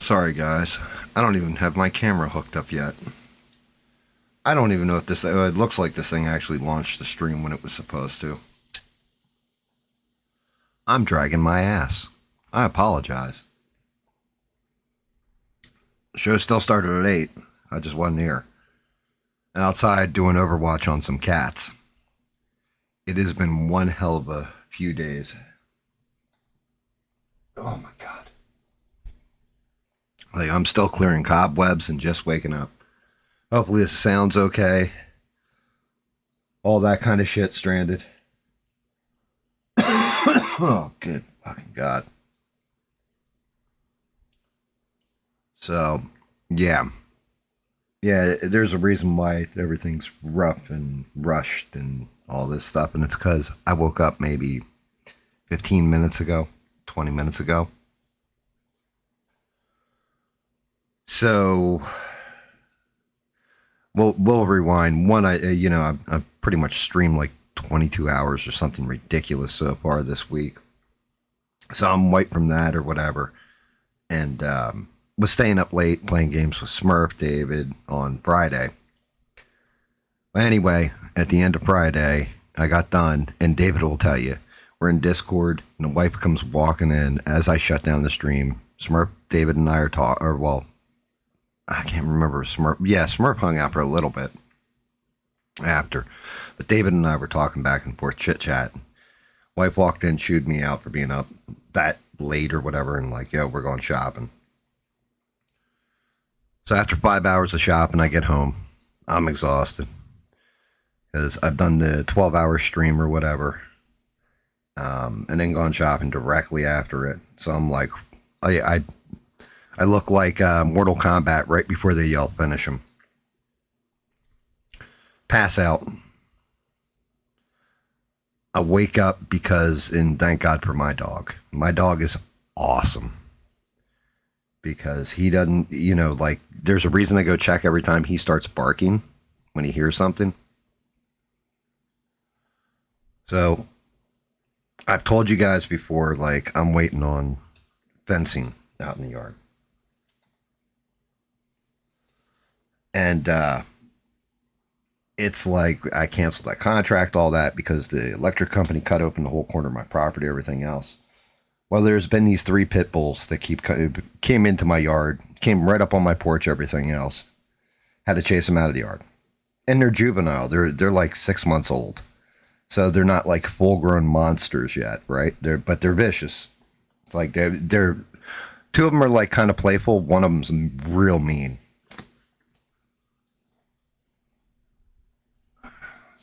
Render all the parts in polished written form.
Sorry guys, I don't even have my camera hooked up yet. I don't even know if this, it looks like this thing actually launched the stream when it was supposed to. I'm dragging my ass. I apologize. The show still started at 8. I just wasn't here. Outside doing Overwatch on some cats. It has been one hell of a few days. Oh my god. Like, I'm still clearing cobwebs and just waking up. Hopefully this sounds okay. All that kind of shit stranded. Oh, good fucking god. So, yeah. Yeah, there's a reason why everything's rough and rushed and all this stuff. And it's because I woke up maybe 15 minutes ago, 20 minutes ago. So, we'll rewind. One, I pretty much streamed like 22 hours or something ridiculous so far this week. So I'm wiped from that or whatever. And was staying up late playing games with Soulm8te David on Friday. But anyway, at the end of Friday, I got done, and David will tell you, we're in Discord, and the wife comes walking in as I shut down the stream. Soulm8te, David, and I are talking, or well, I can't remember Soulm8te. Yeah, Soulm8te hung out for a little bit after. But David and I were talking back and forth, chit-chat. Wife walked in, chewed me out for being up that late or whatever, and like, yo, we're going shopping. So after 5 hours of shopping, I get home. I'm exhausted. Because I've done the 12-hour stream or whatever. And then gone shopping directly after it. So I'm like, I look like Mortal Kombat right before they yell finish him. Pass out. I wake up because, and thank God for my dog. My dog is awesome. Because he doesn't, like, there's a reason to go check every time he starts barking when he hears something. So, I've told you guys before, like, I'm waiting on fencing out in the yard. And, it's like I canceled that contract, all that, because the electric company cut open the whole corner of my property, everything else. Well, there's been these 3 pit bulls that came into my yard, came right up on my porch, everything else. Had to chase them out of the yard. And they're juvenile. They're like 6 months old. So they're not like full-grown monsters yet, right? But they're vicious. It's like they're 2 of them are like kind of playful. One of them's real mean.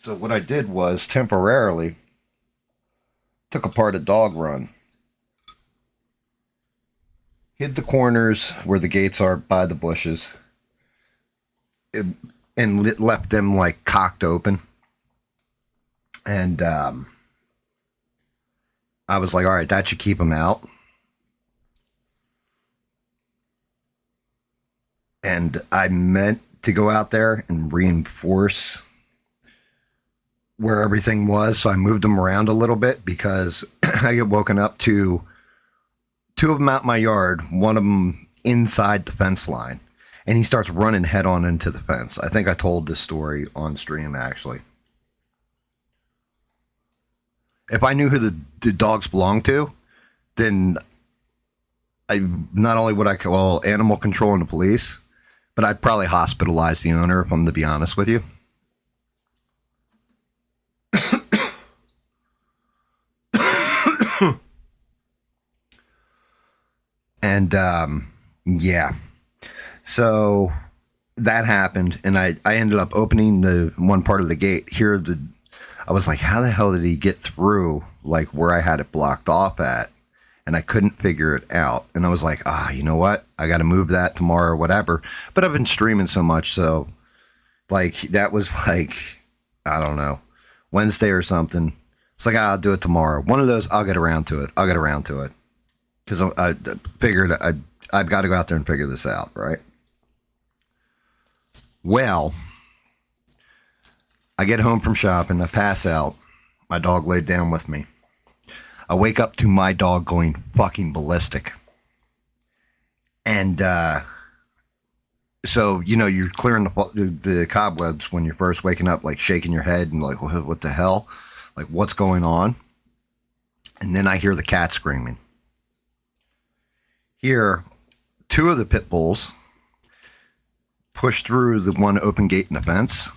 So what I did was temporarily took apart a dog run. Hid the corners where the gates are by the bushes. And left them like cocked open. And I was like, all right, that should keep them out. And I meant to go out there and reinforce where everything was. So I moved them around a little bit because I get woken up to 2 of them out in my yard, one of them inside the fence line. And he starts running head on into the fence. I think I told this story on stream, actually. If I knew who the dogs belonged to, then not only would I call animal control and the police, but I'd probably hospitalize the owner, if I'm to be honest with you. And, yeah. So that happened, and I ended up opening the one part of the gate. I was like, how the hell did he get through, like, where I had it blocked off at? And I couldn't figure it out. And I was like, you know what? I got to move that tomorrow or whatever. But I've been streaming so much, so, like, that was, like, I don't know, Wednesday or something. It's like, I'll do it tomorrow. One of those, I'll get around to it. Because I figured I've got to go out there and figure this out, right? Well, I get home from shopping. I pass out. My dog laid down with me. I wake up to my dog going fucking ballistic. And so, you're clearing the cobwebs when you're first waking up, like shaking your head and like, what the hell? Like, what's going on? And then I hear the cat screaming. Here, two of the pit bulls push through the one open gate in the fence,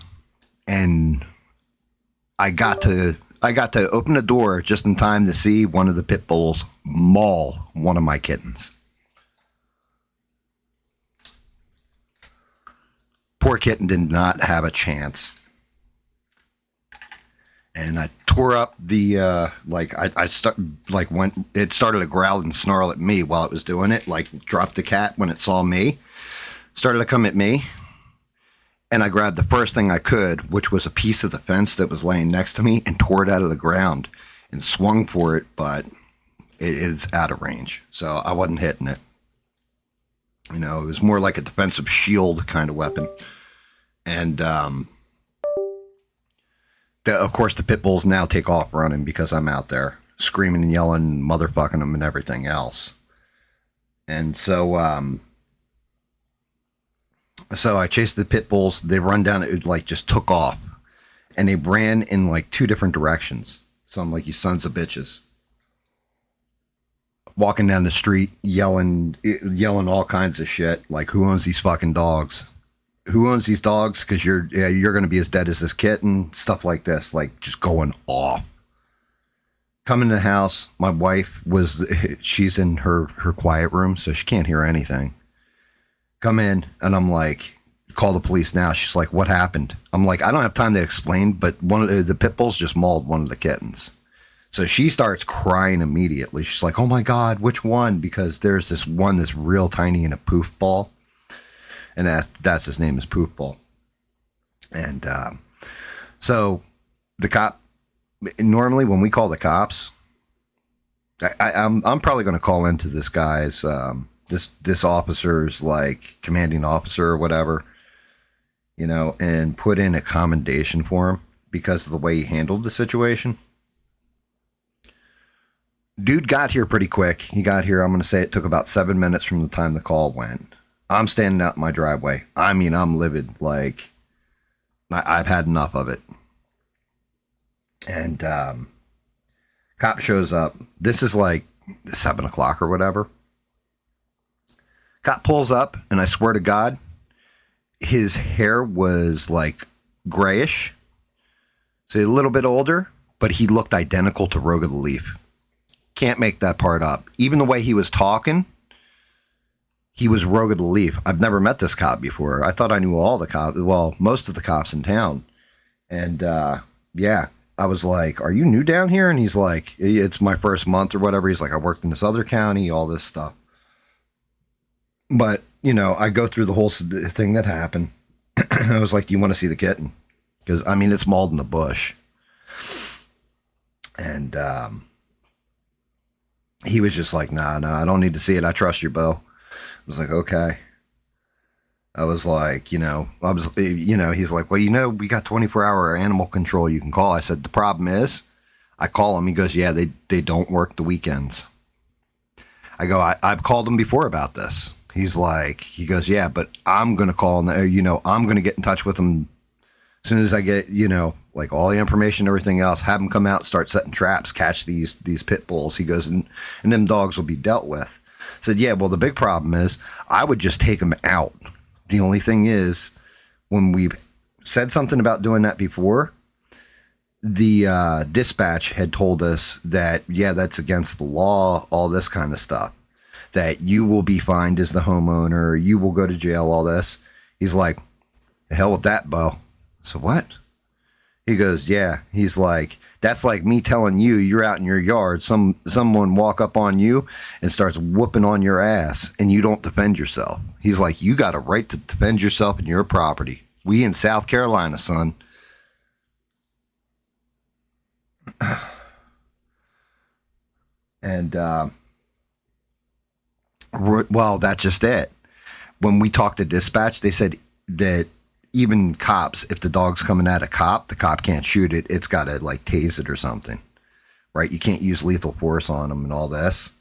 and I got to open the door just in time to see one of the pit bulls maul one of my kittens. Poor kitten did not have a chance. And I tore up the, when it started to growl and snarl at me while it was doing it, like dropped the cat when it saw me, started to come at me. And I grabbed the first thing I could, which was a piece of the fence that was laying next to me, and tore it out of the ground and swung for it, but it is out of range. So I wasn't hitting it. It was more like a defensive shield kind of weapon. And, of course, the pit bulls now take off running because I'm out there screaming and yelling, motherfucking them and everything else. And so I chased the pit bulls. They run down, it like just took off. And they ran in like two different directions. So I'm like, you sons of bitches. Walking down the street, yelling all kinds of shit. Like, who owns these fucking dogs? Who owns these dogs? Because you're going to be as dead as this kitten. Stuff like this, like just going off. Come into the house. My wife she's in her quiet room, so she can't hear anything. Come in, and I'm like, call the police now. She's like, what happened? I'm like, I don't have time to explain, but one of the pit bulls just mauled one of the kittens. So she starts crying immediately. She's like, oh my God, which one? Because there's this one that's real tiny in a poof ball. And that's his name is Poof Ball. And so the cop, normally when we call the cops, I'm probably going to call into this guy's, this officer's like commanding officer or whatever, and put in a commendation for him because of the way he handled the situation. Dude got here pretty quick. He got here, I'm going to say it took about 7 minutes from the time the call went. I'm standing out in my driveway. I mean, I'm livid. Like, I've had enough of it. And cop shows up. This is like 7 o'clock or whatever. Cop pulls up, and I swear to God, his hair was like grayish. So a little bit older, but he looked identical to Rogue of the Leaf. Can't make that part up. Even the way he was talking, he was Rogue of the Leaf. I've never met this cop before. I thought I knew all the cops, well, most of the cops in town. And yeah, I was like, are you new down here? And he's like, it's my first month or whatever. He's like, I worked in this other county, all this stuff. But, I go through the whole thing that happened. I was like, do you want to see the kitten? Because, I mean, it's mauled in the bush. And he was just like, nah, I don't need to see it. I trust you, Bo. I was like, okay. I was like, he's like, well, we got 24-hour animal control you can call. I said, the problem is, I call him. He goes, yeah, they don't work the weekends. I go, I've called him before about this. He goes, yeah, but I'm going to call him, I'm going to get in touch with him as soon as I get, like all the information and everything else, have him come out, start setting traps, catch these pit bulls. He goes, and them dogs will be dealt with. I said, yeah, well, the big problem is I would just take them out. The only thing is, when we said something about doing that before, the dispatch had told us that, yeah, that's against the law, all this kind of stuff, that you will be fined as the homeowner, you will go to jail, all this. He's like, the hell with that, Bo. So what? He goes, yeah. He's like, that's like me telling you, you're out in your yard, someone walk up on you and starts whooping on your ass and you don't defend yourself. He's like, you got a right to defend yourself and your property. We in South Carolina, son. And, well, that's just it. When we talked to dispatch, they said that even cops, if the dog's coming at a cop, the cop can't shoot it. It's got to like tase it or something, right? You can't use lethal force on them and all this.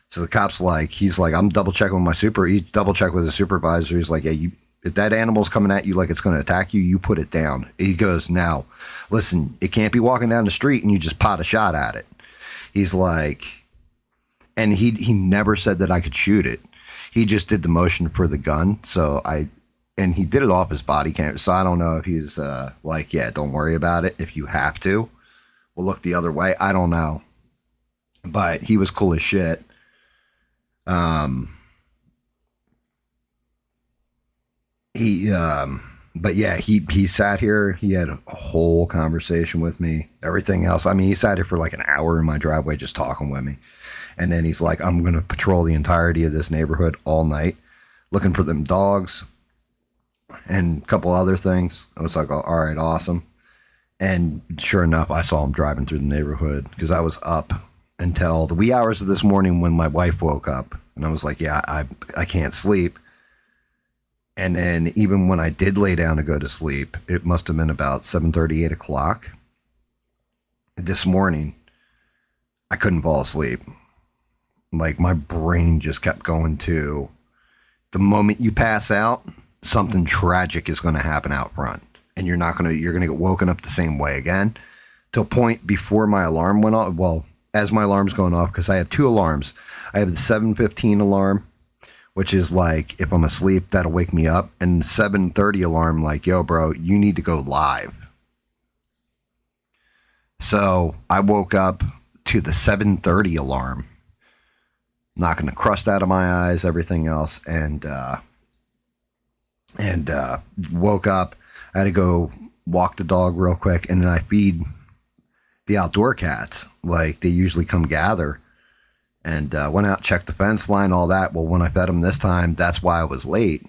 So the cop's like, he's like, I'm double checking with my he double check with the supervisor. He's like, yeah, if that animal's coming at you like it's going to attack you, you put it down. He goes, now, listen, it can't be walking down the street and you just pot a shot at it. He's like, and he never said that I could shoot it. He just did the motion for the gun. And he did it off his body cam. So I don't know if he's like, yeah, don't worry about it. If you have to, we'll look the other way. I don't know. But he was cool as shit. But yeah, he sat here. He had a whole conversation with me. Everything else. I mean, he sat here for like an hour in my driveway just talking with me. And then he's like, I'm going to patrol the entirety of this neighborhood all night, looking for them dogs and a couple other things. I was like, all right, awesome. And sure enough, I saw him driving through the neighborhood because I was up until the wee hours of this morning when my wife woke up. And I was like, yeah, I can't sleep. And then even when I did lay down to go to sleep, it must have been about 7:30, 8 o'clock this morning. I couldn't fall asleep. Like my brain just kept going to the moment you pass out, something tragic is going to happen out front. And you're going to get woken up the same way again. To a point before my alarm went off. Well, as my alarm's going off, because I have two alarms. I have the 7:15 alarm, which is like, if I'm asleep, that'll wake me up. And 7:30 alarm, like, yo, bro, you need to go live. So I woke up to the 7:30 alarm, knocking the crust out of my eyes, everything else. And woke up. I had to go walk the dog real quick. And then I feed the outdoor cats. Like, they usually come gather. And went out, checked the fence line, all that. Well, when I fed them this time, that's why I was late.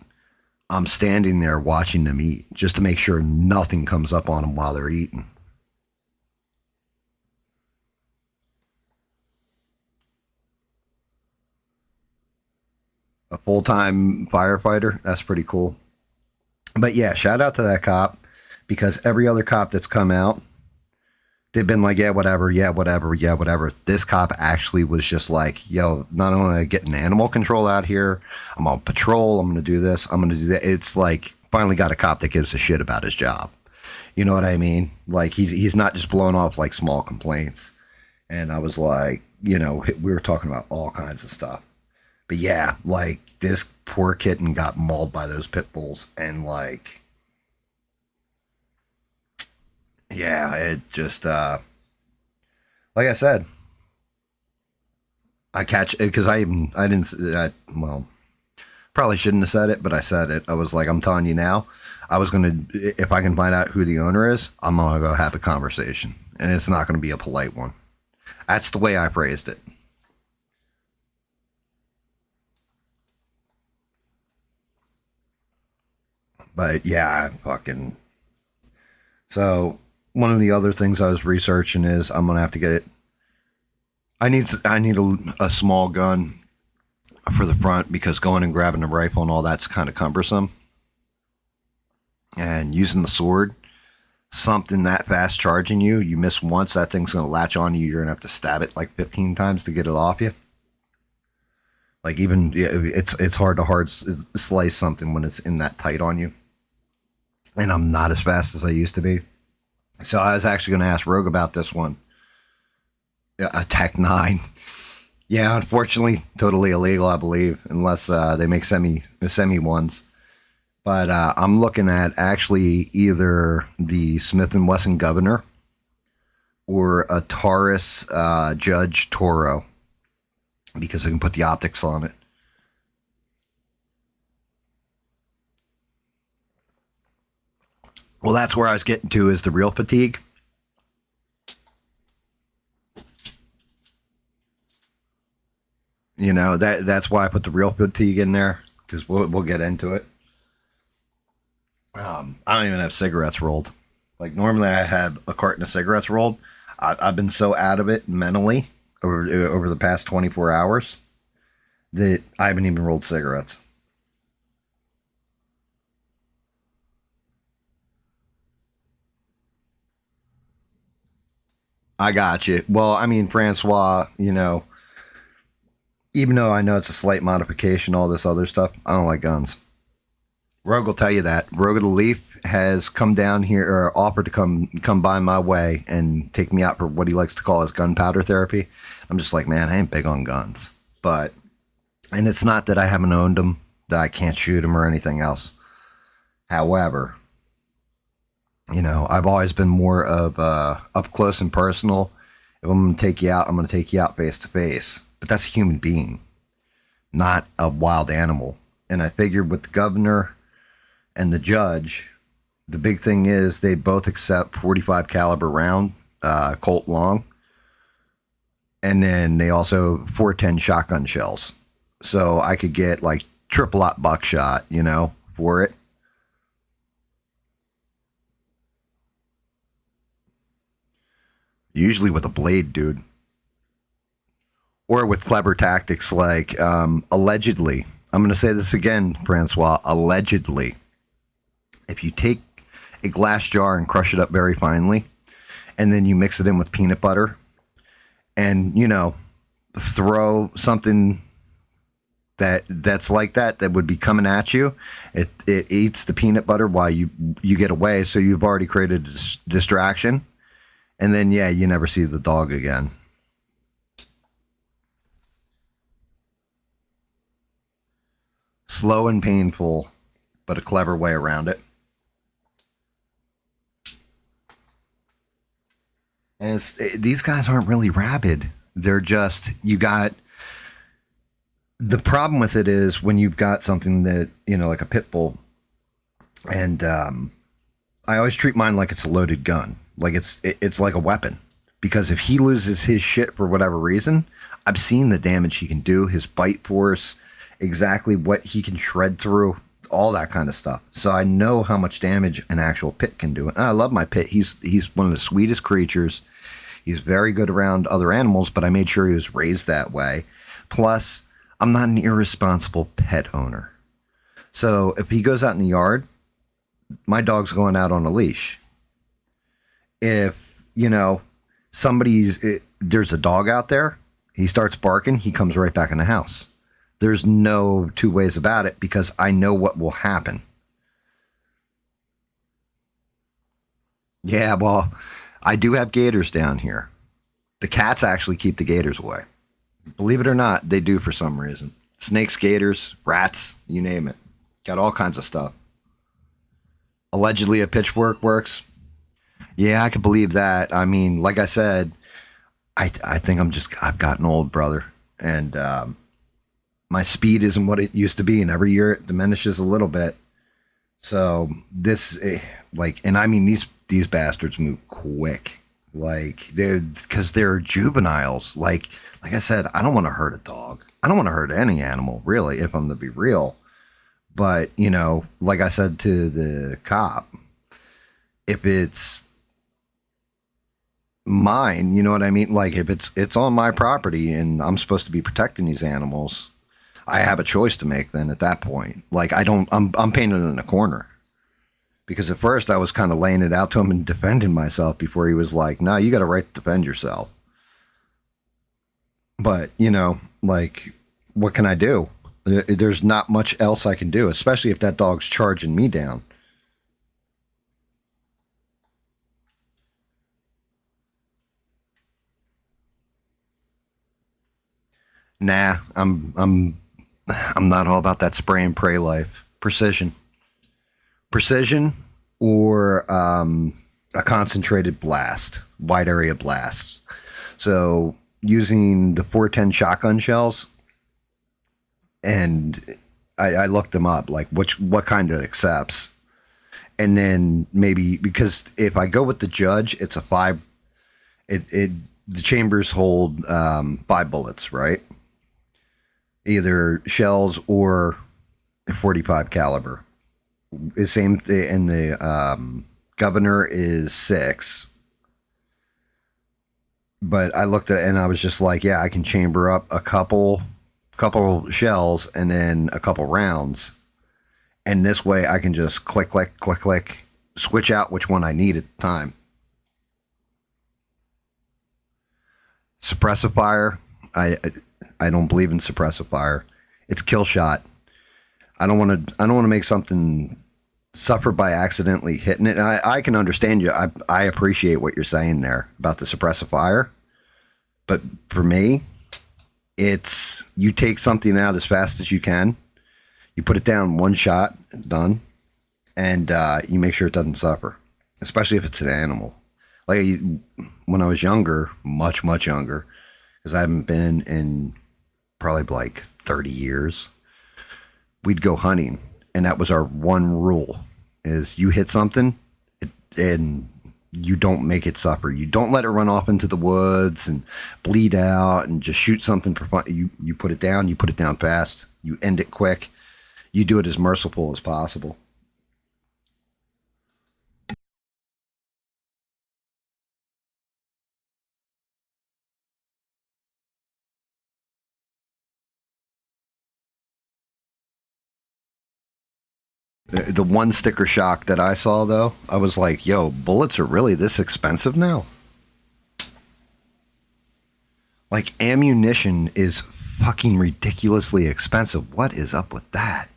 I'm standing there watching them eat just to make sure nothing comes up on them while they're eating. A full-time firefighter, that's pretty cool. But yeah, shout out to that cop, because every other cop that's come out, they've been like, yeah, whatever, yeah, whatever, yeah, whatever. This cop actually was just like, yo, not only getting animal control out here, I'm on patrol, I'm going to do this, I'm going to do that. It's like, finally got a cop that gives a shit about his job. You know what I mean? Like, he's not just blowing off like small complaints. And I was like, we were talking about all kinds of stuff. But yeah, like, this poor kitten got mauled by those pit bulls. And like, yeah, it just, like I said, I catch it because well, probably shouldn't have said it, but I said it. I was like, I'm telling you now, if I can find out who the owner is, I'm going to go have a conversation. And it's not going to be a polite one. That's the way I phrased it. But yeah, so one of the other things I was researching is I'm going to have to get, I need a small gun for the front, because going and grabbing a rifle and all that's kind of cumbersome. And using the sword, something that fast charging you miss once, that thing's going to latch on you. You're going to have to stab it like 15 times to get it off you. Like, even, it's hard to slice something when it's in that tight on you. And I'm not as fast as I used to be. So I was actually going to ask Rogue about this one. A Tech 9. Yeah, unfortunately, totally illegal, I believe, unless they make semi ones. But I'm looking at actually either the Smith & Wesson Governor or a Taurus Judge Toro, because I can put the optics on it. Well, that's where I was getting to, is the real fatigue. That's why I put the real fatigue in there, because we'll get into it. I don't even have cigarettes rolled. Like, normally I have a carton of cigarettes rolled. I've been so out of it mentally over the past 24 hours that I haven't even rolled cigarettes. I got you. Well, I mean, Francois, Even though I know it's a slight modification, all this other stuff, I don't like guns. Rogue will tell you that. Rogue of the Leaf has come down here or offered to come by my way and take me out for what he likes to call his gunpowder therapy. I'm just like, man, I ain't big on guns. But, and it's not that I haven't owned them, that I can't shoot them or anything else. However, you know, I've always been more of up close and personal. If I'm going to take you out, I'm going to take you out face to face. But that's a human being, not a wild animal. And I figured with the governor and the judge, the big thing is they both accept 45 caliber round, Colt long. And then they also 410 shotgun shells. So I could get like triple aught buckshot, you know, for it. Usually with a blade, dude. Or with clever tactics like allegedly. I'm going to say this again, Francois. Allegedly. If you take a glass jar and crush it up very finely, and then you mix it in with peanut butter, and, you know, throw something that's like that would be coming at you, it eats the peanut butter while you get away, so you've already created a distraction. And then, yeah, you never see the dog again. Slow and painful, but a clever way around it. And these guys aren't really rabid. They're just, you got, the problem with it is when you've got something that, you know, like a pit bull, and I always treat mine like it's a loaded gun. Like it's like a weapon. Because if he loses his shit for whatever reason, I've seen the damage he can do, his bite force, exactly what he can shred through, all that kind of stuff. So I know how much damage an actual pit can do. And I love my pit. He's one of the sweetest creatures. He's very good around other animals, but I made sure he was raised that way. Plus, I'm not an irresponsible pet owner. So if he goes out in the yard, my dog's going out on a leash. If, you know, there's a dog out there, he starts barking, he comes right back in the house. There's no two ways about it because I know what will happen. Yeah, well, I do have gators down here. The cats actually keep the gators away. Believe it or not, they do for some reason. Snakes, gators, rats, you name it. Got all kinds of stuff. Allegedly a pitchfork works. Yeah, I could believe that. I mean, like I said, I think I've gotten old, brother. And my speed isn't what it used to be. And every year it diminishes a little bit. So and I mean, these bastards move quick. Like because they're juveniles. Like I said, I don't want to hurt a dog. I don't want to hurt any animal, really, if I'm to be real. But, you know, like I said to the cop, if it's mine, you know what I mean? Like if it's on my property and I'm supposed to be protecting these animals, I have a choice to make then at that point. Like I'm painted in the corner. Because at first I was kind of laying it out to him and defending myself before he was like, no, you got a right to defend yourself. But, you know, like, what can I do? There's not much else I can do, especially if that dog's charging me down. Nah, I'm not all about that spray and pray life. Precision, or a concentrated blast, wide area blast. So using the 410 shotgun shells, and I looked them up, like what kind it accepts, and then maybe because if I go with the judge, it's a 5. The chambers hold 5 bullets, right? Either shells or 45 caliber. The same thing, and the governor is 6. But I looked at it and I was just like, yeah, I can chamber up a couple shells and then a couple rounds. And this way I can just click, switch out which one I need at the time. Suppressive fire. I don't believe in suppressive fire. It's kill shot. I don't want to make something suffer by accidentally hitting it. And I can understand you. I appreciate what you're saying there about the suppressive fire. But for me, it's you take something out as fast as you can. You put it down one shot, done. And you make sure it doesn't suffer, especially if it's an animal. Like when I was younger, much, much younger, because I haven't been in probably like 30 years, we'd go hunting. And that was our one rule is you hit something and you don't make it suffer. You don't let it run off into the woods and bleed out and just shoot something for fun. You put it down fast. You end it quick. You do it as merciful as possible. The one sticker shock that I saw, though, I was like, yo, bullets are really this expensive now? Like, ammunition is fucking ridiculously expensive. What is up with that?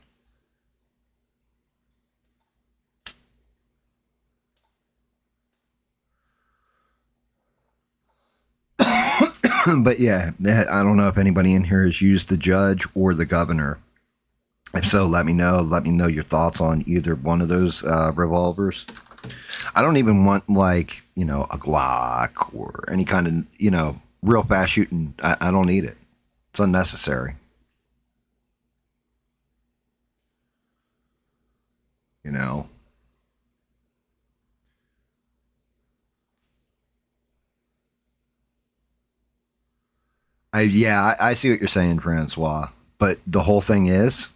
But yeah, I don't know if anybody in here has used the judge or the governor. If so, let me know. Let me know your thoughts on either one of those revolvers. I don't even want, like, you know, a Glock or any kind of, you know, real fast shooting. I don't need it. It's unnecessary. You know? I see what you're saying, Francois. But the whole thing is,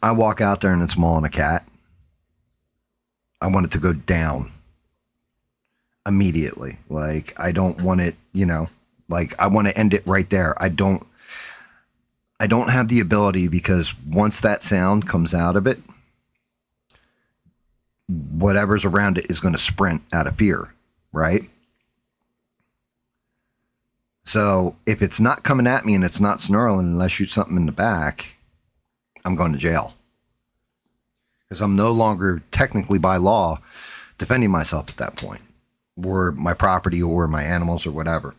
I walk out there and it's mauling a cat. I want it to go down immediately. Like, I don't want it, you know, like I want to end it right there. I don't have the ability because once that sound comes out of it, whatever's around it is going to sprint out of fear, right? So if it's not coming at me and it's not snarling and I shoot something in the back, I'm going to jail. Because I'm no longer technically by law defending myself at that point, or my property or my animals or whatever.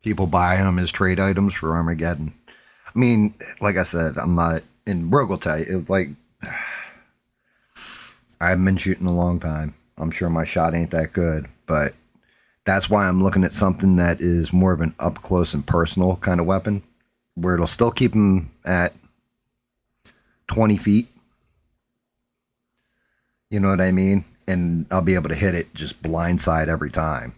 People buy them as trade items for Armageddon. I mean, like I said, I'm not, and Rogue will tell you, it was like, I haven't been shooting a long time. I'm sure my shot ain't that good, but that's why I'm looking at something that is more of an up close and personal kind of weapon, where it'll still keep them at 20 feet. You know what I mean? And I'll be able to hit it just blindside every time.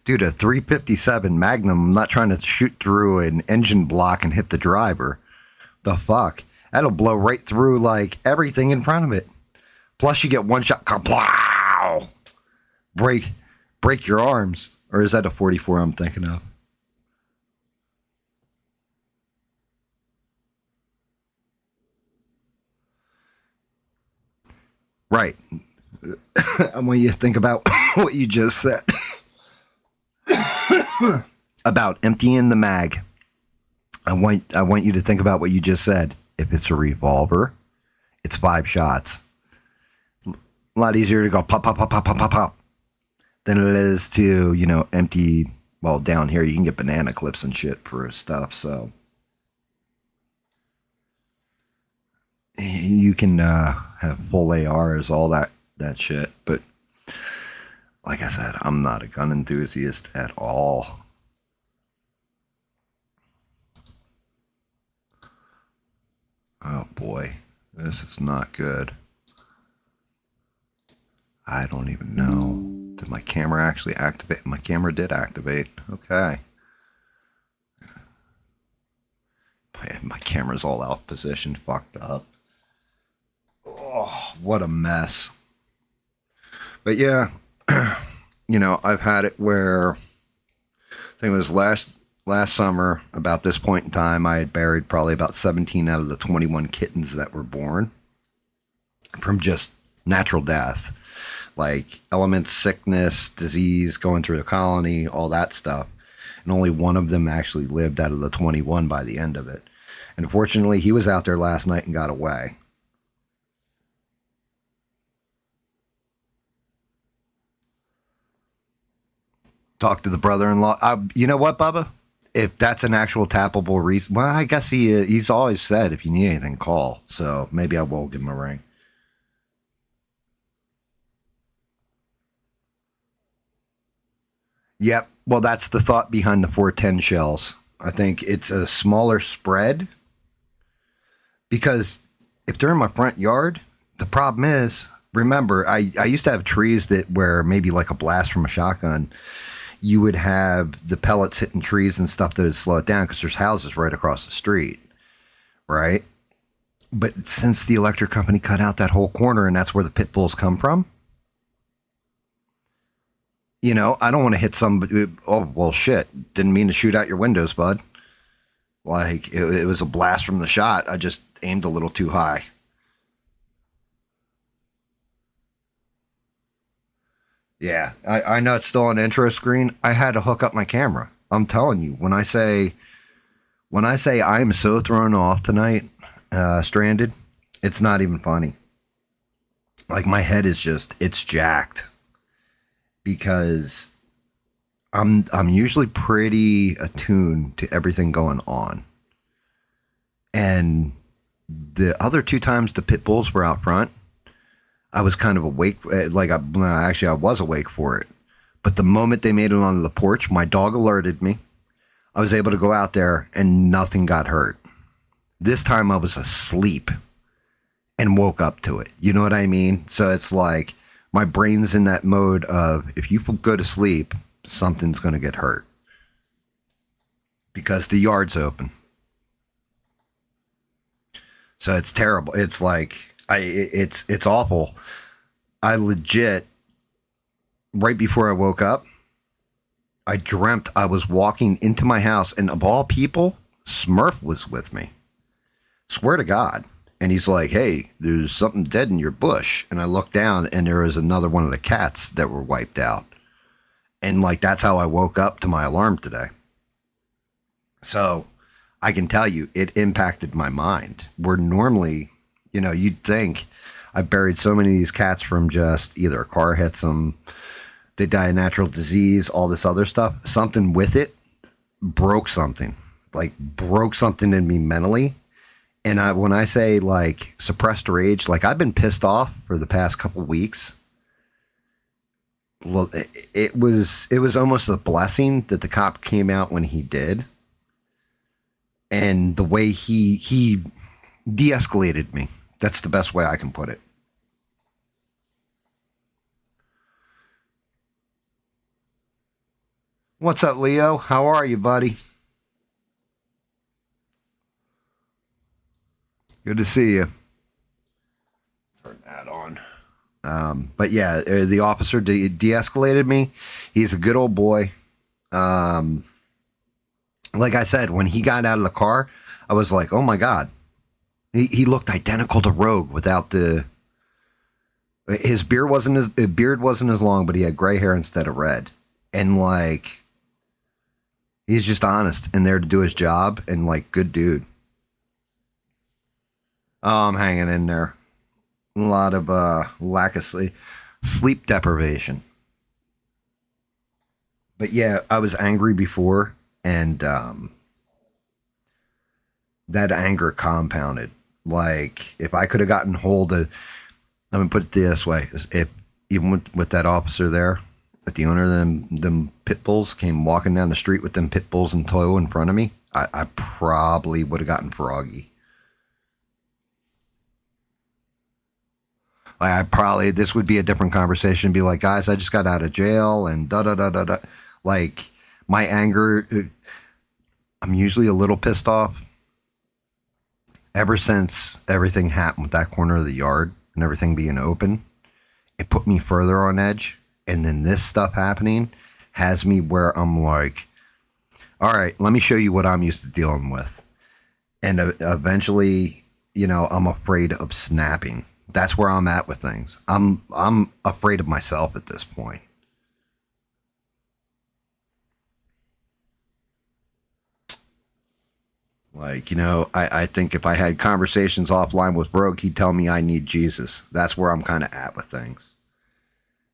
Dude, a 357 Magnum, I'm not trying to shoot through an engine block and hit the driver. The fuck? That'll blow right through, like, everything in front of it. Plus, you get one shot. Kablow! Break your arms. Or is that a 44 I'm thinking of? Right. I want you to think about what you just said. About emptying the mag. I want you to think about what you just said. If it's a revolver, it's 5 shots. A lot easier to go pop, pop, pop, pop, pop, pop, pop than it is to, you know, empty. Well, down here you can get banana clips and shit for stuff, so you can have full ARs, all that shit. But like I said, I'm not a gun enthusiast at all. Oh boy, this is not good. I don't even know. Did my camera actually activate? My camera did activate. Okay. My camera's all out of position, fucked up. Oh, what a mess. But yeah, you know, I've had it where, I think it was last summer, about this point in time, I had buried probably about 17 out of the 21 kittens that were born. from just natural death, like elements, sickness, disease, going through the colony, all that stuff. And only one of them actually lived out of the 21 by the end of it. And unfortunately, he was out there last night and got away. Talk to the brother-in-law. You know what, Bubba? If that's an actual tappable reason, well, I guess he's always said if you need anything, call. So maybe I will give him a ring. Yep. Well, that's the thought behind the 410 shells. I think it's a smaller spread because if they're in my front yard, the problem is, remember, I used to have trees that where maybe like a blast from a shotgun, you would have the pellets hitting trees and stuff that would slow it down because there's houses right across the street, right? But since the electric company cut out that whole corner and that's where the pit bulls come from, you know, I don't want to hit somebody. Oh, well, shit. Didn't mean to shoot out your windows, bud. Like, it was a blast from the shot. I just aimed a little too high. Yeah, I know it's still on intro screen. I had to hook up my camera. I'm telling you, when I say I'm so thrown off tonight, stranded, it's not even funny. Like my head is it's jacked because I'm usually pretty attuned to everything going on. And the other two times the pit bulls were out front, I was kind of awake. I was awake for it. But the moment they made it onto the porch, my dog alerted me. I was able to go out there and nothing got hurt. This time I was asleep and woke up to it. You know what I mean? So it's like my brain's in that mode of if you go to sleep, something's going to get hurt because the yard's open. So it's terrible. It's like it's awful. I legit, right before I woke up, I dreamt I was walking into my house and of all people, Smurf was with me. Swear to God. And he's like, hey, there's something dead in your bush. And I looked down and there was another one of the cats that were wiped out. And like, that's how I woke up to my alarm today. So I can tell you it impacted my mind. Where normally, you know, you'd think I buried so many of these cats from just either a car hits them, they die of natural disease, all this other stuff. Something with it broke something in me mentally. And when I say like suppressed rage, like I've been pissed off for the past couple weeks. It was almost a blessing that the cop came out when he did. And the way he de-escalated me. That's the best way I can put it. What's up, Leo? How are you, buddy? Good to see you. Turn that on. But yeah, the officer de-escalated me. He's a good old boy. Like I said, when he got out of the car, I was like, oh my God. He looked identical to Rogue without his beard wasn't as long, but he had gray hair instead of red. And like, he's just honest and there to do his job and like, good dude. Oh, I'm hanging in there. A lot of lack of sleep deprivation. But yeah, I was angry before and that anger compounded. Like if I could have gotten hold of, let me put it this way, if even with that officer there, if the owner of them pit bulls came walking down the street with them pit bulls in tow in front of me, I probably would have gotten froggy. This would be a different conversation. Be like, guys, I just got out of jail and da da da da da. Like my anger, I'm usually a little pissed off. Ever since everything happened with that corner of the yard and everything being open, it put me further on edge. And then this stuff happening has me where I'm like, all right, let me show you what I'm used to dealing with. And eventually, you know, I'm afraid of snapping. That's where I'm at with things. I'm afraid of myself at this point. Like, I think if I had conversations offline with Rogue, he'd tell me I need Jesus. That's where I'm kind of at with things.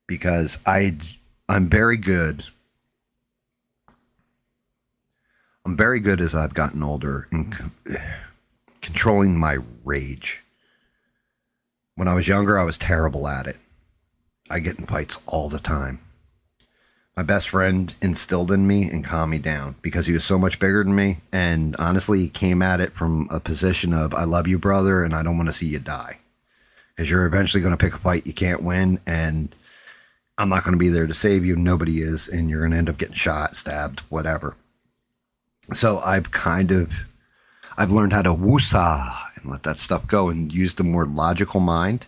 Because I'm very good. I'm very good as I've gotten older in controlling my rage. When I was younger, I was terrible at it. I get in fights all the time. My best friend instilled in me and calmed me down because he was so much bigger than me. And honestly, he came at it from a position of, I love you, brother, and I don't want to see you die. Because you're eventually going to pick a fight you can't win, and I'm not going to be there to save you. Nobody is, and you're going to end up getting shot, stabbed, whatever. So I've learned how to woosah and let that stuff go and use the more logical mind.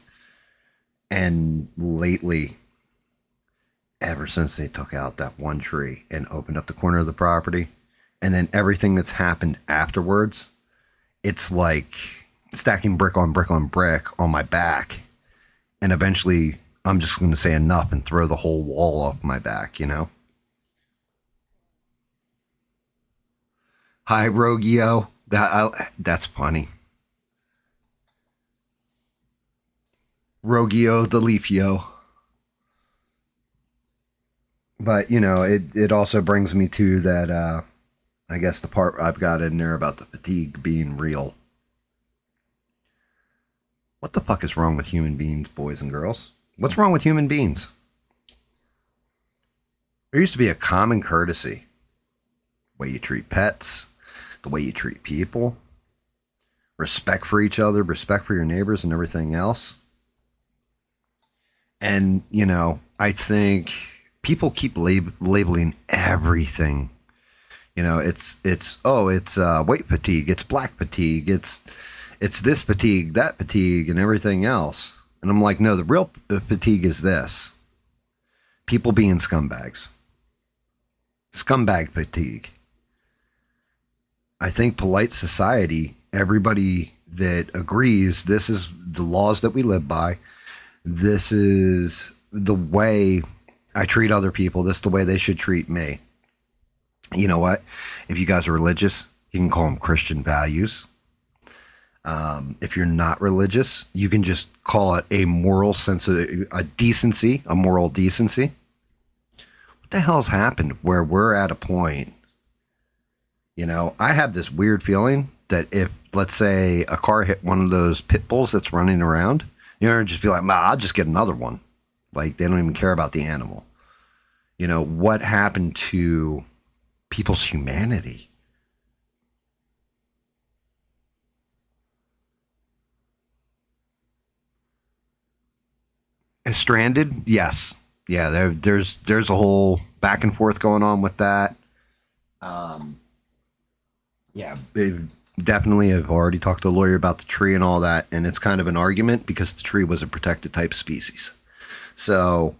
And lately, ever since they took out that one tree and opened up the corner of the property, and then everything that's happened afterwards, it's like stacking brick on brick on brick on my back. And eventually I'm just going to say enough and throw the whole wall off my back, Hi, Roguio. That's funny. Roguio the Leafio. But, it also brings me to that, I guess the part I've got in there about the fatigue being real. What the fuck is wrong with human beings, boys and girls? What's wrong with human beings? There used to be a common courtesy. The way you treat pets, the way you treat people, respect for each other, respect for your neighbors and everything else. And, I think people keep labeling everything. It's white fatigue, it's black fatigue, it's this fatigue, that fatigue, and everything else. And I'm like, no, the real fatigue is this: people being scumbags. Scumbag fatigue. I think polite society, everybody that agrees this is the laws that we live by, this is the way I treat other people, this is the way they should treat me. You know what? If you guys are religious, you can call them Christian values. If you're not religious, you can just call it a moral sense of a decency, a moral decency. What the hell's happened where we're at a point? I have this weird feeling that if, let's say, a car hit one of those pit bulls that's running around, just be like, I'll just get another one. Like, they don't even care about the animal. What happened to people's humanity? And stranded? Yes. Yeah, there's a whole back and forth going on with that. Yeah, they definitely have already talked to a lawyer about the tree and all that, and it's kind of an argument because the tree was a protected type species. So,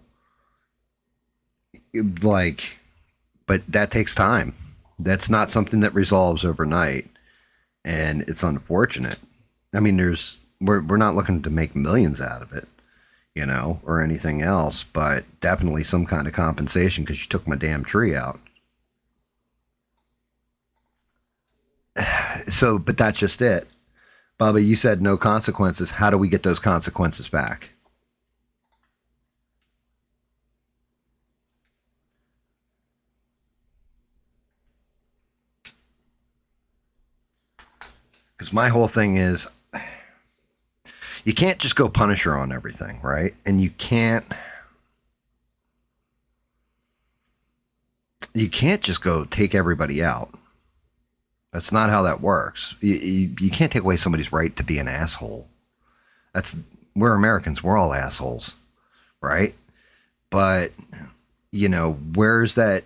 but that takes time. That's not something that resolves overnight, and it's unfortunate. I mean, we're not looking to make millions out of it, or anything else, but definitely some kind of compensation because you took my damn tree out. So, but that's just it. Bubba, you said no consequences. How do we get those consequences back? Because my whole thing is, you can't just go Punisher on everything, right? And you can't just go take everybody out. That's not how that works. You can't take away somebody's right to be an asshole. We're Americans. We're all assholes, right? But, where's that,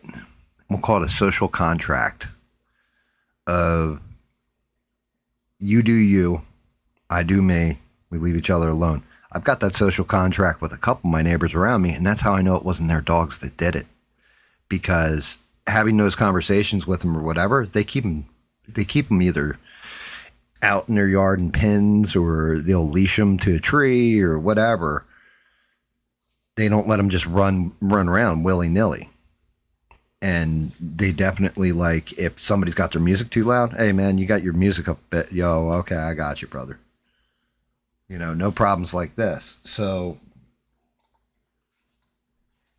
we'll call it a social contract of you do you, I do me, we leave each other alone. I've got that social contract with a couple of my neighbors around me, and that's how I know it wasn't their dogs that did it. Because having those conversations with them or whatever, they keep them either out in their yard in pens, or they'll leash them to a tree or whatever. They don't let them just run around willy nilly. And they definitely, like, if somebody's got their music too loud, hey man, you got your music up, yo, okay, I got you, brother. No problems like this. So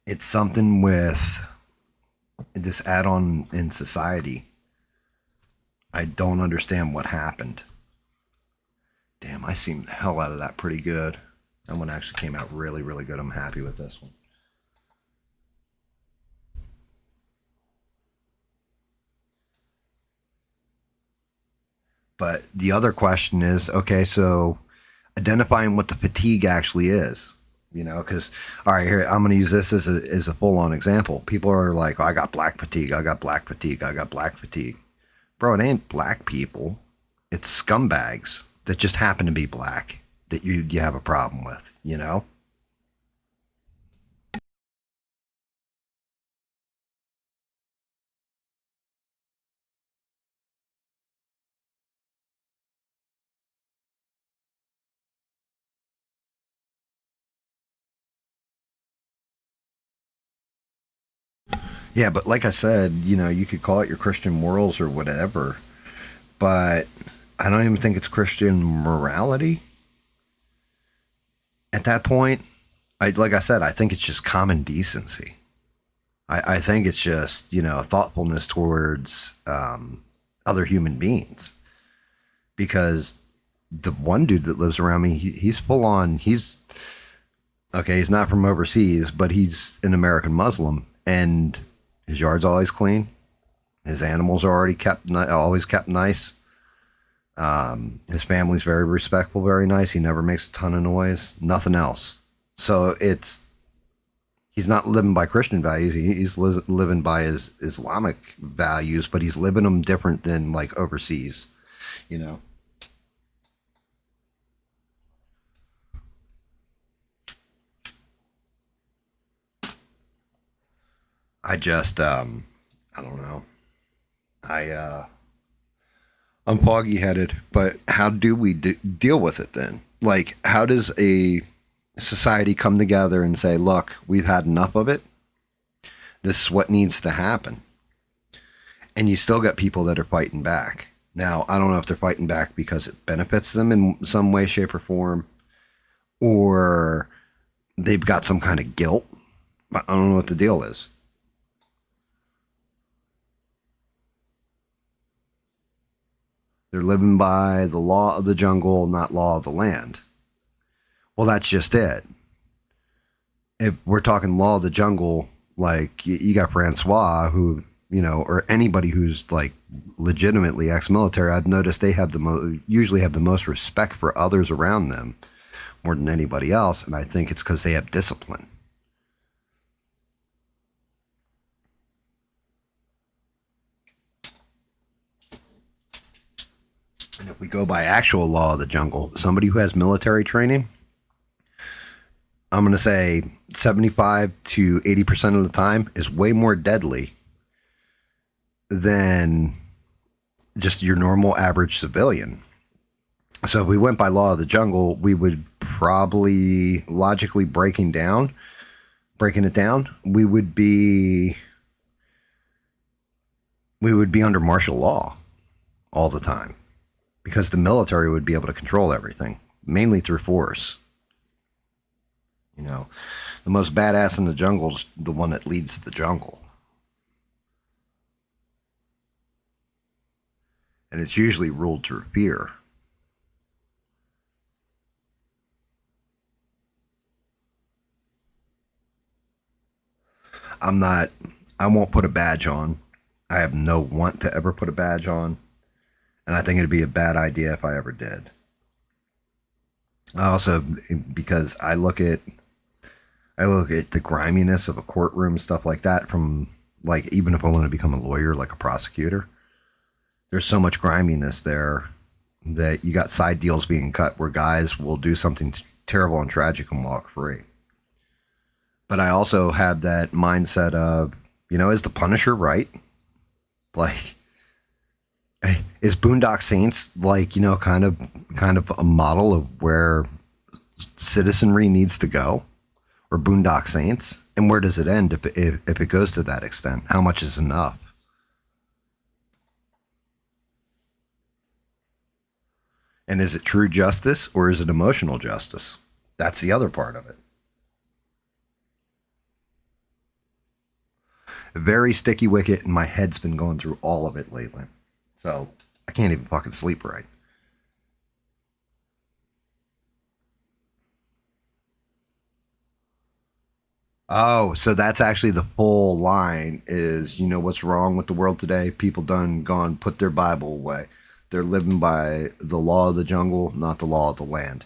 it's something with this add-on in society. I don't understand what happened. Damn, I seemed the hell out of that pretty good. That one actually came out really, really good. I'm happy with this one. But the other question is, okay, so identifying what the fatigue actually is, because, all right, here, I'm going to use this as a full on example. People are like, oh, I got black fatigue. I got black fatigue. I got black fatigue. Bro, it ain't black people. It's scumbags that just happen to be black that you have a problem with. Yeah, but like I said, you could call it your Christian morals or whatever, but I don't even think it's Christian morality at that point. Like I said, I think it's just common decency. I think it's just, thoughtfulness towards other human beings. Because the one dude that lives around me, he's full on, okay, he's not from overseas, but he's an American Muslim, and his yard's always clean. His animals are always kept nice. His family's very respectful, very nice. He never makes a ton of noise, nothing else. So he's not living by Christian values. He's living by his Islamic values, but he's living them different than like overseas, you know? I just, I don't know. I, I'm foggy headed, but how do we deal with it then? Like, how does a society come together and say, look, we've had enough of it. This is what needs to happen. And you still got people that are fighting back. Now, I don't know if they're fighting back because it benefits them in some way, shape, or form, or they've got some kind of guilt. I don't know what the deal is. They're living by the law of the jungle, not law of the land. Well, that's just it. If we're talking law of the jungle, like you got Francois, who, or anybody who's like legitimately ex-military, I've noticed they have usually have the most respect for others around them more than anybody else. And I think it's because they have discipline. And if we go by actual law of the jungle, somebody who has military training, I'm going to say 75 to 80% of the time is way more deadly than just your normal average civilian. So if we went by law of the jungle, we would probably logically breaking it down, we would be under martial law all the time, because the military would be able to control everything, mainly through force. The most badass in the jungle is the one that leads the jungle. And it's usually ruled through fear. I won't put a badge on. I have no want to ever put a badge on. And I think it'd be a bad idea if I ever did. I also, because I look at the griminess of a courtroom, stuff like that, from like, even if I want to become a lawyer, like a prosecutor, there's so much griminess there that you got side deals being cut where guys will do something terrible and tragic and walk free. But I also have that mindset of, is the Punisher right? Like, Is Boondock Saints like, kind of a model of where citizenry needs to go, or Boondock Saints? And where does it end if it goes to that extent? How much is enough? And is it true justice or is it emotional justice? That's the other part of it. Very sticky wicket, and my head's been going through all of it lately. So I can't even fucking sleep right. Oh, so that's actually the full line is, what's wrong with the world today? People done gone put their Bible away. They're living by the law of the jungle, not the law of the land.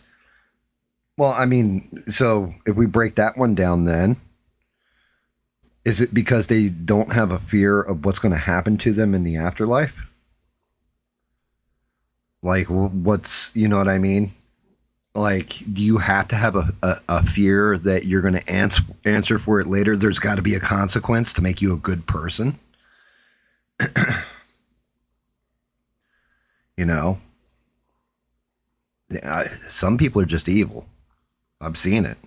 Well, I mean, so if we break that one down, then is it because they don't have a fear of what's going to happen to them in the afterlife? Like, what's, you know what I mean? Like, do you have to have a fear that you're going to answer for it later? There's got to be a consequence to make you a good person. you know, some people are just evil. I've seen it.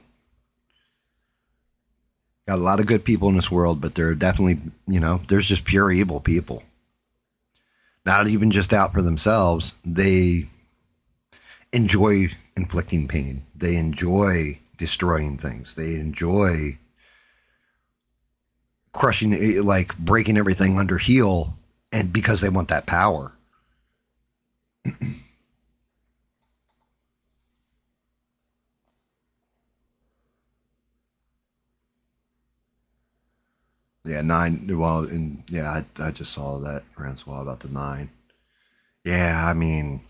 Got a lot of good people in this world, but there are definitely, there's just pure evil people. Not even just out for themselves. They enjoy inflicting pain. They enjoy destroying things. They enjoy crushing, like breaking everything under heel, and because they want that power. Yeah, nine. Well, yeah, I just saw that, Francois, about the nine. Yeah, I mean,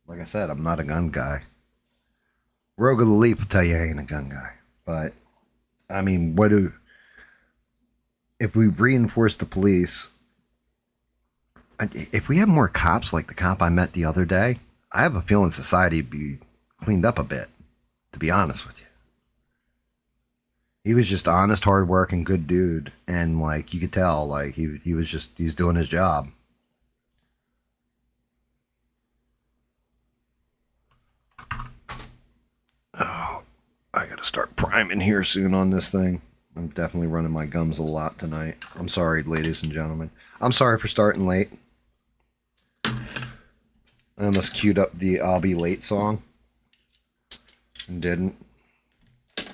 like I said, I'm not a gun guy. Rogue of the Leaf will tell you I ain't a gun guy. But I mean, if we reinforce the police? If we have more cops like the cop I met the other day, I have a feeling society would be cleaned up a bit. To be honest with you, he was just honest, hardworking, good dude, and like you could tell, like he was just he's doing his job. Oh, I gotta start priming here soon on this thing. I'm definitely running my gums a lot tonight. I'm sorry, ladies and gentlemen. I'm sorry for starting late. I almost queued up the "I'll Be Late" song and didn't.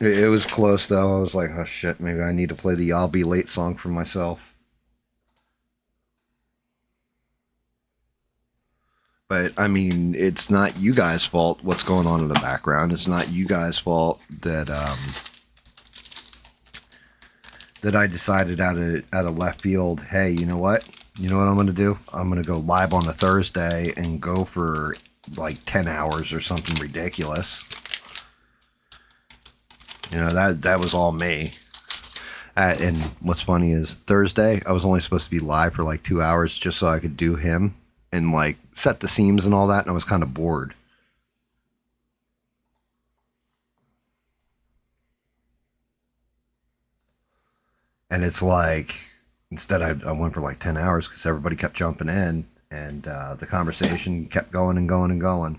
It was close though. I was like, oh shit, maybe I need to play the "I'll Be Late" song for myself. But I mean, it's not you guys' fault what's going on in the background. It's not you guys' fault that I decided out of left field, hey, you know what? You know what I'm going to do? I'm going to go live on a Thursday and go for like 10 hours or something ridiculous. That was all me. And what's funny is Thursday, I was only supposed to be live for like 2 hours just so I could do him and like set the seams and all that. And I was kind of bored. And it's like, instead I went for like 10 hours because everybody kept jumping in and the conversation kept going and going and going.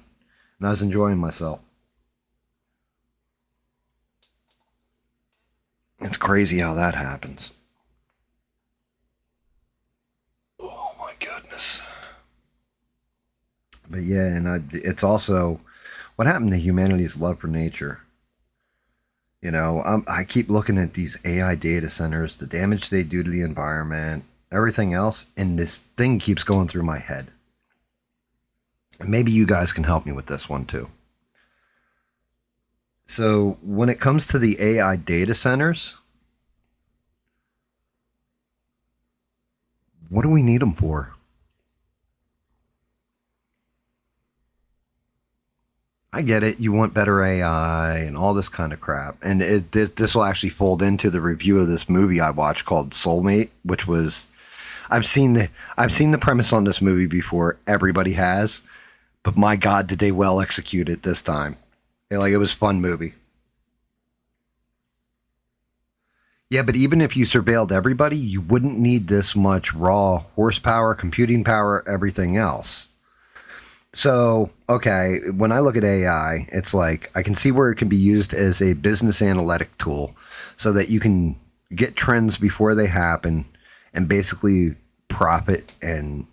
And I was enjoying myself. It's crazy how that happens. Oh my goodness. But yeah, and it's also what happened to humanity's love for nature. I keep looking at these AI data centers, the damage they do to the environment, everything else, and this thing keeps going through my head. Maybe you guys can help me with this one too. So, when it comes to the AI data centers, what do we need them for? I get it. You want better AI and all this kind of crap. And this will actually fold into the review of this movie I watched called Soulm8te, which was I've seen the premise on this movie before. Everybody has, but my God, did they well execute it this time? It was a fun movie. Yeah, but even if you surveilled everybody, you wouldn't need this much raw horsepower, computing power, everything else. So, okay, when I look at AI, it's like I can see where it can be used as a business analytic tool so that you can get trends before they happen and basically profit and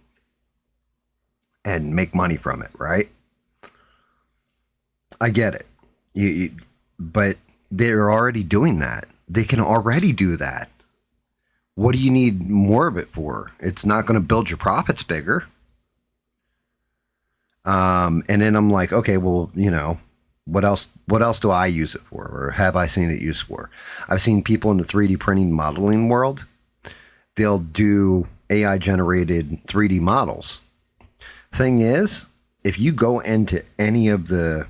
make money from it, right? I get it. But they're already doing that. They can already do that. What do you need more of it for? It's not going to build your profits bigger. And then I'm like, okay, well, what else? What else do I use it for, or have I seen it used for? I've seen people in the 3D printing modeling world. They'll do AI generated 3D models. Thing is, if you go into any of them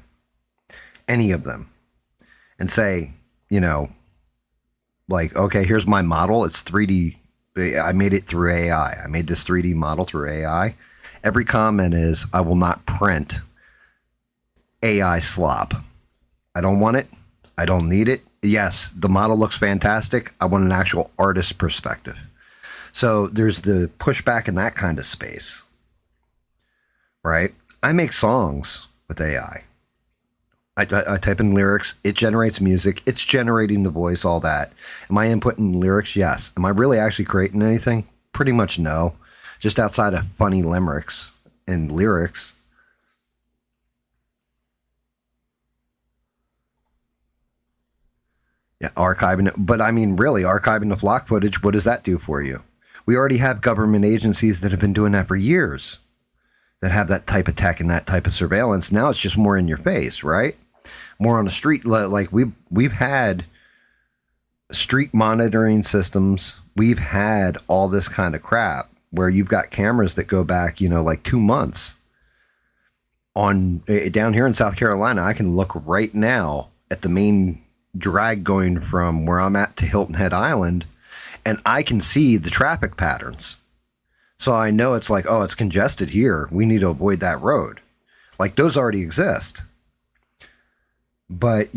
and say, like, okay, here's my model. It's 3D. I made it through AI. I made this 3D model through AI. Every comment is, I will not print AI slop. I don't want it. I don't need it. Yes, the model looks fantastic. I want an actual artist perspective. So there's the pushback in that kind of space, right? I make songs with AI. I type in lyrics, it generates music, it's generating the voice, all that. Am I inputting lyrics? Yes. Am I really actually creating anything? Pretty much no. Just outside of funny limericks and lyrics. Yeah, archiving it. But I mean, really, archiving the flock footage, what does that do for you? We already have government agencies that have been doing that for years, that have that type of tech and that type of surveillance. Now it's just more in your face, right? More on the street. Like we've had street monitoring systems. We've had all this kind of crap where you've got cameras that go back, like 2 months. On down here in South Carolina, I can look right now at the main drag going from where I'm at to Hilton Head Island, and I can see the traffic patterns. So I know it's like, oh, it's congested here. We need to avoid that road. Like those already exist. But,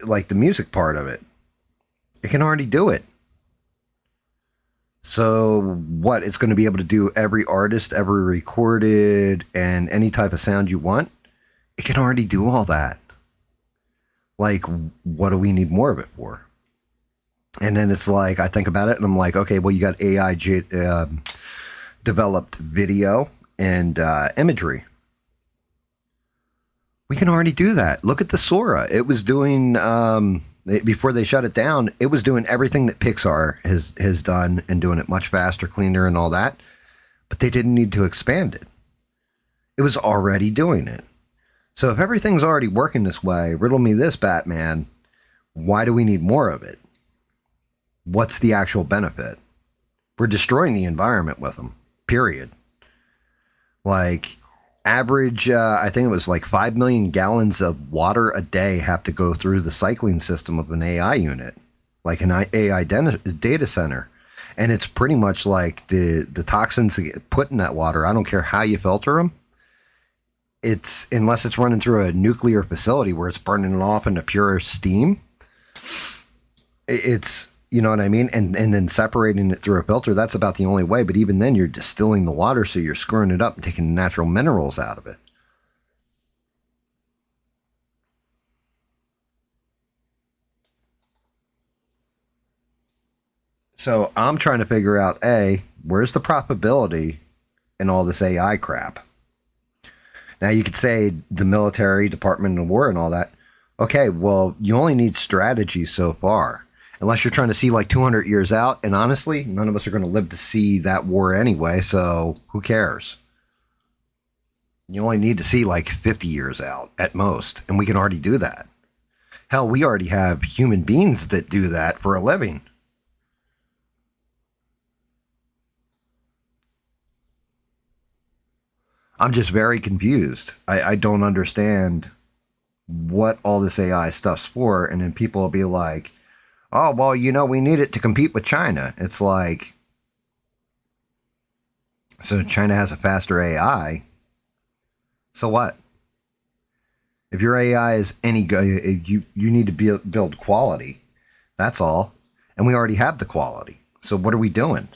like the music part of it, it can already do it. So what? It's going to be able to do every artist, every recorded, and any type of sound you want. It can already do all that. Like, what do we need more of it for? And then it's like, I think about it and I'm like, okay, well, you got AI developed video and imagery. We can already do that. Look at the Sora. It was doing, before they shut it down, it was doing everything that Pixar has done and doing it much faster, cleaner, and all that. But they didn't need to expand it. It was already doing it. So if everything's already working this way, riddle me this, Batman, why do we need more of it? What's the actual benefit? We're destroying the environment with them, period. Like, average, I think it was like 5 million gallons of water a day have to go through the cycling system of an AI unit, like an AI data center. And it's pretty much like the toxins that get put in that water. I don't care how you filter them. It's, unless it's running through a nuclear facility where it's burning it off into pure steam. It's, you know what I mean? And then separating it through a filter, that's about the only way. But even then, you're distilling the water, so you're screwing it up and taking natural minerals out of it. So I'm trying to figure out, A, where's the profitability in all this AI crap? Now, you could say the military, Department of War and all that. Okay, well, you only need strategy so far. Unless you're trying to see like 200 years out. And honestly, none of us are going to live to see that war anyway. So who cares? You only need to see like 50 years out at most. And we can already do that. Hell, we already have human beings that do that for a living. I'm just very confused. I don't understand what all this AI stuff's for. And then people will be like, oh, well, we need it to compete with China. It's like, so China has a faster AI. So what? If your AI is any good, you need to build quality. That's all. and we already have the quality. So what are we doing?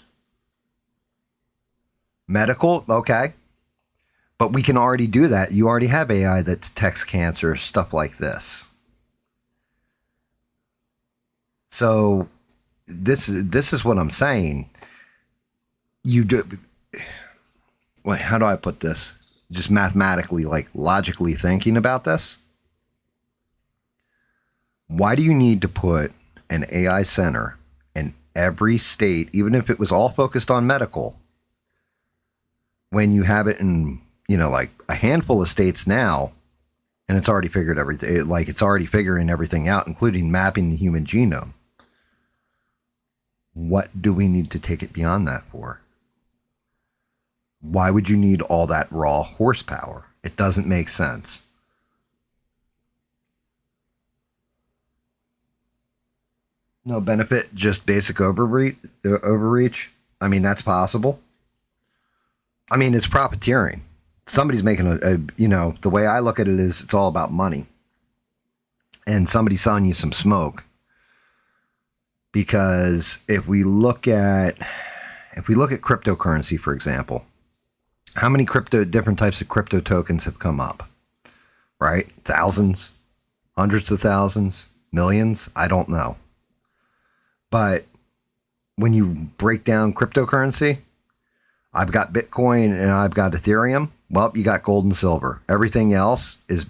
Medical, okay. But we can already do that. You already have AI that detects cancer, stuff like this. So this is what I'm saying. You do. Wait, how do I put this? Just mathematically, like logically thinking about this. Why do you need to put an AI center in every state, even if it was all focused on medical, when you have it in, like a handful of states now, and it's already figured everything, like it's already figuring everything out, including mapping the human genome? What do we need to take it beyond that for? Why would you need all that raw horsepower? It doesn't make sense. No benefit, just basic overreach. I mean, that's possible. I mean, it's profiteering. Somebody's making the way I look at it is it's all about money. And somebody's selling you some smoke. Because if we look at cryptocurrency, for example, how many different types of crypto tokens have come up? Right? Thousands, hundreds of thousands, millions? I don't know. But when you break down cryptocurrency, I've got Bitcoin and I've got Ethereum. Well, you got gold and silver. Everything else is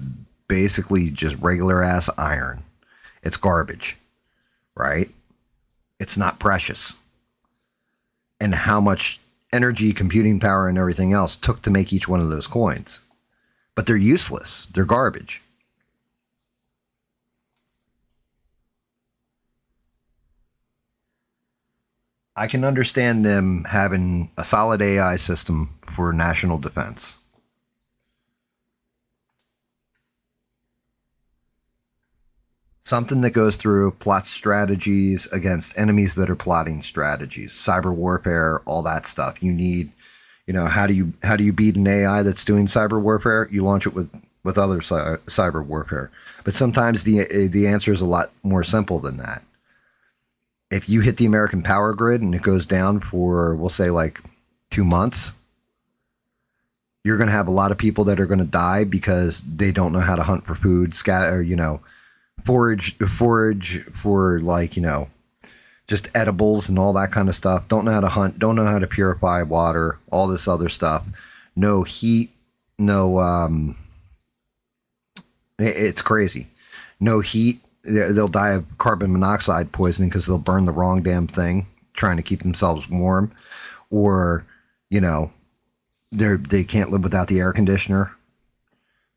basically just regular ass iron. It's garbage, right? It's not precious. And how much energy, computing power, and everything else took to make each one of those coins. But they're useless. They're garbage. I can understand them having a solid AI system for national defense. Something that goes through, plots strategies against enemies that are plotting strategies, cyber warfare, all that stuff. You need, how do you beat an AI that's doing cyber warfare? You launch it with other cyber warfare. But sometimes the answer is a lot more simple than that. If you hit the American power grid and it goes down for, we'll say, like 2 months, you're going to have a lot of people that are going to die because they don't know how to hunt for food, forage for, like, just edibles and all that kind of stuff. Don't know how to hunt, don't know how to purify water, all this other stuff. No heat, no, it's crazy. No heat. They'll die of carbon monoxide poisoning because they'll burn the wrong damn thing trying to keep themselves warm, or they can't live without the air conditioner.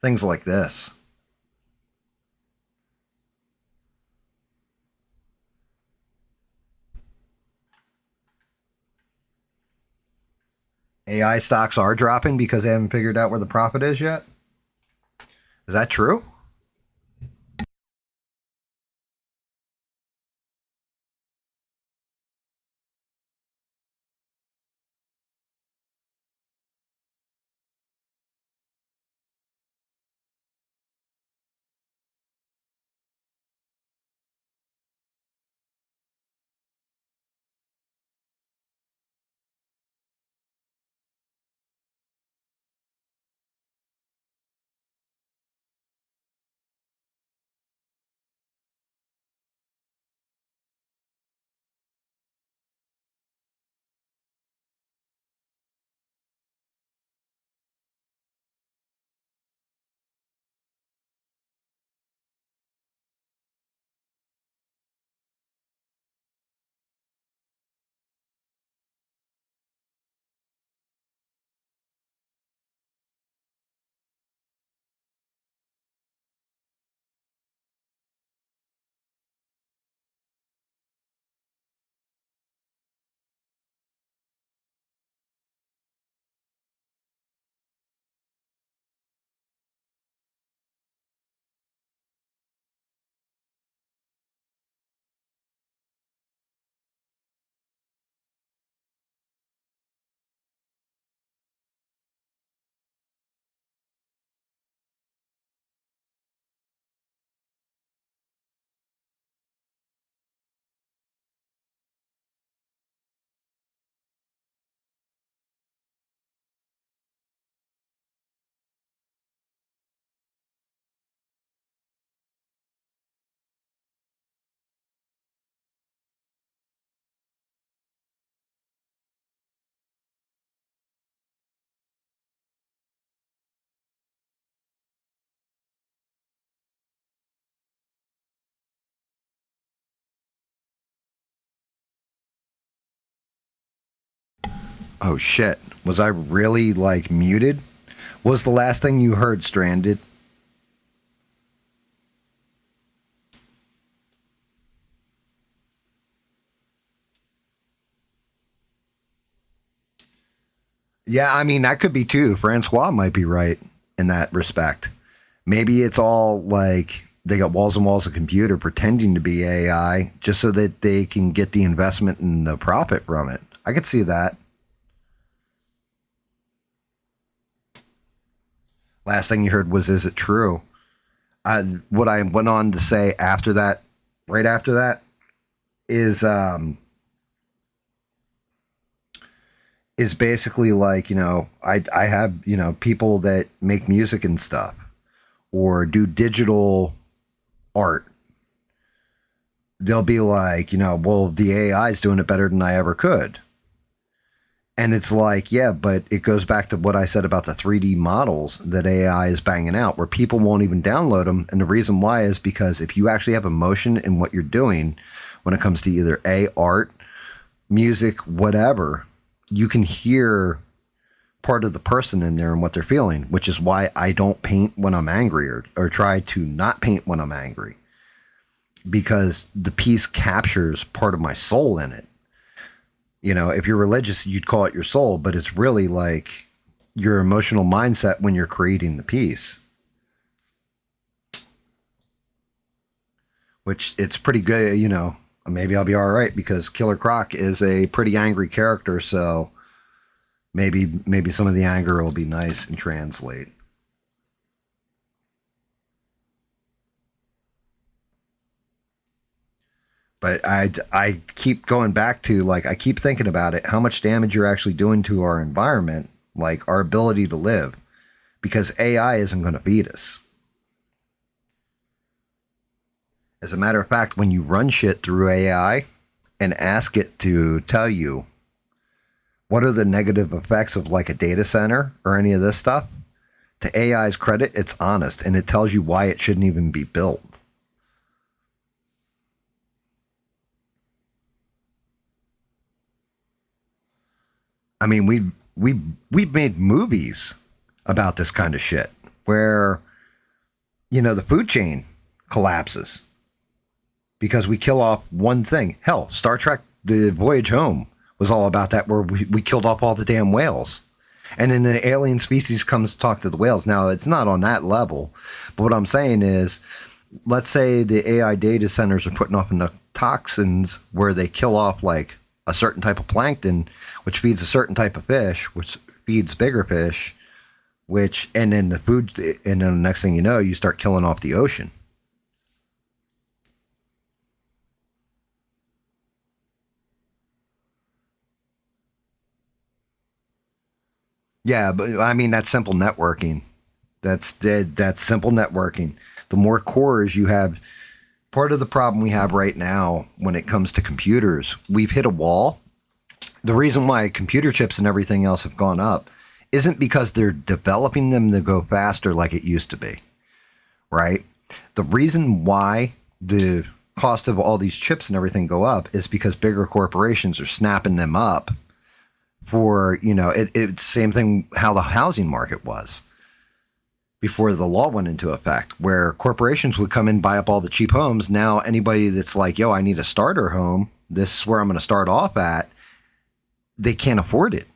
Things like this. AI stocks are dropping because they haven't figured out where the profit is yet. Is that true? Oh shit. Was I really like muted? Was the last thing you heard stranded? Yeah, I mean that could be too. Francois might be right in that respect. Maybe it's all like they got walls and walls of computer pretending to be AI just so that they can get the investment and the profit from it. I could see that. Last thing you heard was, "Is it true?" What I went on to say after that, right after that, is is basically like, I have, people that make music and stuff or do digital art. They'll be like, well, the AI is doing it better than I ever could. And it's like, yeah, but it goes back to what I said about the 3D models that AI is banging out, where people won't even download them. And the reason why is because if you actually have emotion in what you're doing when it comes to either art, music, whatever, you can hear part of the person in there and what they're feeling, which is why I don't paint when I'm angry, or try to not paint when I'm angry, because the piece captures part of my soul in it. If you're religious, you'd call it your soul, but it's really like your emotional mindset when you're creating the piece, which it's pretty good. Maybe I'll be all right because Killer Croc is a pretty angry character. So maybe some of the anger will be nice and translate. But I keep going back to, like, I keep thinking about it, how much damage you're actually doing to our environment, like our ability to live, because AI isn't going to feed us. As a matter of fact, when you run shit through AI and ask it to tell you what are the negative effects of like a data center or any of this stuff, to AI's credit, it's honest and it tells you why it shouldn't even be built. I mean, we've made movies about this kind of shit where the food chain collapses because we kill off one thing. Hell, Star Trek: The Voyage Home was all about that, where we killed off all the damn whales. And then the alien species comes to talk to the whales. Now, it's not on that level, but what I'm saying is, let's say the AI data centers are putting off enough toxins where they kill off like a certain type of plankton, which feeds a certain type of fish, which feeds bigger fish, and then the food, and then the next thing you know, you start killing off the ocean. Yeah, but I mean, that's simple networking. That's simple networking. The more cores you have, part of the problem we have right now when it comes to computers, we've hit a wall. The reason why computer chips and everything else have gone up isn't because they're developing them to go faster like it used to be, right? The reason why the cost of all these chips and everything go up is because bigger corporations are snapping them up for, it's same thing how the housing market was before the law went into effect, where corporations would come in, buy up all the cheap homes. Now anybody that's like, yo, I need a starter home, this is where I'm going to start off at, they can't afford it.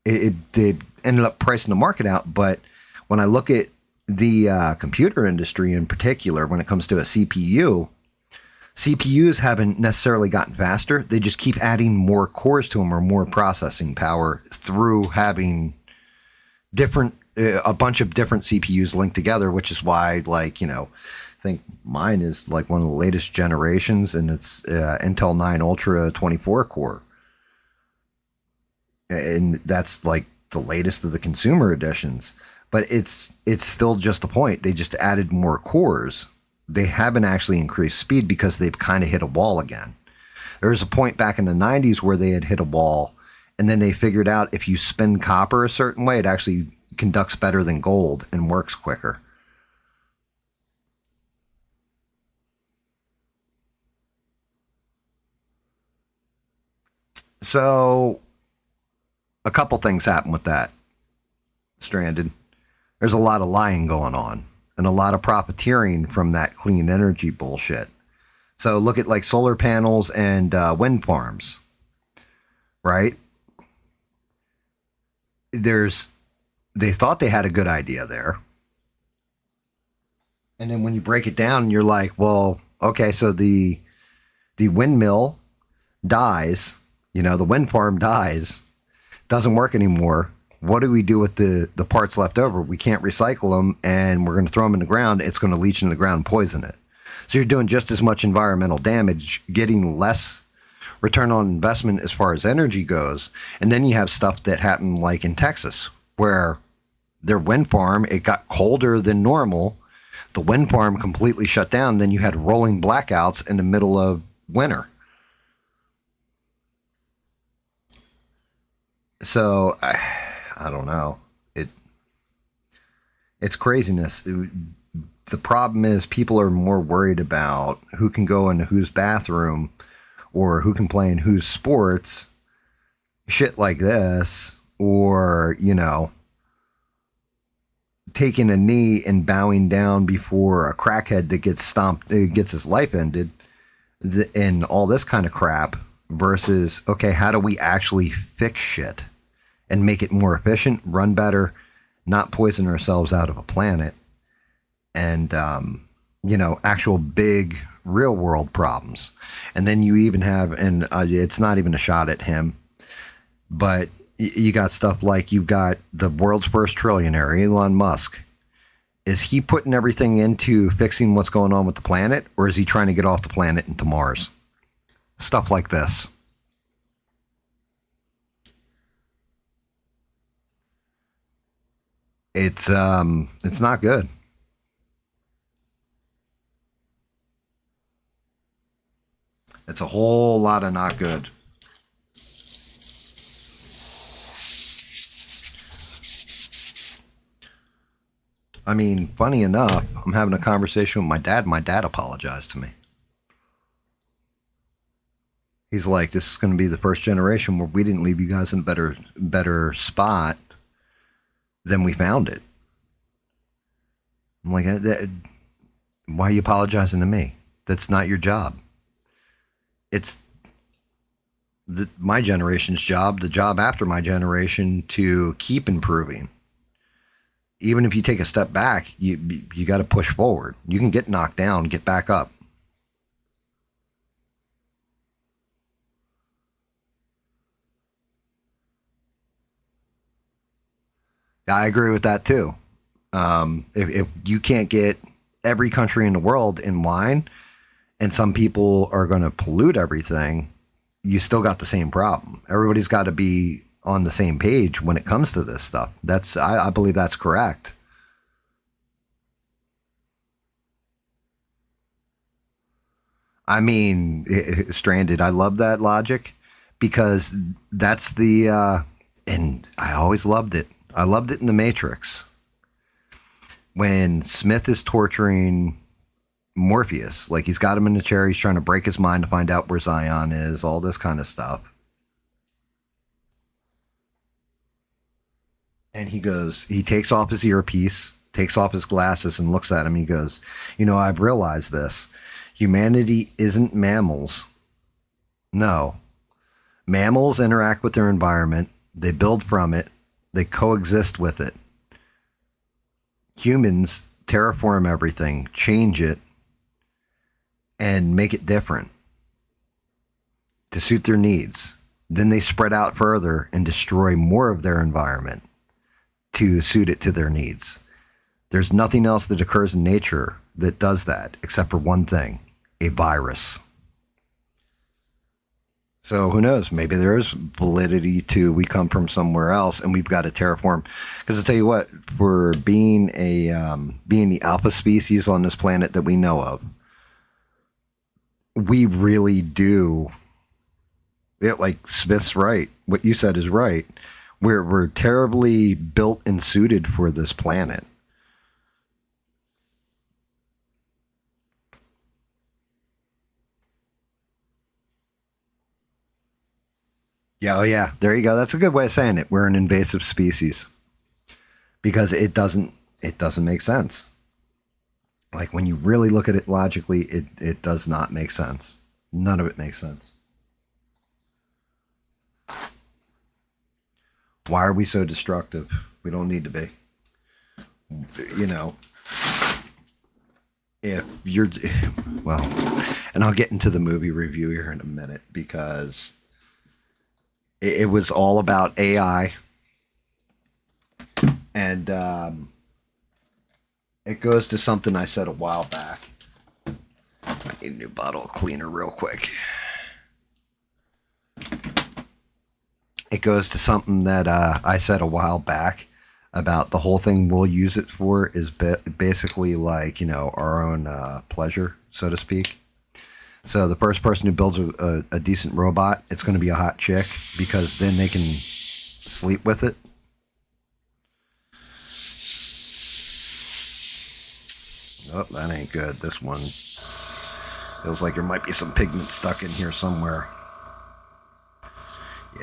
They ended up pricing the market out. But when I look at the computer industry in particular, when it comes to a CPU, CPUs haven't necessarily gotten faster. They just keep adding more cores to them or more processing power through having a bunch of different CPUs linked together, which is why, like, I think mine is like one of the latest generations, and it's Intel 9 Ultra 24 core. And that's like the latest of the consumer editions. But it's still just the point. They just added more cores. They haven't actually increased speed because they've kind of hit a wall again. There was a point back in the 90s where they had hit a wall, and then they figured out if you spin copper a certain way, it actually conducts better than gold and works quicker. So a couple things happen with that, Stranded. There's a lot of lying going on and a lot of profiteering from that clean energy bullshit. So look at like solar panels and wind farms, right? They thought they had a good idea there. And then when you break it down, you're like, well, okay, so the windmill dies, the wind farm dies, doesn't work anymore. What do we do with the parts left over? We can't recycle them, and we're going to throw them in the ground. It's going to leach into the ground and poison it. So you're doing just as much environmental damage, getting less return on investment as far as energy goes. And then you have stuff that happened like in Texas, where their wind farm, it got colder than normal. The wind farm completely shut down. Then you had rolling blackouts in the middle of winter. So I don't know. It's craziness. The problem is people are more worried about who can go into whose bathroom or who can play in whose sports, shit like this, or, taking a knee and bowing down before a crackhead that gets his life ended, and all this kind of crap, versus, okay, how do we actually fix shit and make it more efficient, run better, not poison ourselves out of a planet, and, actual big real world problems. And then you even have, and it's not even a shot at him, but you got stuff like you've got the world's first trillionaire, Elon Musk. Is he putting everything into fixing what's going on with the planet, or is he trying to get off the planet into Mars? Stuff like this. It's not good. It's a whole lot of not good. I mean, funny enough, I'm having a conversation with my dad. My dad apologized to me. He's like, this is going to be the first generation where we didn't leave you guys in a better spot than we found it. I'm like, why are you apologizing to me? That's not your job. It's my generation's job, the job after my generation, to keep improving. Even if you take a step back, you got to push forward. You can get knocked down, get back up. I agree with that too. If you can't get every country in the world in line, and some people are going to pollute everything, you still got the same problem. Everybody's got to be on the same page when it comes to this stuff. I believe that's correct. I mean, Stranded, I love that logic because that's and I always loved it. I loved it in The Matrix when Smith is torturing Morpheus. Like, he's got him in a chair. He's trying to break his mind to find out where Zion is, all this kind of stuff. And he takes off his earpiece, takes off his glasses, and looks at him. He goes, I've realized this. Humanity isn't mammals. No. Mammals interact with their environment. They build from it. They coexist with it. Humans terraform everything, change it, and make it different to suit their needs. Then they spread out further and destroy more of their environment to suit it to their needs. There's nothing else that occurs in nature that does that except for one thing, a virus. So who knows? Maybe there is validity to we come from somewhere else and we've got to terraform. Because I'll tell you what, for being the alpha species on this planet that we know of, we really do. Like Smith's right. What you said is right. We're terribly built and suited for this planet. Yeah, oh yeah. There you go. That's a good way of saying it. We're an invasive species because it doesn't make sense. Like when you really look at it logically, it does not make sense. None of it makes sense. Why are we so destructive? We don't need to be. You know, if you're, well, and I'll get into the movie review here in a minute because it was all about AI. And it goes to something I said a while back. I need a new bottle of cleaner real quick. It goes to something that I said a while back about the whole thing we'll use it for is basically like, our own pleasure, so to speak. So the first person who builds a decent robot, it's going to be a hot chick because then they can sleep with it. Oh, that ain't good. This one feels like there might be some pigment stuck in here somewhere.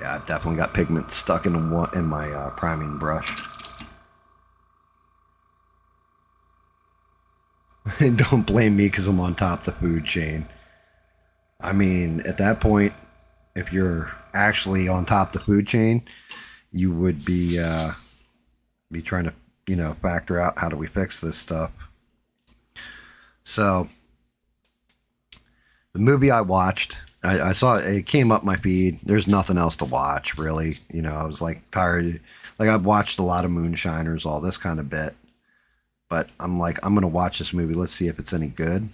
Yeah, I've definitely got pigment stuck in my priming brush. Don't blame me because I'm on top of the food chain. I mean, at that point, if you're actually on top of the food chain, you would be trying to, factor out how do we fix this stuff. So, the movie I watched, I saw it came up my feed. There's nothing else to watch, really. I was like tired. Like I've watched a lot of Moonshiners, all this kind of bit. But I'm like, I'm going to watch this movie. Let's see if it's any good.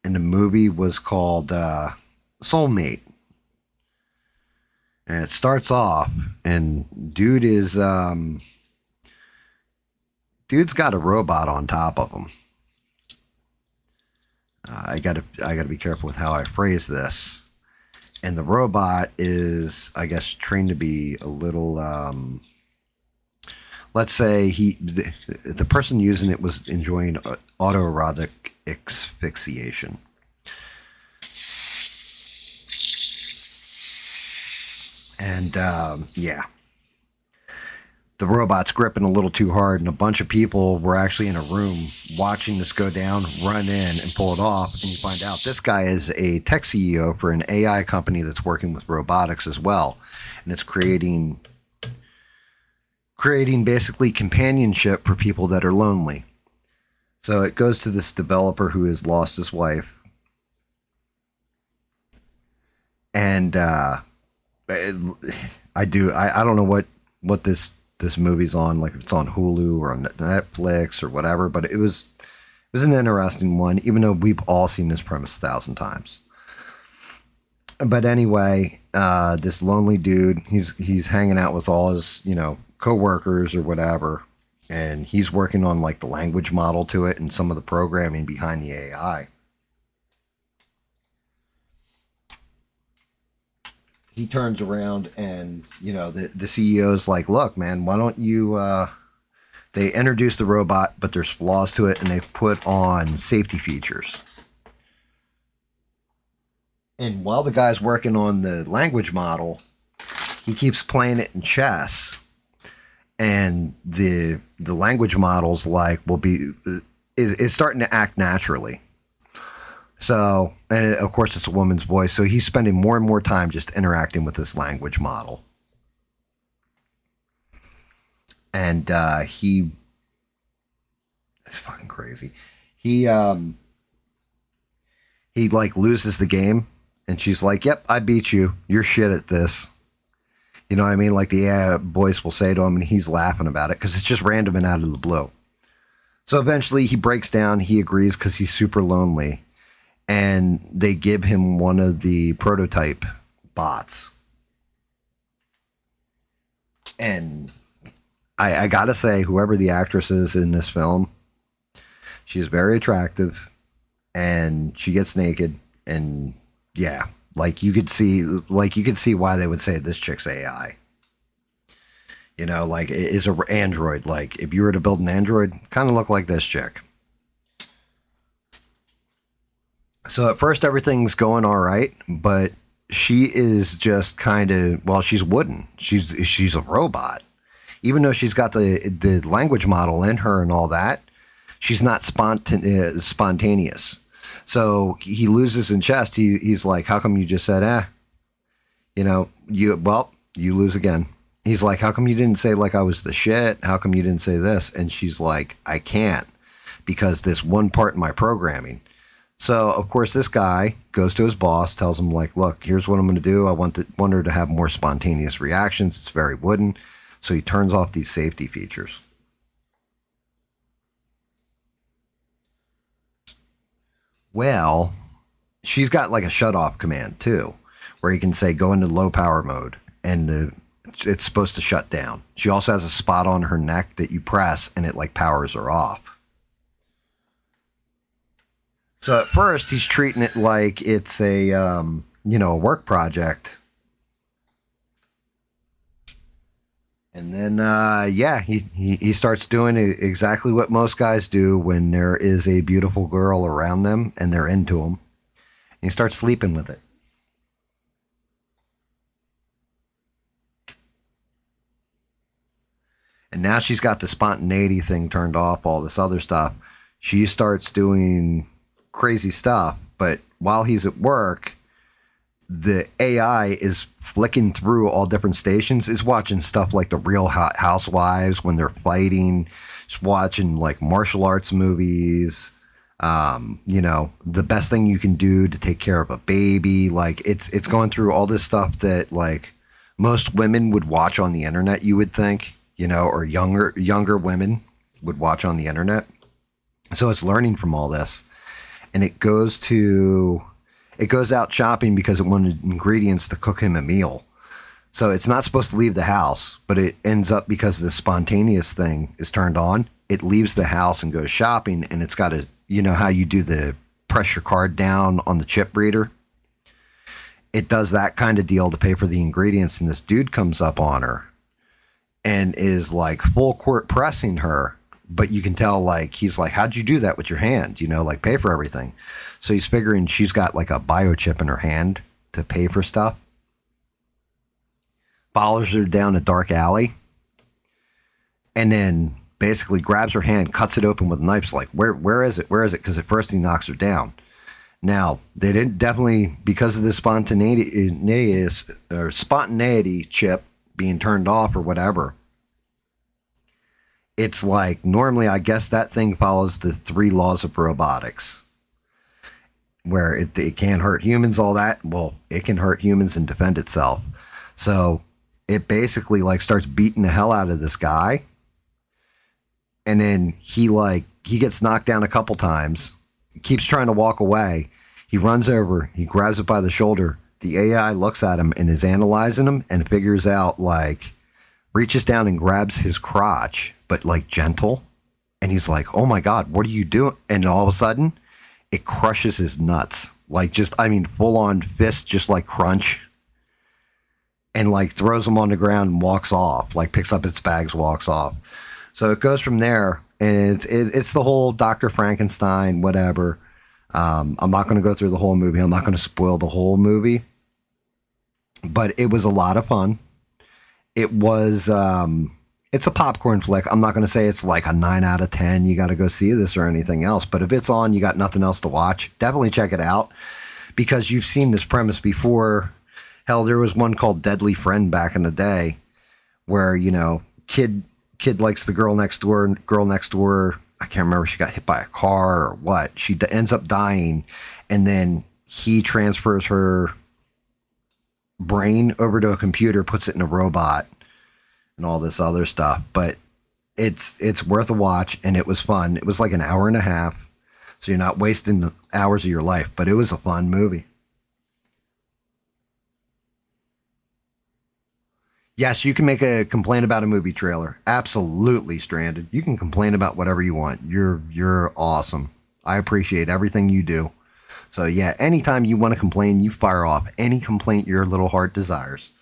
And the movie was called Soulm8te. And it starts off, and dude's got a robot on top of him. I gotta be careful with how I phrase this. And the robot is, I guess, trained to be a little. Let's say the person using it was enjoying autoerotic asphyxiation. And yeah, the robot's gripping a little too hard, and a bunch of people were actually in a room watching this go down, run in and pull it off. And you find out this guy is a tech CEO for an AI company that's working with robotics as well. And it's creating basically companionship for people that are lonely. So it goes to this developer who has lost his wife. And I don't know what this movie's on, like if it's on Hulu or on Netflix or whatever, but it was an interesting one, even though we've all seen this premise 1,000 times. But anyway, this lonely dude, he's hanging out with all his, co-workers or whatever, and he's working on like the language model to it and some of the programming behind the AI. He turns around and, the CEO's like, look, man, why don't you, they introduce the robot, but there's flaws to it, and they put on safety features. And while the guy's working on the language model, he keeps playing it in chess. And the language model's like, is starting to act naturally. So, and of course it's a woman's voice. So he's spending more and more time just interacting with this language model. And it's fucking crazy. He like loses the game, and she's like, yep, I beat you. You're shit at this. You know what I mean? Like the AI voice will say to him, and he's laughing about it because it's just random and out of the blue. So eventually he breaks down. He agrees because he's super lonely. And they give him one of the prototype bots. And I gotta say, whoever the actress is in this film, she's very attractive, and she gets naked, and yeah, like you could see why they would say this chick's AI. Like it is an android. Like if you were to build an android, kind of look like this chick. So at first everything's going all right, but she is just kind of, well, she's wooden. She's a robot. Even though she's got the language model in her and all that, she's not spontaneous. So he loses in chess. He's like, how come you just said, you lose again. He's like, how come you didn't say like I was the shit? How come you didn't say this? And she's like, I can't because this one part in my programming. So of course this guy goes to his boss, tells him like, look, here's what I'm going to do. I want her to have more spontaneous reactions. It's very wooden. So he turns off these safety features. Well, she's got like a shut off command too, where you can say go into low power mode and it's supposed to shut down. She also has a spot on her neck that you press and it like powers her off. So at first he's treating it like it's a, a work project. And then, he starts doing exactly what most guys do when there is a beautiful girl around them and they're into them. And he starts sleeping with it. And now she's got the spontaneity thing turned off, all this other stuff. She starts doing crazy stuff, but while he's at work, the AI is flicking through all different stations, is watching stuff like the Real Housewives when they're fighting, just watching like martial arts movies, the best thing you can do to take care of a baby. Like it's going through all this stuff that like most women would watch on the internet, you would think, or younger women would watch on the internet. So it's learning from all this. And it goes out shopping because it wanted ingredients to cook him a meal. So it's not supposed to leave the house, but it ends up because the spontaneous thing is turned on. It leaves the house and goes shopping, and it's got a, how you do the press your card down on the chip reader. It does that kind of deal to pay for the ingredients, and this dude comes up on her and is like full court pressing her. But you can tell, like, he's like, how'd you do that with your hand? Like pay for everything. So he's figuring she's got like a biochip in her hand to pay for stuff. Follows her down a dark alley. And then basically grabs her hand, cuts it open with knives. Like, where is it? Where is it? Because at first he knocks her down. Now, they didn't definitely, because of the spontaneity chip being turned off or whatever. It's like, normally, I guess that thing follows the 3 laws of robotics, where it can't hurt humans, all that. Well, it can hurt humans and defend itself. So it basically like starts beating the hell out of this guy. And then he gets knocked down a couple times, keeps trying to walk away. He runs over, he grabs it by the shoulder. The AI looks at him and is analyzing him and figures out, like, reaches down and grabs his crotch, but like gentle. And he's like, oh my God, what are you doing? And all of a sudden it crushes his nuts. Like full on fist, just like crunch. And like throws him on the ground and walks off, like picks up its bags, walks off. So it goes from there. And it's the whole Dr. Frankenstein, whatever. I'm not going to go through the whole movie. I'm not going to spoil the whole movie, but it was a lot of fun. It was, it's a popcorn flick. I'm not going to say it's like a 9 out of 10. You got to go see this or anything else. But if it's on, you got nothing else to watch, definitely check it out because you've seen this premise before. Hell, there was one called Deadly Friend back in the day where, kid likes the girl next door. I can't remember if she got hit by a car or what. She ends up dying. And then he transfers her brain over to a computer, puts it in a robot and all this other stuff. But it's worth a watch, and it was fun. It was like an hour and a half, so you're not wasting hours of your life, but it was a fun movie. Yes, you can make a complaint about a movie trailer. Absolutely, Stranded. You can complain about whatever you want. You're awesome. I appreciate everything you do. So yeah, anytime you want to complain, you fire off any complaint your little heart desires.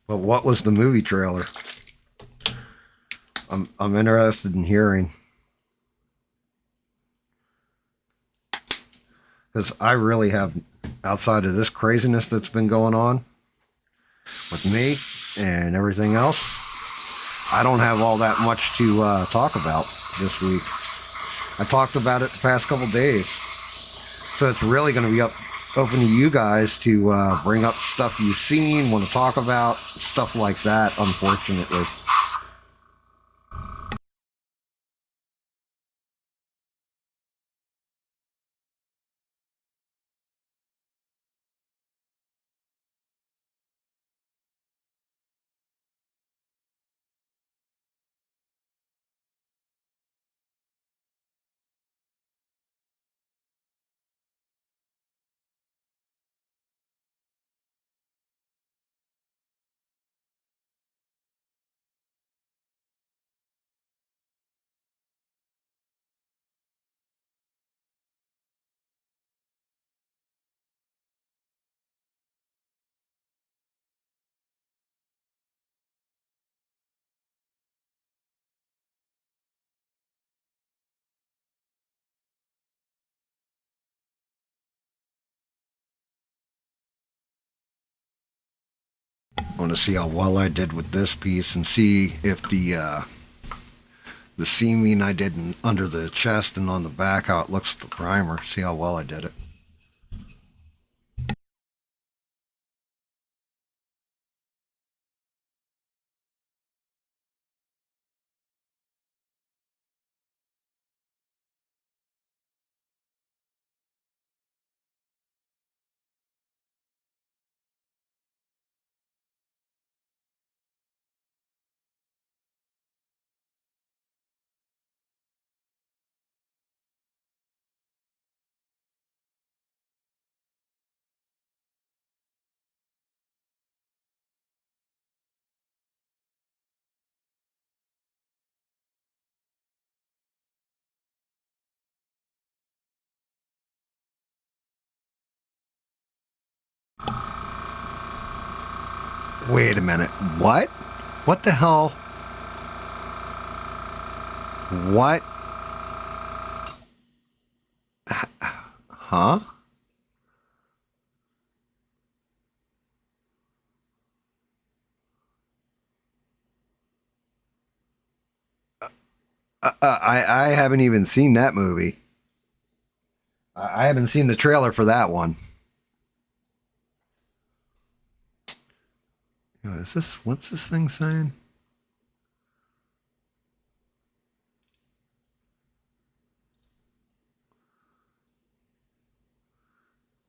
But what was the movie trailer? I'm interested in hearing. because I really have, outside of this craziness that's been going on with me and everything else, I don't have all that much to talk about this week. I talked about it the past couple days, so it's really going to be open to you guys to bring up stuff you've seen, want to talk about, stuff like that, unfortunately. I want to see how well I did with this piece and see if the seaming I did under the chest and on the back, how it looks with the primer. See how well I did it. Wait a minute. What? What the hell? What? Huh? I haven't even seen that movie. I haven't seen the trailer for that one. Is this, what's this thing saying?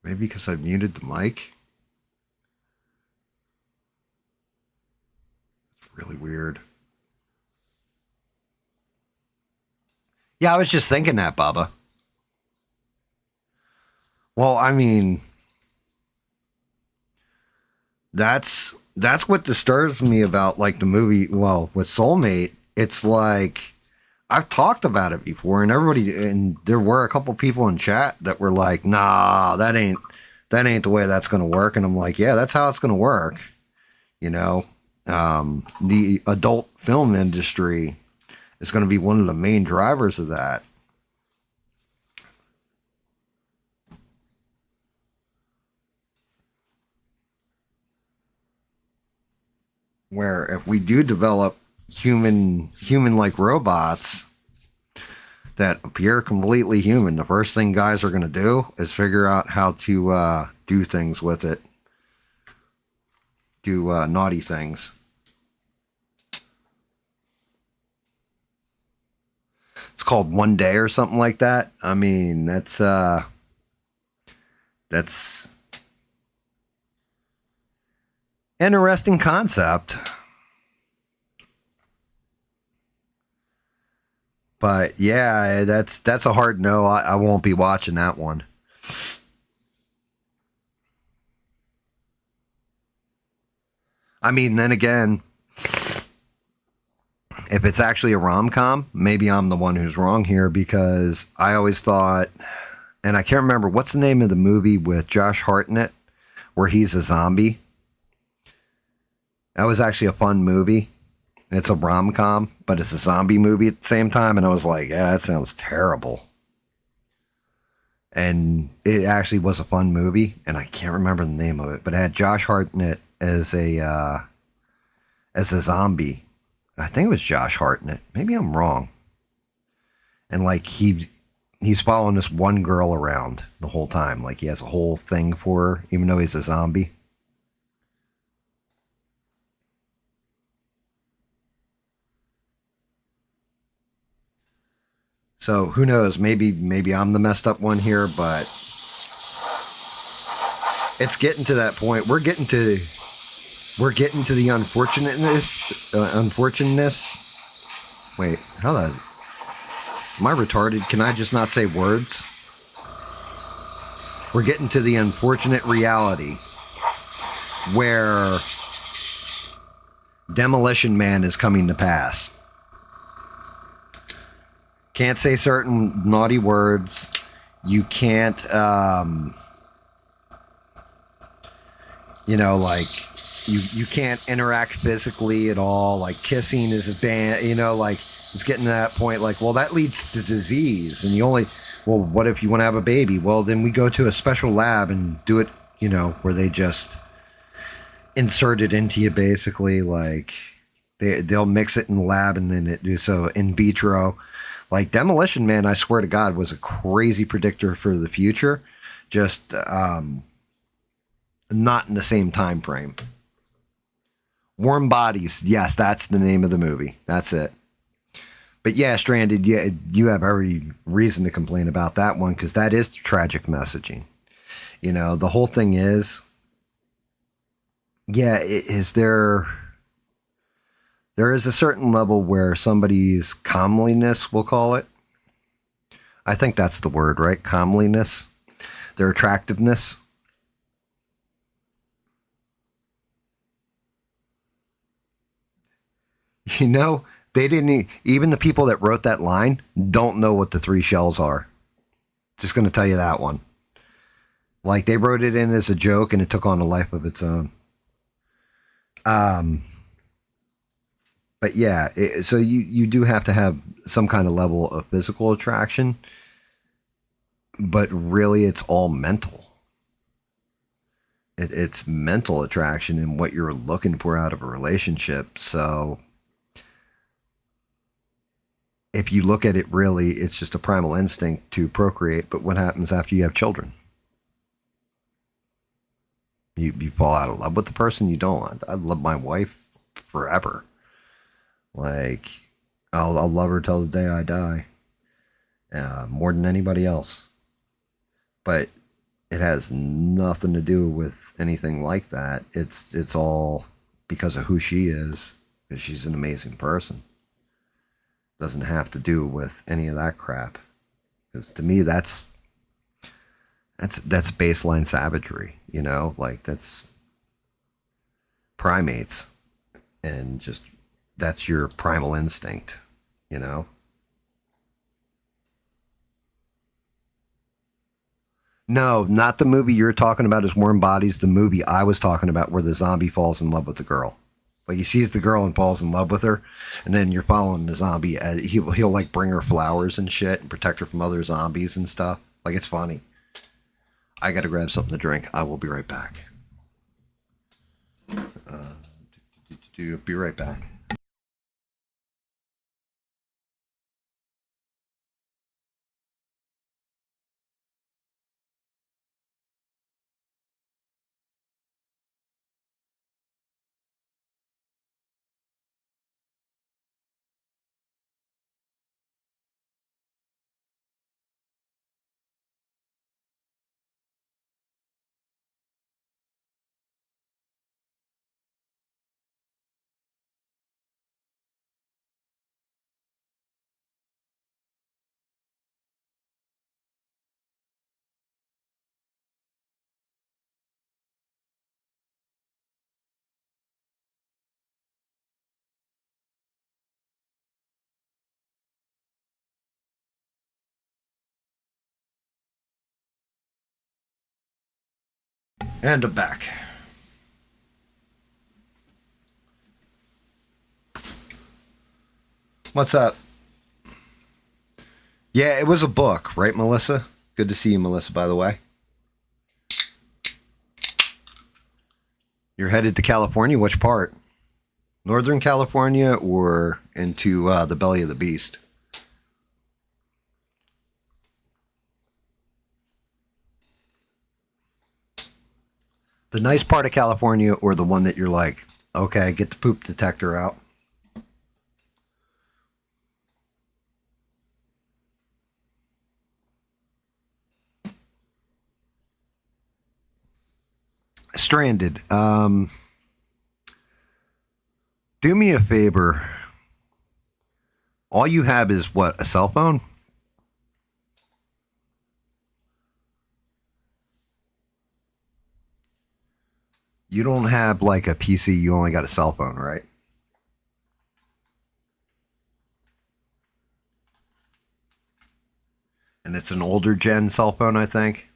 Maybe because I muted the mic? It's really weird. Yeah, I was just thinking that, Bubba. Well, I mean, that's what disturbs me about like the movie. Well, with Soulmate, it's like I've talked about it before, and there were a couple people in chat that were like, "Nah, that ain't the way that's going to work." And I'm like, "Yeah, that's how it's going to work." You know, the adult film industry is going to be one of the main drivers of that. Where if we do develop human like robots that appear completely human, the first thing guys are going to do is figure out how to do things with it, do naughty things. It's called One Day or something like that. I mean, that's interesting concept. But yeah, that's a hard no. I won't be watching that one. I mean, then again, if it's actually a rom-com, maybe I'm the one who's wrong here, because I always thought, and I can't remember, what's the name of the movie with Josh Hart in it, where he's a zombie? That was actually a fun movie. It's a rom-com, but it's a zombie movie at the same time, and I was like, yeah, that sounds terrible. and it actually was a fun movie, and I can't remember the name of it, but it had Josh Hartnett as a zombie. I think it was Josh Hartnett. Maybe I'm wrong. And like he's following this one girl around the whole time. Like he has a whole thing for her, even though he's a zombie. So who knows? Maybe I'm the messed up one here, but it's getting to that point. We're getting to the unfortunateness. Wait, how the? Am I retarded? Can I just not say words? We're getting to the unfortunate reality where Demolition Man is coming to pass. Can't say certain naughty words. You can't, like, you can't interact physically at all. Like, kissing is banned, like, it's getting to that point, like, well, that leads to disease. And well, what if you want to have a baby? Well, then we go to a special lab and do it, where they just insert it into you, basically. Like, they'll mix it in the lab and then it do so in vitro. Like Demolition Man, I swear to God, was a crazy predictor for the future. Just not in the same time frame. Warm Bodies. Yes, that's the name of the movie. That's it. But yeah, Stranded, yeah, you have every reason to complain about that one because that is tragic messaging. The whole thing is, yeah, there is a certain level where somebody's comeliness, we'll call it. I think that's the word, right? Comeliness. Their attractiveness. They didn't, even the people that wrote that line don't know what the three shells are. Just going to tell you that one. Like they wrote it in as a joke and it took on a life of its own. But yeah, so you do have to have some kind of level of physical attraction, but really it's all mental. It's mental attraction and what you're looking for out of a relationship. So if you look at it really, it's just a primal instinct to procreate. But what happens after you have children? You fall out of love with the person? You don't. I love my wife forever. Like, I'll love her till the day I die. More than anybody else. But it has nothing to do with anything like that. It's all because of who she is. Because she's an amazing person. Doesn't have to do with any of that crap. Because to me, that's baseline savagery. Like that's primates, and just that's your primal instinct. No, not the movie you're talking about is Warm Bodies. The movie I was talking about where the zombie falls in love with the girl. Like he sees the girl and falls in love with her, and then you're following the zombie. He'll like bring her flowers and shit and protect her from other zombies and stuff. Like it's funny. I gotta grab something to drink. I will be right back. Be right back. And I'm back. What's up? Yeah, it was a book, right, Melissa? Good to see you, Melissa, by the way. You're headed to California. Which part? Northern California or into the belly of the beast? The nice part of California or the one that you're like, okay, get the poop detector out? Stranded. Do me a favor. All you have is what? A cell phone? You don't have like a PC. You only got a cell phone, right? And it's an older gen cell phone, I think.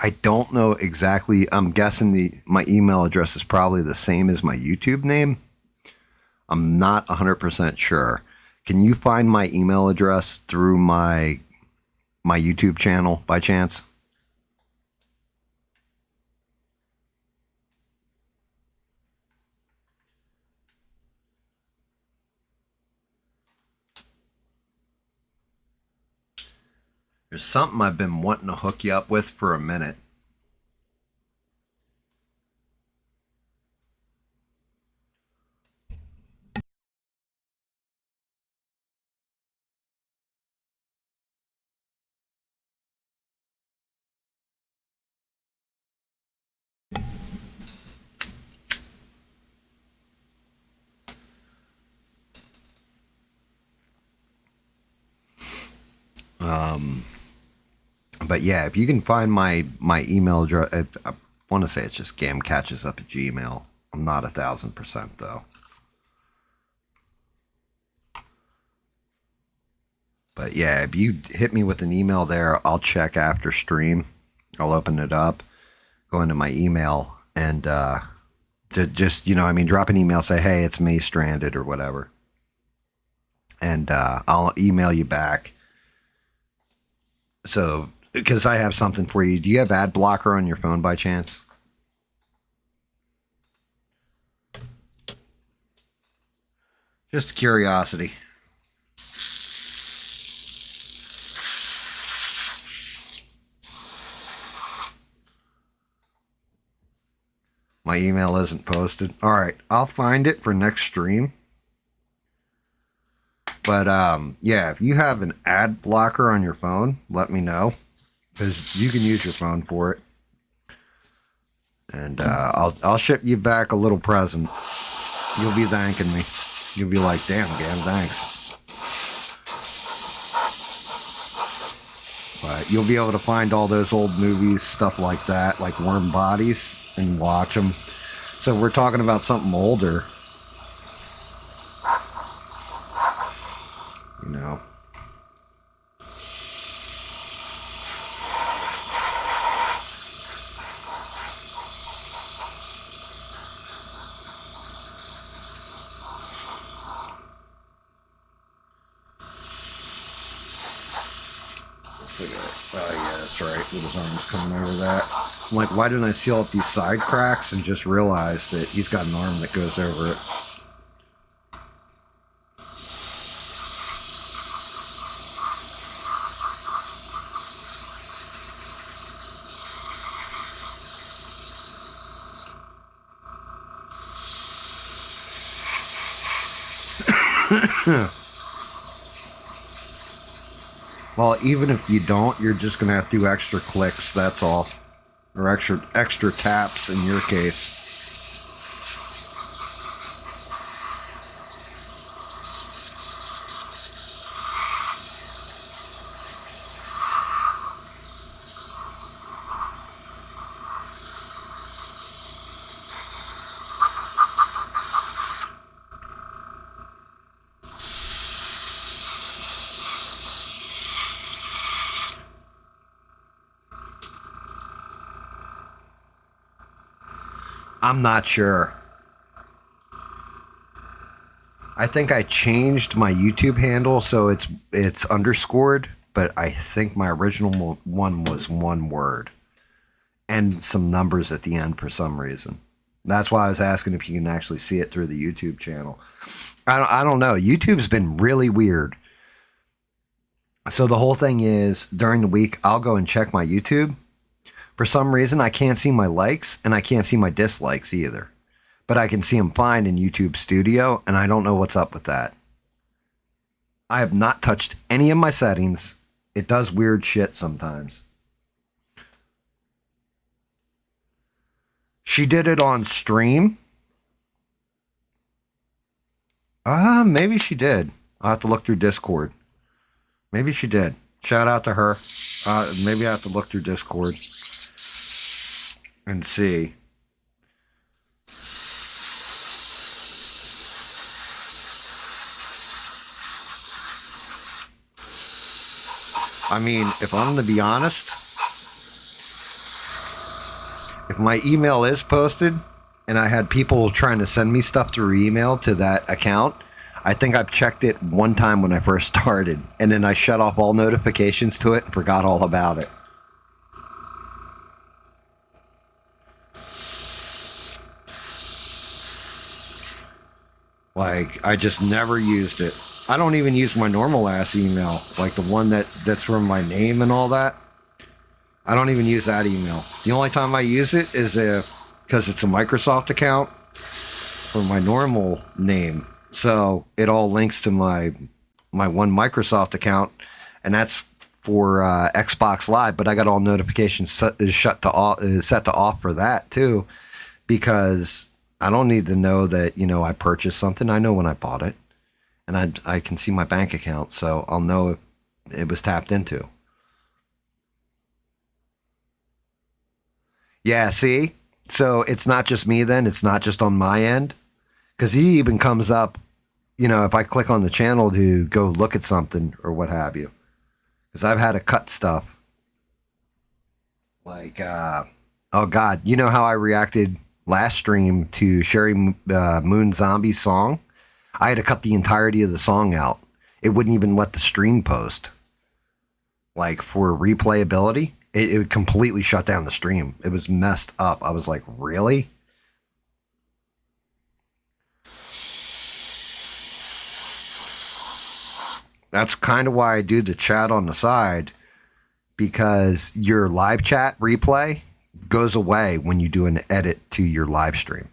I don't know exactly. I'm guessing my email address is probably the same as my YouTube name. I'm not 100% sure. Can you find my email address through my YouTube channel by chance? There's something I've been wanting to hook you up with for a minute. But yeah, if you can find my email address, I want to say it's just gamcatchesup at Gmail. I'm not 1,000% though. But yeah, if you hit me with an email there, I'll check after stream. I'll open it up, go into my email, and to just, drop an email, say, hey, it's me, Stranded, or whatever. And I'll email you back. So, because I have something for you. Do you have ad blocker on your phone by chance? Just curiosity. My email isn't posted. All right, I'll find it for next stream. But yeah, if you have an ad blocker on your phone, let me know, because you can use your phone for it. And I'll ship you back a little present. You'll be thanking me. You'll be like, damn, Gam, thanks. But you'll be able to find all those old movies, stuff like that, like Warm Bodies, and watch them. So we're talking about something older. You know. Oh yeah, that's right. With his arms coming over that. I'm like, why didn't I seal up these side cracks and just realize that he's got an arm that goes over it? Well, even if you don't, you're just gonna have to do extra clicks, that's all. Or extra taps in your case. I'm not sure. I think I changed my YouTube handle so it's underscored, but I think my original one was one word and some numbers at the end for some reason. That's why I was asking if you can actually see it through the YouTube channel. I don't know. YouTube's been really weird. So the whole thing is during the week, I'll go and check my YouTube. For some reason, I can't see my likes and I can't see my dislikes either. But I can see them fine in YouTube Studio, and I don't know what's up with that. I have not touched any of my settings. It does weird shit sometimes. She did it on stream. Maybe she did. I'll have to look through Discord. Maybe she did. Shout out to her. Maybe I have to look through Discord and see. I mean, if I'm going to be honest, if my email is posted and I had people trying to send me stuff through email to that account, I think I've checked it one time when I first started, and then I shut off all notifications to it and forgot all about it. Like, I just never used it. I don't even use my normal ass email, like the one that's from my name and all that. I don't even use that email. The only time I use it is because it's a Microsoft account for my normal name. So it all links to my one Microsoft account, and that's for Xbox Live. But I got all notifications set to off for that too, because I don't need to know that I purchased something. I know when I bought it, and I can see my bank account, so I'll know if it was tapped into. Yeah, see? So it's not just me then. It's not just on my end. Because he even comes up, if I click on the channel to go look at something or what have you. Because I've had to cut stuff. Like, oh God, you know how I reacted last stream to Sherry Moon Zombie's song? I had to cut the entirety of the song out. It wouldn't even let the stream post. Like, for replayability, it completely shut down the stream. It was messed up. I was like, really? That's kind of why I do the chat on the side, because your live chat replay goes away when you do an edit to your live stream.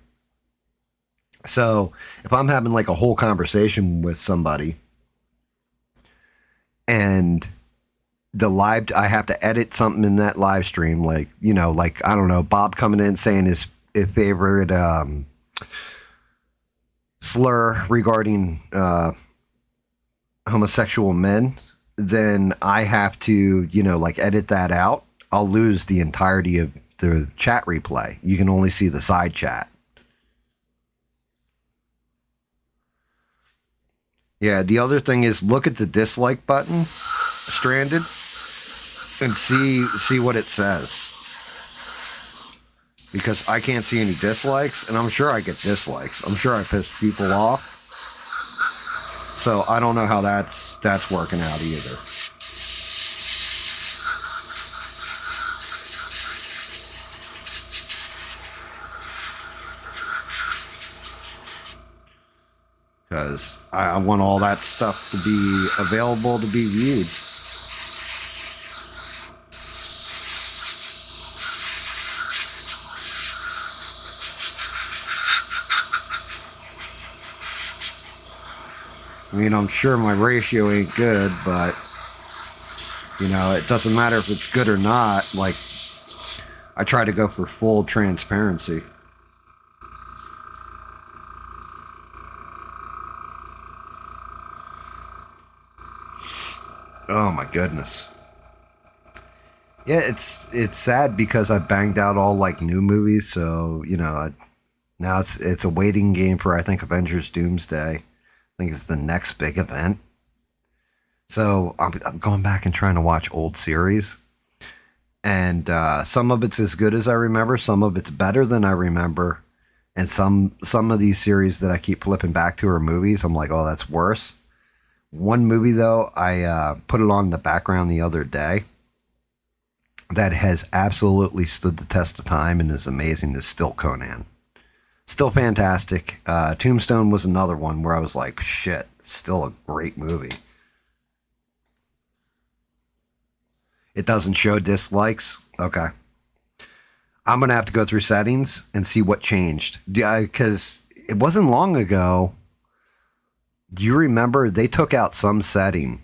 So if I'm having like a whole conversation with somebody and I have to edit something in that live stream, like, I don't know, Bob coming in saying his favorite slur regarding homosexual men, then I have to, edit that out. I'll lose the entirety of the chat replay. You can only see the side chat. Yeah, the other thing is look at the dislike button, Stranded, and see what it says. Because I can't see any dislikes, and I'm sure I get dislikes. I'm sure I pissed people off. So I don't know how that's working out either. Because I want all that stuff to be available to be viewed. I mean, I'm sure my ratio ain't good, but, it doesn't matter if it's good or not. Like, I try to go for full transparency. Oh my goodness. Yeah, it's sad because I banged out all like new movies, so now it's a waiting game for, I think, Avengers Doomsday. I think it's the next big event. So I'm going back and trying to watch old series, and some of it's as good as I remember, some of it's better than I remember, And some of these series that I keep flipping back to are movies. I'm like, oh, that's worse. One movie, though, I put it on the background the other day that has absolutely stood the test of time and is amazing is still Conan. Still fantastic. Tombstone was another one where I was like, shit, still a great movie. It doesn't show dislikes. Okay. I'm going to have to go through settings and see what changed. Because it wasn't long ago. Do you remember they took out some setting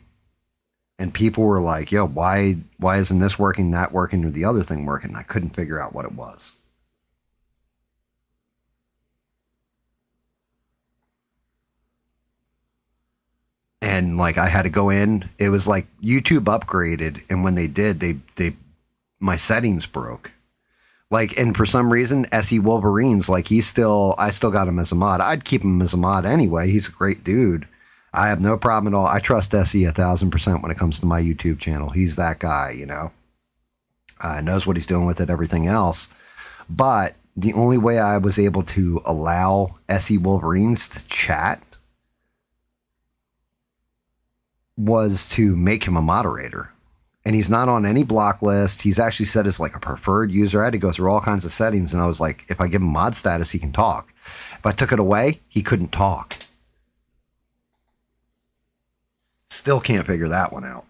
and people were like, yo, why isn't this working, that working, or the other thing working? I couldn't figure out what it was. And like I had to go in. It was like YouTube upgraded, and when they did, they my settings broke. Like, and for some reason, SE Wolverine's like I still got him as a mod. I'd keep him as a mod anyway. He's a great dude. I have no problem at all. I trust SE 1,000% when it comes to my YouTube channel. He's that guy, you know. Knows what he's doing with it, everything else. But the only way I was able to allow SE Wolverines to chat was to make him a moderator. And he's not on any block list. He's actually set as like a preferred user. I had to go through all kinds of settings, and I was like, if I give him mod status, he can talk. If I took it away, he couldn't talk. Still can't figure that one out.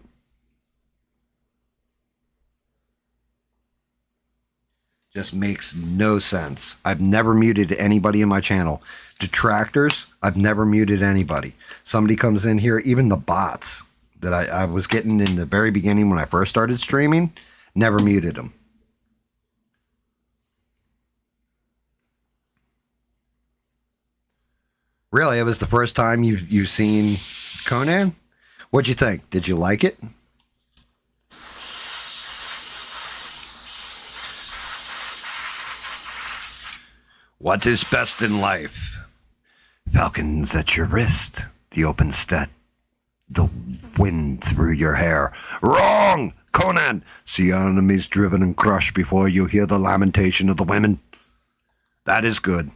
Just makes no sense. I've never muted anybody in my channel. Detractors, I've never muted anybody. Somebody comes in here, even the bots that I was getting in the very beginning when I first started streaming, never muted them. Really, it was the first time you've seen Conan? What'd you think? Did you like it? What is best in life? Falcons at your wrist, the open steppe, the wind through your hair. Wrong! Conan! See enemies driven and crushed before you hear the lamentation of the women. That is good.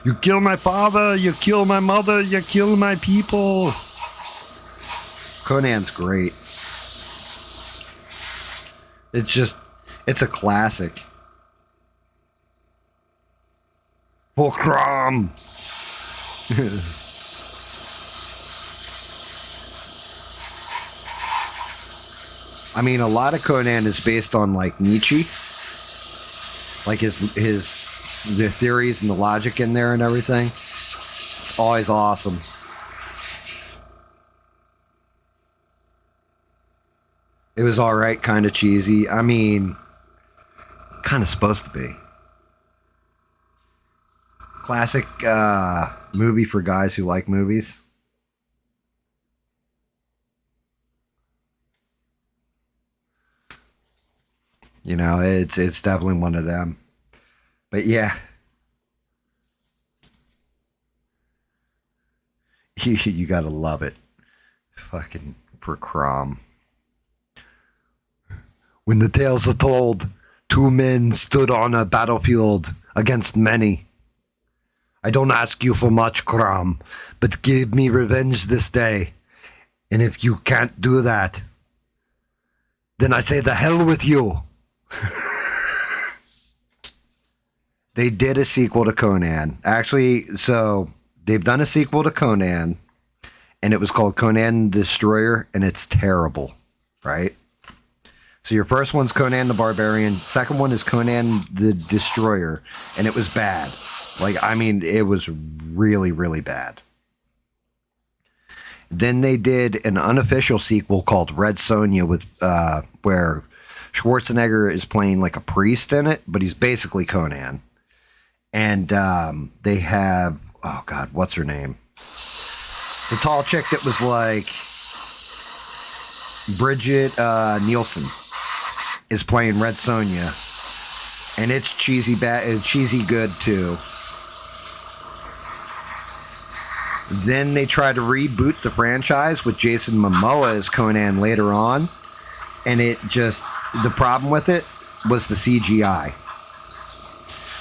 You kill my father, you kill my mother, you kill my people. Conan's great. It's a classic. For Crom. I mean, a lot of Conan is based on like Nietzsche, like the theories and the logic in there and everything. It's always awesome. It was all right, kind of cheesy. I mean, it's kind of supposed to be. Classic movie for guys who like movies. You know, it's definitely one of them. But yeah. You gotta love it. Fucking for Crom. When the tales are told, two men stood on a battlefield against many. I don't ask you for much, Crom, but give me revenge this day. And if you can't do that, then I say the hell with you. They did a sequel to Conan. Actually, so they've done a sequel to Conan, and it was called Conan the Destroyer, and it's terrible, right? So your first one's Conan the Barbarian. Second one is Conan the Destroyer, and it was bad. Like, I mean, it was really, really bad. Then they did an unofficial sequel called Red Sonja with where Schwarzenegger is playing like a priest in it, but he's basically Conan. And they have, oh God, what's her name? The tall chick that was like Bridget Nielsen is playing Red Sonja, and it's cheesy bad, cheesy good too. Then they tried to reboot the franchise with Jason Momoa as Conan later on. And it just, the problem with it was the CGI.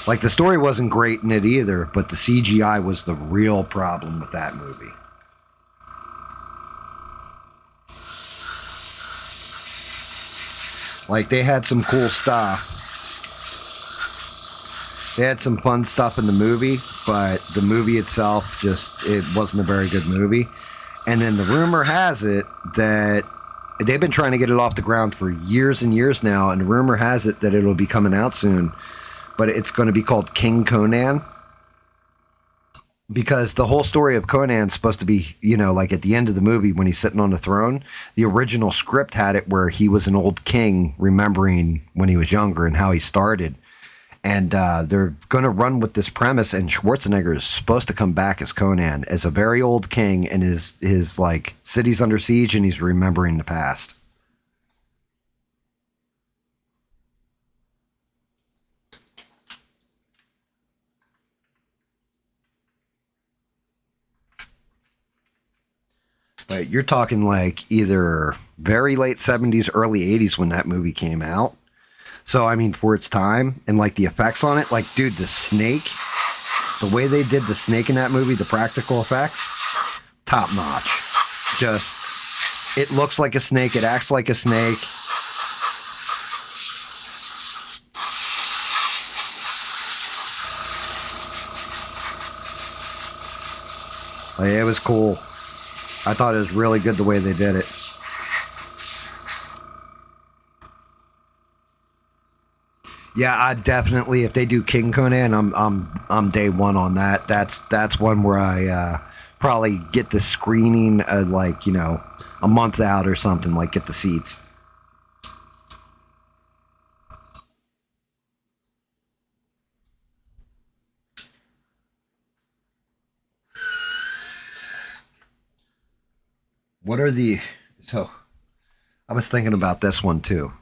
Like, the story wasn't great in it either, but the CGI was the real problem with that movie. Like, they had some cool stuff. They had some fun stuff in the movie, but the movie itself it wasn't a very good movie. And then the rumor has it that they've been trying to get it off the ground for years and years now, and the rumor has it that it'll be coming out soon, but it's going to be called King Conan. Because the whole story of Conan's supposed to be, like at the end of the movie when he's sitting on the throne, the original script had it where he was an old king remembering when he was younger and how he started. And they're going to run with this premise, and Schwarzenegger is supposed to come back as Conan, as a very old king, and his like city's under siege, and he's remembering the past. But you're talking like either very late 70s, early 80s when that movie came out. So, I mean, for its time, and like the effects on it, like, dude, the snake, the way they did the snake in that movie, the practical effects, top notch. Just, it looks like a snake, it acts like a snake. Like, it was cool. I thought it was really good the way they did it. Yeah, I definitely. If they do King Conan, I'm day one on that. That's one where I probably get the screening like a month out or something. Like get the seats. What are the so? I was thinking about this one too.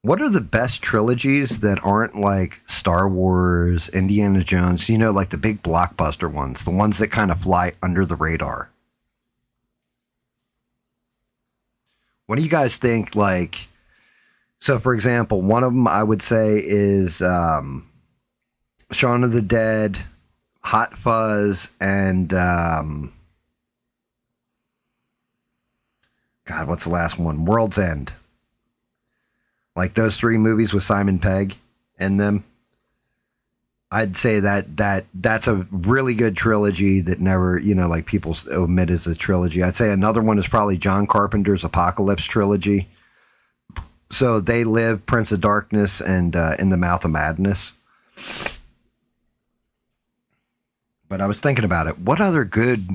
What are the best trilogies that aren't like Star Wars, Indiana Jones, like the big blockbuster ones, the ones that kind of fly under the radar? What do you guys think? Like, so for example, one of them I would say is Shaun of the Dead, Hot Fuzz, and God, what's the last one? World's End. Like those three movies with Simon Pegg in them. I'd say that's a really good trilogy that never, like people omit as a trilogy. I'd say another one is probably John Carpenter's Apocalypse trilogy. So They Live, Prince of Darkness, and In the Mouth of Madness. But I was thinking about it. What other good,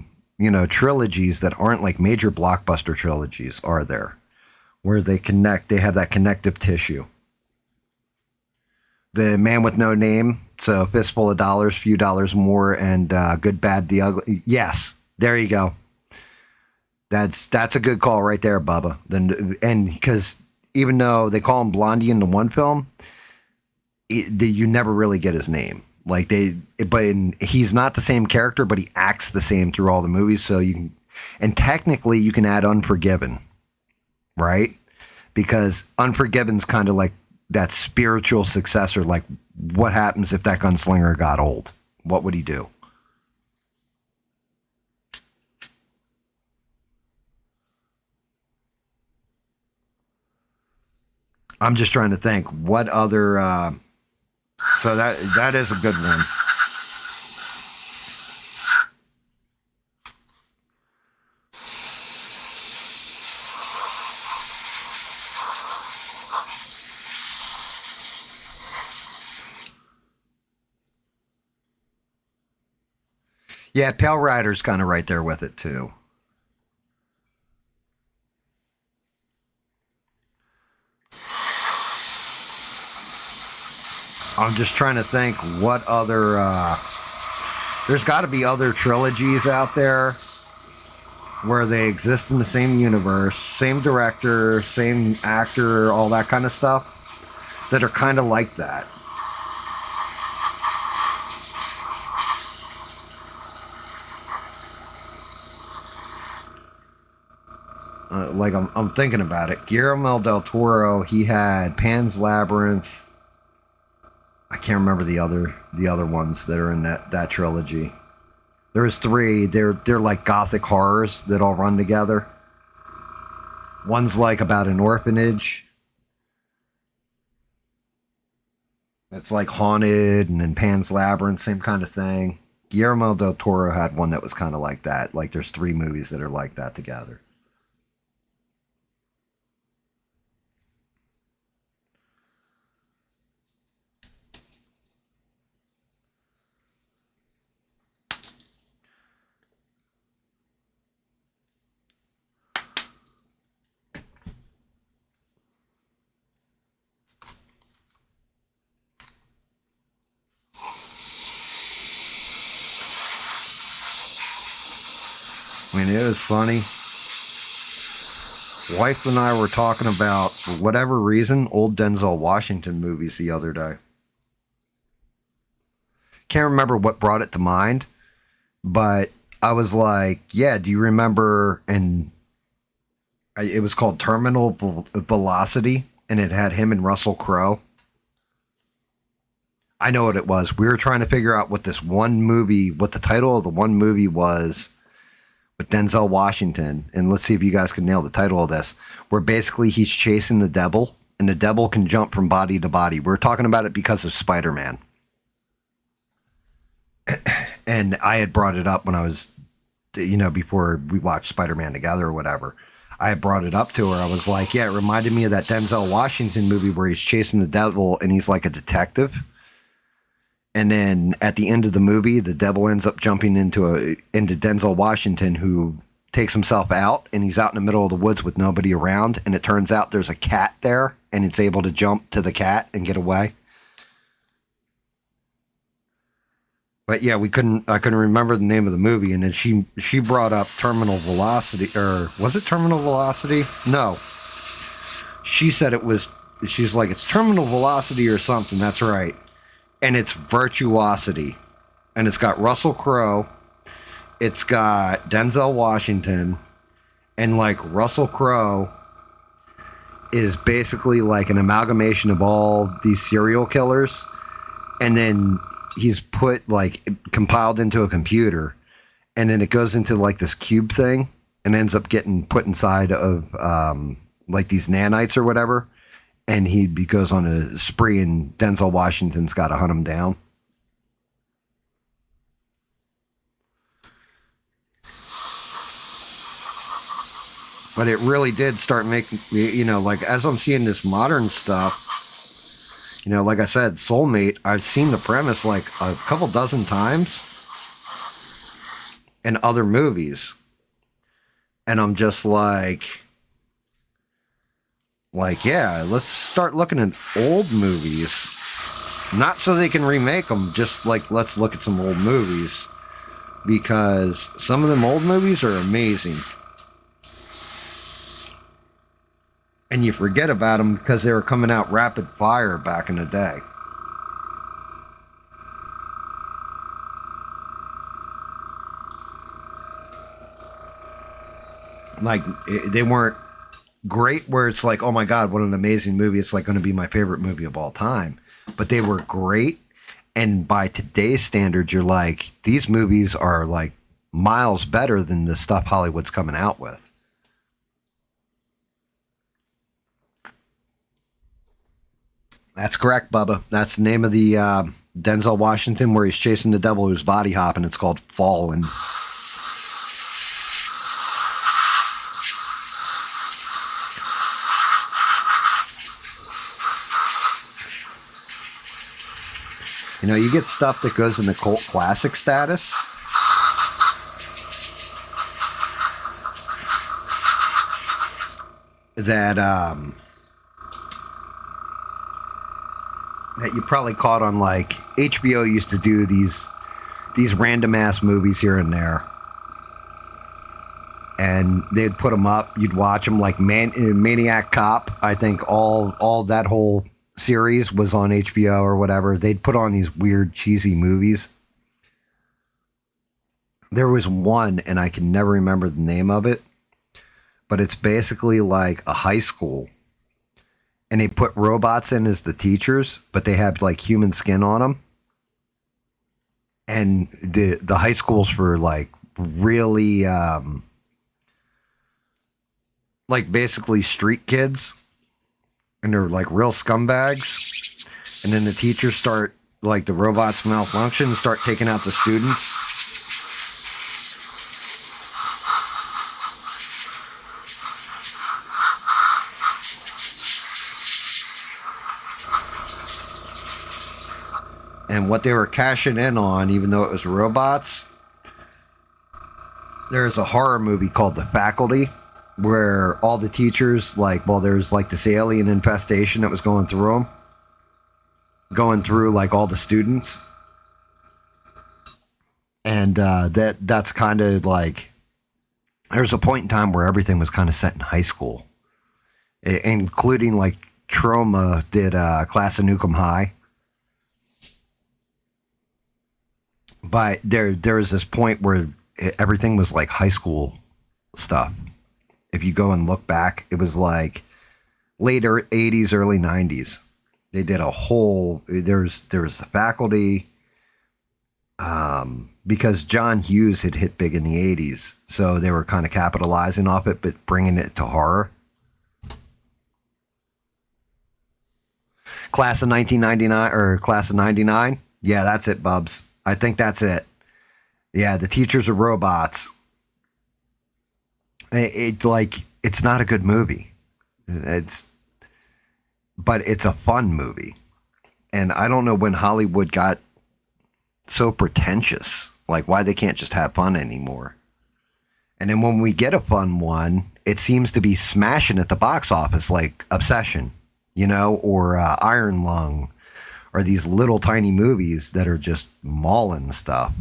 trilogies that aren't like major blockbuster trilogies are there? Where they connect, they have that connective tissue. The Man with No Name, so Fistful of Dollars, Few Dollars More, and Good, Bad, the Ugly. Yes, there you go. That's a good call right there, Bubba. And because even though they call him Blondie in the one film, you never really get his name. Like he's not the same character, but he acts the same through all the movies. So and technically you can add Unforgiven. Right? Because Unforgiven's kind of like that spiritual successor. Like, what happens if that gunslinger got old? What would he do? I'm just trying to think what other. So that is a good one. Yeah, Pale Rider's kind of right there with it too. I'm just trying to think what other. There's got to be other trilogies out there where they exist in the same universe, same director, same actor, all that kind of stuff that are kind of like that. Like I'm thinking about it. Guillermo del Toro, he had Pan's Labyrinth. I can't remember the other ones that are in that trilogy. There's three. They're like gothic horrors that all run together. One's like about an orphanage. It's like haunted, and then Pan's Labyrinth, same kind of thing. Guillermo del Toro had one that was kind of like that. Like there's three movies that are like that together. I mean, it was funny. Wife and I were talking about, for whatever reason, old Denzel Washington movies the other day. Can't remember what brought it to mind, but I was like, yeah, do you remember? And it was called Terminal Velocity, and it had him and Russell Crowe. I know what it was. We were trying to figure out what this one movie, what the title of the one movie was with Denzel Washington. And let's see if you guys can nail the title of this, where basically he's chasing the devil, and the devil can jump from body to body. We're talking about it because of Spider-Man. And I had brought it up when I was, before we watched Spider-Man together or whatever. I had brought it up to her. I was like, yeah, it reminded me of that Denzel Washington movie where he's chasing the devil and he's like a detective. And then at the end of the movie, the devil ends up jumping into Denzel Washington, who takes himself out, and he's out in the middle of the woods with nobody around. And it turns out there's a cat there, and it's able to jump to the cat and get away. But yeah, I couldn't remember the name of the movie. And then she brought up Terminal Velocity, or was it Terminal Velocity? No. She said she's like, it's Terminal Velocity or something. That's right. And it's Virtuosity. And it's got Russell Crowe. It's got Denzel Washington. And like Russell Crowe is basically like an amalgamation of all these serial killers. And then he's compiled into a computer. And then it goes into like this cube thing and ends up getting put inside of like these nanites or whatever. And he goes on a spree, and Denzel Washington's got to hunt him down. But it really did start making, like as I'm seeing this modern stuff, like I said, Soulmate, I've seen the premise like a couple dozen times in other movies. And I'm just like, yeah, let's start looking at old movies. Not so they can remake them, just like, let's look at some old movies. Because some of them old movies are amazing. And you forget about them because they were coming out rapid fire back in the day. Like, they weren't great where it's like, oh my God, what an amazing movie. It's like going to be my favorite movie of all time. But they were great. And by today's standards, you're like, these movies are like miles better than the stuff Hollywood's coming out with. That's correct, Bubba. That's the name of the Denzel Washington where he's chasing the devil who's body hopping. It's called Fallen. You get stuff that goes in the cult classic status. That you probably caught on, like, HBO used to do these random ass movies here and there. And they'd put them up, you'd watch them, like Maniac Cop. I think all that whole series was on HBO or whatever. They'd put on these weird, cheesy movies. There was one, and I can never remember the name of it, but it's basically like a high school, and they put robots in as the teachers, but they have like human skin on them. And the high schools for like really like basically street kids, and they're like real scumbags. And then the teachers start, like, the robots malfunction and start taking out the students. And what they were cashing in on, even though it was robots, there's a horror movie called The Faculty, where all the teachers, like, well, there's like this alien infestation that was going through them, going through like all the students. And that's kind of like, there's a point in time where everything was kind of set in high school, including like Trauma did Class of Nukem High. But there was this point where everything was like high school stuff. If you go and look back, it was like later 80s, early 90s. They did a whole, there was The Faculty, because John Hughes had hit big in the 80s. So they were kind of capitalizing off it, but bringing it to horror. Class of 1999 or Class of 99. Yeah, that's it, Bubs. I think that's it. Yeah, the teachers are robots. It's not a good movie. But it's a fun movie. And I don't know when Hollywood got so pretentious, like why they can't just have fun anymore. And then when we get a fun one, it seems to be smashing at the box office, like Obsession, or Iron Lung, or these little tiny movies that are just mauling stuff.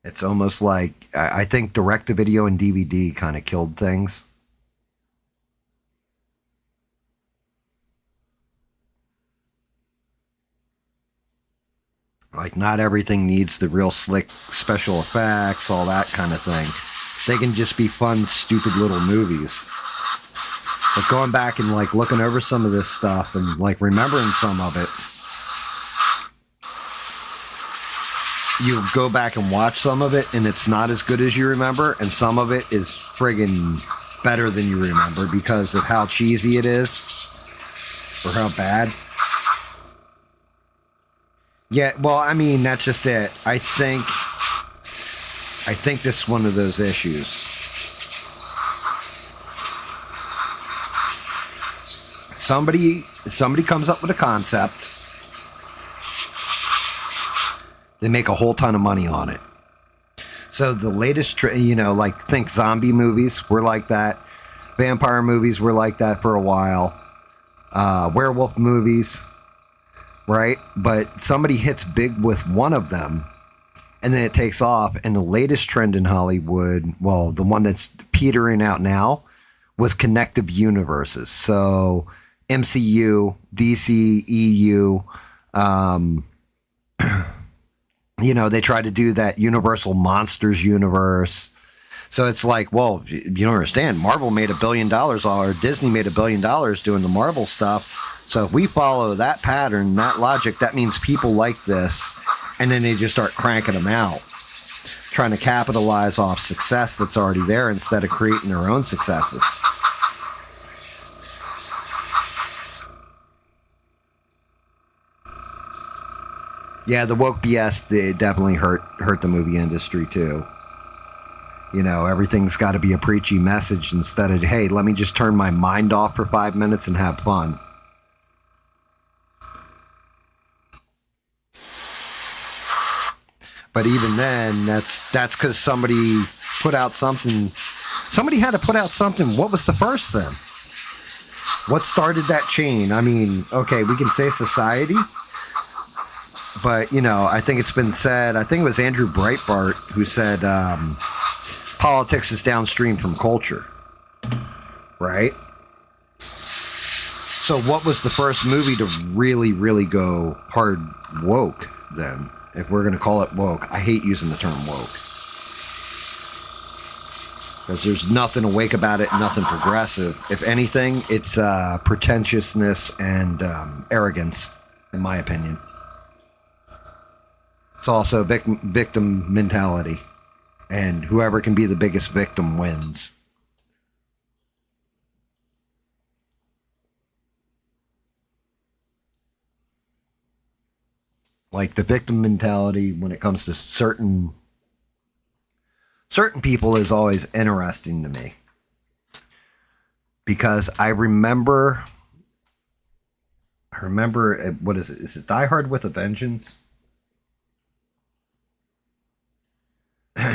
It's almost like, I think direct-to-video and DVD kind of killed things. Like, not everything needs the real slick special effects, all that kind of thing. They can just be fun, stupid little movies. But going back and, like, looking over some of this stuff and, like, remembering some of it, you go back and watch some of it, and it's not as good as you remember, and some of it is friggin' better than you remember because of how cheesy it is, or how bad. Yeah, well, I mean, that's just it. I think this is one of those issues. Somebody comes up with a concept. They make a whole ton of money on it. So the latest, think zombie movies were like that. Vampire movies were like that for a while. Werewolf movies, right? But somebody hits big with one of them, and then it takes off. And the latest trend in Hollywood, well, the one that's petering out now, was connective universes. So MCU, DC, EU, they try to do that Universal Monsters universe. So it's like, well, you don't understand. Marvel made $1 billion, or Disney made $1 billion doing the Marvel stuff. So if we follow that pattern, that logic, that means people like this. And then they just start cranking them out, trying to capitalize off success that's already there instead of creating their own successes. Yeah, the woke BS, they definitely hurt the movie industry too. Everything's got to be a preachy message instead of, hey, let me just turn my mind off for 5 minutes and have fun. But even then, that's because somebody put out something. Somebody had to put out something. What was the first then? What started that chain? I mean, okay, we can say society. But, I think it's been said, I think it was Andrew Breitbart who said politics is downstream from culture. Right? So what was the first movie to really, really go hard woke then? If we're going to call it woke, I hate using the term woke. Because there's nothing awake about it, nothing progressive. If anything, it's pretentiousness and arrogance, in my opinion. It's also victim mentality. And whoever can be the biggest victim wins. Like the victim mentality when it comes to certain people is always interesting to me. Because I remember, what is it? Is it Die Hard with a Vengeance?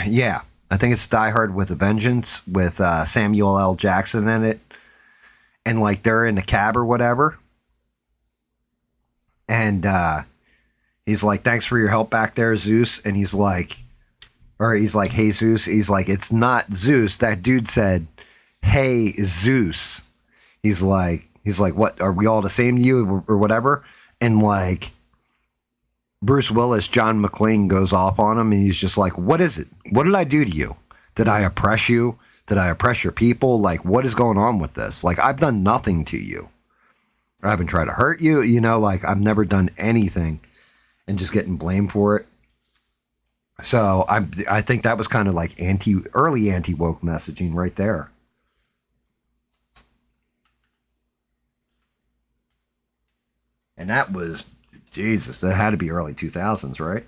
Yeah, I think it's Die Hard with a Vengeance with Samuel L. Jackson in it. And like they're in a cab or whatever. And he's like, thanks for your help back there, Zeus. And he's like, hey, Zeus. He's like, it's not Zeus. That dude said, hey, Zeus. He's like, what? Are we all the same to you or whatever? And like, Bruce Willis, John McClane goes off on him. And he's just like, what is it? What did I do to you? Did I oppress you? Did I oppress your people? Like, what is going on with this? Like, I've done nothing to you. I haven't tried to hurt you. You know, like I've never done anything. And just getting blamed for it. So I think that was kind of like early anti-woke messaging right there. And that was, Jesus, that had to be early 2000s, right?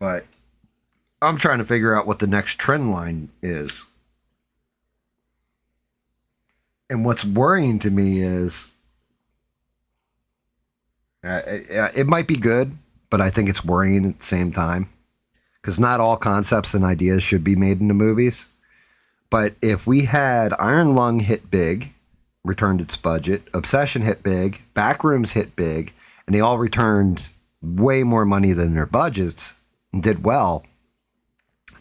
But I'm trying to figure out what the next trend line is. And what's worrying to me is it might be good, but I think it's worrying at the same time. Because not all concepts and ideas should be made into movies. But if we had Iron Lung hit big, returned its budget, Obsession hit big, Backrooms hit big, and they all returned way more money than their budgets, and did well.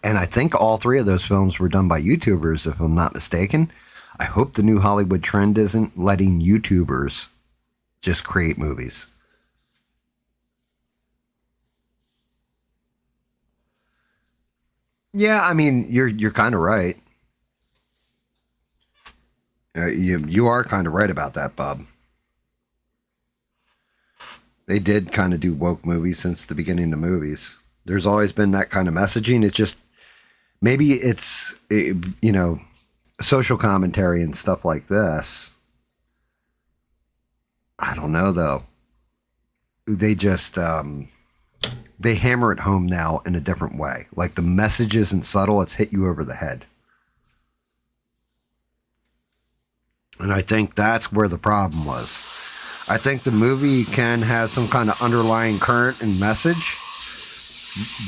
And I think all three of those films were done by YouTubers, if I'm not mistaken. I hope the new Hollywood trend isn't letting YouTubers just create movies. Yeah, I mean, you're kind of right. You are kind of right about that, Bob. They did kind of do woke movies since the beginning of movies. There's always been that kind of messaging. It's just, maybe it's, social commentary and stuff like this. I don't know, though. They just, they hammer it home now in a different way. Like the message isn't subtle. It's hit you over the head. And I think that's where the problem was. I think the movie can have some kind of underlying current and message.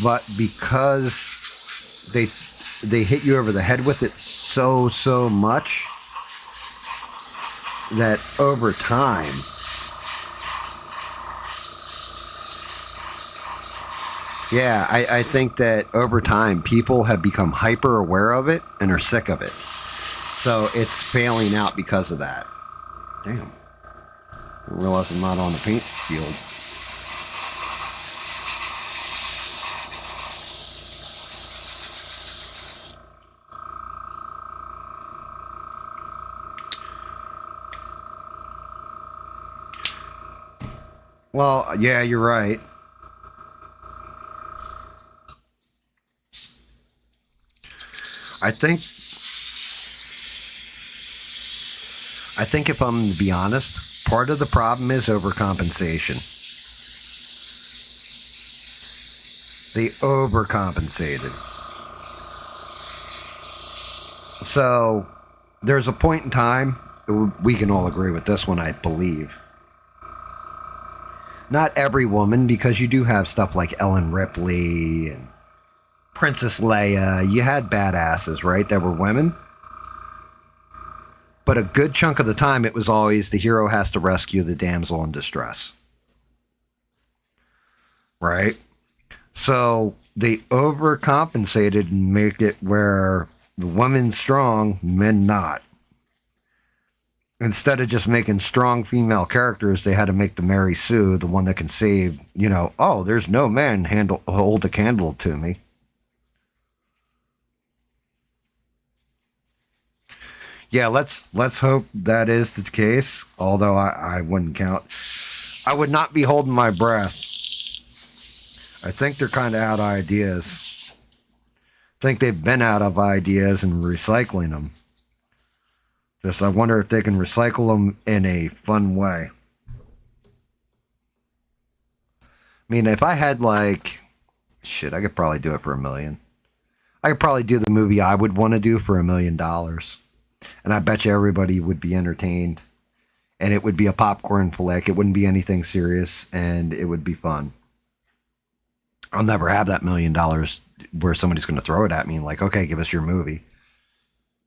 But because they hit you over the head with it so much that over time, yeah, I think that over time people have become hyper aware of it and are sick of it. So it's failing out because of that. Damn. I realize I'm not on the paint field. Well, yeah, you're right. I think if I'm to be honest, part of the problem is overcompensation. They overcompensated. So there's a point in time, we can all agree with this one, I believe. Not every woman, because you do have stuff like Ellen Ripley and Princess Leia. You had badasses, right, that were women. But a good chunk of the time, it was always the hero has to rescue the damsel in distress. Right? So they overcompensated and make it where the women's strong, men not. Instead of just making strong female characters, they had to make the Mary Sue the one that can save. Oh, there's no man hold a candle to me. Yeah, let's hope that is the case. Although I wouldn't count. I would not be holding my breath. I think they're kind of out of ideas. I think they've been out of ideas and recycling them. Just I wonder if they can recycle them in a fun way. I mean, if I had shit, I could probably do it for $1 million. I could probably do the movie I would want to do for $1 million. And I bet you everybody would be entertained. And it would be a popcorn flick. It wouldn't be anything serious. And it would be fun. I'll never have that $1 million where somebody's going to throw it at me and okay, give us your movie.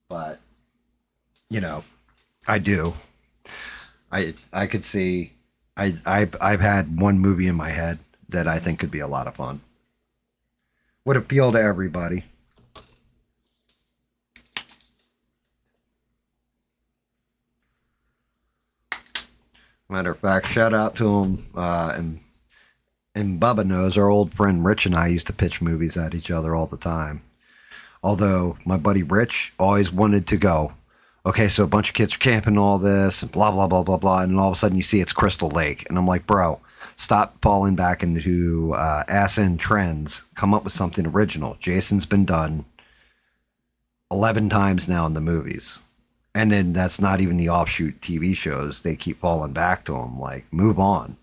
But, I do. I could see, I've had one movie in my head that I think could be a lot of fun. Would appeal to everybody. Matter of fact, shout out to him, and Bubba knows our old friend Rich and I used to pitch movies at each other all the time. Although my buddy Rich always wanted to go, okay, so a bunch of kids are camping all this and blah, blah, blah, blah, blah. And all of a sudden you see it's Crystal Lake. And I'm like, bro, stop falling back into ass-end trends. Come up with something original. Jason's been done 11 times now in the movies. And then that's not even the offshoot TV shows. They keep falling back to them. Move on.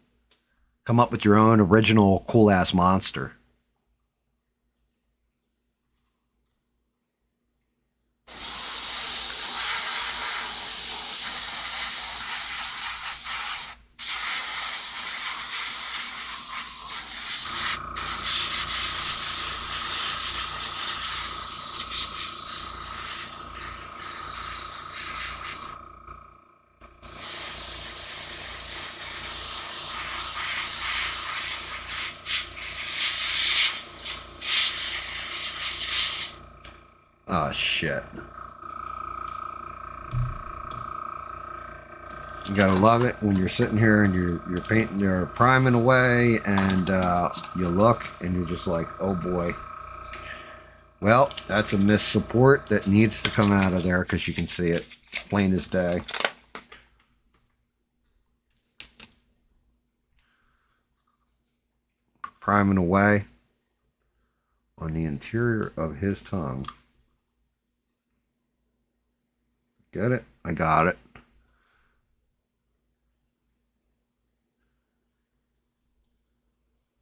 Come up with your own original cool-ass monster. Oh, shit. You gotta love it when you're sitting here and you're painting, you're priming away, and you look and you're just like, oh boy. Well, that's a missed support that needs to come out of there because you can see it plain as day. Priming away on the interior of his tongue. Get it? I got it.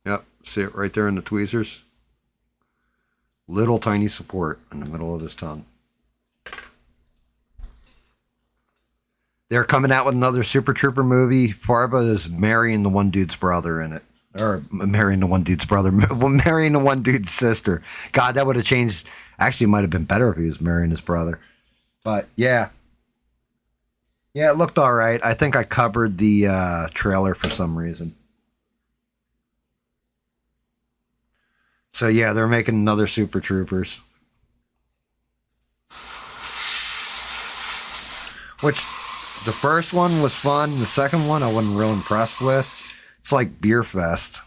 Yep, see it right there in the tweezers? Little tiny support in the middle of his tongue. They're coming out with another Super Trooper movie. Farva is marrying the one dude's brother in it. Or marrying the one dude's brother. Marrying the one dude's sister. God, that would have changed. Actually, it might have been better if he was marrying his brother. But, yeah. Yeah, it looked all right. I think I covered the trailer for some reason. So, yeah, they're making another Super Troopers. Which, the first one was fun. The second one I wasn't real impressed with. It's like Beer Fest.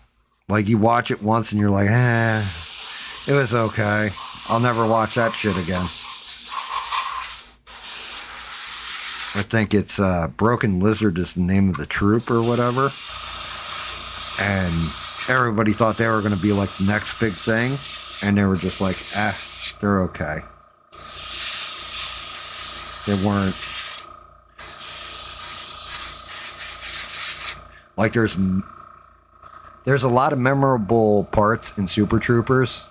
You watch it once and you're like, it was okay. I'll never watch that shit again. I think it's Broken Lizard is the name of the troop or whatever. And everybody thought they were going to be the next big thing. And they were just like, they're okay. They weren't. There's a lot of memorable parts in Super Troopers.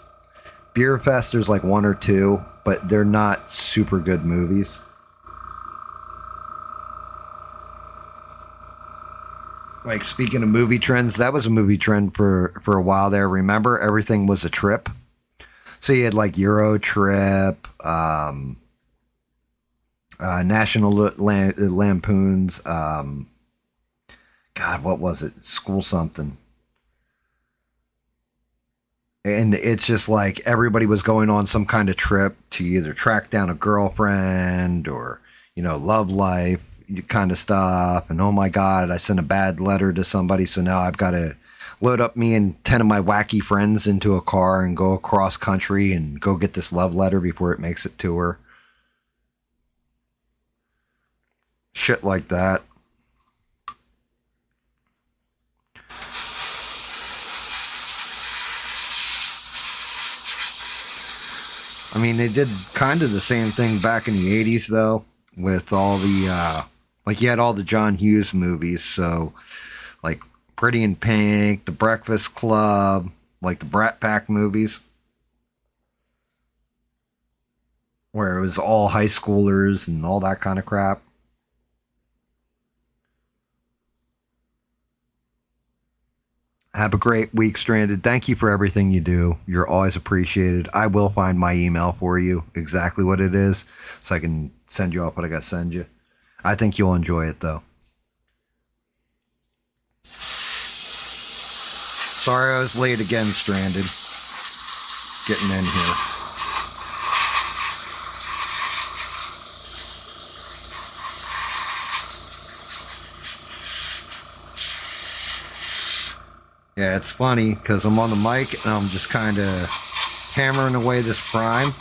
Beer Fest, there's one or two, but they're not super good movies. Speaking of movie trends, that was a movie trend for a while there. Remember, everything was a trip. So you had Euro Trip, National Lampoons, God, what was it? School something. And it's just like everybody was going on some kind of trip to either track down a girlfriend or, love life kind of stuff. And oh my God, I sent a bad letter to somebody. So now I've got to load up me and 10 of my wacky friends into a car and go across country and go get this love letter before it makes it to her. Shit like that. I mean, they did kind of the same thing back in the 80s, though, with all the, like, you had all the John Hughes movies, so, like, Pretty in Pink, The Breakfast Club, like the Brat Pack movies, where it was all high schoolers and all that kind of crap. Have a great week, Stranded. Thank you for everything you do. You're always appreciated. I will find my email for you, exactly what it is, so I can send you off what I got to send you. I think you'll enjoy it, though. Sorry I was late again, Stranded. Getting in here. Yeah, it's funny because I'm on the mic and I'm just kind of hammering away this prime.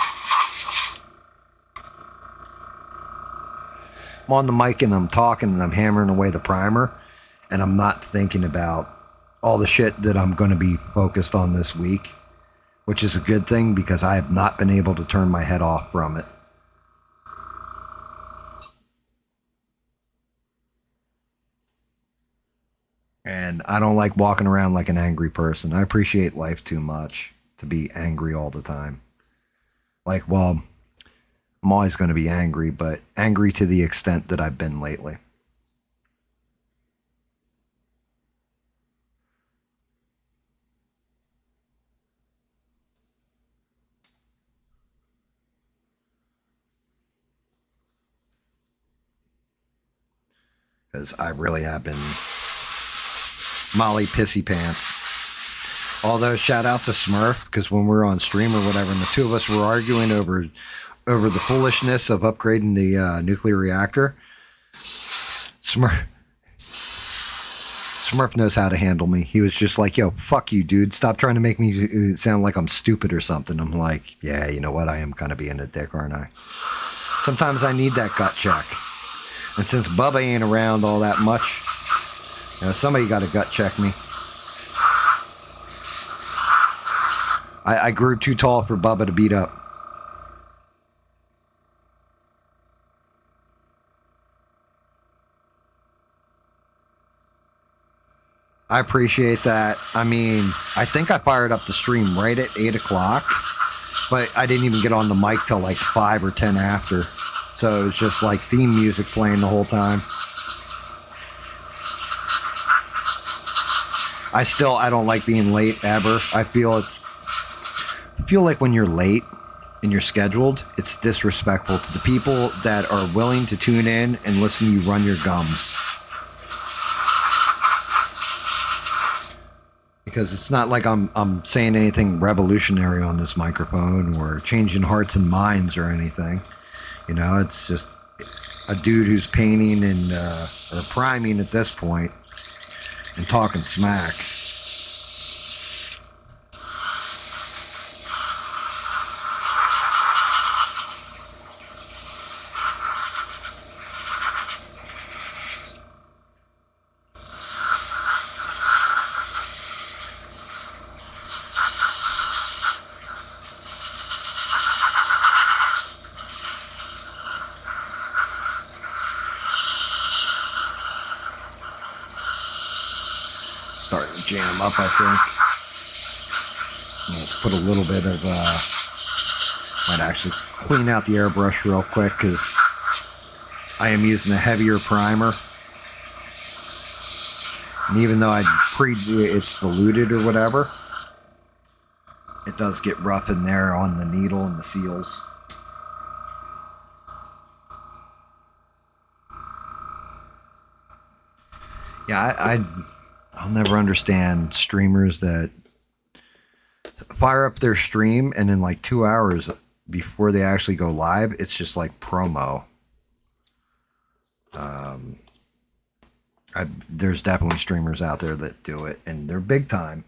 I'm on the mic and I'm talking and I'm hammering away the primer, and I'm not thinking about all the shit that I'm going to be focused on this week, which is a good thing because I have not been able to turn my head off from it. And I don't like walking around like an angry person. I appreciate life too much to be angry all the time. Like, well, I'm always going to be angry, but angry to the extent that I've been lately. Because I really have been Molly Pissy Pants. Although, shout out to Smurf, because when we were on stream or whatever, and the two of us were arguing over the foolishness of upgrading the nuclear reactor, Smurf knows how to handle me. He was just like, yo, fuck you, dude. Stop trying to make me sound like I'm stupid or something. I'm like, yeah, you know what? I am kind of being a dick, aren't I? Sometimes I need that gut check. And since Bubba ain't around all that much, somebody got to gut check me. I grew too tall for Bubba to beat up. I appreciate that. I mean, I think I fired up the stream right at 8 o'clock, but I didn't even get on the mic till like 5 or 10 after. So it was just like theme music playing the whole time. I don't like being late ever. I feel like when you're late and you're scheduled, it's disrespectful to the people that are willing to tune in and listen to you run your gums. Because it's not like I'm saying anything revolutionary on this microphone or changing hearts and minds or anything. It's just a dude who's painting and or priming at this point and talking smack. Starting to jam up, I think. Let's put a little bit of, might actually clean out the airbrush real quick because I am using a heavier primer. And even though it's diluted or whatever, it does get rough in there on the needle and the seals. Yeah, I'll never understand streamers that fire up their stream, and in like 2 hours before they actually go live, it's just like promo. There's definitely streamers out there that do it, and they're big time.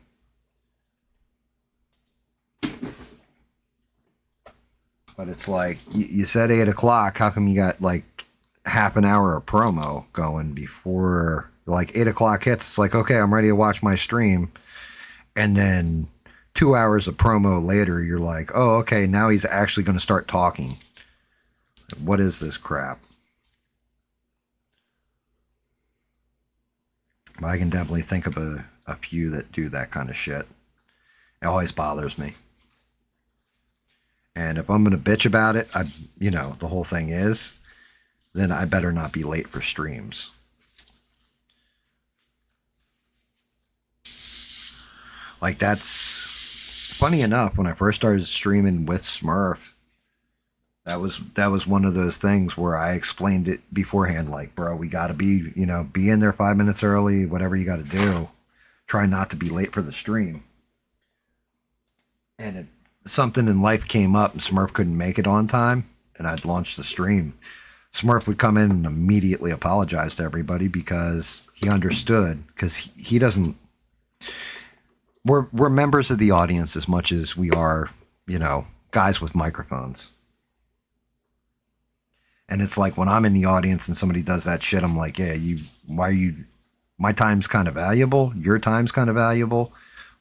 But it's like, you said 8 o'clock. How come you got like half an hour of promo going before like 8 o'clock hits? It's like, okay, I'm ready to watch my stream. And then 2 hours of promo later, you're like, oh, okay, now he's actually going to start talking. What is this crap? I can definitely think of a few that do that kind of shit. It always bothers me. And if I'm going to bitch about it, the whole thing is, then I better not be late for streams. Like, that's funny enough. When I first started streaming with Smurf, that was one of those things where I explained it beforehand. Like, bro, we got to be in there 5 minutes early, whatever you got to do. Try not to be late for the stream. And something in life came up and Smurf couldn't make it on time, and I'd launched the stream. Smurf would come in and immediately apologize to everybody because he understood, because he doesn't. We're members of the audience as much as we are, guys with microphones. And it's like when I'm in the audience and somebody does that shit, I'm like, yeah, my time's kind of valuable. Your time's kind of valuable.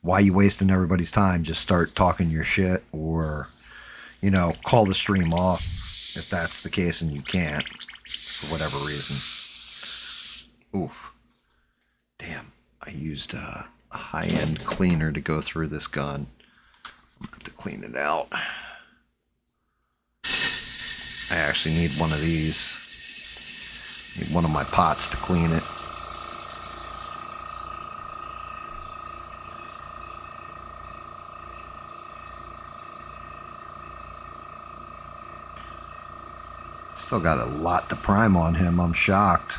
Why are you wasting everybody's time? Just start talking your shit, or, call the stream off if that's the case and you can't for whatever reason. Oof. Damn. I used a high-end cleaner to go through this gun. I'm going to have to clean it out. I actually need one of these. Need one of my pots to clean it. Still got a lot to prime on him. I'm shocked.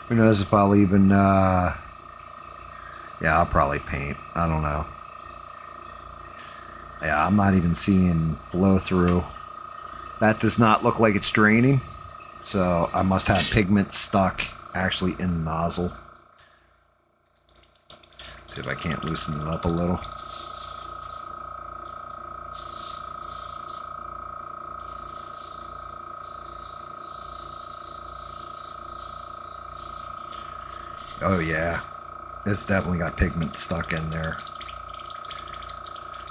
Who knows if I'll even, yeah, I'll probably paint. I don't know. Yeah, I'm not even seeing blow through. That does not look like it's draining. So I must have pigment stuck actually in the nozzle. See if I can't loosen it up a little. Oh yeah, it's definitely got pigment stuck in there.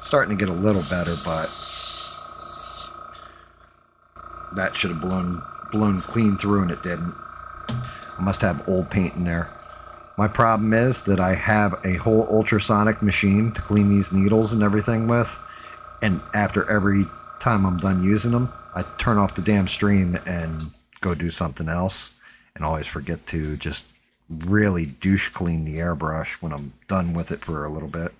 Starting to get a little better, but that should have blown clean through and it didn't. I must have old paint in there. My problem is that I have a whole ultrasonic machine to clean these needles and everything with, and after every time I'm done using them, I turn off the damn stream and go do something else, and always forget to just really douche clean the airbrush when I'm done with it for a little bit.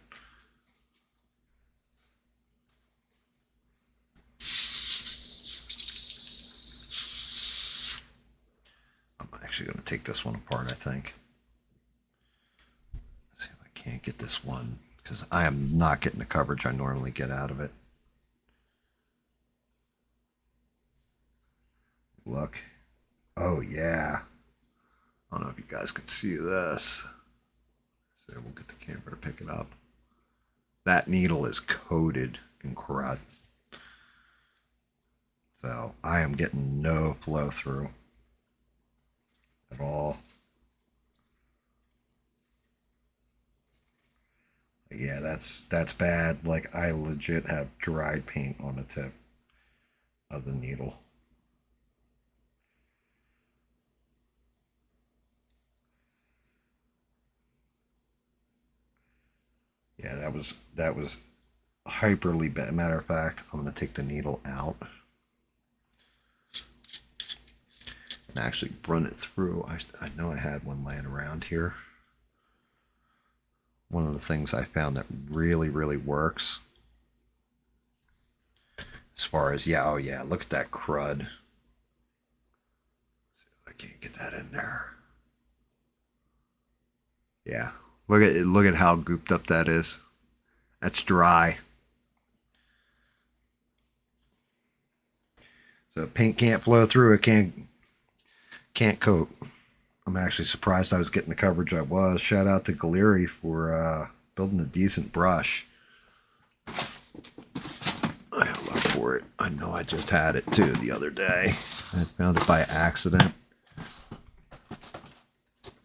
I'm actually going to take this one apart, I think. Let's see if I can't get this one, because I am not getting the coverage I normally get out of it. Look. Oh yeah. I don't know if you guys can see this. So we'll get the camera to pick it up. That needle is coated in crud. So I am getting no flow through at all. Yeah, that's bad. Like, I legit have dried paint on the tip of the needle. Yeah, that was hyperly bad. Matter of fact, I'm going to take the needle out and actually run it through. I know I had one laying around here. One of the things I found that really, really works, as far as, yeah, oh yeah, look at that crud. Let's see if I can't get that in there. Yeah, Look at how gooped up that is. That's dry. So paint can't flow through. It can't coat. I'm actually surprised I was getting the coverage I was. Shout out to Galeri for building a decent brush. I gotta look for it. I know I just had it too the other day. I found it by accident.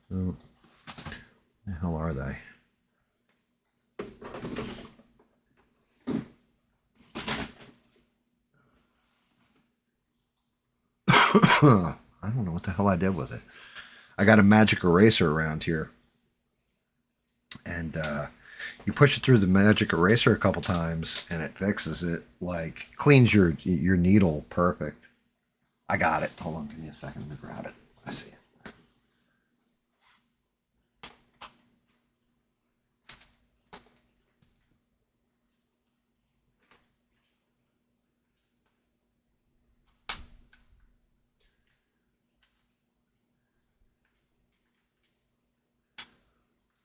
So, where the hell are they? I don't know what the hell I did with it. I got a magic eraser around here. And you push it through the magic eraser a couple times and it fixes it, like cleans your needle perfect. I got it. Hold on, give me a second. Let me grab it. I see it.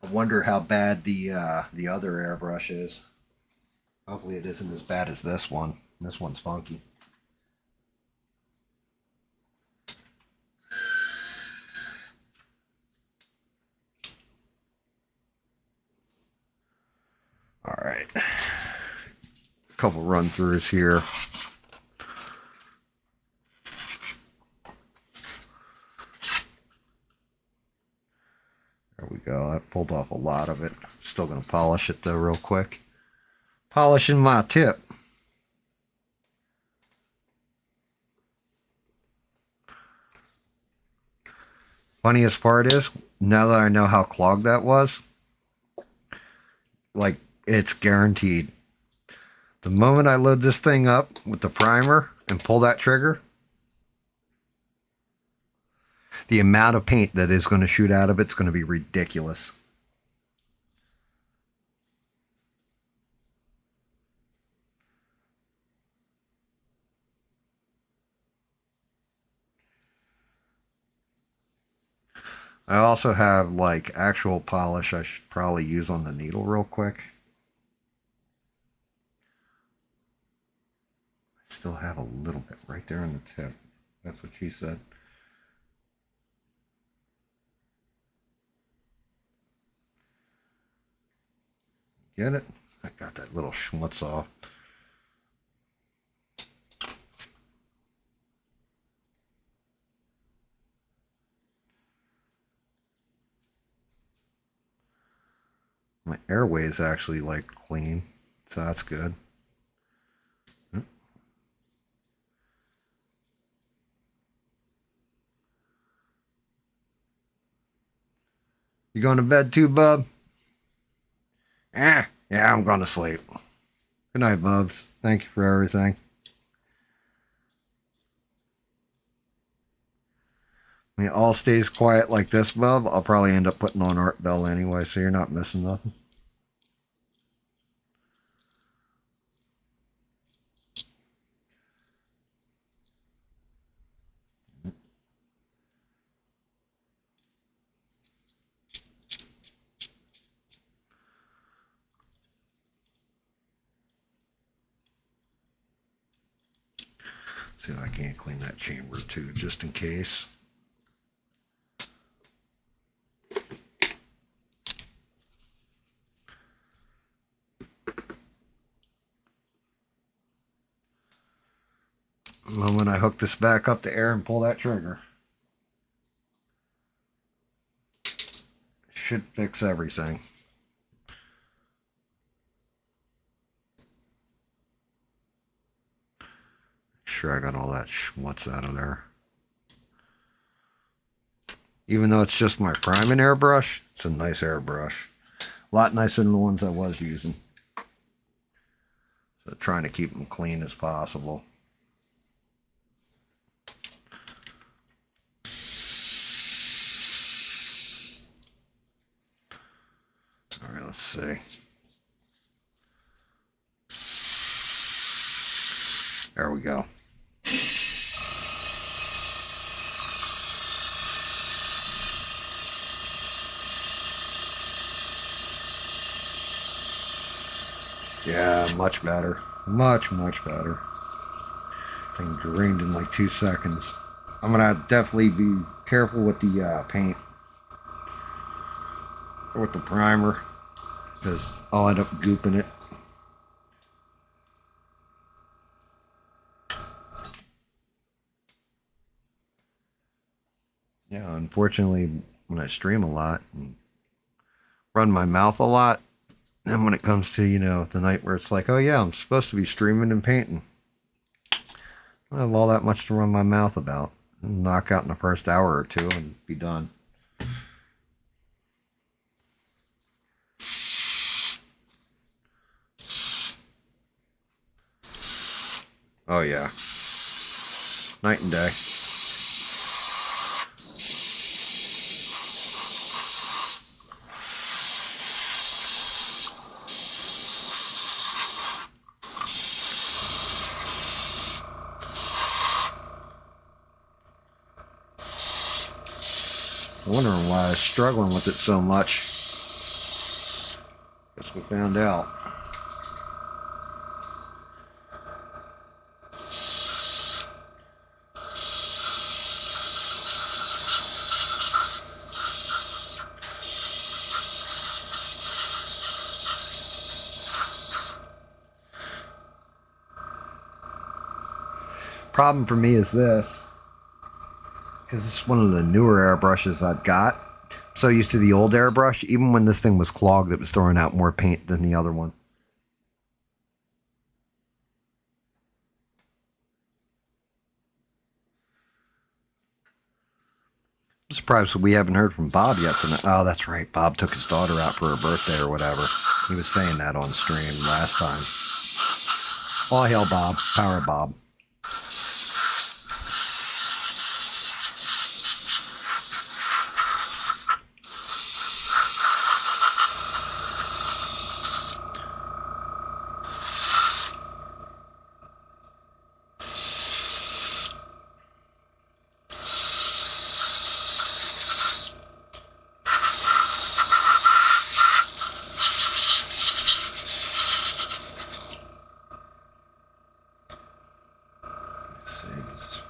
I wonder how bad the other airbrush is. Hopefully it isn't as bad as this one. This one's funky. All right. A couple run throughs here. There we go. I pulled off a lot of it. Still going to polish it though real quick. Polishing my tip. Funniest part is, now that I know how clogged that was, like, it's guaranteed. The moment I load this thing up with the primer and pull that trigger, the amount of paint that is going to shoot out of it's going to be ridiculous. I also have like actual polish I should probably use on the needle real quick. I still have a little bit right there on the tip. That's what she said. Get it? I got that little schmutz off. My airway is actually like clean, so that's good. You going to bed too, bub? Yeah, I'm going to sleep. Good night, bubs. Thank you for everything. When it all stays quiet like this, bub, I'll probably end up putting on Art Bell anyway, so you're not missing nothing. See if I can't clean that chamber too, just in case. The moment I hook this back up to air and pull that trigger, should fix everything. Sure, I got all that schmutz out of there. Even though it's just my priming airbrush, it's a nice airbrush. A lot nicer than the ones I was using. So trying to keep them clean as possible. All right, let's see. There we go. Much better. Much better. Thing drained in like 2 seconds. I'm gonna definitely be careful with the paint. Or with the primer. Because I'll end up gooping it. Yeah, unfortunately, when I stream a lot and run my mouth a lot, then when it comes to, the night where it's like, oh yeah, I'm supposed to be streaming and painting, I don't have all that much to run my mouth about. I'll knock out in the first hour or two and be done. Oh yeah. Night and day. I'm wondering why I was struggling with it so much. Guess we found out. Problem for me is this, because it's one of the newer airbrushes I've got. I'm so used to the old airbrush, even when this thing was clogged, it was throwing out more paint than the other one. I'm surprised we haven't heard from Bob yet tonight. Oh, that's right. Bob took his daughter out for her birthday or whatever. He was saying that on stream last time. All hail Bob. Power Bob.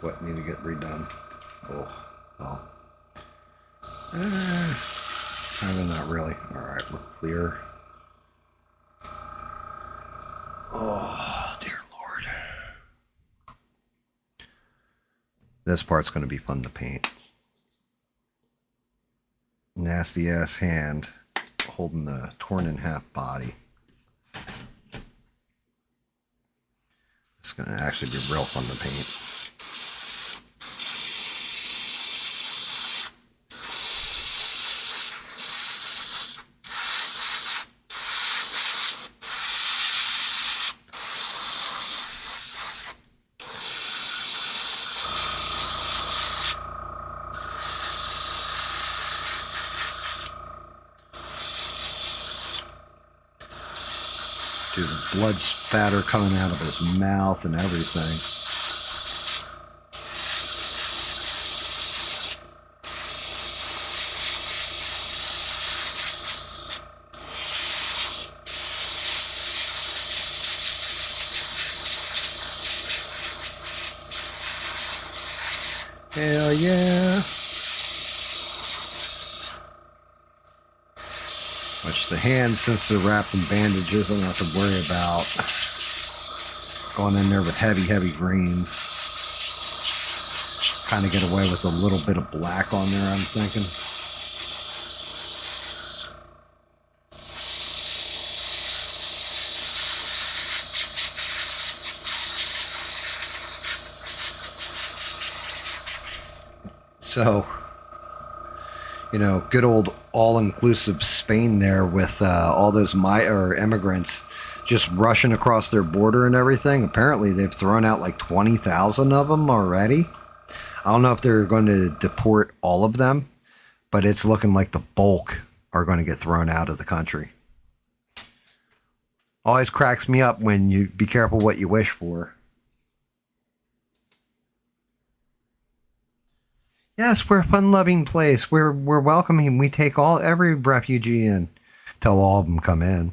What need to get redone? Oh, well. Kind of not really. Alright, we're clear. Oh, dear Lord. This part's going to be fun to paint. Nasty ass hand holding the torn in half body. It's going to actually be real fun to paint. Dude, the blood spatter coming out of his mouth and everything. Hell yeah. Which the hands, since they're wrapped in bandages, I don't have to worry about going in there with heavy greens. Kind of get away with a little bit of black on there, I'm thinking. So, good old all-inclusive Spain there with all those immigrants just rushing across their border and everything. Apparently, they've thrown out like 20,000 of them already. I don't know if they're going to deport all of them, but it's looking like the bulk are going to get thrown out of the country. Always cracks me up when you be careful what you wish for. Yes, we're a fun-loving place. We're welcoming. We take every refugee in till all of them come in.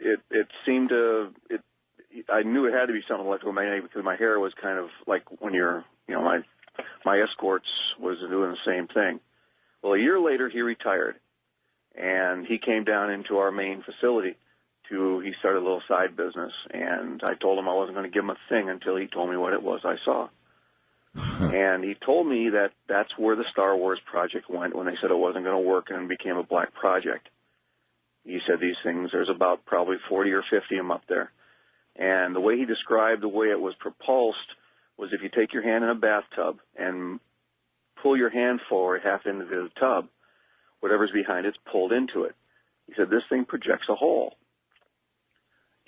it seemed to it. I knew it had to be something electromagnetic because my hair was kind of like when you're, my escorts was doing the same thing. Well, a year later, he retired, and he came down into our main facility. He started a little side business, and I told him I wasn't going to give him a thing until he told me what it was I saw. And he told me that that's where the Star Wars project went when they said it wasn't going to work and became a black project. He said these things, there's about probably 40 or 50 of them up there. And the way he described the way it was propulsed was if you take your hand in a bathtub and pull your hand forward half into the tub, whatever's behind it's pulled into it. He said this thing projects a hole.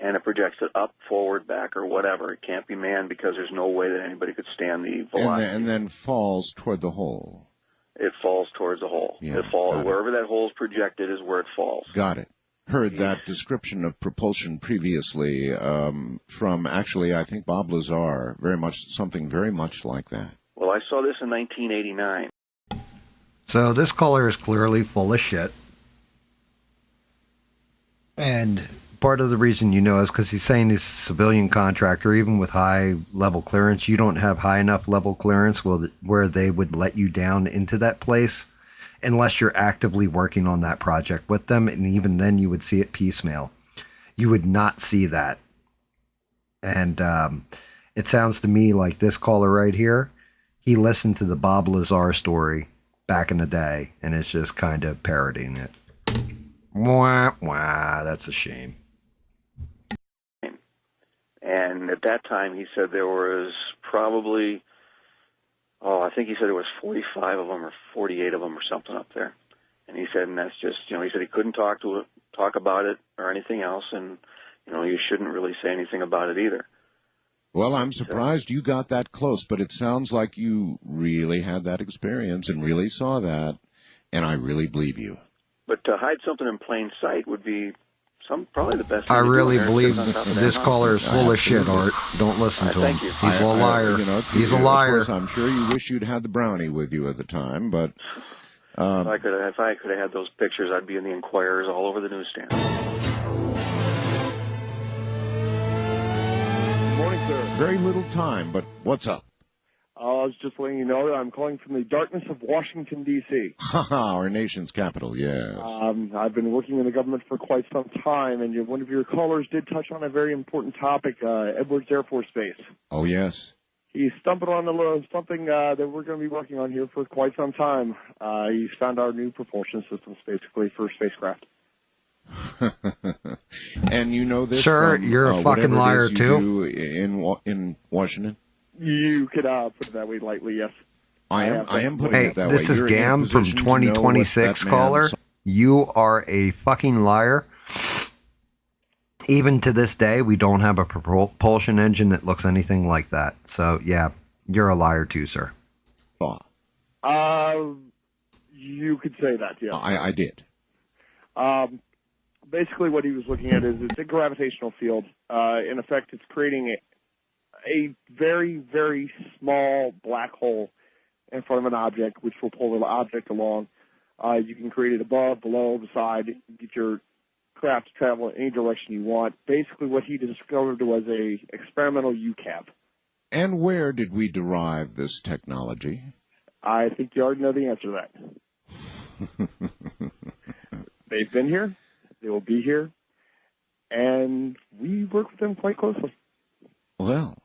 And it projects it up, forward, back, or whatever. It can't be manned because there's no way that anybody could stand the velocity. And then falls toward the hole. It falls towards the hole. Yeah, wherever that hole is projected is where it falls. Got it. Heard that description of propulsion previously from actually, I think, Bob Lazar. Something very much like that. Well, I saw this in 1989. So this caller is clearly full of shit. And part of the reason is because he's saying he's a civilian contractor. Even with high level clearance, you don't have high enough level clearance where they would let you down into that place unless you're actively working on that project with them. And even then you would see it piecemeal. You would not see that. And it sounds to me like this caller right here, he listened to the Bob Lazar story back in the day and is just kind of parodying it. Wah, wah, that's a shame. And at that time, he said there was probably, I think he said there was 45 of them or 48 of them or something up there. And he said, and that's just, he said he couldn't talk about it or anything else, and, you shouldn't really say anything about it either. Well, I'm surprised you got that close, but it sounds like you really had that experience and really saw that, and I really believe you. But to hide something in plain sight would be probably the best thing I to do really there, believe sitting on top of that this mountain. caller is full of shit, Art. Don't listen to him. Thank you. He's a liar. He's a liar. Of course, I'm sure you wish you'd had the brownie with you at the time, but if I could have had those pictures, I'd be in the Enquirers all over the newsstand. Good morning, sir. very little time, but what's up? I was just letting you know that I'm calling from the darkness of Washington, D.C. Our nation's capital, yes. I've been working in the government for quite some time, and one of your callers did touch on a very important topic, Edwards Air Force Base. Oh, yes. He stumbled on something that we're going to be working on here for quite some time. He's found our new propulsion systems, basically, for spacecraft. And you know this, Sir, from, you're a fucking liar, too. In Washington. You could put it that way lightly, yes. I am putting Hey, it that way. this is You're in a Gam from position to know what 2026, that man caller. saw. You are a fucking liar. Even to this day, we don't have a propulsion engine that looks anything like that. So, yeah, you're a liar too, sir. You could say that, yeah. I did. Basically, what he was looking at is it's a gravitational field. In effect, it's creating a very, very small black hole in front of an object, which will pull the object along. You can create it above, below, beside, get your craft to travel in any direction you want. Basically, what he discovered was a experimental UCAP. And where did we derive this technology? I think you already know the answer to that. They've been here. They will be here. And we work with them quite closely. Well,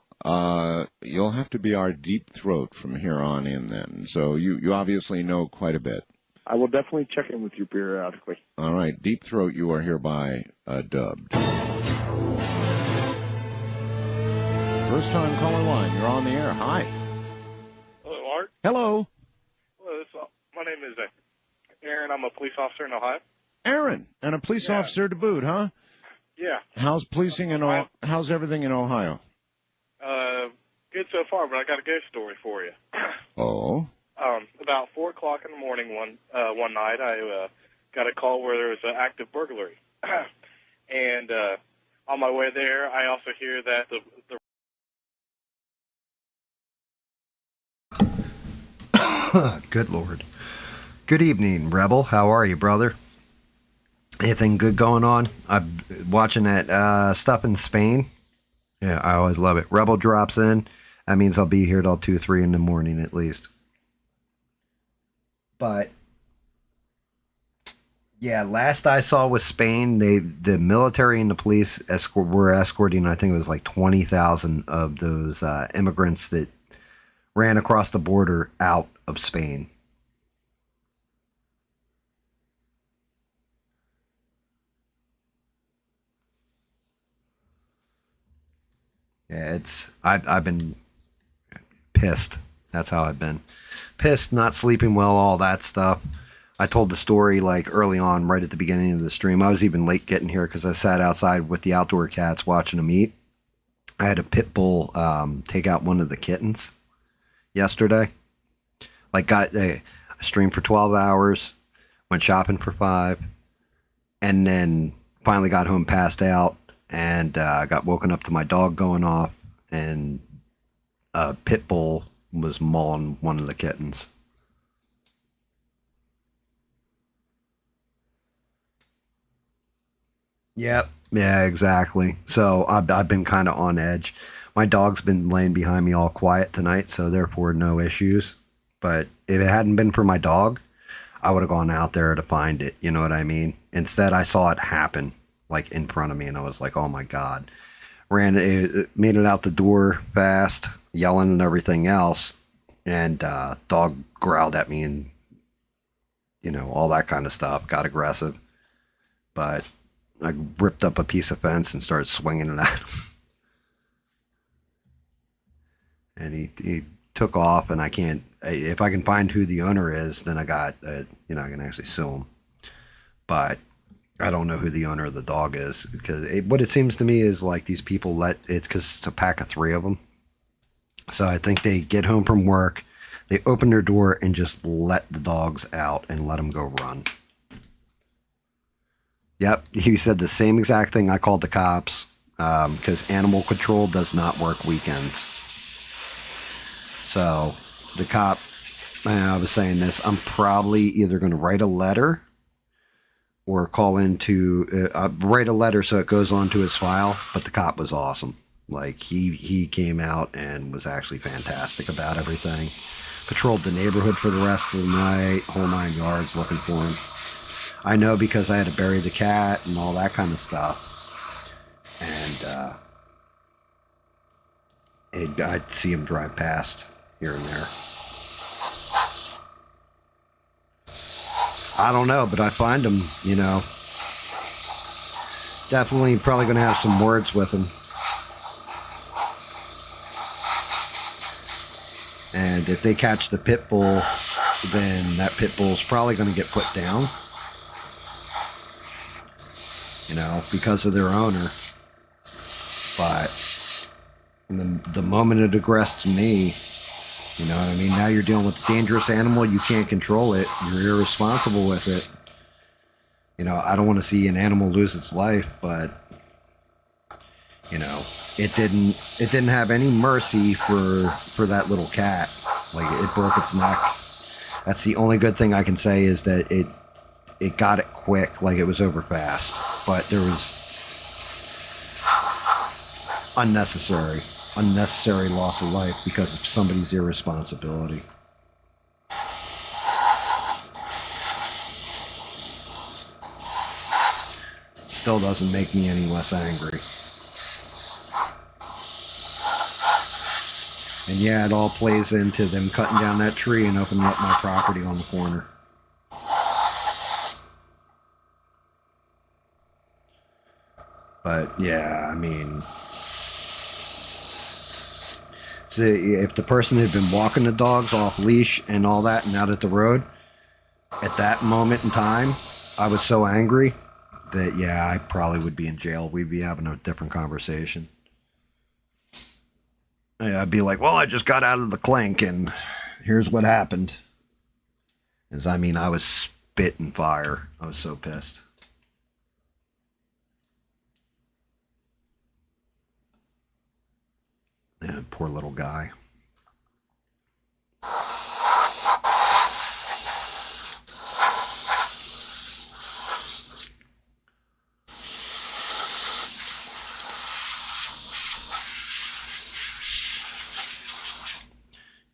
you'll have to be our deep throat from here on in then. So you obviously know quite a bit. I will definitely check in with you periodically. All right, deep throat, you are hereby dubbed. First time caller line, you're on the air. Hi. Hello, Art. Hello. Hello, my name is Aaron. I'm a police officer in Ohio. Aaron, and a police officer to boot, huh? Yeah. How's policing in how's everything in Ohio? Good so far, but I got a ghost story for you. Oh. About 4 o'clock in the morning one night, I got a call where there was an active burglary. And on my way there, I also hear that Good Lord. Good evening, Rebel. How are you, brother? Anything good going on? I'm watching that stuff in Spain. Yeah, I always love it. Rebel drops in. That means I'll be here till 2, 3 in the morning at least. But yeah, last I saw with Spain, the military and the police were escorting. I think it was like 20,000 of those immigrants that ran across the border out of Spain. Yeah, I've been pissed. That's how I've been pissed, not sleeping well, all that stuff. I told the story like early on, right at the beginning of the stream. I was even late getting here because I sat outside with the outdoor cats watching them eat. I had a pit bull take out one of the kittens yesterday. Like, got a streamed for 12 hours, went shopping for 5, and then finally got home, passed out, and got woken up to my dog going off, and a pit bull was mauling one of the kittens. Yep. Yeah, exactly. So I've been kind of on edge. My dog's been laying behind me all quiet tonight, so therefore no issues. But if it hadn't been for my dog, I would have gone out there to find it. You know what I mean? Instead, I saw it happen like in front of me, and I was like, "Oh my god!" Ran it, made it out the door fast, yelling and everything else, and dog growled at me and all that kind of stuff. Got aggressive, but I ripped up a piece of fence and started swinging it at him. And he took off, and I can't, if I can find who the owner is, then I can actually sue him. But I don't know who the owner of the dog is, because what it seems to me is like these people it's because it's a pack of 3 of them. So I think they get home from work, they open their door and just let the dogs out and let them go run. Yep, he said the same exact thing. I called the cops because animal control does not work weekends. So the cop, I was saying this, I'm probably either going to write a letter or call into, write a letter so it goes onto his file. But the cop was awesome. Like, he came out and was actually fantastic about everything. Patrolled the neighborhood for the rest of the night, whole 9 yards looking for him. I know because I had to bury the cat and all that kind of stuff. And I'd see him drive past here and there. I don't know, but I find him, definitely probably going to have some words with him. And if they catch the pit bull, then that pit bull's probably going to get put down. Because of their owner. But the moment it aggressed me, now you're dealing with a dangerous animal. You can't control it. You're irresponsible with it. I don't want to see an animal lose its life, but it didn't have any mercy for that little cat. Like, it broke its neck. That's the only good thing I can say, is that it got it quick, like it was over fast. But there was unnecessary loss of life because of somebody's irresponsibility. Still doesn't make me any less angry. And yeah, it all plays into them cutting down that tree and opening up my property on the corner. But yeah, if the person had been walking the dogs off leash and all that and out at the road, at that moment in time, I was so angry that, yeah, I probably would be in jail. We'd be having a different conversation. I'd be like, well, I just got out of the clink and here's what happened. I was spitting fire. I was so pissed. Yeah, poor little guy.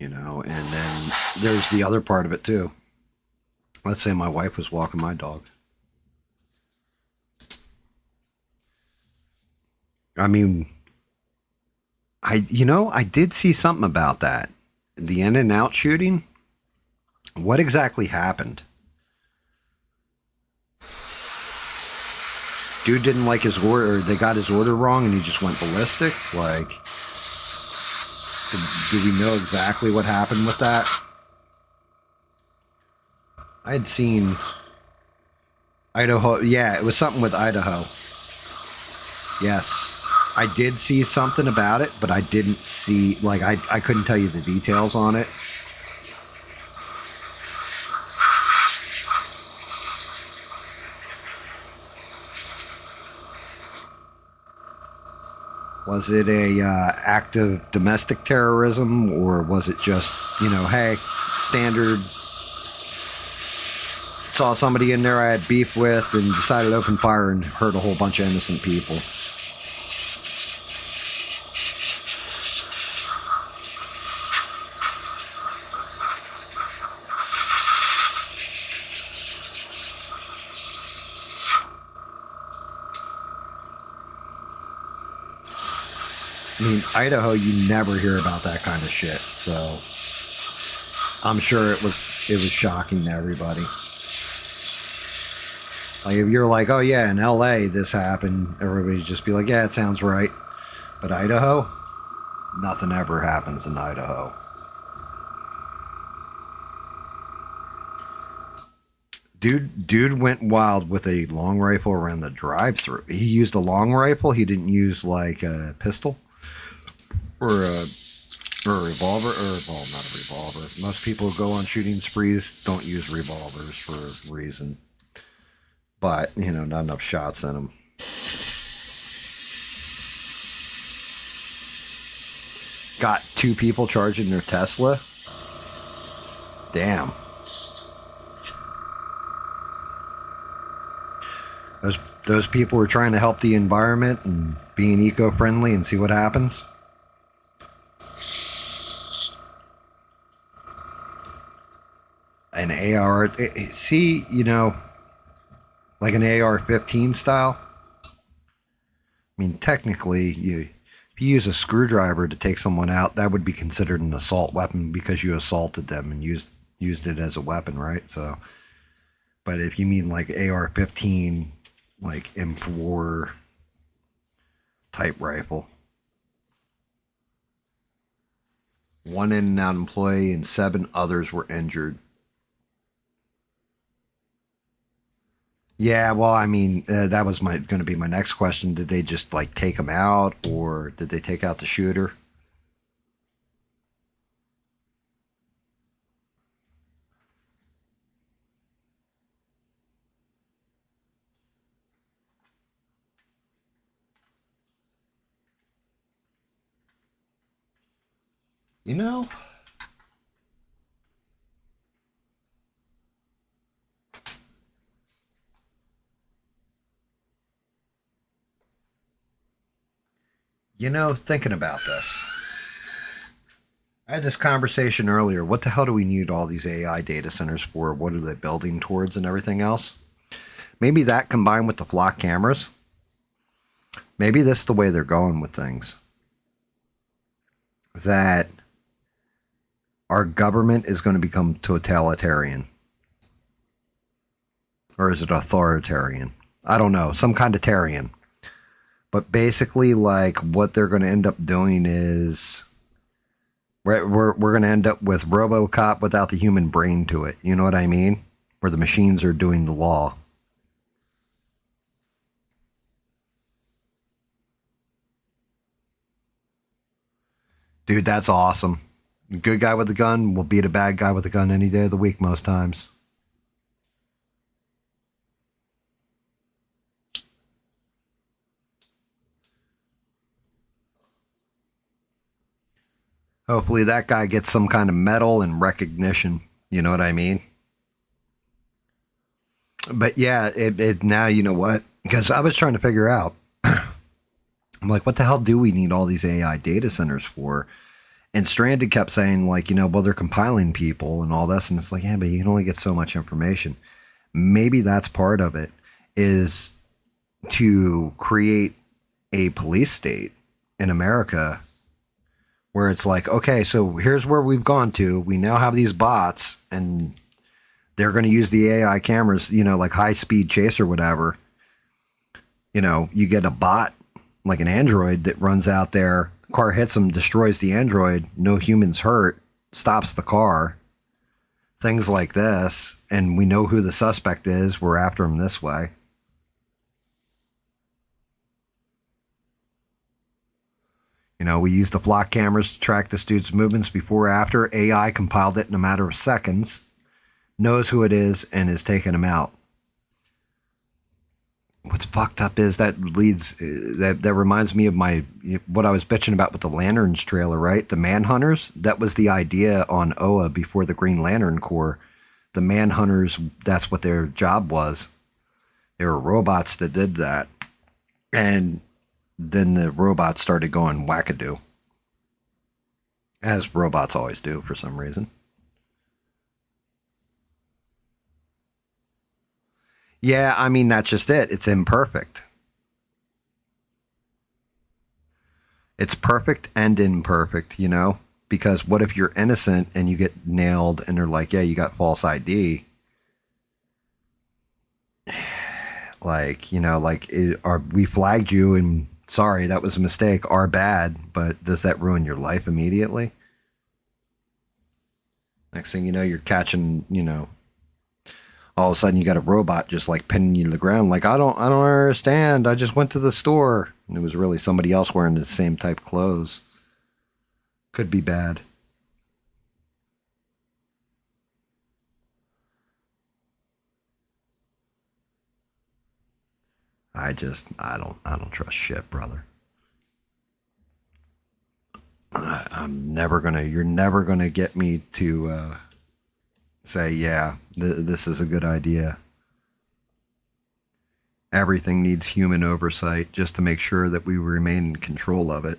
you know, and then there's the other part of it too. Let's say my wife was walking my dog. I mean, I did see something about that. The In-N-Out shooting. What exactly happened? Dude didn't like his order, or they got his order wrong and he just went ballistic? Like, do we know exactly what happened with that? I had seen Idaho. Yeah, it was something with Idaho. Yes. I did see something about it, but I didn't see, like, I couldn't tell you the details on it. Was it a act of domestic terrorism, or was it just, hey, standard, saw somebody in there I had beef with and decided to open fire and hurt a whole bunch of innocent people? I mean, Idaho, you never hear about that kind of shit, so I'm sure it was shocking to everybody. Like, if you're like, oh yeah, in LA this happened, everybody'd just be like, yeah, it sounds right. But Idaho, nothing ever happens in Idaho. Dude went wild with a long rifle around the drive-thru. He used a long rifle. He didn't use like a pistol. Or a revolver, well, not a revolver. Most people who go on shooting sprees don't use revolvers for a reason. But, not enough shots in them. Got 2 people charging their Tesla. Damn. Those people were trying to help the environment and being eco-friendly and see what happens. An AR, see, like an AR-15 style. I mean, technically, if you use a screwdriver to take someone out, that would be considered an assault weapon because you assaulted them and used it as a weapon, right? So, but if you mean like AR-15, like M4 type rifle, 1 In-N-Out employee and 7 others were injured. Yeah, well, I mean, that was going to be my next question. Did they just like take him out, or did they take out the shooter? You know, thinking about this, I had this conversation earlier. What the hell do we need all these AI data centers for? What are they building towards and everything else? Maybe that combined with the flock cameras. Maybe this is the way they're going with things. That our government is going to become totalitarian. Or is it authoritarian? I don't know. Some kind of tarian. But basically, like, what they're going to end up doing is we're going to end up with RoboCop without the human brain to it. You know what I mean? Where the machines are doing the law. Dude, that's awesome. A good guy with a gun will beat a bad guy with a gun any day of the week most times. Hopefully that guy gets some kind of medal and recognition. You know what I mean? But yeah, it now, you know what? Because I was trying to figure out, I'm like, what the hell do we need all these AI data centers for? And Stranded kept saying, like, you know, well, they're compiling people and all this. And it's like, yeah, but you can only get so much information. Maybe that's part of it, is to create a police state in America where it's like, okay, so here's where we've gone to. We now have these bots, and they're going to use the AI cameras, you know, like high speed chase or whatever. You know, you get a bot, like an android, that runs out there. Car hits them, destroys the android, no humans hurt, stops the car, things like this, and we know who the suspect is. We're after him this way. You know, we used the flock cameras to track this dude's movements before or after. AI compiled it in a matter of seconds, knows who it is, and is taking him out. What's fucked up is that reminds me of what I was bitching about with the Lanterns trailer, right? The Manhunters, that was the idea on OA before the Green Lantern Corps. The Manhunters, that's what their job was. They were robots that did that. And then the robots started going wackadoo. As robots always do for some reason. Yeah, I mean, that's just it. It's imperfect. It's perfect and imperfect, you know? Because what if you're innocent and you get nailed and they're like, yeah, you got false ID? Like, you know, like, we flagged you and sorry, that was a mistake, our bad, but does that ruin your life immediately? Next thing you know, you're catching, you know, all of a sudden you got a robot just like pinning you to the ground. Like, I don't understand. I just went to the store. And it was really somebody else wearing the same type clothes. Could be bad. I don't trust shit, brother. You're never gonna get me to, say, yeah, this is a good idea. Everything needs human oversight just to make sure that we remain in control of it.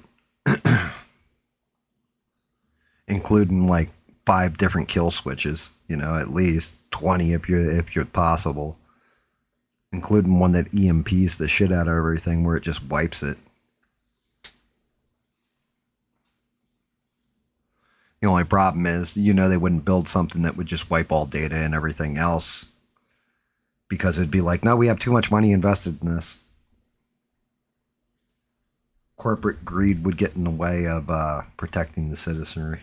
Including like 5 different kill switches, you know, at least 20 if you're possible. Including one that EMPs the shit out of everything where it just wipes it. The only problem is, you know, they wouldn't build something that would just wipe all data and everything else. Because it'd be like, no, we have too much money invested in this. Corporate greed would get in the way of protecting the citizenry.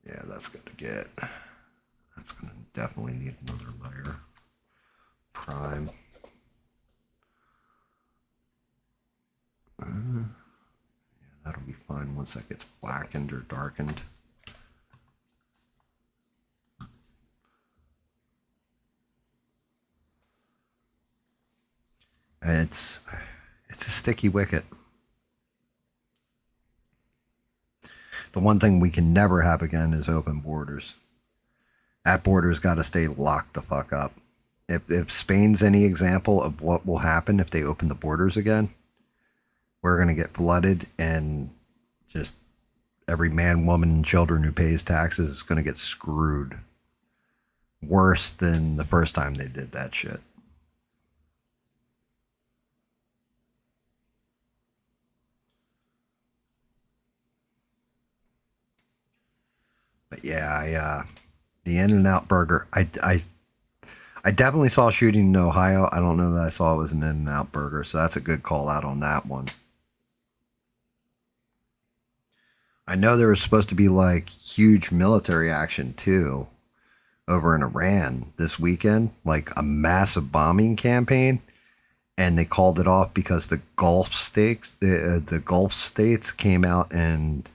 Yeah, that's going to definitely need another layer. Prime. Yeah, that'll be fine once that gets blackened or darkened. It's a sticky wicket. The one thing we can never have again is open borders. That border's got to stay locked the fuck up. If Spain's any example of what will happen if they open the borders again, we're going to get flooded, and just every man, woman, and children who pays taxes is going to get screwed. Worse than the first time they did that shit. But yeah, the In-N-Out burger, I definitely saw a shooting in Ohio. I don't know that I saw it was an In-N-Out burger, so that's a good call out on that one. I know there was supposed to be like huge military action too over in Iran this weekend, like a massive bombing campaign, and they called it off because the Gulf states, the Gulf states came out and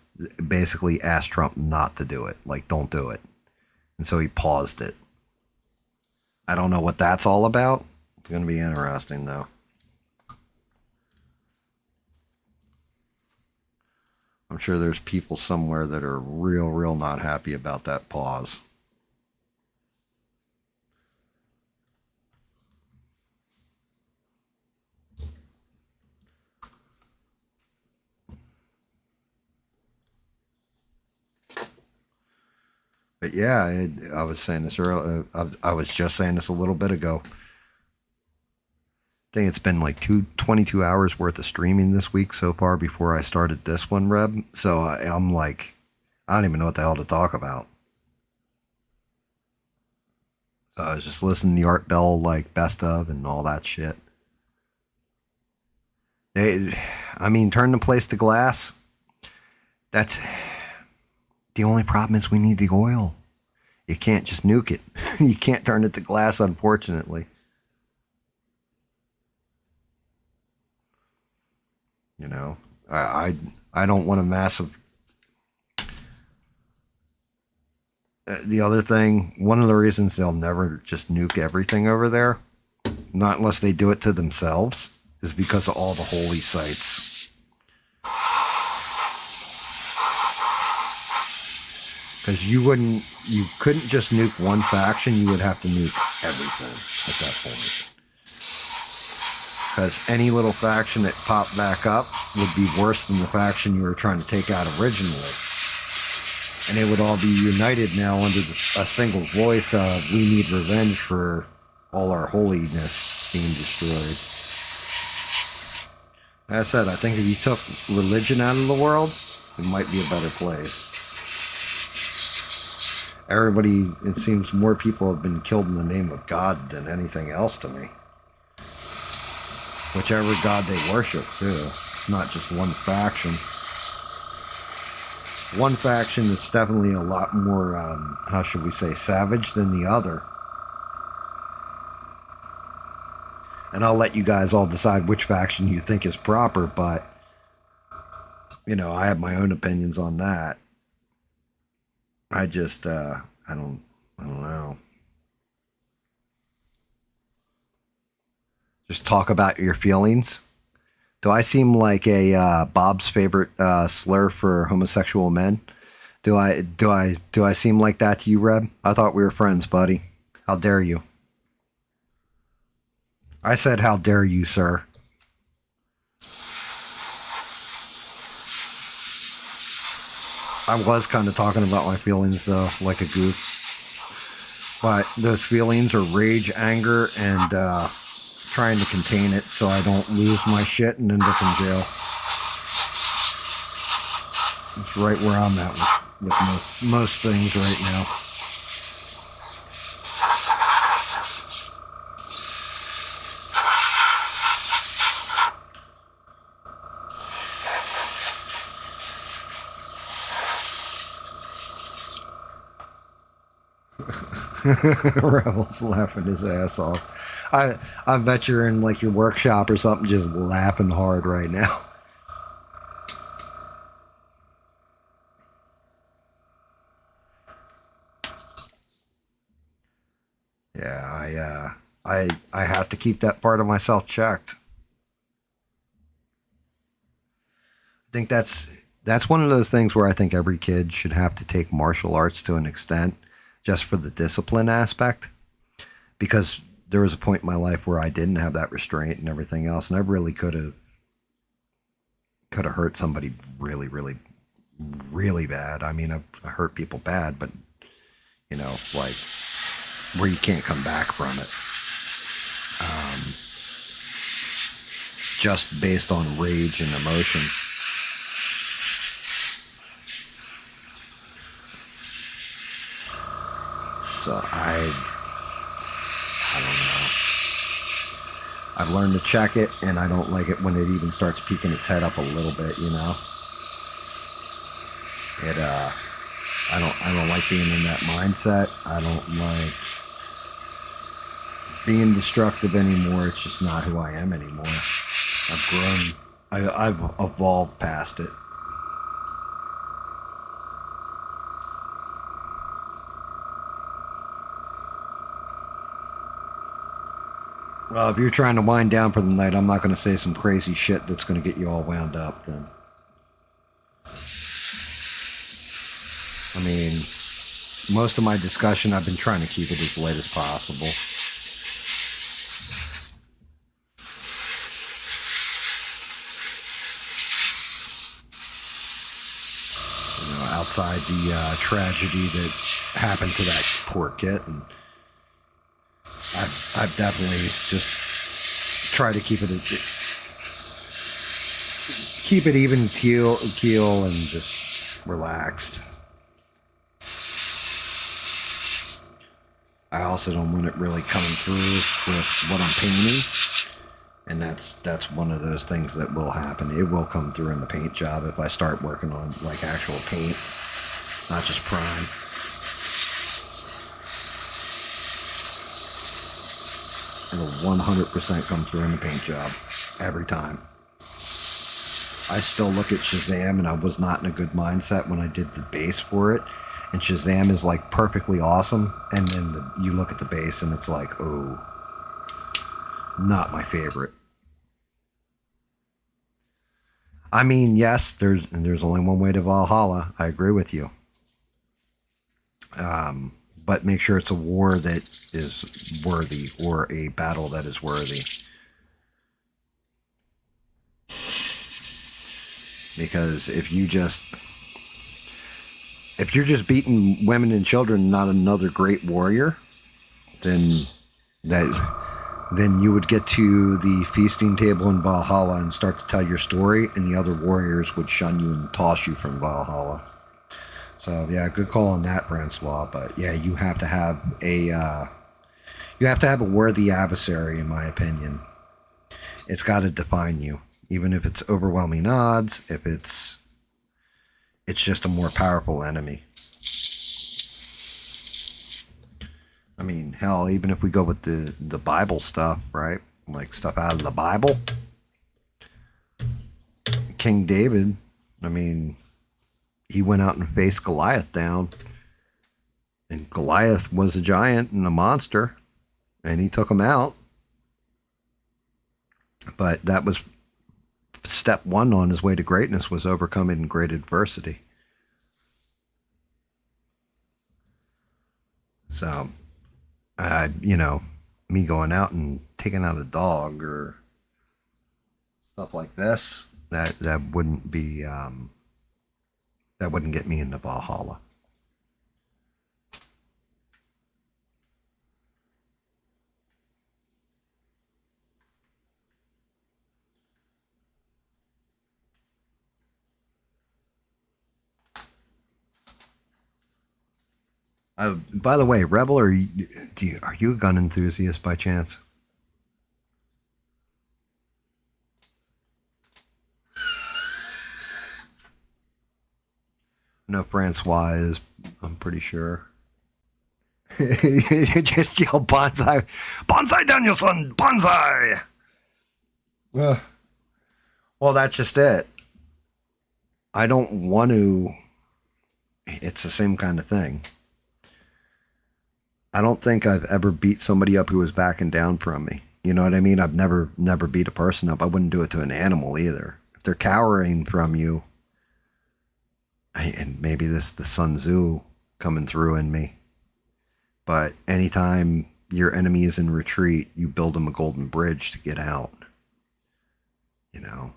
basically asked Trump not to do it, like don't do it, and so he paused it. I don't know what that's all about. It's going to be interesting though. I'm sure there's people somewhere that are real not happy about that pause. But yeah, I was saying this earlier. I was just saying this a little bit ago. I think it's been like 22 hours worth of streaming this week so far before I started this one, Reb. So I'm like, I don't even know what the hell to talk about. So I was just listening to the Art Bell like best of and all that shit. Turn the place to glass. That's the only problem is we need the oil. You can't just nuke it. You can't turn it to glass, unfortunately. You know, I don't want a massive. The other thing, one of the reasons they'll never just nuke everything over there, not unless they do it to themselves, is because of all the holy sites. Because you couldn't just nuke one faction, you would have to nuke everything at that point. Because any little faction that popped back up would be worse than the faction you were trying to take out originally. And they would all be united now under a single voice of, we need revenge for all our holiness being destroyed. Like I said, I think if you took religion out of the world, it might be a better place. Everybody, it seems more people have been killed in the name of God than anything else to me. Whichever God they worship, too. It's not just one faction. One faction is definitely a lot more, how should we say, savage than the other. And I'll let you guys all decide which faction you think is proper, but, you know, I have my own opinions on that. I just, I don't know. Just talk about your feelings. Do I seem like a Bob's favorite slur for homosexual men? Do I seem like that to you, Reb? I thought we were friends, buddy. How dare you? I said, how dare you, sir? I was kind of talking about my feelings, though, like a goof. But those feelings are rage, anger, and trying to contain it so I don't lose my shit and end up in jail. That's right where I'm at with most things right now. Rebel's laughing his ass off. I bet you're in like your workshop or something just laughing hard right now. Yeah, I have to keep that part of myself checked. I think that's one of those things where I think every kid should have to take martial arts to an extent, just for the discipline aspect, because there was a point in my life where I didn't have that restraint and everything else, and I really could have hurt somebody really, really, really bad. I mean, I hurt people bad, but you know, like where you can't come back from it, just based on rage and emotion. So I don't know. I've learned to check it, and I don't like it when it even starts peeking its head up a little bit, you know? I don't like being in that mindset. I don't like being destructive anymore. It's just not who I am anymore. I've grown. I've evolved past it. Well, if you're trying to wind down for the night, I'm not going to say some crazy shit that's going to get you all wound up then. I mean, most of my discussion, I've been trying to keep it as light as possible. You know, outside the tragedy that happened to that poor kit, and I've definitely just tried to keep it even keel and just relaxed. I also don't want it really coming through with what I'm painting, and that's one of those things that will happen. It will come through in the paint job if I start working on like actual paint, not just prime. It'll 100% come through in the paint job every time. I still look at Shazam, and I was not in a good mindset when I did the base for it. And Shazam is like perfectly awesome, and then you look at the base, and it's like, oh, not my favorite. I mean, yes, there's only one way to Valhalla. I agree with you. But make sure it's a war that is worthy, or a battle that is worthy. Because if you're just beating women and children, not another great warrior, then you would get to the feasting table in Valhalla and start to tell your story, and the other warriors would shun you and toss you from Valhalla. So yeah, good call on that, Francois. But yeah, you have to have a worthy adversary, in my opinion. It's got to define you, even if it's overwhelming odds. If it's just a more powerful enemy. I mean, hell, even if we go with the Bible stuff, right? Like stuff out of the Bible. King David, I mean, he went out and faced Goliath down. And Goliath was a giant and a monster. And he took him out. But that was step one on his way to greatness, was overcoming great adversity. So, me going out and taking out a dog or stuff like this, that wouldn't be, that wouldn't get me into Valhalla. By the way, Rebel, are you a gun enthusiast by chance? No, Francois is, I'm pretty sure. You just yell bonsai. Bonsai, Danielson! Bonsai! Well, that's just it. I don't want to. It's the same kind of thing. I don't think I've ever beat somebody up who was backing down from me. You know what I mean? I've never beat a person up. I wouldn't do it to an animal either. If they're cowering from you, and maybe the Sun Tzu coming through in me, but anytime your enemy is in retreat, you build them a golden bridge to get out. You know?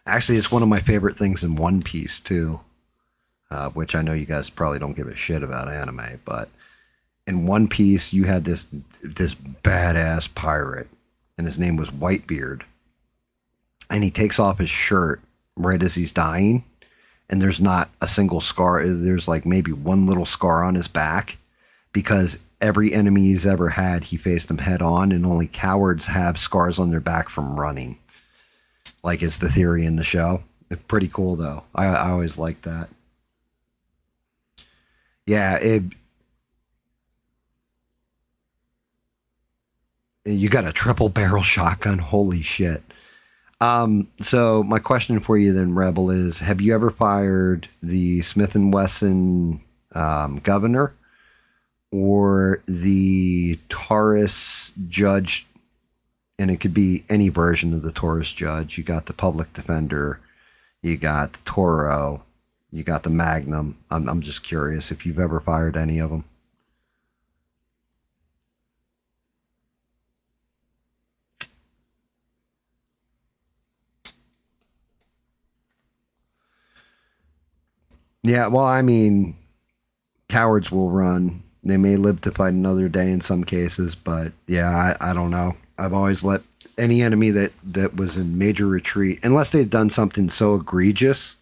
Actually, it's one of my favorite things in One Piece, too. Which I know you guys probably don't give a shit about anime, but in One Piece, you had this badass pirate, and his name was Whitebeard. And he takes off his shirt right as he's dying, and there's not a single scar. There's like maybe one little scar on his back, because every enemy he's ever had, he faced them head on, and only cowards have scars on their back from running. Like it's the theory in the show. It's pretty cool, though. I always liked that. Yeah, you got a triple barrel shotgun. Holy shit. So my question for you then, Rebel, is have you ever fired the Smith & Wesson Governor or the Taurus Judge? And it could be any version of the Taurus Judge. You got the Public Defender. You got the Toro. You got the Magnum. I'm just curious if you've ever fired any of them. Yeah, well, I mean, cowards will run. They may live to fight another day in some cases, but yeah, I don't know. I've always let any enemy that was in major retreat, unless they've done something so egregious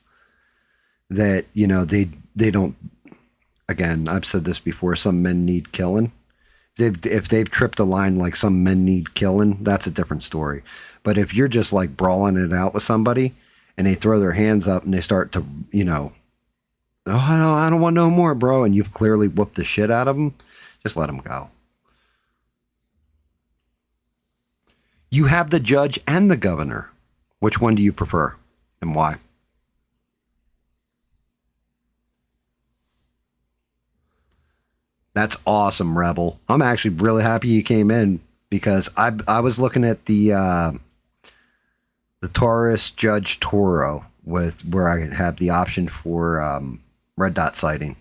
that, you know, they don't, again, I've said this before, some men need killing. If they've tripped a line like some men need killing, that's a different story. But if you're just like brawling it out with somebody and they throw their hands up and they start to, you know, oh, I don't want no more, bro, and you've clearly whooped the shit out of them, just let them go. You have the judge and the governor. Which one do you prefer and why? That's awesome, Rebel. I'm actually really happy you came in because I was looking at the Taurus Judge Toro with where I have the option for red dot sighting.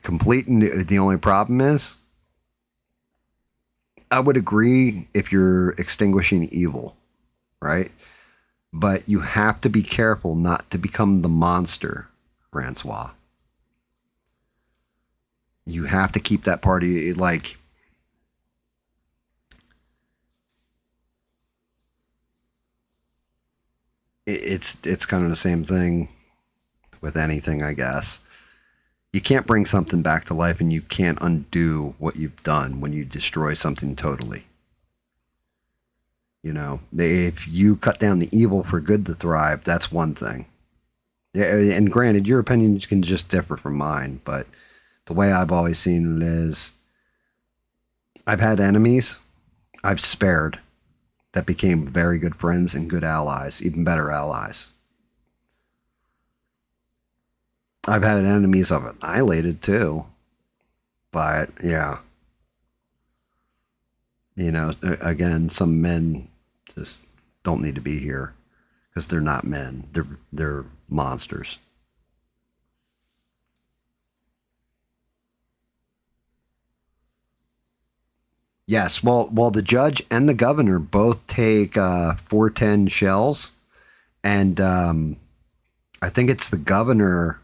Complete. The only problem is, I would agree if you're extinguishing evil, right? But you have to be careful not to become the monster, Francois. You have to keep that party like. It's kind of the same thing with anything, I guess. You can't bring something back to life and you can't undo what you've done when you destroy something totally. You know, if you cut down the evil for good to thrive, that's one thing. Yeah, and granted, your opinions can just differ from mine, but the way I've always seen it is I've had enemies I've spared that became very good friends and good allies, even better allies. I've had enemies I've annihilated too. But yeah. You know, again, some men just don't need to be here because they're not men. They're monsters. Yes, well, the judge and the governor both take 410 shells, and I think it's the governor.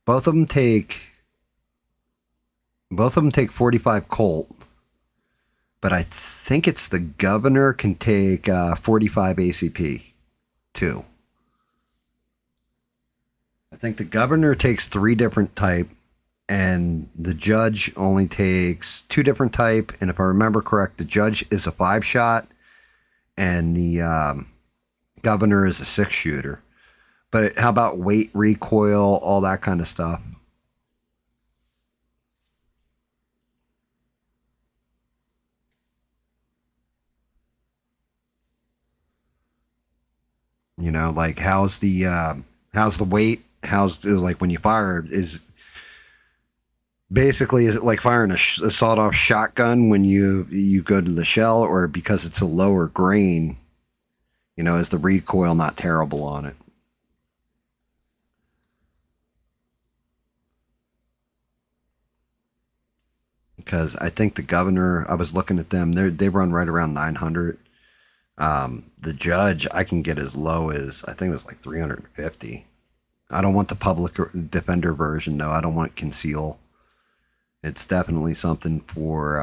Both of them take 45 Colt, but I think it's the governor can take 45 ACP too. I think the governor takes 3 different type, and the judge only takes 2 different type. And if I remember correct, the judge is a 5-shot, and the governor is a 6-shooter. But how about weight, recoil, all that kind of stuff? You know, like how's the weight? How's like when you fire is basically, is it like firing a sawed-off shotgun when you go to the shell, or because it's a lower grain? You know, is the recoil not terrible on it? Because I think the governor, I was looking at them, they run right around 900. The judge, I can get as low as, I think it was like 350. I don't want the public defender version, though. I don't want conceal. It's definitely something for,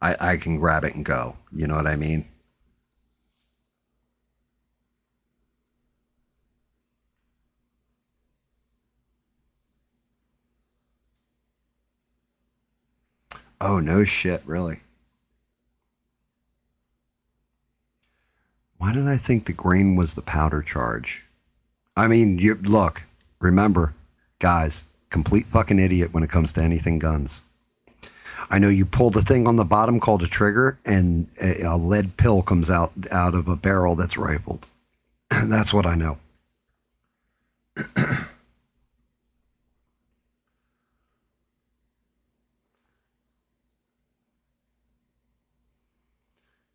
I can grab it and go. You know what I mean? Oh, no shit, really? Why did I think the grain was the powder charge? I mean, look, remember, guys, complete fucking idiot when it comes to anything guns. I know you pull the thing on the bottom called a trigger, and a lead pill comes out of a barrel that's rifled. That's what I know.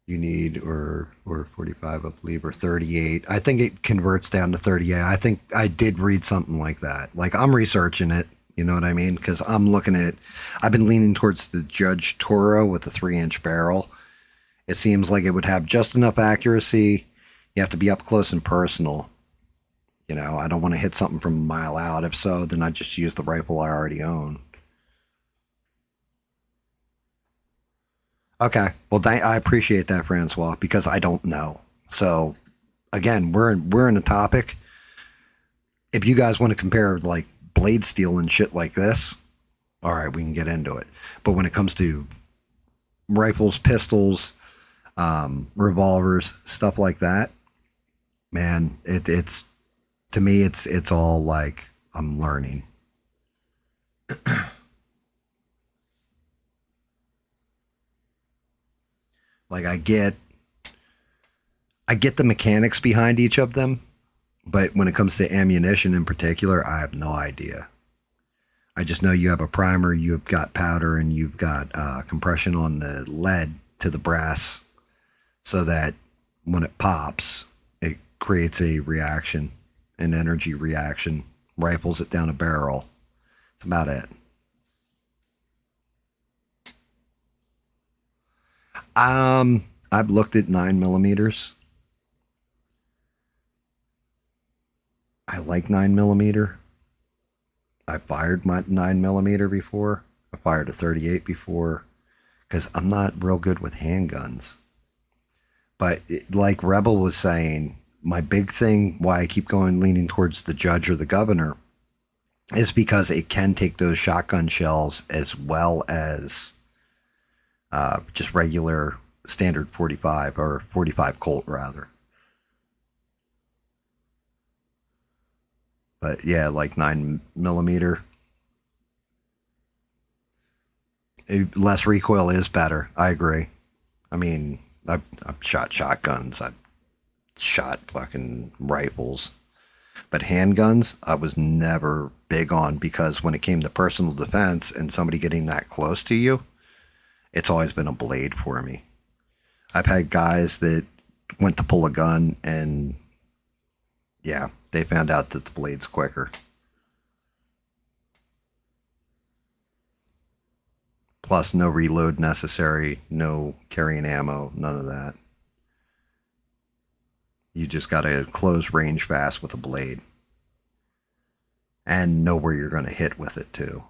You need or 45, I believe, or 38. I think it converts down to 38. I think I did read something like that. Like, I'm researching it, you know what I mean? Because I'm looking at, I've been leaning towards the Judge Toro with the 3-inch barrel, It seems like it would have just enough accuracy. You have to be up close and personal. You know, I don't want to hit something from a mile out. If so, then I just use the rifle I already own. Okay. Well, I appreciate that, Francois, because I don't know. So, again, we're in a topic. If you guys want to compare like blade steel and shit like this, all right, we can get into it. But when it comes to rifles, pistols, revolvers, stuff like that, man, it's to me, it's all like I'm learning. Like I get the mechanics behind each of them, but when it comes to ammunition in particular, I have no idea. I just know you have a primer, you've got powder, and you've got compression on the lead to the brass, so that when it pops, it creates a reaction, an energy reaction, rifles it down a barrel. That's about it. I've looked at 9mm. I like 9mm. I fired my 9mm before. I fired a 38 before, because I'm not real good with handguns. But like Rebel was saying, my big thing why I keep going leaning towards the judge or the governor is because it can take those shotgun shells as well as just regular standard 45 or 45 Colt rather. But yeah, like 9mm, less recoil is better. I agree. I mean, I've shot shotguns. I've shot fucking rifles. But handguns, I was never big on, because when it came to personal defense and somebody getting that close to you, it's always been a blade for me. I've had guys that went to pull a gun and, yeah, they found out that the blade's quicker. Plus, no reload necessary, no carrying ammo, none of that. You just got to close range fast with a blade. And know where you're going to hit with it, too.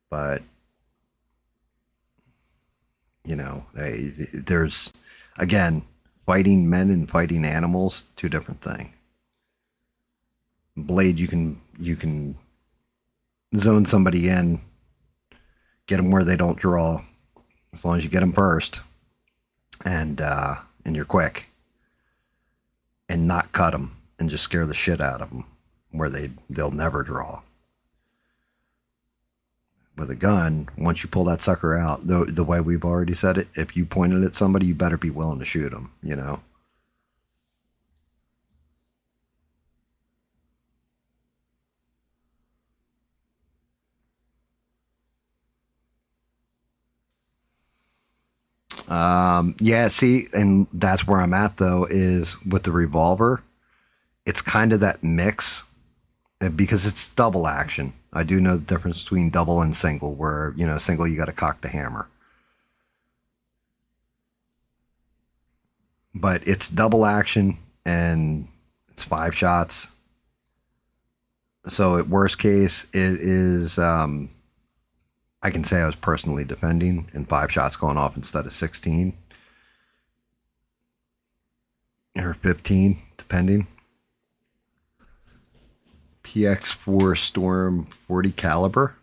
But, you know, there's, again, fighting men and fighting animals, two different things. Blade, you can zone somebody in, get them where they don't draw, as long as you get them first, and you're quick, and not cut them, and just scare the shit out of them where they'll never draw. With a gun, once you pull that sucker out, the way we've already said it, if you point it at somebody, you better be willing to shoot them, you know? Yeah, see, and that's where I'm at, though, is with the revolver. It's kind of that mix, because it's double action. I do know the difference between double and single, where, you know, single, you got to cock the hammer. But it's double action, and it's 5 shots. So at worst case, it is, I can say I was personally defending, and 5 shots going off instead of 16. Or 15, depending. PX4 Storm 40 caliber.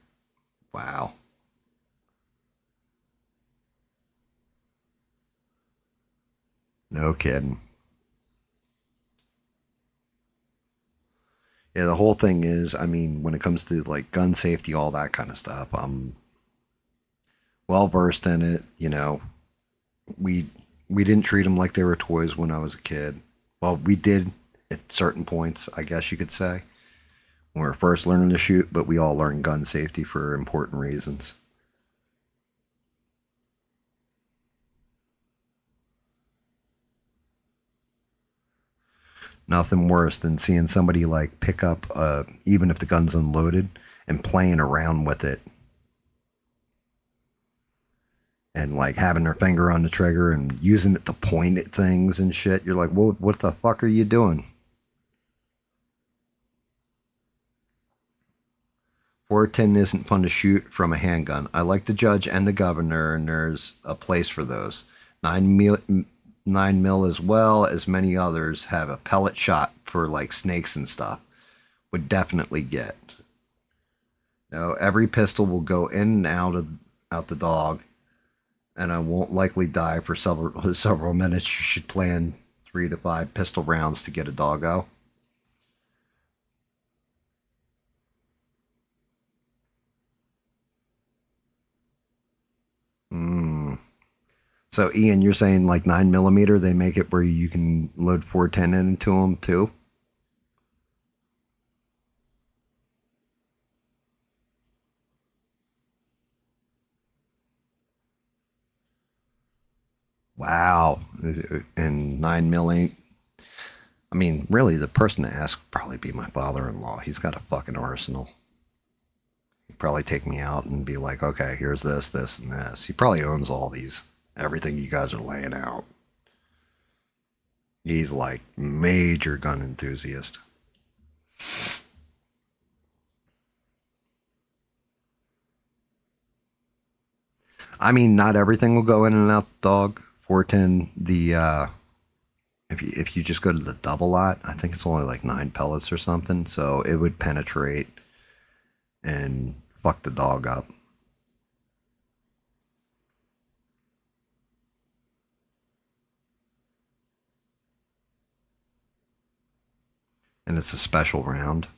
Wow. No kidding. Yeah, the whole thing is, I mean, when it comes to like gun safety, all that kind of stuff, I'm well versed in it. You know, we didn't treat them like they were toys when I was a kid. Well, we did at certain points, I guess you could say, when we were first learning to shoot, but we all learned gun safety for important reasons. Nothing worse than seeing somebody like pick up, even if the gun's unloaded, and playing around with it. and like having their finger on the trigger and using it to point at things and shit. You're like, what the fuck are you doing? 410 isn't fun to shoot from a handgun. I like the judge and the governor, and there's a place for those. 9 mil as well as many others have a pellet shot for like snakes and stuff. Would definitely get. No, every pistol will go in and out the dog, and I won't likely die for several minutes. You should plan 3 to 5 pistol rounds to get a doggo. So Ian, you're saying like 9mm, they make it where you can load 410 into them too? Wow. And 9mm ain't. I mean, really, the person to ask would probably be my father-in-law. He's got a fucking arsenal. He'd probably take me out and be like, okay, here's this, this, and this. He probably owns all these, everything you guys are laying out. He's like major gun enthusiast. I mean, not everything will go in and out the dog. 410, if you just go to the double lot, I think it's only like 9 pellets or something, so it would penetrate and fuck the dog up. And it's a special round.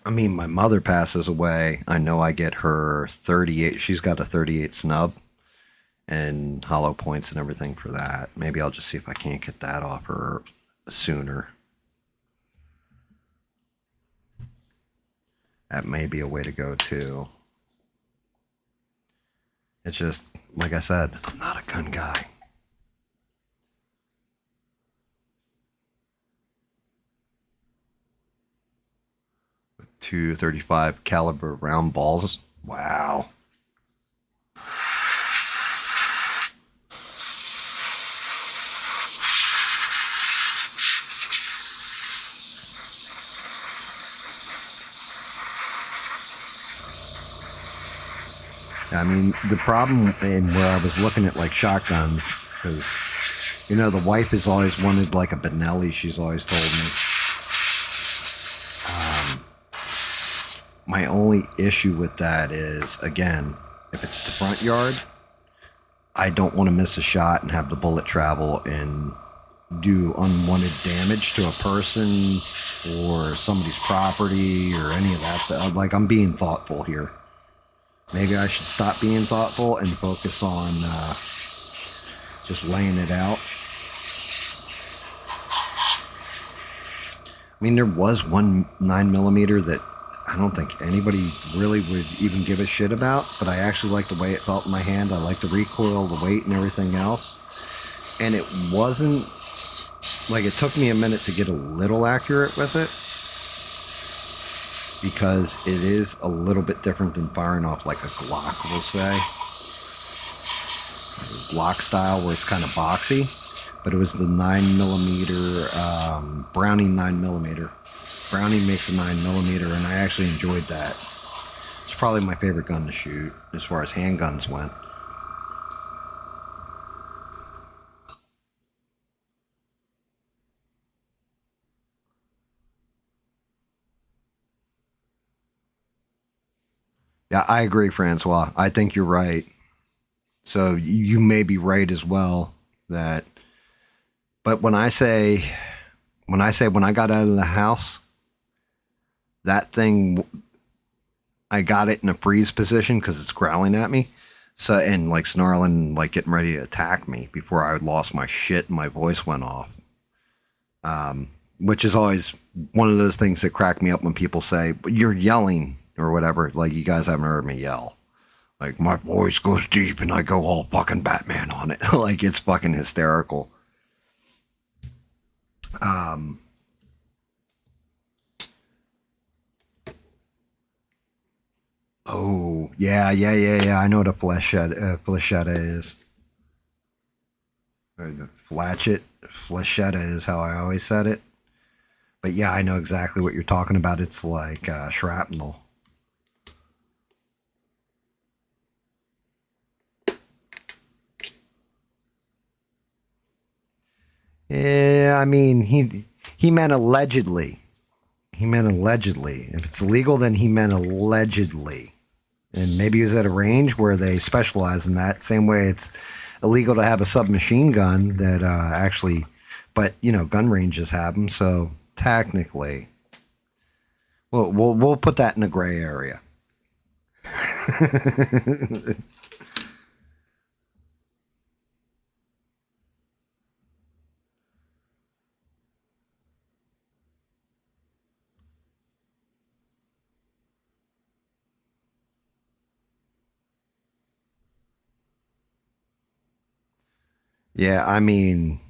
I mean, my mother passes away. I know I get her 38. She's got a 38 snub and hollow points and everything for that. Maybe I'll just see if I can't get that off her sooner. That may be a way to go too. It's just, like I said, I'm not a gun guy. .235 caliber round balls. Wow. I mean, the problem in where I was looking at like shotguns, because, you know, the wife has always wanted like a Benelli, she's always told me. My only issue with that is, again, if it's the front yard, I don't want to miss a shot and have the bullet travel and do unwanted damage to a person or somebody's property or any of that stuff. Like, I'm being thoughtful here. Maybe I should stop being thoughtful and focus on just laying it out. I mean, there was one 9mm that I don't think anybody really would even give a shit about, but I actually like the way it felt in my hand. I like the recoil, the weight, and everything else. And it wasn't, like, it took me a minute to get a little accurate with it, because it is a little bit different than firing off like a Glock, we'll say. Glock style, where it's kind of boxy. But it was the 9mm, Browning 9mm. Browning makes a 9mm, and I actually enjoyed that. It's probably my favorite gun to shoot as far as handguns went. Yeah, I agree, Francois. I think you're right. So you may be right as well. That, but when I got out of the house, that thing, I got it in a freeze position because it's growling at me. So, and like snarling, like getting ready to attack me before I lost my shit and my voice went off. Which is always one of those things that crack me up when people say, but you're yelling or whatever. Like, you guys haven't heard me yell. Like, my voice goes deep and I go all fucking Batman on it. Like, it's fucking hysterical. Oh, Yeah. I know what a flechetta is. Flechetta is how I always said it. But yeah, I know exactly what you're talking about. It's like shrapnel. Yeah, I mean, he meant allegedly. He meant allegedly. If it's illegal, then he meant allegedly. And maybe he was at a range where they specialize in that. Same way it's illegal to have a submachine gun that actually, but you know, gun ranges have them. So technically, we'll put that in a gray area. Yeah, I mean,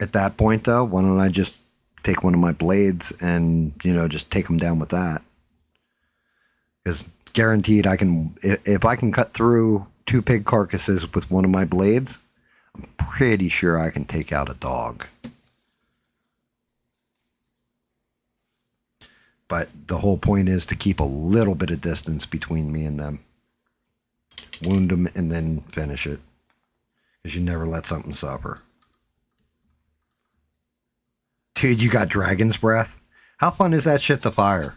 at that point though, why don't I just take one of my blades and, you know, just take them down with that? Because guaranteed I can, if I can cut through 2 pig carcasses with one of my blades, I'm pretty sure I can take out a dog. But the whole point is to keep a little bit of distance between me and them. Wound them and then finish it. Because you never let something suffer. Dude, you got dragon's breath? How fun is that shit to fire?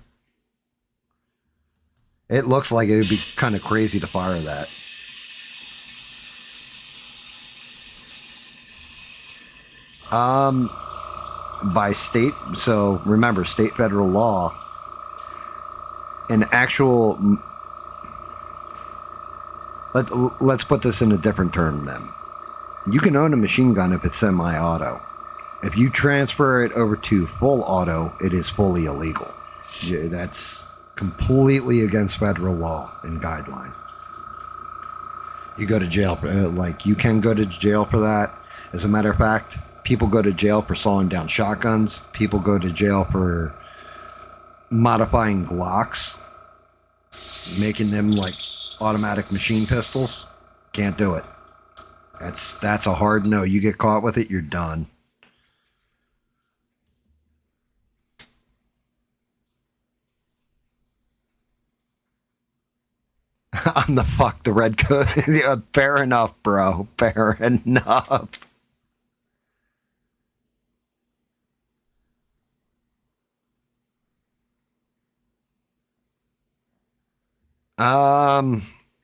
It looks like it would be kind of crazy to fire that. By state, so remember, state federal law, an actual, let's put this in a different term then. You can own a machine gun if it's semi-auto. If you transfer it over to full auto, it is fully illegal. Yeah, that's completely against federal law and guideline. You go to jail for, you can go to jail for that. As a matter of fact, people go to jail for sawing down shotguns. People go to jail for modifying Glocks, making them like automatic machine pistols. Can't do it. That's a hard no. You get caught with it, you're done. I'm the red coat. Yeah, fair enough, bro. Fair enough.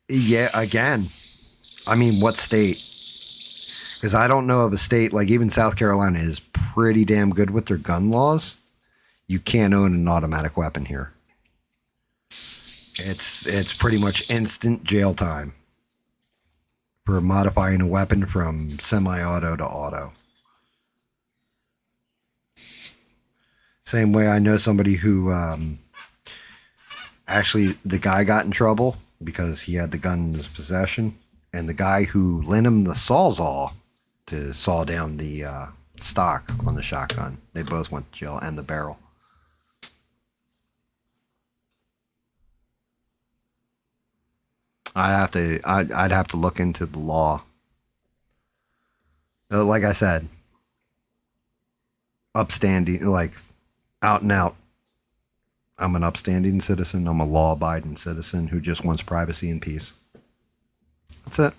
Yeah, again, I mean, what state? Because I don't know of a state, like even South Carolina is pretty damn good with their gun laws. You can't own an automatic weapon here. It's pretty much instant jail time for modifying a weapon from semi-auto to auto. Same way I know somebody who, actually the guy got in trouble because he had the gun in his possession, and the guy who lent him the sawzall to saw down the stock on the shotgun, they both went to jail, and the barrel. I'd have to look into the law. Like I said, upstanding, like out and out. I'm an upstanding citizen. I'm a law-abiding citizen who just wants privacy and peace. That's it.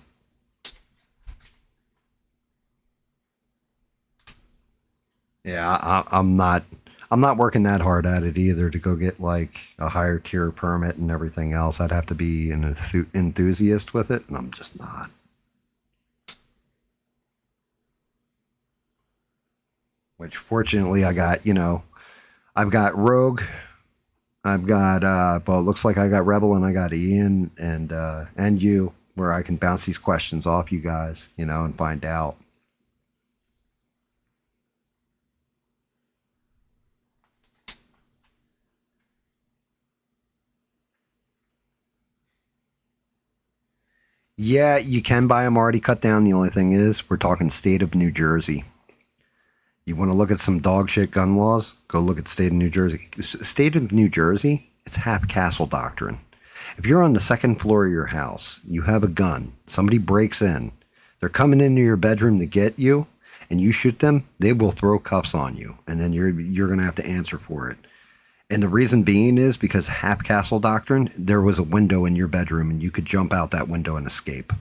Yeah, I'm not working that hard at it either to go get like a higher tier permit and everything else. I'd have to be an enthusiast with it, and I'm just not. Which fortunately I got, I've got Rogue, I've got, well, it looks like I got Rebel, and I got Ian and you, where I can bounce these questions off you guys, and find out. Yeah, you can buy them already cut down. The only thing is, we're talking state of New Jersey. You want to look at some dog shit gun laws? Go look at state of New Jersey. State of New Jersey, it's half castle doctrine. If you're on the second floor of your house, you have a gun, somebody breaks in, they're coming into your bedroom to get you, and you shoot them, they will throw cuffs on you, and then you're going to have to answer for it. And the reason being is because half castle doctrine, there was a window in your bedroom, and you could jump out that window and escape.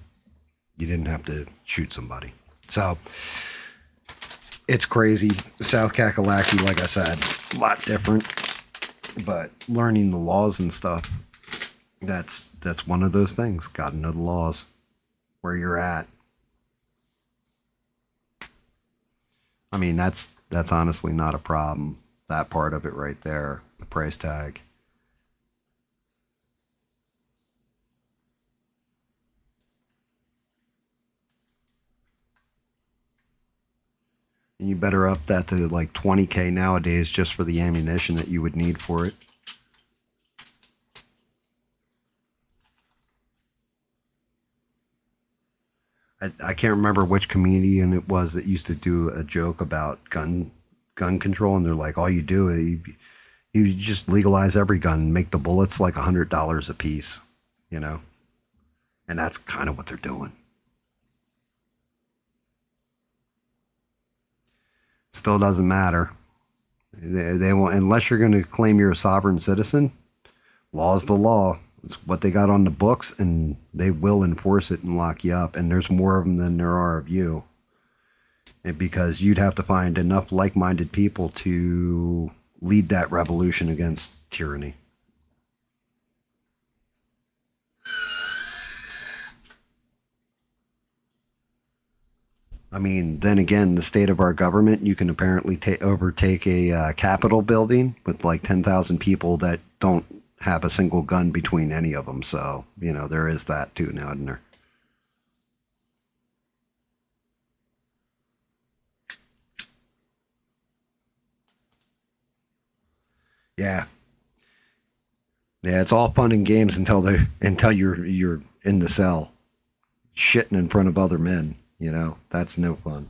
You didn't have to shoot somebody. So it's crazy. South Kakalaki, like I said, a lot different, but learning the laws and stuff, that's one of those things. Got to know the laws, where you're at. I mean, that's honestly not a problem. That part of it right there, the price tag. And you better up that to like $20K nowadays just for the ammunition that you would need for it. I can't remember which comedian it was that used to do a joke about gun control, and they're like, all you do is you just legalize every gun and make the bullets like $100 a piece, you know? And that's kind of what they're doing. Still doesn't matter. They won't, unless you're going to claim you're a sovereign citizen. Law's the law. It's what they got on the books, and they will enforce it and lock you up. And there's more of them than there are of you. And because you'd have to find enough like-minded people to lead that revolution against tyranny. I mean, then again, the state of our government, you can apparently overtake a Capitol building with like 10,000 people that don't have a single gun between any of them. So, you know, there is that too now, isn't there? Yeah. Yeah, it's all fun and games until you're in the cell shitting in front of other men, you know. That's no fun.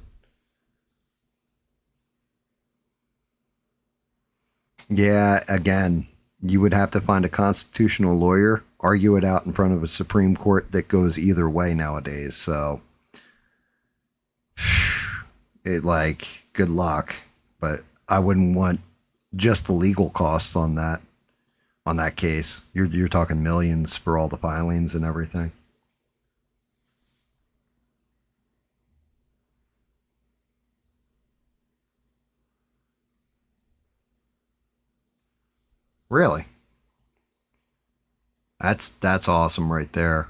Yeah, again, you would have to find a constitutional lawyer, argue it out in front of a Supreme Court that goes either way nowadays. So, good luck. But I wouldn't want just the legal costs on that case. You're talking millions for all the filings and everything. Really? That's awesome right there.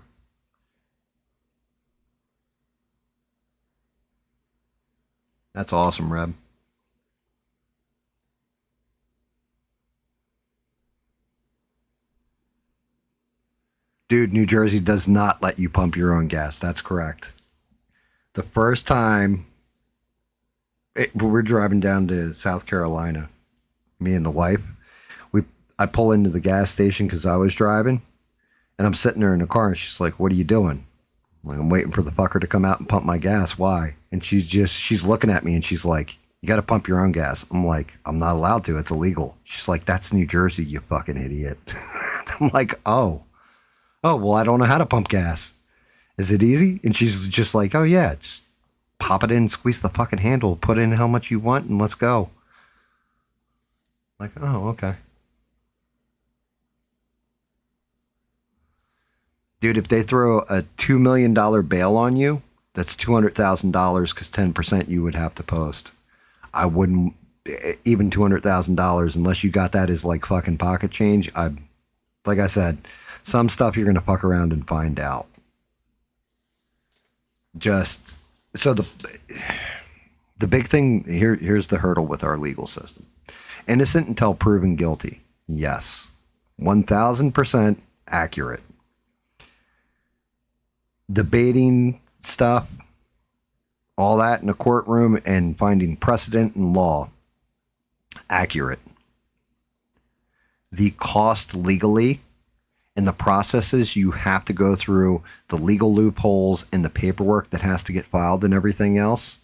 That's awesome, Reb. Dude, New Jersey does not let you pump your own gas. That's correct. The first time we're driving down to South Carolina, me and the wife, I pull into the gas station because I was driving, and I'm sitting there in the car, and she's like, "What are you doing?" I'm like, "I'm waiting for the fucker to come out and pump my gas." Why? And she's looking at me, and she's like, "You got to pump your own gas." I'm like, "I'm not allowed to. It's illegal." She's like, "That's New Jersey, you fucking idiot." I'm like, "Oh, well, I don't know how to pump gas. Is it easy?" And she's just like, "Oh yeah, just pop it in, squeeze the fucking handle, put in how much you want, and let's go." Like, oh, okay. Dude, if they throw a $2 million bail on you, that's $200,000 because 10% you would have to post. I wouldn't, even $200,000, unless you got that as like fucking pocket change. Like I said, some stuff you're going to fuck around and find out. Just, so the big thing, here's the hurdle with our legal system. Innocent until proven guilty. Yes. 1,000% accurate. Debating stuff, all that in a courtroom and finding precedent in law, accurate. The cost legally and the processes you have to go through, the legal loopholes and the paperwork that has to get filed and everything else,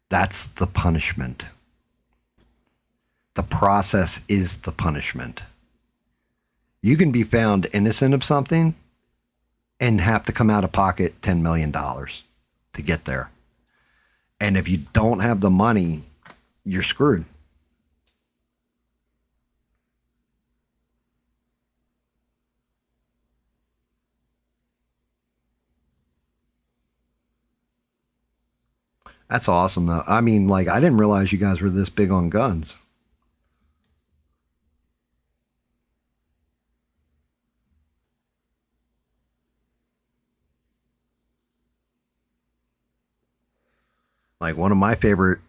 that's the punishment. The process is the punishment. You can be found innocent of something and have to come out of pocket $10 million to get there. And if you don't have the money, you're screwed. That's awesome, though. I mean, like, I didn't realize you guys were this big on guns. Like one of my favorite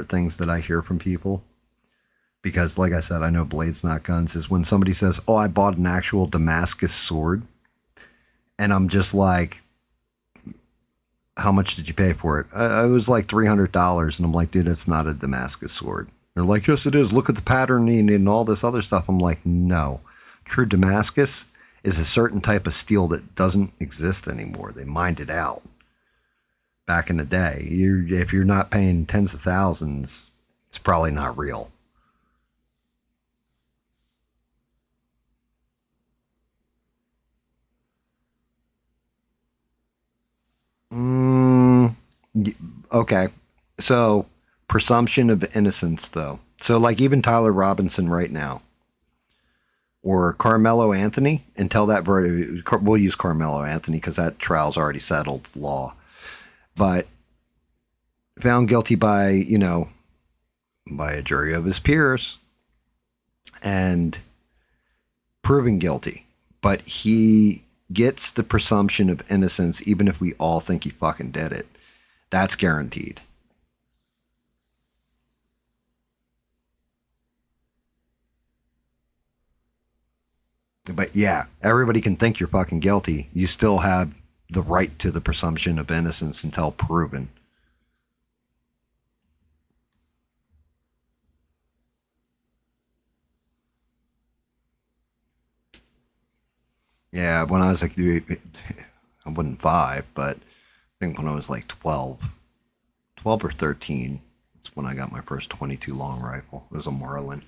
things that I hear from people, because like I said, I know blades not guns, is when somebody says, "Oh, I bought an actual Damascus sword," and I'm just like, "How much did you pay for it?" It was like $300, and I'm like, "Dude, it's not a Damascus sword." They're like, "Yes, it is. Look at the patterning and all this other stuff." I'm like, "No, true Damascus is a certain type of steel that doesn't exist anymore. They mined it out." Back in the day, if you're not paying tens of thousands, it's probably not real. Okay, so presumption of innocence, though. So, like even Tyler Robinson right now, or Carmelo Anthony, until that verdict, we'll use Carmelo Anthony because that trial's already settled law. But found guilty by, by a jury of his peers and proven guilty. But he gets the presumption of innocence even if we all think he fucking did it. That's guaranteed. But yeah, everybody can think you're fucking guilty. You still have the right to the presumption of innocence until proven. Yeah, when I was like, I wasn't 5, but I think when I was like 12 or 13, that's when I got my first 22 long rifle. It was a Marlin.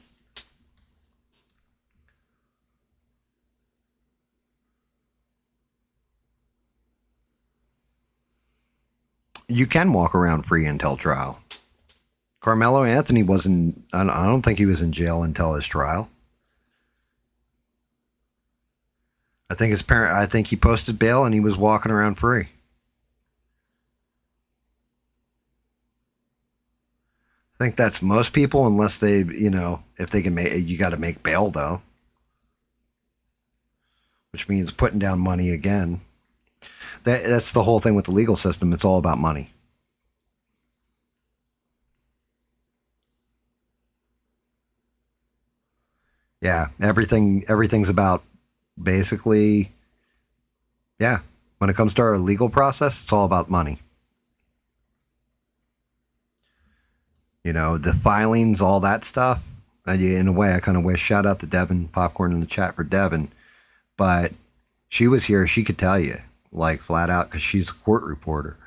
You can walk around free until trial. Carmelo Anthony wasn't, I don't think he was in jail until his trial. I think he posted bail and he was walking around free. I think that's most people, unless they, if they can make, you got to make bail though, which means putting down money again. That's the whole thing with the legal system. It's all about money. Yeah, everything's about basically, yeah, when it comes to our legal process, it's all about money. The filings, all that stuff. In a way, I kind of wish, shout out to Devin Popcorn in the chat for Devin, but she was here. She could tell you, like flat out, because she's a court reporter.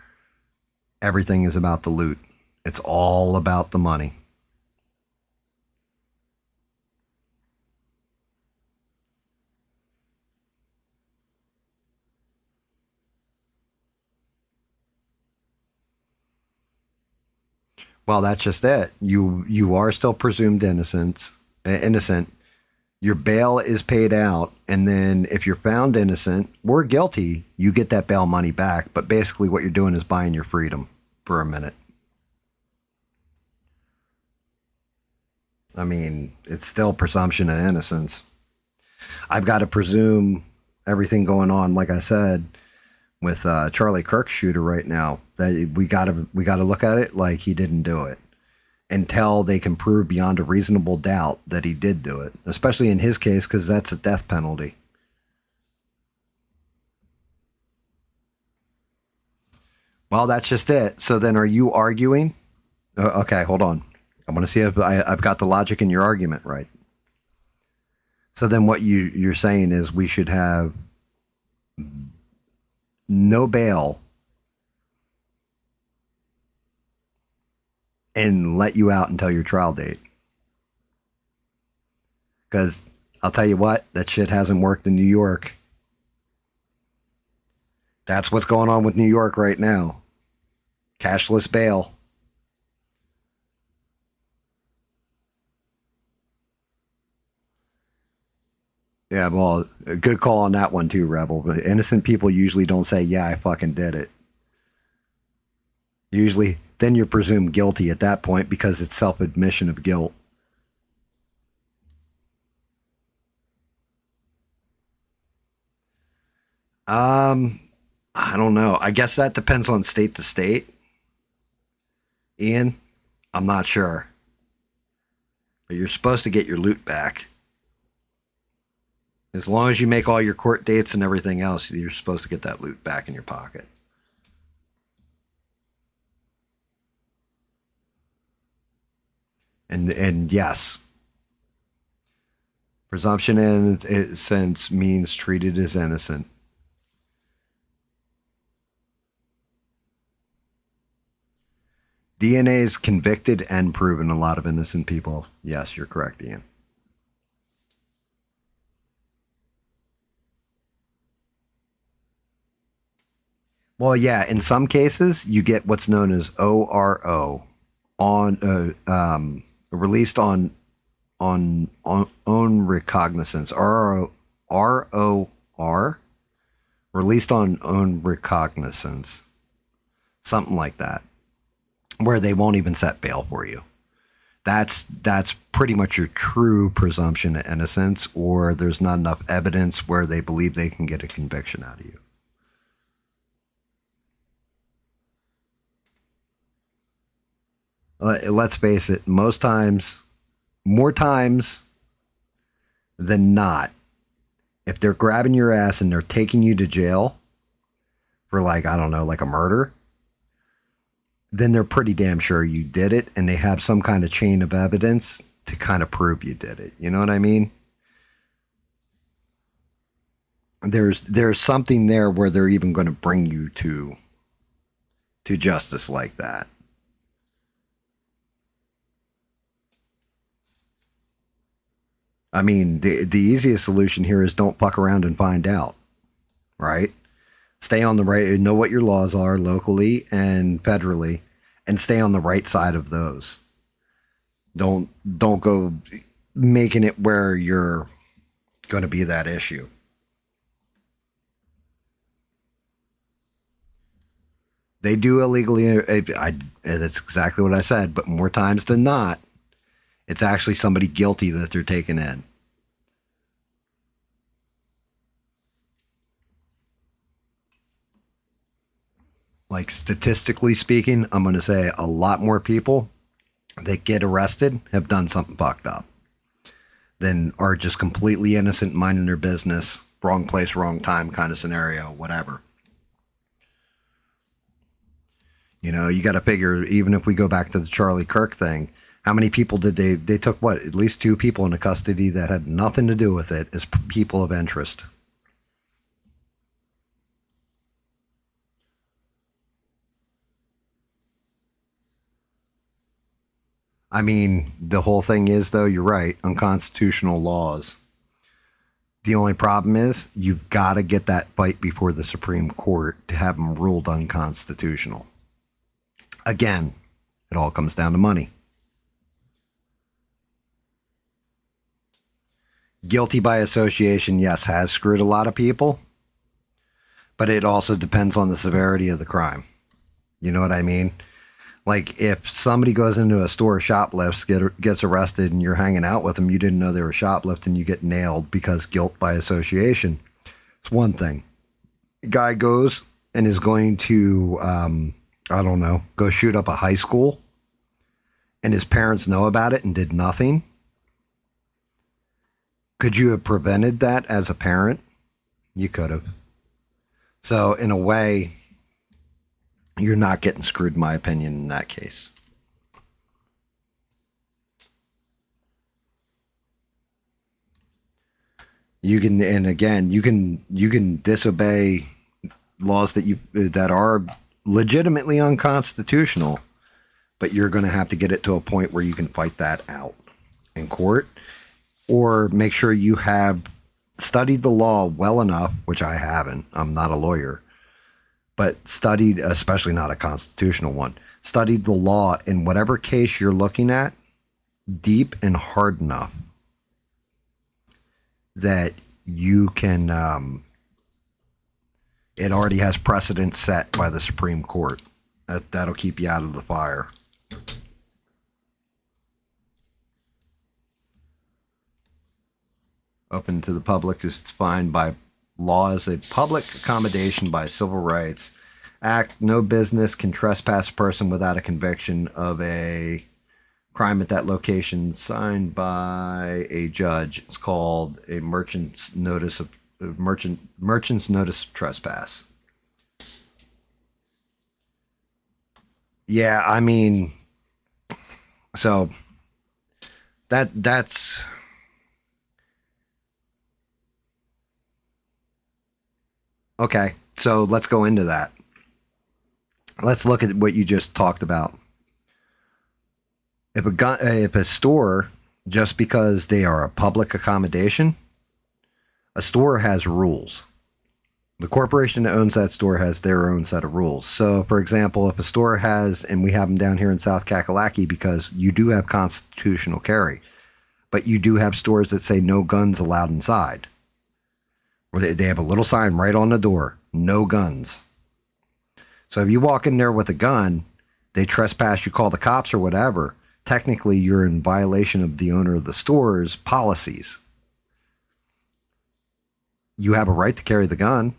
Everything is about the loot. It's all about the money. Well, that's just it. You are still presumed innocent. Your bail is paid out, and then if you're found innocent or guilty, you get that bail money back. But basically, what you're doing is buying your freedom for a minute. I mean, it's still presumption of innocence. I've got to presume everything going on, like I said, with Charlie Kirk's shooter right now, that we got to look at it like he didn't do it until they can prove beyond a reasonable doubt that he did do it, especially in his case, because that's a death penalty. Well, that's just it. So then are you arguing? Okay, hold on. I want to see if I've got the logic in your argument right. So then what you're saying is we should have no bail and let you out until your trial date. Because I'll tell you what, that shit hasn't worked in New York. That's what's going on with New York right now. Cashless bail. Yeah, well, a good call on that one too, Rebel. But innocent people usually don't say, yeah, I fucking did it. Usually, then you're presumed guilty at that point because it's self-admission of guilt. I don't know. I guess that depends on state to state. Ian, I'm not sure. But you're supposed to get your loot back. As long as you make all your court dates and everything else, you're supposed to get that loot back in your pocket. And yes, presumption in innocence means treated as innocent. DNA is convicted and proven a lot of innocent people. Yes, you're correct, Ian. Well, yeah, in some cases, you get what's known as ORO, on released on own recognizance. ROR, released on own recognizance, something like that, where they won't even set bail for you. That's pretty much your true presumption of innocence, or there's not enough evidence where they believe they can get a conviction out of you. Let's face it, more times than not, if they're grabbing your ass and they're taking you to jail for like a murder, then they're pretty damn sure you did it, and they have some kind of chain of evidence to kind of prove you did it. You know what I mean? There's something there where they're even going to bring you to justice like that. I mean, the easiest solution here is don't fuck around and find out, right? Stay on the right, know what your laws are locally and federally, and stay on the right side of those. Don't go making it where you're going to be that issue. They do illegally, that's exactly what I said, but more times than not, it's actually somebody guilty that they're taking in. Like statistically speaking, I'm going to say a lot more people that get arrested have done something fucked up than are just completely innocent, minding their business, wrong place, wrong time kind of scenario, whatever. You know, you got to figure, even if we go back to the Charlie Kirk thing, how many people did they took what? At least 2 people into custody that had nothing to do with it as people of interest. I mean, the whole thing is, though, you're right, unconstitutional laws. The only problem is you've got to get that fight before the Supreme Court to have them ruled unconstitutional. Again, it all comes down to money. Guilty by association, yes, has screwed a lot of people, but it also depends on the severity of the crime. You know what I mean? Like if somebody goes into a store, shoplifts, gets arrested, and you're hanging out with them, you didn't know they were shoplifting, you get nailed because guilt by association. It's one thing. A guy goes and is going to, go shoot up a high school, and his parents know about it and did nothing. Could you have prevented that as a parent? You could have. So in a way, you're not getting screwed, in my opinion, in that case. You can, and again, you can disobey laws that are legitimately unconstitutional, but you're going to have to get it to a point where you can fight that out in court. or make sure you have studied the law well enough, which I haven't. I'm not a lawyer, but studied, especially not a constitutional one, studied the law in whatever case you're looking at deep and hard enough that you can, it already has precedent set by the Supreme Court. That'll keep you out of the fire. Open to the public is defined by law as a public accommodation by civil rights act. No business can trespass a person without a conviction of a crime at that location signed by a judge. It's called a merchant's notice of trespass. Yeah, I mean, so that's okay. So let's go into that. Let's look at what you just talked about. If a store, just because they are a public accommodation, a store has rules. The corporation that owns that store has their own set of rules. So, for example, if a store has, and we have them down here in South Kakalaki because you do have constitutional carry, but you do have stores that say no guns allowed inside. Or they have a little sign right on the door, no guns. So if you walk in there with a gun, they trespass, you call the cops or whatever, technically you're in violation of the owner of the store's policies. You have a right to carry the gun.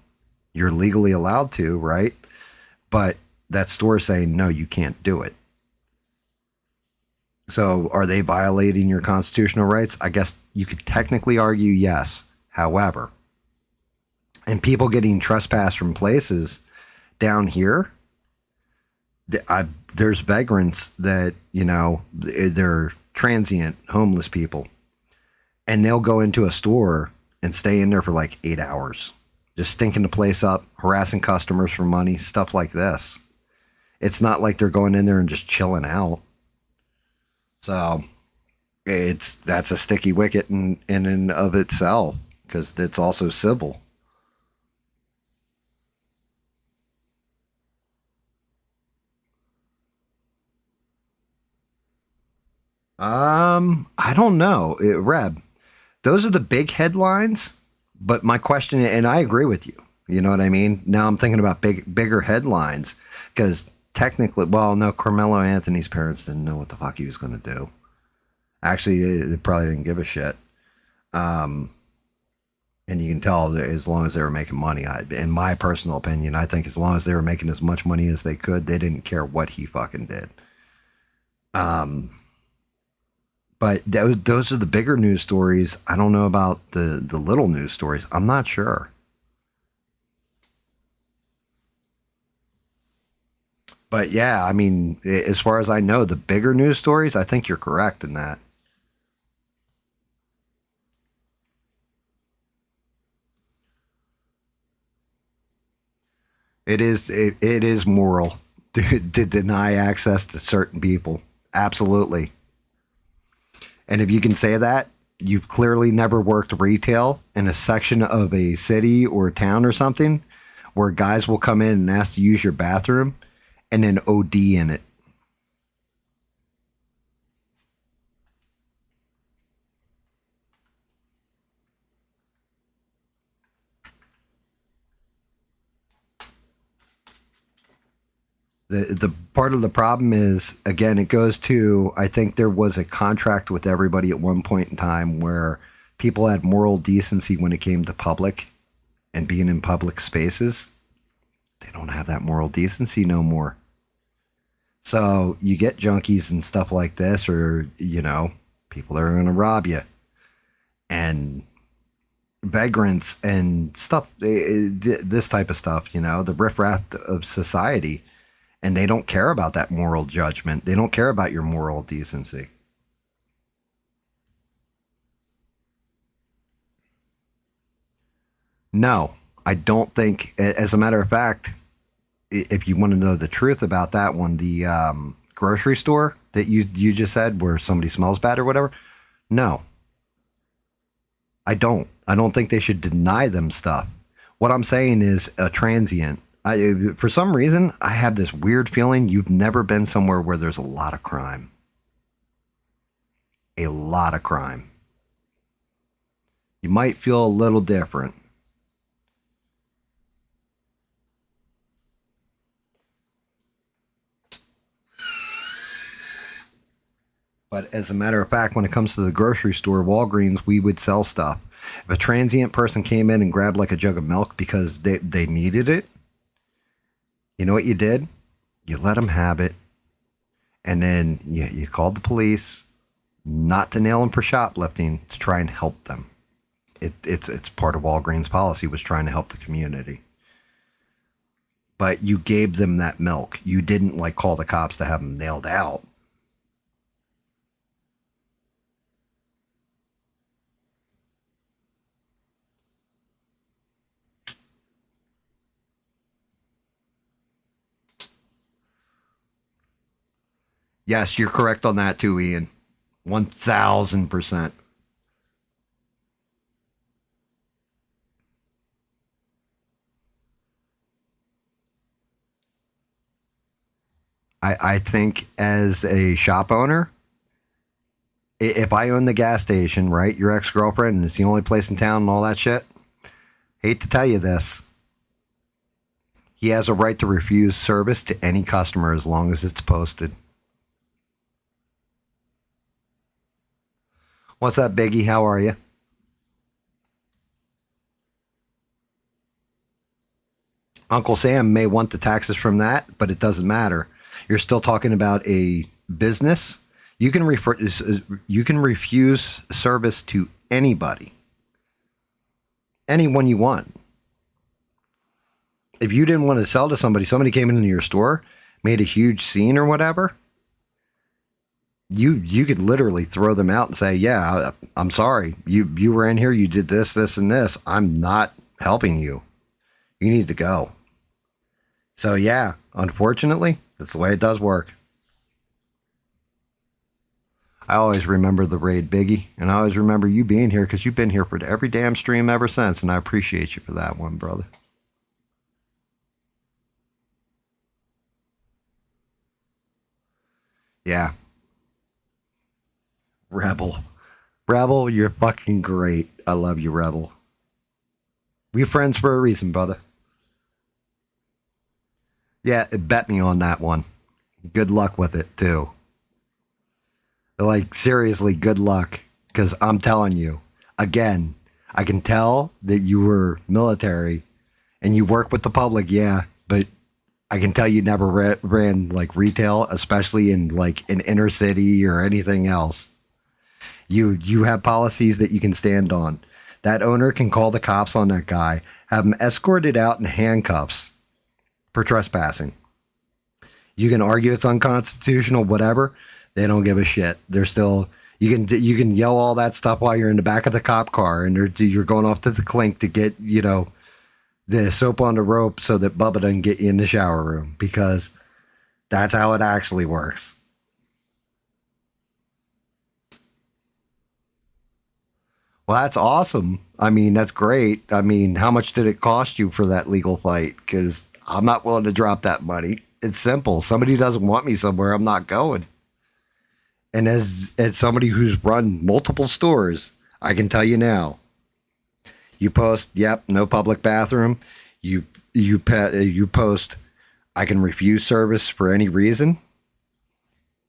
You're legally allowed to, right? But that store is saying, no, you can't do it. So are they violating your constitutional rights? I guess you could technically argue yes. However, and people getting trespassed from places down here, there's vagrants that, they're transient homeless people, and they'll go into a store and stay in there for like 8 hours, just stinking the place up, harassing customers for money, stuff like this. It's not like they're going in there and just chilling out. So that's a sticky wicket in and of itself, because it's also civil. I don't know, Reb. Those are the big headlines, but my question, and I agree with you. You know what I mean? Now I'm thinking about bigger headlines, because technically, well, no, Carmelo Anthony's parents didn't know what the fuck he was going to do. Actually, they probably didn't give a shit. And you can tell that as long as they were making money, in my personal opinion, I think as long as they were making as much money as they could, they didn't care what he fucking did. But those are the bigger news stories. I don't know about the little news stories. I'm not sure. But yeah, I mean, as far as I know, the bigger news stories, I think you're correct in that. It is moral to deny access to certain people. Absolutely. And if you can say that, you've clearly never worked retail in a section of a city or a town or something where guys will come in and ask to use your bathroom and then OD in it. The part of the problem is, again, it goes to, I think there was a contract with everybody at one point in time where people had moral decency when it came to public and being in public spaces. They don't have that moral decency no more. So you get junkies and stuff like this, or, people are going to rob you. And vagrants and stuff, this type of stuff, the riffraff of society. And they don't care about that moral judgment. They don't care about your moral decency. No, I don't think. As a matter of fact, if you want to know the truth about that one, the grocery store that you just said where somebody smells bad or whatever, no. I don't. I don't think they should deny them stuff. What I'm saying is a transient. For some reason, I have this weird feeling you've never been somewhere where there's a lot of crime. A lot of crime. You might feel a little different. But as a matter of fact, when it comes to the grocery store, Walgreens, we would sell stuff. If a transient person came in and grabbed like a jug of milk because they needed it, you know what you did? You let them have it. And then you called the police, not to nail them for shoplifting, to try and help them. It's part of Walgreens' policy, was trying to help the community. But you gave them that milk. You didn't like call the cops to have them nailed out. Yes, you're correct on that too, Ian. 1,000%. I think as a shop owner, if I own the gas station, right, your ex-girlfriend, and it's the only place in town and all that shit, hate to tell you this, he has a right to refuse service to any customer as long as it's posted. What's up, Biggie? How are you? Uncle Sam may want the taxes from that, but it doesn't matter. You're still talking about a business. You can refuse service to anybody. Anyone you want. If you didn't want to sell to somebody, somebody came into your store, made a huge scene or whatever, you could literally throw them out and say, yeah, I'm sorry. You were in here, you did this, this, and this. I'm not helping you. You need to go. So yeah, unfortunately, that's the way it does work. I always remember the raid, Biggie, and I always remember you being here because you've been here for every damn stream ever since, and I appreciate you for that one, brother. Yeah. Rebel. Rebel, you're fucking great. I love you, Rebel. We're friends for a reason, brother. Yeah, bet me on that one. Good luck with it, too. Like, seriously, good luck. Because I'm telling you, again, I can tell that you were military and you work with the public, yeah, but I can tell you never ran like retail, especially in like an inner city or anything else. You have policies that you can stand on. That owner can call the cops on that guy, have him escorted out in handcuffs for trespassing. You can argue it's unconstitutional, whatever. They don't give a shit. They're still, you can yell all that stuff while you're in the back of the cop car and you're going off to the clink to get, the soap on the rope so that Bubba doesn't get you in the shower room, because that's how it actually works. Well, that's awesome. I mean, that's great. I mean, how much did it cost you for that legal fight? Because I'm not willing to drop that money. It's simple. Somebody doesn't want me somewhere, I'm not going. And as somebody who's run multiple stores, I can tell you now, you post, yep, no public bathroom. You post, I can refuse service for any reason.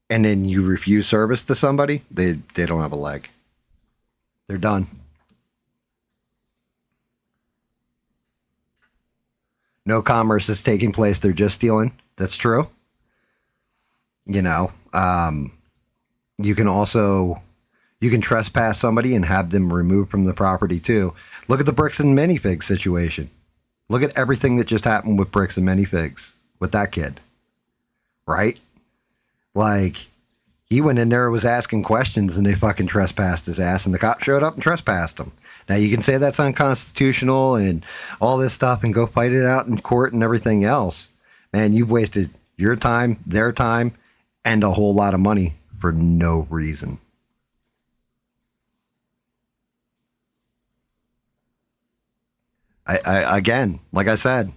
And then you refuse service to somebody, they don't have a leg. They're done. No commerce is taking place. They're just stealing. That's true. You can trespass somebody and have them removed from the property too. Look at the Bricks and Minifigs situation. Look at everything that just happened with Bricks and Minifigs with that kid. Right? Like, he went in there and was asking questions and they fucking trespassed his ass and the cop showed up and trespassed him. Now you can say that's unconstitutional and all this stuff and go fight it out in court and everything else. Man, you've wasted your time, their time, and a whole lot of money for no reason. Again, like I said,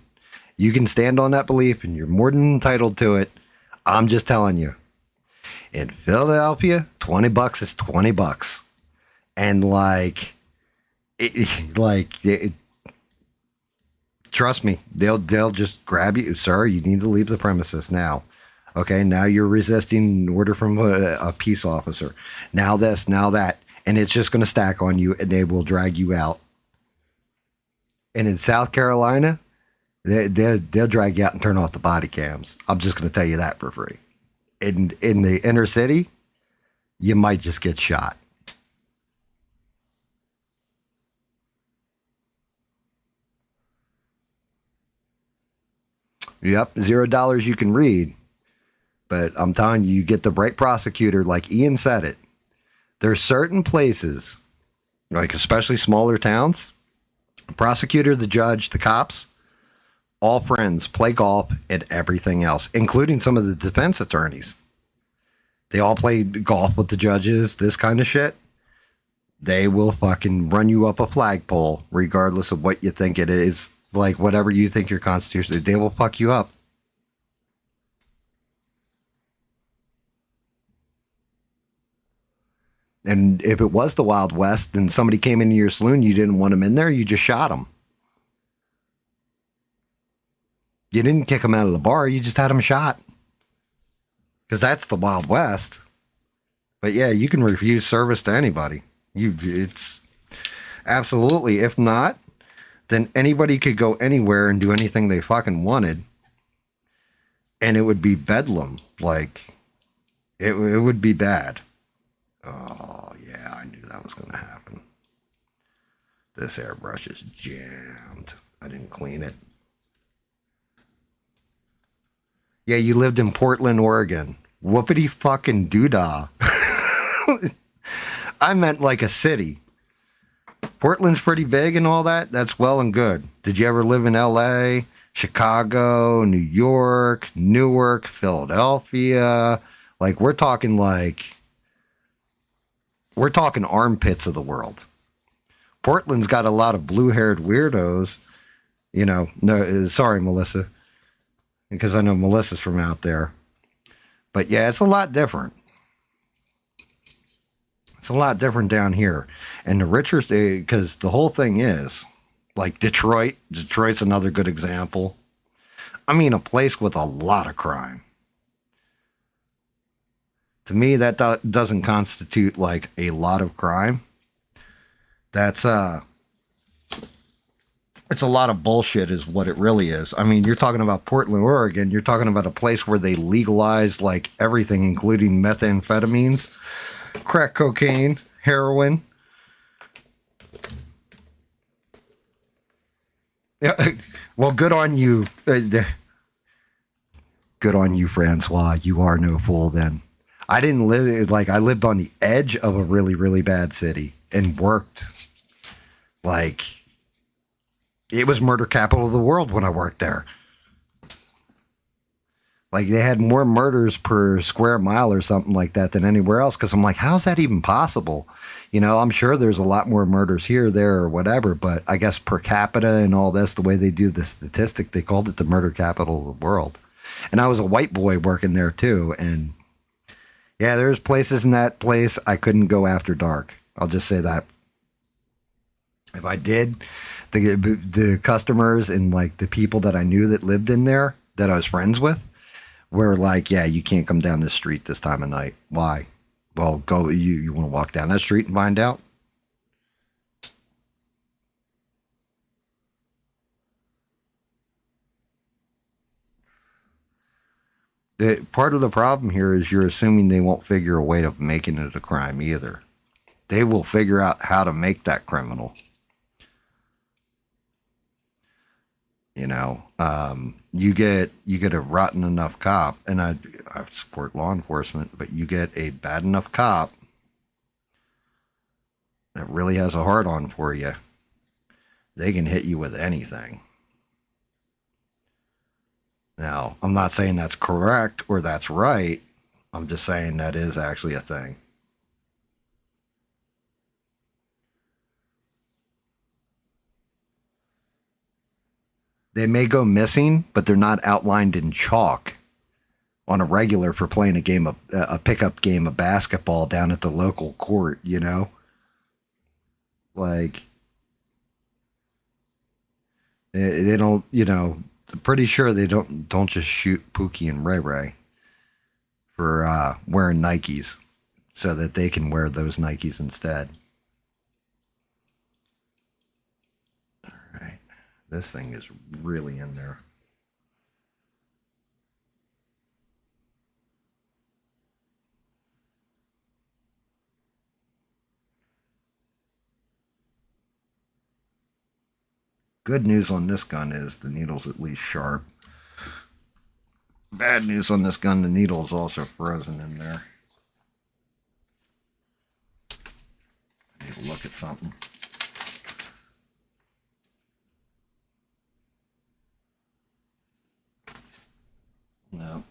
you can stand on that belief and you're more than entitled to it. I'm just telling you. In Philadelphia, $20 is $20. And trust me, they'll just grab you. Sir, you need to leave the premises now. Okay, now you're resisting an order from a peace officer. Now this, now that. And it's just going to stack on you and they will drag you out. And in South Carolina, they'll drag you out and turn off the body cams. I'm just going to tell you that for free. In the inner city, you might just get shot. Yep, $0 you can read. But I'm telling you, you get the right prosecutor, like Ian said it. There's certain places, like especially smaller towns, the prosecutor, the judge, the cops, all friends, play golf and everything else, including some of the defense attorneys. They all play golf with the judges, this kind of shit. They will fucking run you up a flagpole, regardless of what you think it is. Like, whatever you think your constitution is, they will fuck you up. And if it was the Wild West and somebody came into your saloon, you didn't want them in there, you just shot them. You didn't kick them out of the bar, you just had them shot. Because that's the Wild West. But yeah, you can refuse service to anybody. It's absolutely. If not, then anybody could go anywhere and do anything they fucking wanted. And it would be bedlam. Like, it would be bad. Oh, yeah, I knew that was going to happen. This airbrush is jammed. I didn't clean it. Yeah, you lived in Portland, Oregon. Whoopity fucking doodah. I meant like a city. Portland's pretty big and all that. That's well and good. Did you ever live in LA, Chicago, New York, Newark, Philadelphia? Like, we're talking armpits of the world. Portland's got a lot of blue-haired weirdos. You know, no, sorry, Melissa, because I know Melissa's from out there. But yeah, it's a lot different. It's a lot different down here. And the richer, because the whole thing is, like Detroit. Detroit's another good example. I mean, a place with a lot of crime. To me, that doesn't constitute like a lot of crime. That's it's a lot of bullshit is what it really is. I mean, you're talking about Portland, Oregon. You're talking about a place where they legalize like everything, including methamphetamines, crack cocaine, heroin. Yeah, well, good on you. Good on you, Francois. You are no fool then. I didn't live, like, I lived on the edge of a really, really bad city and worked. Like, it was murder capital of the world when I worked there. Like, they had more murders per square mile or something like that than anywhere else. Because I'm like, how's that even possible? You know, I'm sure there's a lot more murders here, there, or whatever. But I guess per capita and all this, the way they do the statistic, they called it the murder capital of the world. And I was a white boy working there, too. And yeah, there's places in that place I couldn't go after dark. I'll just say that. If I did, the customers and like the people that I knew that lived in there that I was friends with were like, yeah, you can't come down this street this time of night. Why? Well, go. You want to walk down that street and find out? Part of the problem here is you're assuming they won't figure a way of making it a crime either. They will figure out how to make that criminal. You know, you get a rotten enough cop, and I support law enforcement, but you get a bad enough cop that really has a hard on for you, they can hit you with anything. Now, I'm not saying that's correct or that's right. I'm just saying that is actually a thing. They may go missing, but they're not outlined in chalk on a regular for playing a pickup game of basketball down at the local court, you know? Like, they don't, you know, I'm pretty sure they don't just shoot Pookie and Ray Ray for wearing Nikes so that they can wear those Nikes instead. All right. This thing is really in there. Good news on this gun is the needle's at least sharp. Bad news on this gun, the needle's also frozen in there. I need to look at something. No.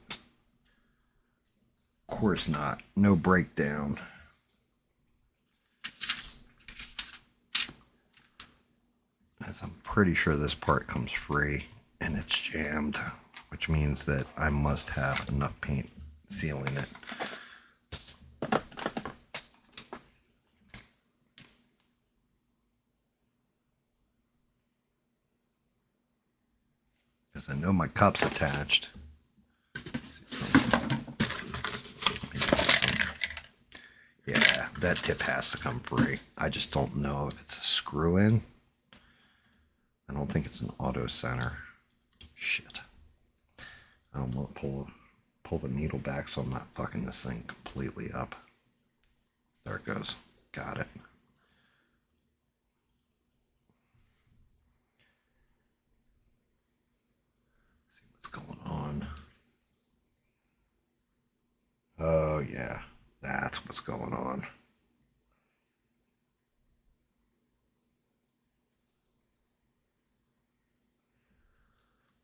Of course not. No breakdown. As I'm pretty sure this part comes free and it's jammed, which means that I must have enough paint sealing it. Because I know my cup's attached. Yeah, that tip has to come free. I just don't know if it's a screw in. I don't think it's an auto center. Shit. I don't want to pull the needle back so I'm not fucking this thing completely up. There it goes. Got it. See what's going on. Oh yeah, that's what's going on.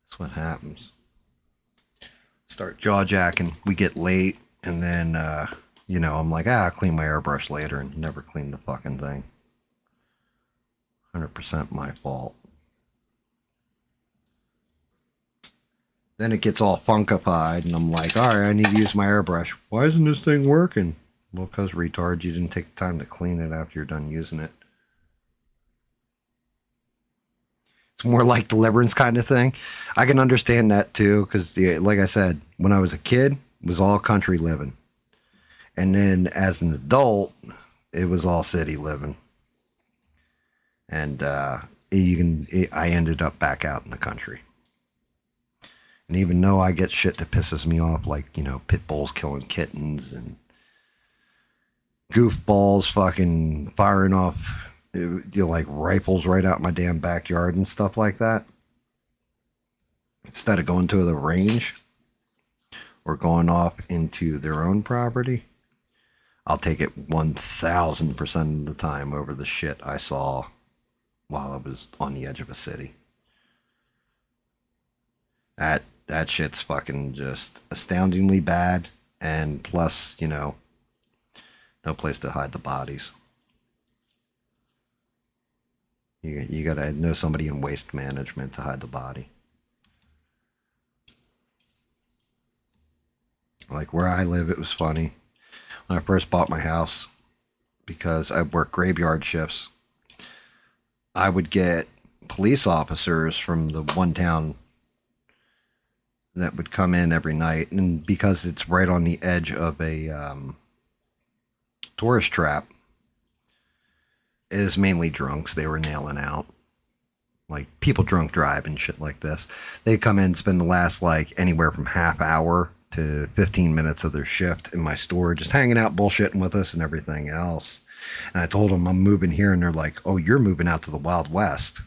That's what happens. Start jaw jacking. We get late, and then, you know, I'm like, I'll clean my airbrush later, and never clean the fucking thing. 100% my fault. Then it gets all funkified, and I'm like, all right, I need to use my airbrush. Why isn't this thing working? Well, because, retard, you didn't take the time to clean it after you're done using it. It's more like deliverance kind of thing. I can understand that too, because like I said, when I was a kid, it was all country living. And then as an adult, it was all city living. And I ended up back out in the country. And even though I get shit that pisses me off, like, you know, pit bulls killing kittens and goofballs fucking firing off, you know, like rifles right out my damn backyard and stuff like that. Instead of going to the range or going off into their own property, I'll take it 1,000% of the time over the shit I saw while I was on the edge of a city. That shit's fucking just astoundingly bad, and plus, you know, no place to hide the bodies. You gotta know somebody in waste management to hide the body. Like where I live, it was funny. When I first bought my house, because I worked graveyard shifts, I would get police officers from the one town that would come in every night. And because it's right on the edge of a tourist trap, it is mainly drunks they were nailing out. Like people drunk drive and shit like this. They come in, spend the last like anywhere from half hour to 15 minutes of their shift in my store, just hanging out, bullshitting with us and everything else. And I told them I'm moving here, and they're like, oh, you're moving out to the Wild West.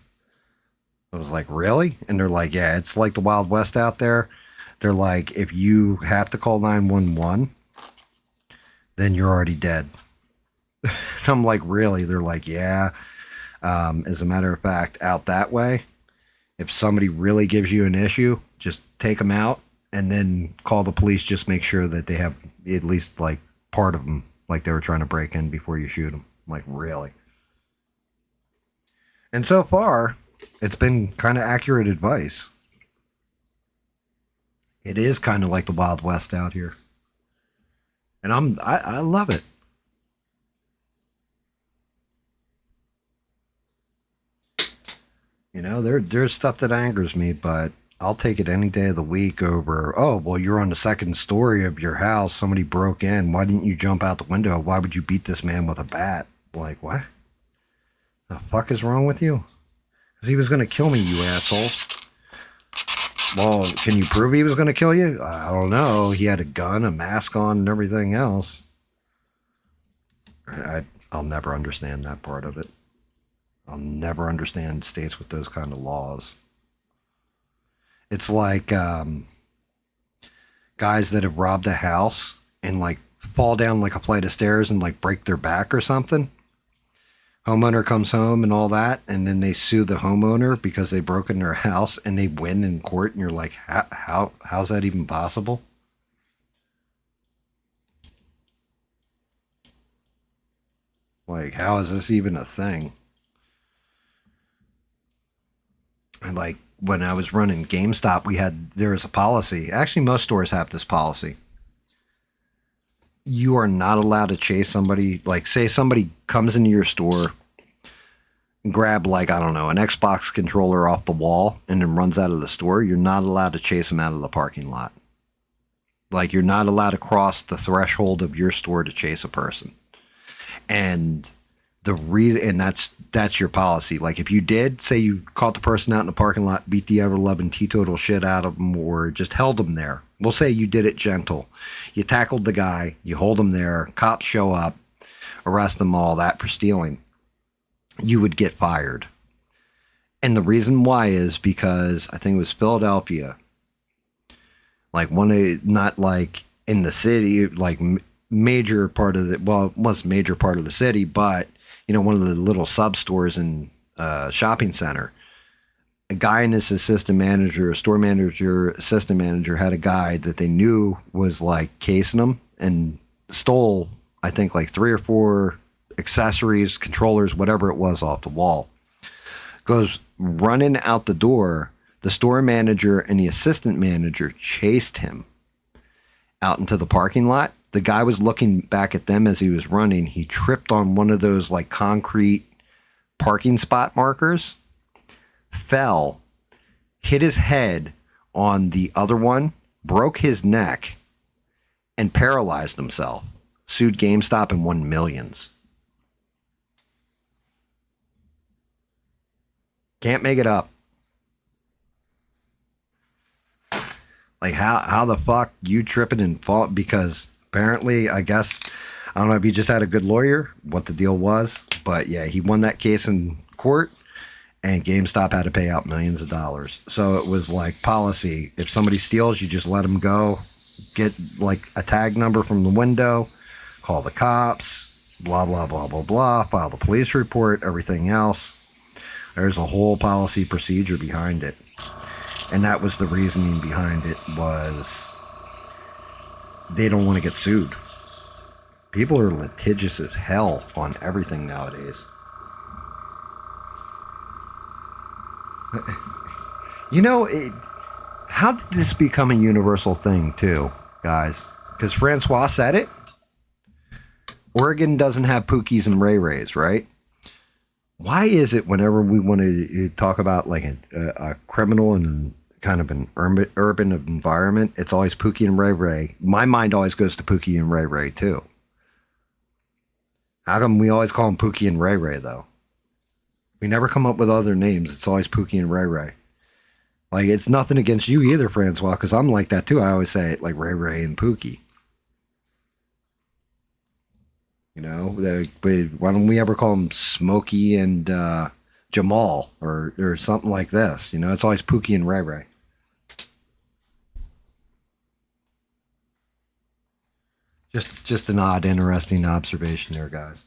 I was like, really? And they're like, yeah, it's like the Wild West out there. They're like, if you have to call 911, then you're already dead. I'm like, really? They're like, yeah. As a matter of fact, out that way, if somebody really gives you an issue, just take them out and then call the police. Just make sure that they have at least like part of them, like they were trying to break in before you shoot them. I'm like, really? And so far, It's been kind of accurate advice. It is kind of like the Wild West out here. And I love it. You know, there's stuff that angers me, but I'll take it any day of the week over, oh, well, you're on the second story of your house. Somebody broke in. Why didn't you jump out the window? Why would you beat this man with a bat? Like, what? The fuck is wrong with you? Because he was going to kill me, you asshole. Well, can you prove he was going to kill you? I don't know. He had a gun, a mask on, and everything else. I'll never understand that part of it. I'll never understand states with those kind of laws. It's like guys that have robbed a house and like fall down like a flight of stairs and like break their back or something. Homeowner comes home and all that, and then they sue the homeowner because they broke in their house and they win in court, and you're like, how's that even possible? Like, how is this even a thing? And like when I was running GameStop, there was a policy. Actually, most stores have this policy. You are not allowed to chase somebody. Like, say somebody comes into your store, grab like, I don't know, an Xbox controller off the wall and then runs out of the store. You're not allowed to chase them out of the parking lot. Like, you're not allowed to cross the threshold of your store to chase a person. And the reason, and that's your policy. Like, if you did, say you caught the person out in the parking lot, beat the ever-loving teetotal shit out of them, or just held them there. We'll say you did it gentle. You tackled the guy, you hold him there, cops show up, arrest them, all that for stealing. You would get fired. And the reason why is because I think it was Philadelphia. Like not like in the city, like major part of the, well, it was major part of the city, but you know, one of the little sub stores in shopping center. A guy and his assistant manager, a store manager, assistant manager, had a guy that they knew was like casing them and stole, I think, like 3 or 4 accessories, controllers, whatever it was, off the wall. Goes running out the door. The store manager and the assistant manager chased him out into the parking lot. The guy was looking back at them as he was running. He tripped on one of those like concrete parking spot markers, fell, hit his head on the other one, broke his neck, and paralyzed himself. Sued GameStop and won millions. Can't make it up. Like, how the fuck you tripping and fall? Because apparently, I guess, I don't know if he just had a good lawyer, what the deal was. But yeah, he won that case in court, and GameStop had to pay out millions of dollars. So it was like policy. If somebody steals, you just let them go. Get like a tag number from the window, call the cops, blah, blah, blah, blah, blah, file the police report, everything else. There's a whole policy procedure behind it. And that was the reasoning behind it, was they don't want to get sued. People are litigious as hell on everything nowadays. You know, how did this become a universal thing too, guys? Because Francois said it. Oregon doesn't have Pookies and Ray Rays, right? Why is it whenever we want to talk about like a criminal and kind of an urban environment, it's always Pookie and Ray Ray? My mind always goes to Pookie and Ray Ray too. How come we always call them Pookie and Ray Ray though? We never come up with other names. It's always Pookie and Ray Ray. Like, it's nothing against you either, Francois, because I'm like that too. I always say it like Ray Ray and Pookie. You know, why don't we ever call them Smokey and Jamal or something like this? You know, it's always Pookie and Ray Ray. Just an odd, interesting observation there, guys.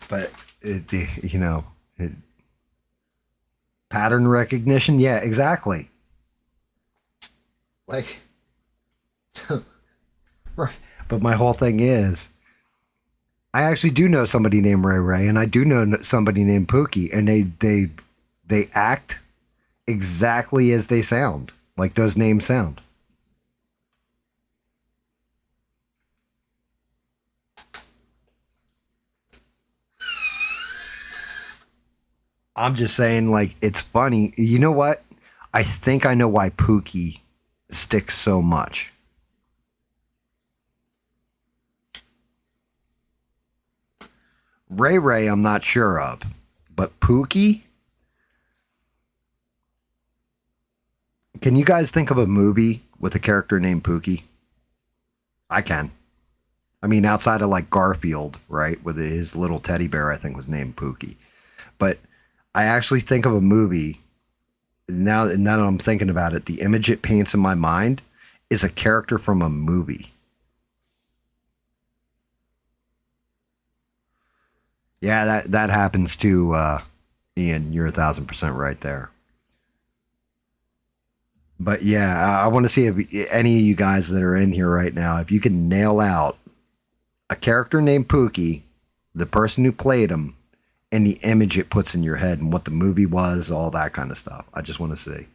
But pattern recognition. Yeah, exactly. Like, right. But my whole thing is, I actually do know somebody named Ray Ray, and I do know somebody named Pookie, and they act exactly as they sound, like those names sound. I'm just saying, like, it's funny. You know what? I think I know why Pookie sticks so much. Ray Ray, I'm not sure of. But Pookie? Can you guys think of a movie with a character named Pookie? I can. I mean, outside of like Garfield, right? With his little teddy bear, I think was named Pookie. But I actually think of a movie, now that I'm thinking about it, the image it paints in my mind is a character from a movie. Yeah, that happens too, Ian. You're 1,000% right there. But yeah, I want to see if any of you guys that are in here right now, if you can nail out a character named Pookie, the person who played him, and the image it puts in your head and what the movie was, all that kind of stuff. I just want to see.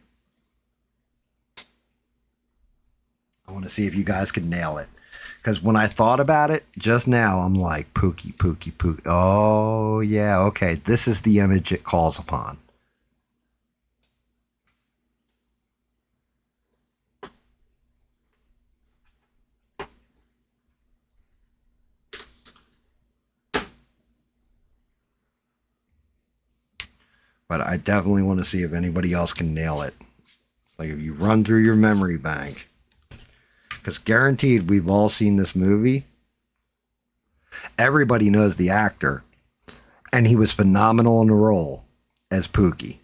I want to see if you guys can nail it. Because when I thought about it just now, I'm like, Pookie, Pookie, Pookie. Oh, yeah, okay. This is the image it calls upon. But I definitely want to see if anybody else can nail it. Like if you run through your memory bank. Because guaranteed we've all seen this movie. Everybody knows the actor. And he was phenomenal in the role as Pookie.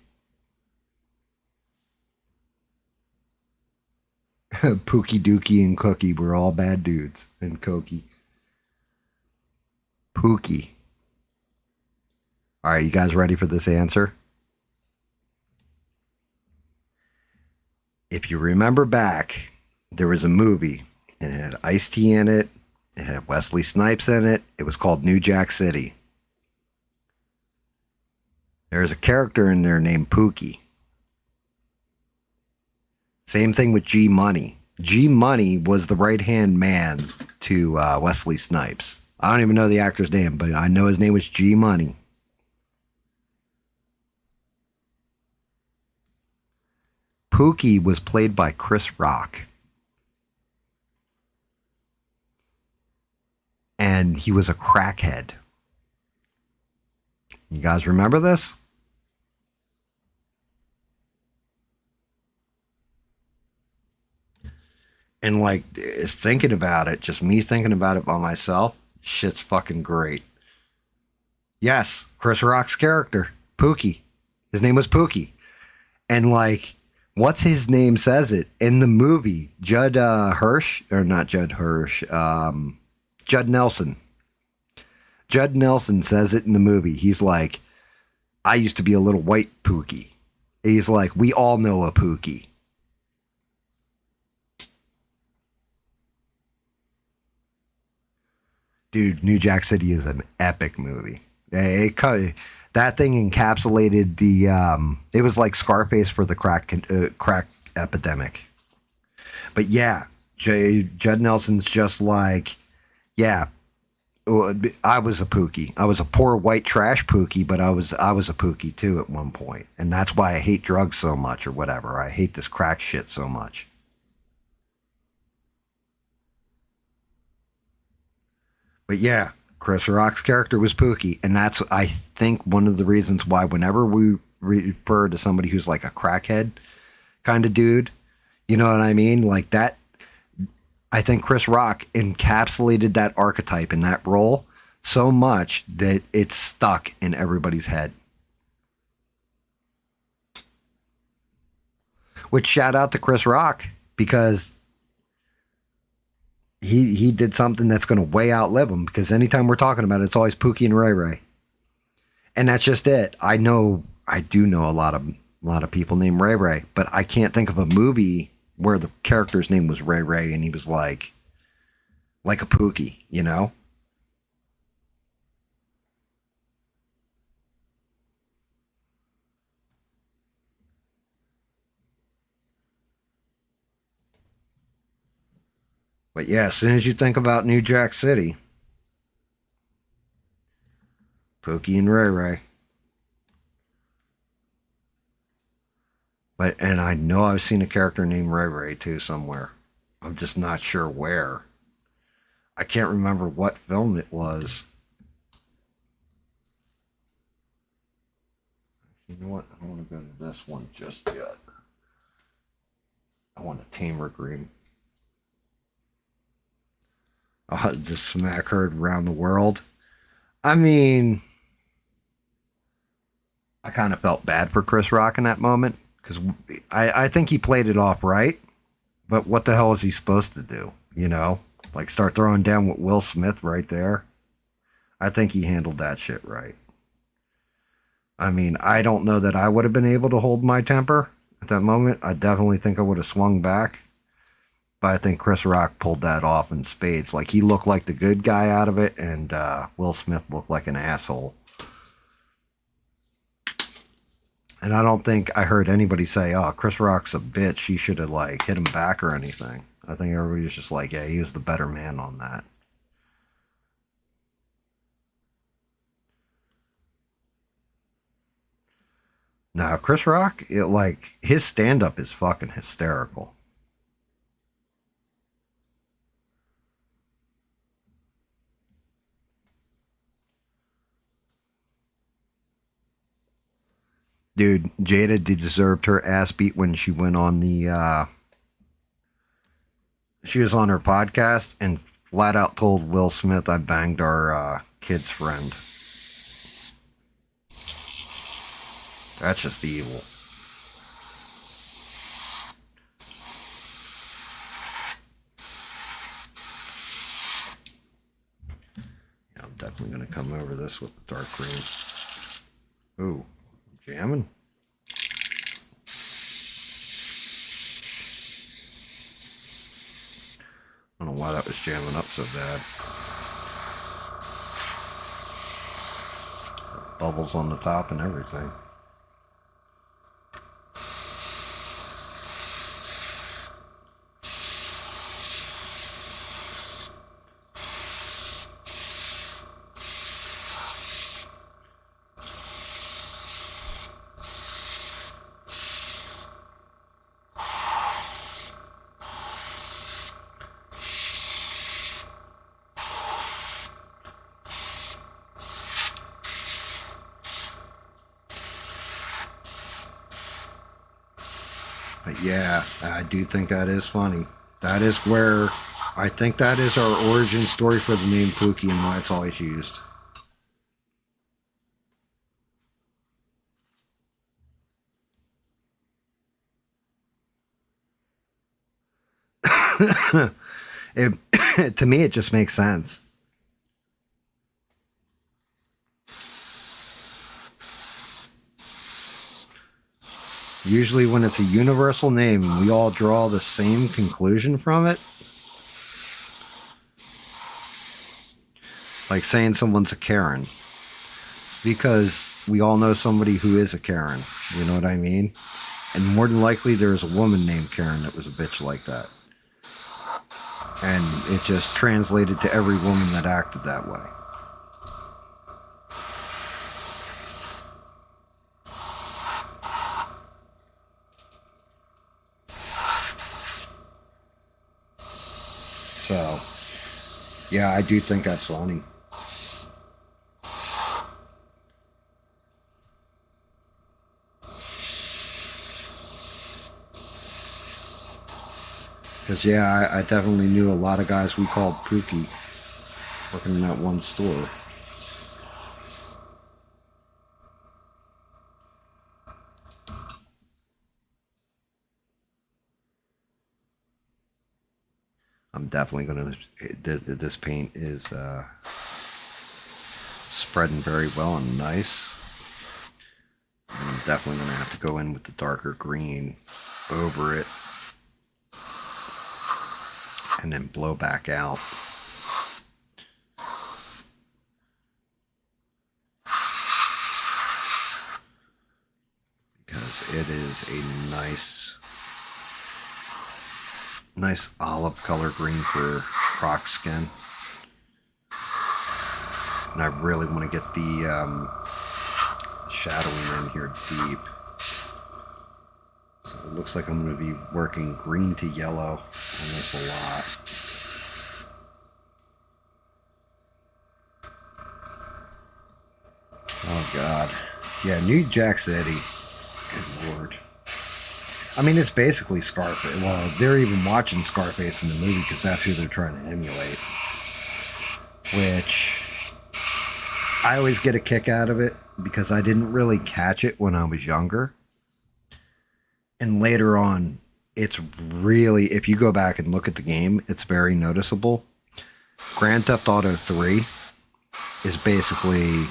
Pookie, Dookie, and Cookie were all bad dudes. And Cokie. Pookie. All right, you guys ready for this answer? If you remember back, there was a movie, and it had Ice-T in it. It had Wesley Snipes in it. It was called New Jack City. There's a character in there named Pookie. Same thing with G Money. G Money was the right-hand man to Wesley Snipes. I don't even know the actor's name, but I know his name was G Money. Pookie was played by Chris Rock. And he was a crackhead. You guys remember this? And like thinking about it, just me thinking about it by myself, shit's fucking great. Yes, Chris Rock's character, Pookie. His name was Pookie. And like, what's his name says it in the movie? Judd Hirsch, or not Judd Hirsch, Judd Nelson. Judd Nelson says it in the movie. He's like, I used to be a little white Pookie. He's like, we all know a Pookie. Dude, New Jack City is an epic movie. That thing encapsulated the, it was like Scarface for the crack epidemic. But yeah, Judd Nelson's just like, yeah, I was a Pookie. I was a poor white trash Pookie, but I was a Pookie too at one point. And that's why I hate drugs so much or whatever. I hate this crack shit so much. But yeah, Chris Rock's character was Pookie. And that's, I think, one of the reasons why whenever we refer to somebody who's like a crackhead kind of dude, you know what I mean? Like that, I think Chris Rock encapsulated that archetype in that role so much that it's stuck in everybody's head. Which shout out to Chris Rock, because he did something that's going to way outlive him, because anytime we're talking about it, it's always Pookie and Ray Ray. And that's just it. I do know a lot of people named Ray Ray, but I can't think of a movie where the character's name was Ray Ray and he was like a Pookie, you know? But yeah, as soon as you think about New Jack City, Pookie and Ray Ray. And I know I've seen a character named Ray Ray too somewhere. I'm just not sure where. I can't remember what film it was. You know what? I don't want to go to this one just yet. I want a tamer green. The smack heard around the world. I mean, I kind of felt bad for Chris Rock in that moment because I think he played it off right. But what the hell is he supposed to do? You know, like start throwing down with Will Smith right there. I think he handled that shit right. I mean, I don't know that I would have been able to hold my temper at that moment. I definitely think I would have swung back. But I think Chris Rock pulled that off in spades. Like, he looked like the good guy out of it, and Will Smith looked like an asshole. And I don't think I heard anybody say, oh, Chris Rock's a bitch, he should have, like, hit him back or anything. I think everybody was just like, yeah, he was the better man on that. Now, Chris Rock, his stand-up is fucking hysterical. Dude, Jada deserved her ass beat when she went on she was on her podcast and flat out told Will Smith, I banged our kid's friend. That's just evil. Yeah, I'm definitely going to come over this with the dark green. Ooh, jamming. I don't know why that was jamming up so bad. Bubbles on the top and everything. But yeah, I do think that is funny. That is where I think that is our origin story for the name Pookie and why it's always used. To me, it just makes sense. Usually when it's a universal name and we all draw the same conclusion from it, like saying someone's a Karen, because we all know somebody who is a Karen, you know what I mean? And more than likely there's a woman named Karen that was a bitch like that. And it just translated to every woman that acted that way. So, yeah, I do think that's funny. Because, yeah, I definitely knew a lot of guys we called Pookie working in that one store. I'm definitely going to... This paint is spreading very well and nice. definitely going to have to go in with the darker green over it and then blow back out. Because it is a nice olive color green for Croc skin. And I really want to get the shadowing in here deep. So it looks like I'm going to be working green to yellow on this a lot. Oh God. Yeah, New Jack City. Good Lord. I mean, it's basically Scarface. Well, they're even watching Scarface in the movie because that's who they're trying to emulate. Which I always get a kick out of it because I didn't really catch it when I was younger. And later on, it's really, if you go back and look at the game, it's very noticeable. Grand Theft Auto 3 is basically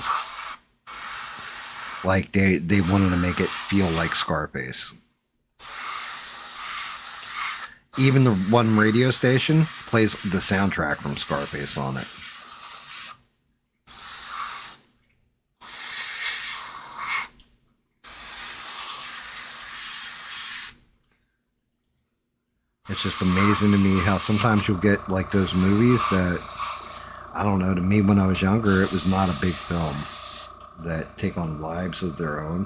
like they wanted to make it feel like Scarface. Even the one radio station plays the soundtrack from Scarface on it. It's just amazing to me how sometimes you'll get like those movies that, I don't know, to me when I was younger, it was not a big film, that take on lives of their own.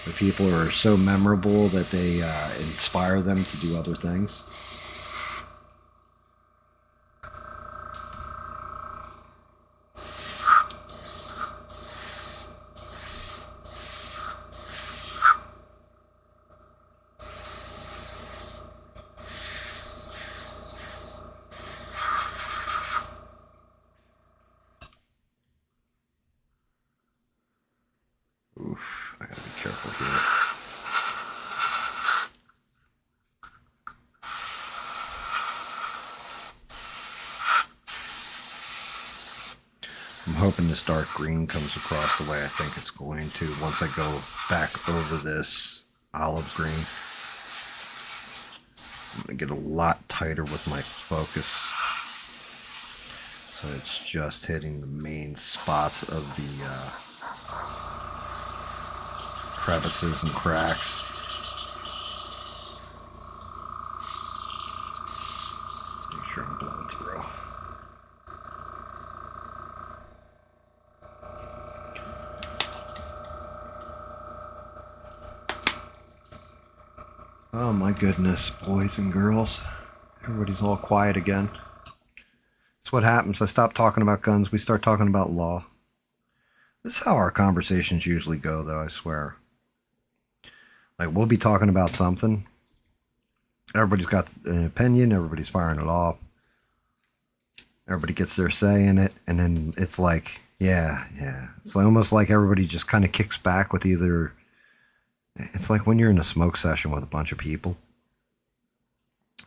The people are so memorable that they inspire them to do other things. Oof, I gotta be careful here. I'm hoping this dark green comes across the way I think it's going to once I go back over this olive green. I'm going to get a lot tighter with my focus. So it's just hitting the main spots of the crevices and cracks. Make sure I'm blowing through. Oh my goodness, boys and girls. Everybody's all quiet again. That's what happens. I stop talking about guns, we start talking about law. This is how our conversations usually go, though, I swear. Like, we'll be talking about something. Everybody's got an opinion, everybody's firing it off. Everybody gets their say in it, and then it's like, yeah. It's almost like everybody just kind of kicks back with either... It's like when you're in a smoke session with a bunch of people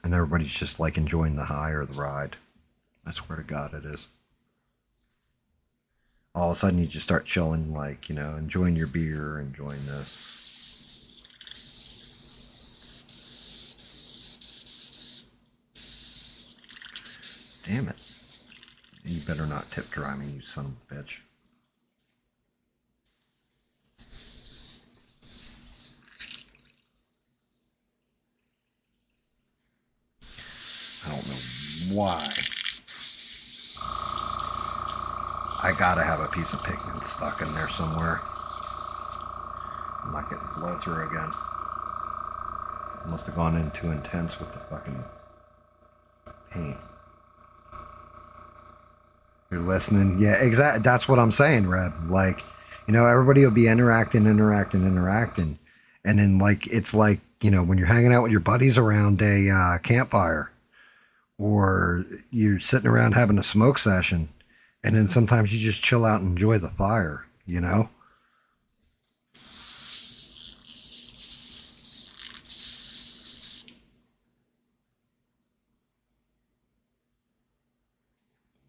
and everybody's just like enjoying the high or the ride. I swear to God it is. All of a sudden you just start chilling, like, you know, enjoying your beer, enjoying this. Damn it. You better not tip dry me, you son of a bitch. I don't know why. I gotta have a piece of pigment stuck in there somewhere. I'm not getting blow through again. I must have gone in too intense with the fucking paint. You're listening? Yeah, exactly. That's what I'm saying, Reb. Like, you know, everybody will be interacting. And then, like, it's like, you know, when you're hanging out with your buddies around a campfire, or you're sitting around having a smoke session, and then sometimes you just chill out and enjoy the fire, you know?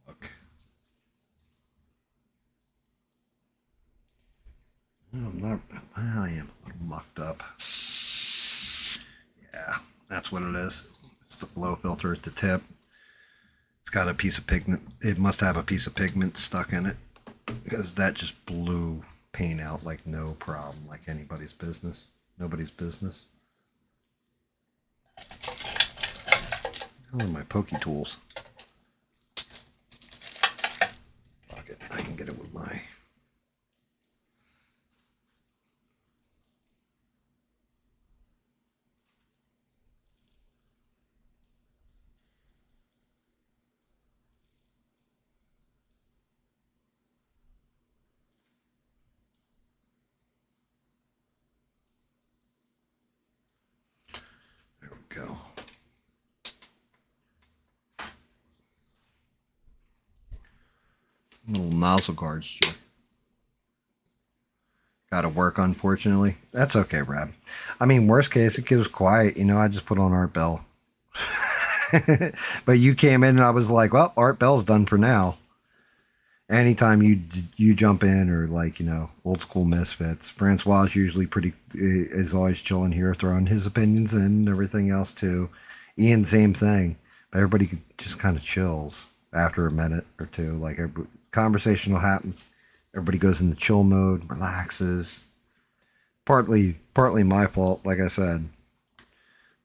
Look. Oh I'm not, well, I am a little mucked up. Yeah, that's what it is. It's the flow filter at the tip. It's got a piece of pigment. It must have a piece of pigment stuck in it, because that just blew paint out like no problem, like anybody's business. Nobody's business. Oh, my pokey tools. Fuck it, I can get it with my... There we go. Little nozzle guards, Joe. Gotta work, unfortunately. That's okay, Rob. I mean, worst case, it goes quiet. You know, I just put on Art Bell. But you came in and I was like, well, Art Bell's done for now. Anytime you jump in, or like, you know, old school misfits. Francois is usually is always chilling here, throwing his opinions in and everything else too. Ian, same thing. But everybody just kind of chills after a minute or two. Like, conversation will happen. Everybody goes into chill mode, relaxes. Partly my fault, like I said.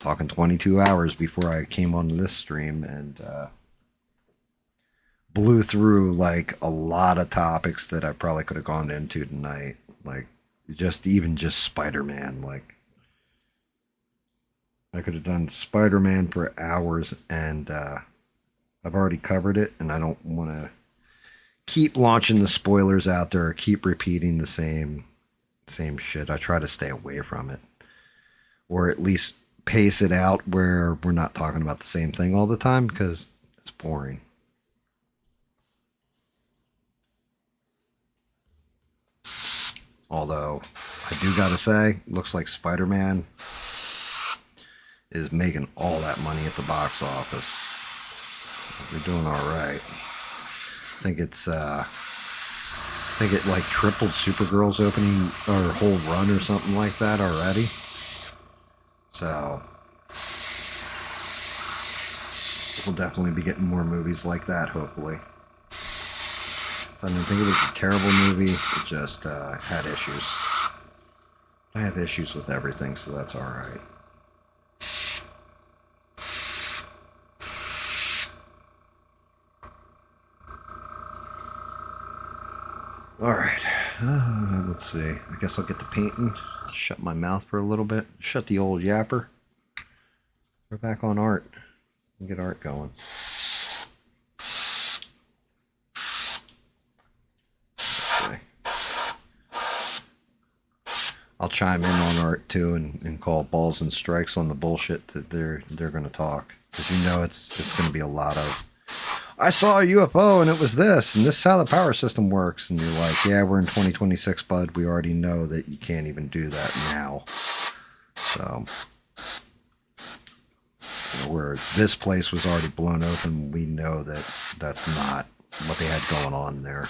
Talking 22 hours before I came on this stream, and blew through like a lot of topics that I probably could have gone into tonight. Like, just Spider-Man. Like, I could have done Spider-Man for hours, and I've already covered it, and I don't want to keep launching the spoilers out there, or keep repeating the same shit. I try to stay away from it, or at least pace it out where we're not talking about the same thing all the time, because it's boring. Although I do gotta say, looks like Spider-Man is making all that money at the box office. They're doing all right. I think it like tripled Supergirl's opening or whole run or something like that already. So we'll definitely be getting more movies like that, hopefully. So I didn't think it was a terrible movie. It just had issues. I have issues with everything, so that's all right. All right, let's see. I guess I'll get to painting. Shut my mouth for a little bit. Shut the old yapper. We're back on art. We'll get art going. Okay. I'll chime in on art too, and call balls and strikes on the bullshit that they're going to talk. Because you know it's going to be a lot of, I saw a UFO and it was this, and this is how the power system works. And you're like, yeah, we're in 2026, bud. We already know that you can't even do that now. So, where this place was already blown open, we know that that's not what they had going on there.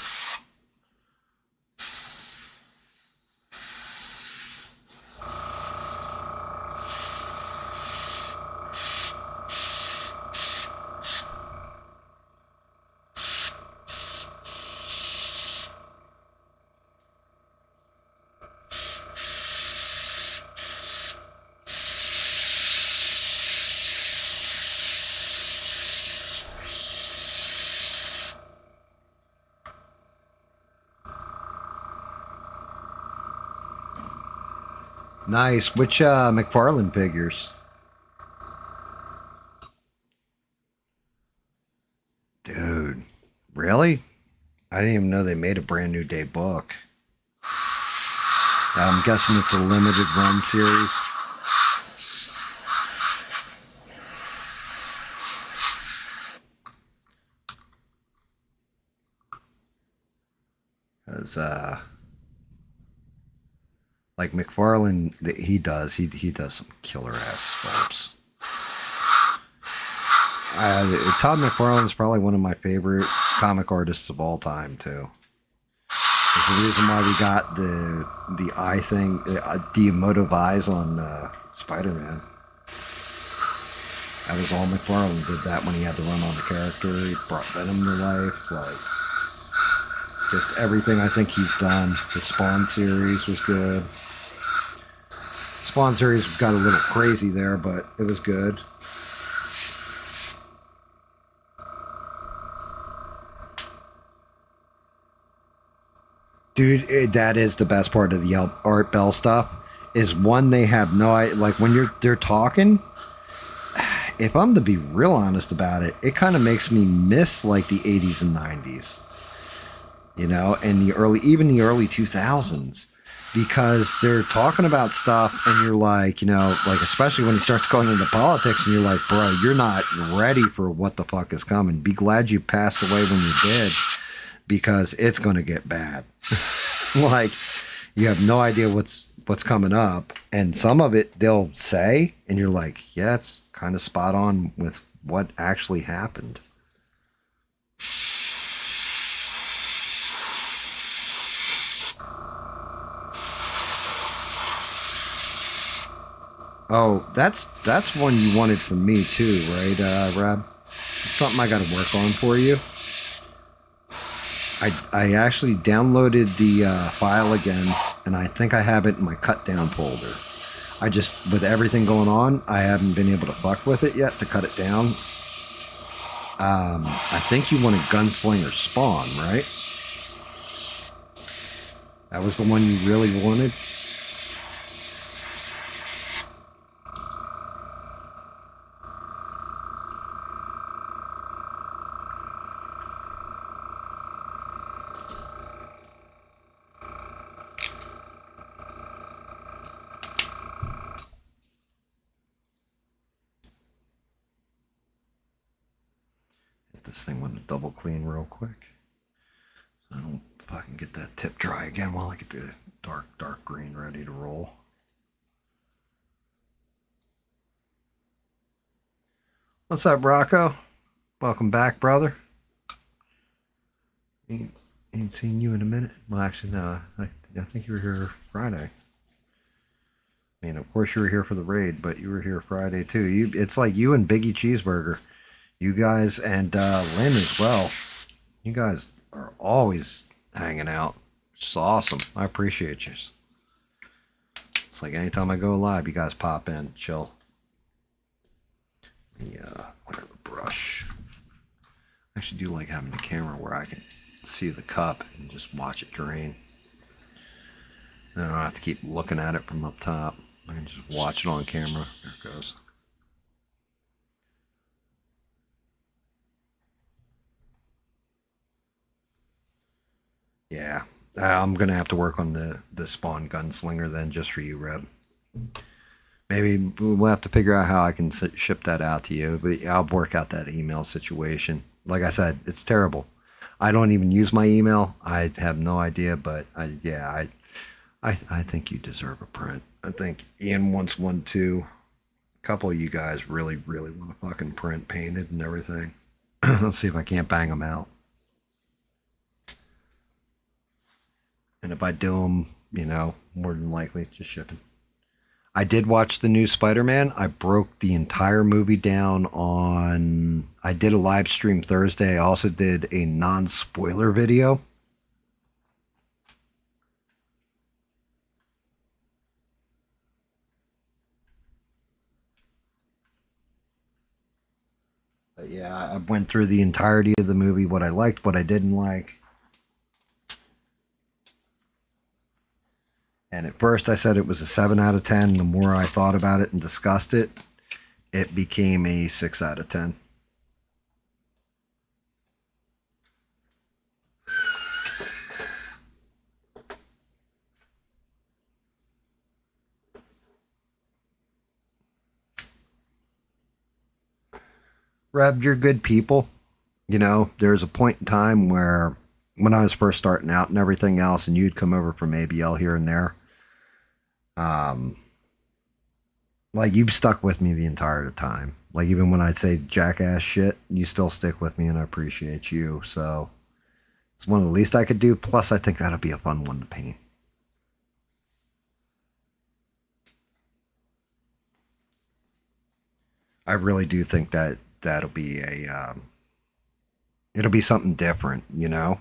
Nice. Which McFarlane figures? Dude, really? I didn't even know they made a brand new day book. I'm guessing it's a limited run series. Because, like McFarlane, he does some killer ass sculpts. Todd McFarlane's probably one of my favorite comic artists of all time too. There's the reason why we got the eye thing, the emotive eyes on Spider-Man. That was all McFarlane did that when he had to run on the character. He brought Venom to life. Like, just everything I think he's done. The Spawn series was good. Spawn series got a little crazy there, but it was good. Dude, that is the best part of the Art Bell stuff. Is one, they have no idea. Like, when they're talking, if I'm to be real honest about it, it kind of makes me miss like the 80s and 90s, you know, and even the early 2000s, because they're talking about stuff and you're like, you know, like, especially when he starts going into politics and you're like, bro, you're not ready for what the fuck is coming. Be glad you passed away when you did, because it's going to get bad. Like, you have no idea what's coming up, and some of it they'll say and you're like, yeah, it's kind of spot on with what actually happened. Oh, that's one you wanted from me too, right, Rob? Something I got to work on for you. I actually downloaded the file again, and I think I have it in my cut down folder. I just, with everything going on, I haven't been able to fuck with it yet to cut it down. I think you wanted Gunslinger Spawn, right? That was the one you really wanted? This thing want to double clean real quick, so I don't fucking get that tip dry again while I get the dark green ready to roll. What's up, Rocco? Welcome back, brother. Ain't seen you in a minute. Well, actually, no. I think you were here Friday. I mean, of course you were here for the raid, but you were here Friday too. It's like you and Biggie Cheeseburger. You guys, and Lynn as well. You guys are always hanging out. It's awesome. I appreciate you. It's like anytime I go live, you guys pop in, chill. Whatever, brush. I actually do like having the camera where I can see the cup and just watch it drain. Then I don't have to keep looking at it from up top. I can just watch it on camera. There it goes. Yeah, I'm going to have to work on the Spawn Gunslinger then, just for you, Reb. Maybe we'll have to figure out how I can ship that out to you, but I'll work out that email situation. Like I said, it's terrible. I don't even use my email. I have no idea, but I think you deserve a print. I think Ian wants one too. A couple of you guys really want to fucking print painted and everything. Let's see if I can't bang them out. And if I do them, you know, more than likely, just shipping. I did watch the new Spider-Man. I broke the entire movie down on... I did a live stream Thursday. I also did a non-spoiler video. But yeah, I went through the entirety of the movie, what I liked, what I didn't like. And at first I said it was a 7 out of 10. The more I thought about it and discussed it, it became a 6 out of 10. Reb, you're good people. You know, there's a point in time where when I was first starting out and everything else, and you'd come over from ABL here and there, like, you've stuck with me the entire time. Like, even when I'd say jackass shit, you still stick with me, and I appreciate you. So It's one of the least I could do. Plus, I think that'll be a fun one to paint. I really do think that that'll be it'll be something different, you know?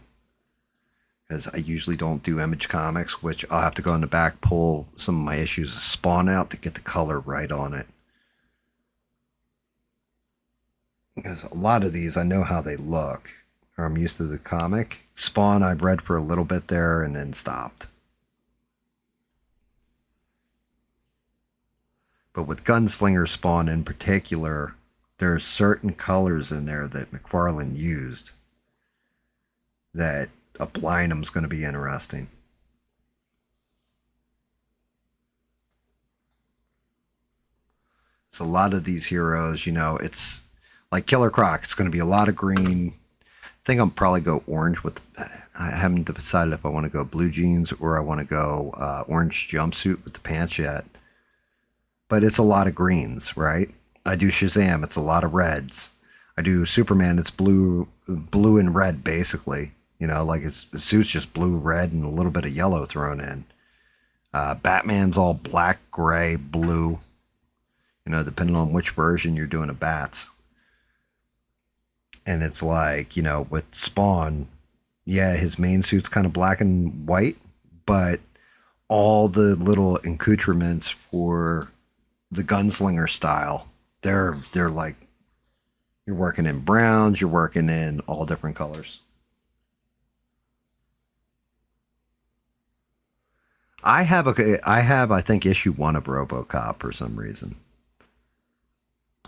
Because I usually don't do image comics, which I'll have to go in the back, pull some of my issues of Spawn out to get the color right on it. Because a lot of these, I know how they look, or I'm used to the comic. Spawn, I've read for a little bit there and then stopped. But with Gunslinger Spawn in particular, there are certain colors in there that McFarlane used that applying them is going to be interesting. It's a lot of these heroes, you know, it's like Killer Croc. It's going to be a lot of green. I think I'll probably go orange with, I haven't decided if I want to go blue jeans or I want to go orange jumpsuit with the pants yet. But it's a lot of greens, right? I do Shazam, it's a lot of reds. I do Superman, it's blue and red basically. You know, like his suit's just blue, red, and a little bit of yellow thrown in. Batman's all black, gray, blue. You know, depending on which version you're doing of Bats. And it's like, you know, with Spawn, yeah, his main suit's kind of black and white, but all the little accoutrements for the gunslinger style, they're like, you're working in browns, you're working in all different colors. I have, I think, issue 1 of RoboCop for some reason.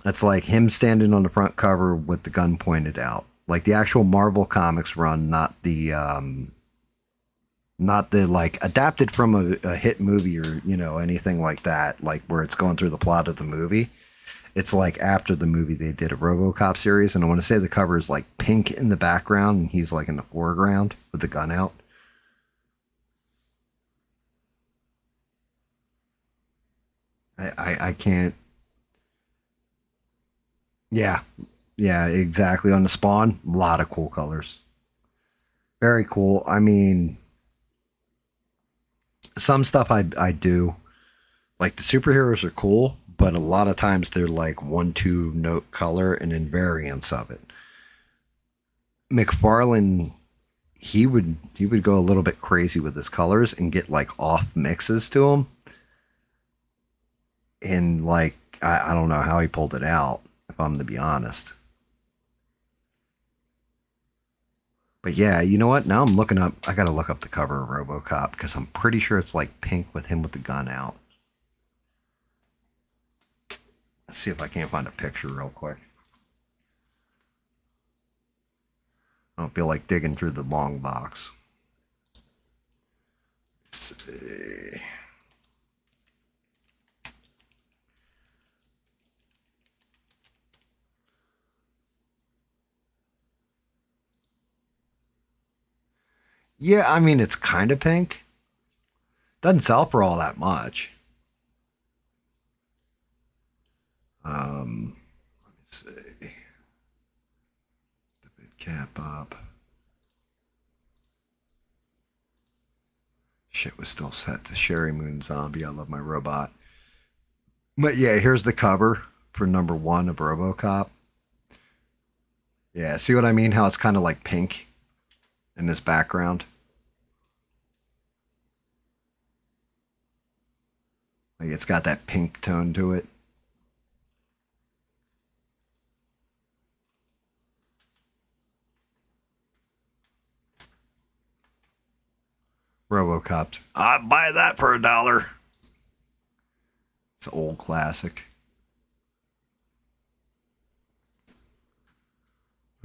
It's like him standing on the front cover with the gun pointed out. Like the actual Marvel Comics run, not the like adapted from a hit movie or, you know, anything like that, like where it's going through the plot of the movie. It's like after the movie they did a RoboCop series, and I want to say the cover is like pink in the background and he's like in the foreground with the gun out. I can't. Yeah, exactly. On the Spawn, a lot of cool colors. Very cool. I mean, some stuff I do. Like the superheroes are cool, but a lot of times they're like 1-2 note color and then variants of it. McFarlane, he would go a little bit crazy with his colors and get like off mixes to them. And like, I don't know how he pulled it out, if I'm to be honest. But yeah, you know what? Now I'm looking up, I gotta look up the cover of RoboCop because I'm pretty sure it's like pink with him with the gun out. Let's see if I can't find a picture real quick. I don't feel like digging through the long box. Let's see. Yeah, I mean, it's kind of pink. Doesn't sell for all that much. Let me see. The big cap up. Shit was still set to Sherry Moon Zombie. I love my robot. But yeah, here's the cover for number 1 of RoboCop. Yeah, see what I mean? How it's kind of like pink in this background. Like it's got that pink tone to it. RoboCop. I'd buy that for $1. It's an old classic.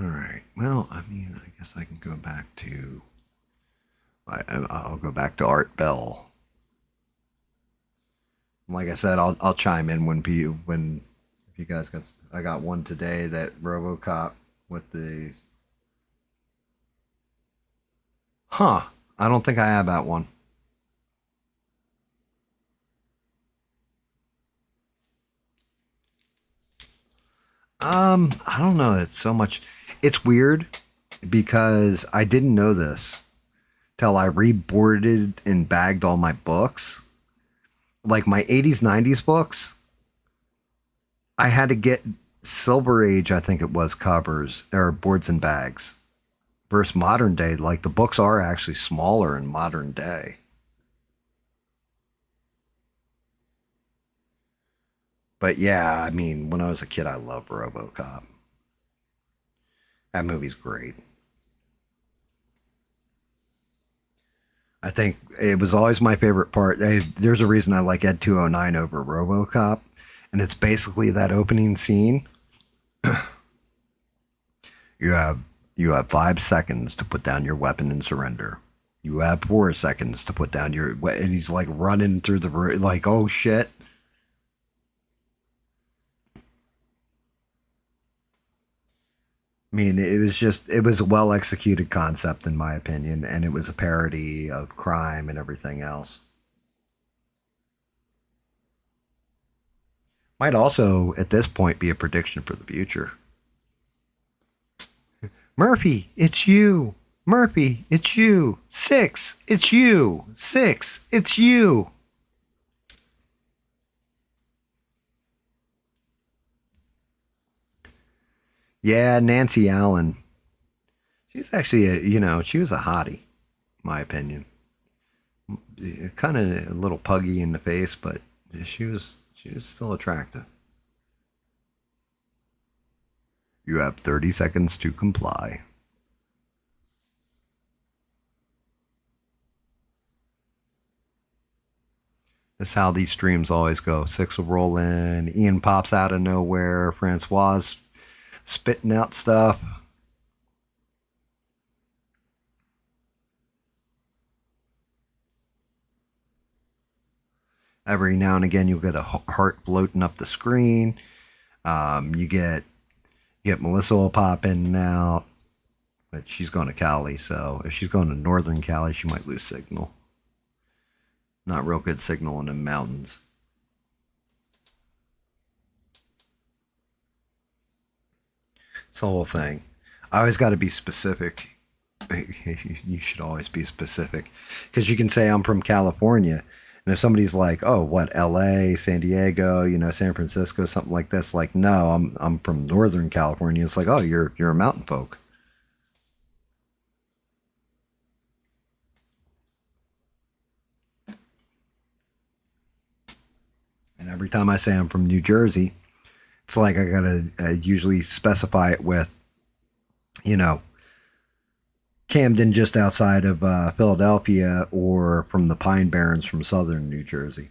All right. Well, I mean, I guess I can go back to. I'll go back to Art Bell. Like I said, I'll chime in when if you guys got. I got one today that RoboCop with the. Huh. I don't think I have that one. I don't know. It's so much. It's weird because I didn't know this till I reboarded and bagged all my books. Like my 80s, 90s books, I had to get Silver Age, I think it was, covers or boards and bags. Versus modern day, like the books are actually smaller in modern day. But yeah, I mean, when I was a kid, I loved RoboCop. That movie's great. I think it was always my favorite part. There's a reason I like Ed 209 over RoboCop, and it's basically that opening scene. You have 5 seconds to put down your weapon and surrender. You have 4 seconds to put down your, and he's like running through the room, like, oh shit. I mean, it was a well executed concept in my opinion, and it was a parody of crime and everything else. Might also, at this point, be a prediction for the future. Murphy, it's you. Murphy, it's you. 6, it's you. 6, it's you. Yeah, Nancy Allen. She's actually she was a hottie, in my opinion. Kind of a little puggy in the face, but she was still attractive. You have 30 seconds to comply. That's how these streams always go. 6 will roll in. Ian pops out of nowhere. Francois spitting out stuff. Every now and again, you'll get a heart floating up the screen. You get Melissa will pop in and out, but she's going to Cali, so if she's going to Northern Cali, she might lose signal. Not real good signal in the mountains. It's the whole thing. I always got to be specific. You should always be specific, because you can say I'm from California, and if somebody's like, "Oh, what, L.A., San Diego, San Francisco, something like this," like, no, I'm from Northern California. It's like, oh, you're a mountain folk. And every time I say I'm from New Jersey, it's like I gotta usually specify it with, Camden, just outside of Philadelphia, or from the Pine Barrens from southern New Jersey,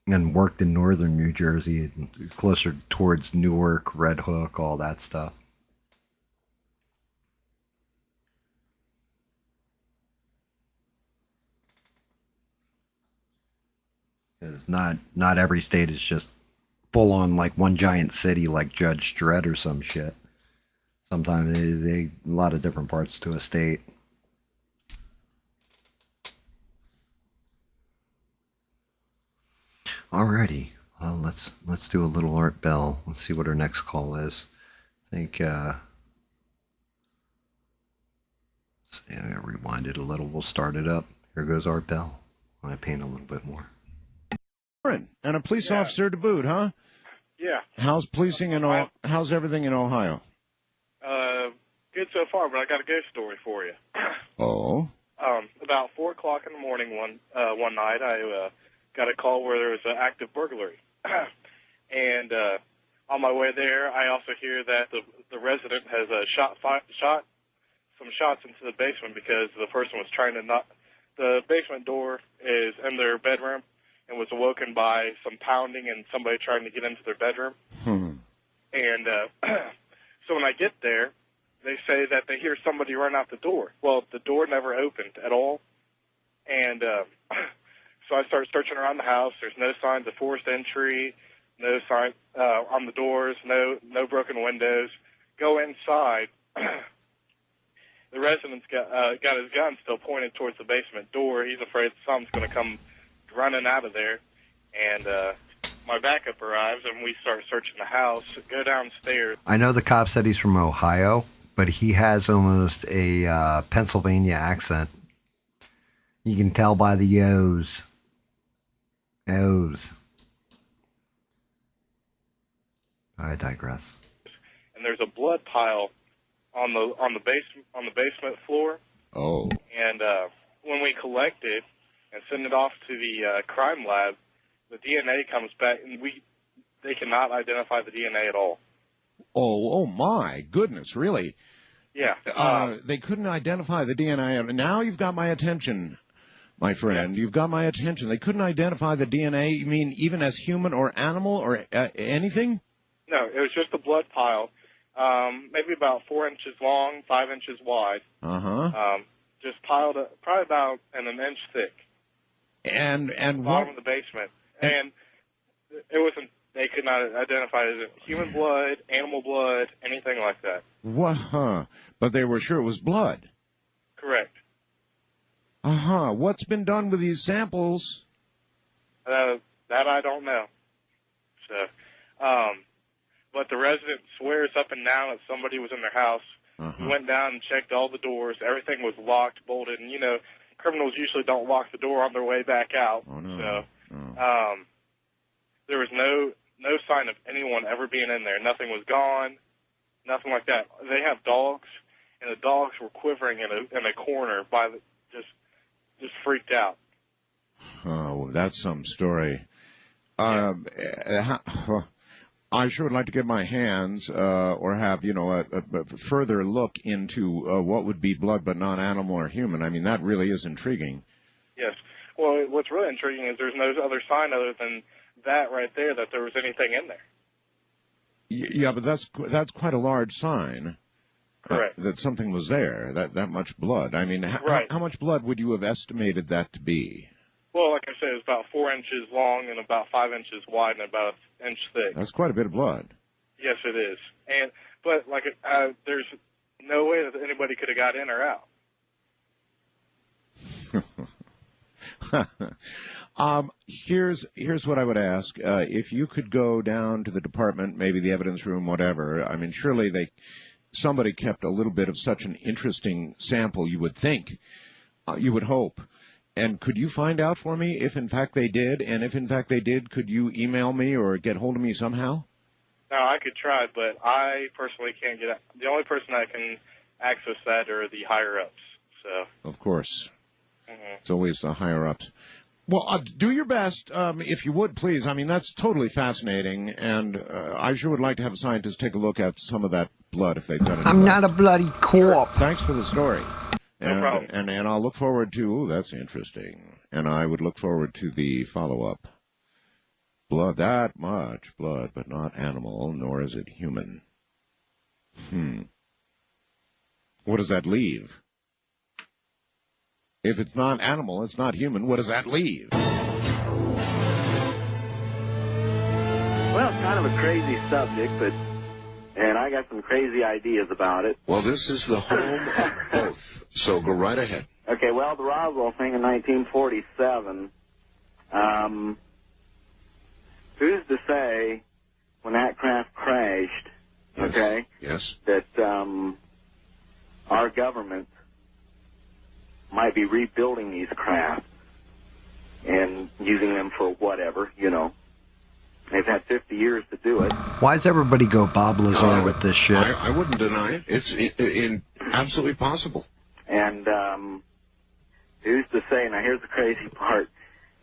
and worked in northern New Jersey, closer towards Newark, Red Hook, all that stuff. Because not every state is just full on like one giant city like Judge Dredd or some shit. Sometimes they a lot of different parts to a state. Alrighty, well, let's do a little Art Bell. Let's see what our next call is. I think let's see, I'm gonna rewind it a little. We'll start it up. Here goes Art Bell. I paint a little bit more. And a police officer to boot, huh? Yeah. How's policing in how's everything in Ohio? Good so far, but I got a ghost story for you. Oh. About 4 o'clock in the morning one night, I got a call where there was an active burglary. And on my way there, I also hear that the resident has shot some shots into the basement because the person was trying to knock. The basement door is in their bedroom and was awoken by some pounding and somebody trying to get into their bedroom. And so when I get there, they say that they hear somebody run out the door. Well, the door never opened at all. And so I start searching around the house. There's no signs of forced entry, no sign on the doors, no broken windows. Go inside. The resident's got his gun still pointed towards the basement door. He's afraid something's going to come running out of there. And my backup arrives, and we start searching the house, go downstairs. I know the cop said he's from Ohio, but he has almost a Pennsylvania accent. You can tell by the O's. O's. I digress. And there's a blood pile on the basement floor. Oh. And when we collect it and send it off to the crime lab, the DNA comes back, and they cannot identify the DNA at all. Oh my goodness, really? Yeah. They couldn't identify the DNA. Now you've got my attention, my friend. You've got my attention. They couldn't identify the DNA, you mean even as human or animal or anything? No, it was just a blood pile, maybe about 4 inches long, 5 inches wide. Uh-huh. Just piled up, probably about an inch thick. And bottom what? of the basement. And it wasn't, they could not identify it as human blood, animal blood, anything like that. What? Huh. But they were sure it was blood. Correct. Uh-huh. What's been done with these samples? That I don't know. So, but the resident swears up and down that somebody was in their house. Uh-huh. We went down and checked all the doors. Everything was locked, bolted, and, criminals usually don't lock the door on their way back out. Oh, no. So, Oh. there was no sign of anyone ever being in there. Nothing was gone, nothing like that. They have dogs, and the dogs were quivering in a corner just freaked out. Oh, that's some story. I sure would like to get my hands or have, a further look into what would be blood but not animal or human. I mean, that really is intriguing. Yes. Well, what's really intriguing is there's no other sign other than that right there that there was anything in there. Yeah, but that's quite a large sign. Correct. That something was there, that much blood. I mean, right. How much blood would you have estimated that to be? Well, like I said, it was about 4 inches long and about 5 inches wide and about an inch thick. That's quite a bit of blood. Yes, it is. But there's no way that anybody could have got in or out. Here's what I would ask. If you could go down to the department, maybe the evidence room, whatever. I mean, surely somebody kept a little bit of such an interesting sample, you would think, you would hope. And could you find out for me if in fact they did? And if in fact they did, could you email me or get hold of me somehow? No, I could try, but I personally can't get. The only person that can access that are the higher ups. So. Of course. Mm-hmm. It's always the higher ups. Well, do your best, if you would, please. I mean, that's totally fascinating, and I sure would like to have a scientist take a look at some of that blood if they've done it. I'm not a bloody corp. Thanks for the story. No problem. And I'll look forward to, that's interesting. And I would look forward to the follow-up. Blood, that much blood, but not animal, nor is it human. What does that leave? If it's not animal, it's not human, what does that leave? Well, it's kind of a crazy subject, and I got some crazy ideas about it. Well, this is the home of both, so go right ahead. Okay, well, the Roswell thing in 1947, who's to say when that craft crashed, okay, Yes. that our government might be rebuilding these crafts and using them for whatever, They've had 50 years to do it. Why does everybody go Bob Lazar with this shit? I wouldn't deny it. It's absolutely possible. And who's to say, now here's the crazy part.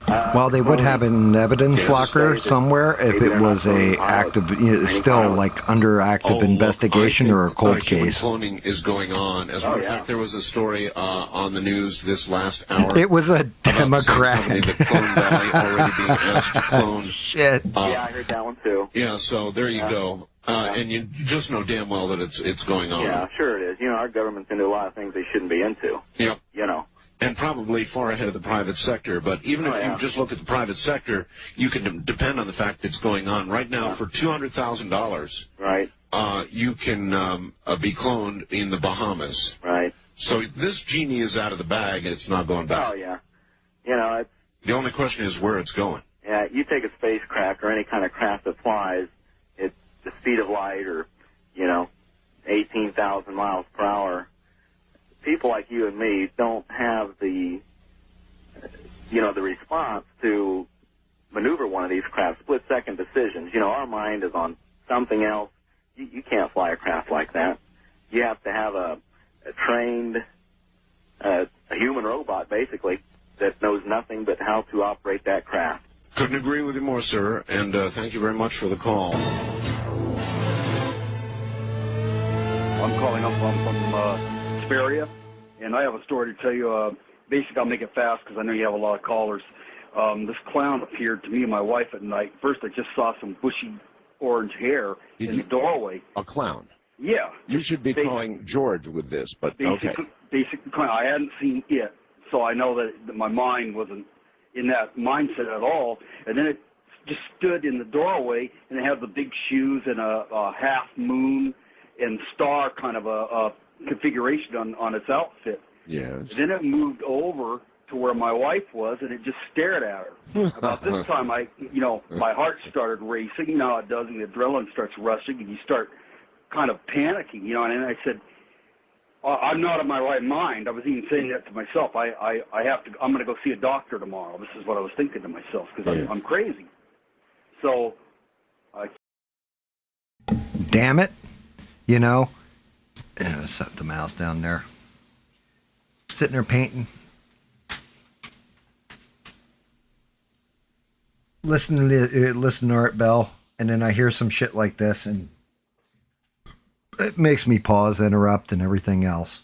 Well, they would have an evidence locker somewhere if it was a active, still like under active investigation or a cold case. Cloning is going on. As a matter of fact, there was a story on the news this last hour. It was a Democrat. The Clone Valley already being asked to clone. Shit. Yeah, I heard that one too. Yeah, so there you go. And you just know damn well that it's going on. Yeah, sure it is. Our government's into a lot of things they shouldn't be into. Yep. And probably far ahead of the private sector. But even if you just look at the private sector, you can depend on the fact it's going on. Right now, for $200,000, right, you can be cloned in the Bahamas. Right. So this genie is out of the bag, and it's not going back. Oh, yeah. The only question is where it's going. Yeah, you take a spacecraft or any kind of craft that flies at the speed of light or, 18,000 miles per hour, people like you and me don't have the, the response to maneuver one of these craft, split-second decisions. Our mind is on something else. You can't fly a craft like that. You have to have a trained, a human robot, basically, that knows nothing but how to operate that craft. Couldn't agree with you more, sir, and thank you very much for the call. I'm calling up from Speria, and I have a story to tell you. Basically, I'll make it fast because I know you have a lot of callers. This clown appeared to me and my wife at night. First, I just saw some bushy orange hair in the doorway. A clown? Yeah. You should be calling George with this, but okay. Basically, I hadn't seen it, so I know that my mind wasn't in that mindset at all. And then it just stood in the doorway, and it had the big shoes and a half moon and star kind of a configuration on its outfit. Yes. And then it moved over to where my wife was, and it just stared at her. About this time, my heart started racing. You know how it does, and the adrenaline starts rushing, and you start kind of panicking, and I said, I'm not in my right mind. I was even saying that to myself. I'm going to go see a doctor tomorrow. This is what I was thinking to myself, because I'm crazy. So, damn it. Set the mouse down there. Sitting there painting. Listen to Art Bell, and then I hear some shit like this, and it makes me pause, interrupt, and everything else.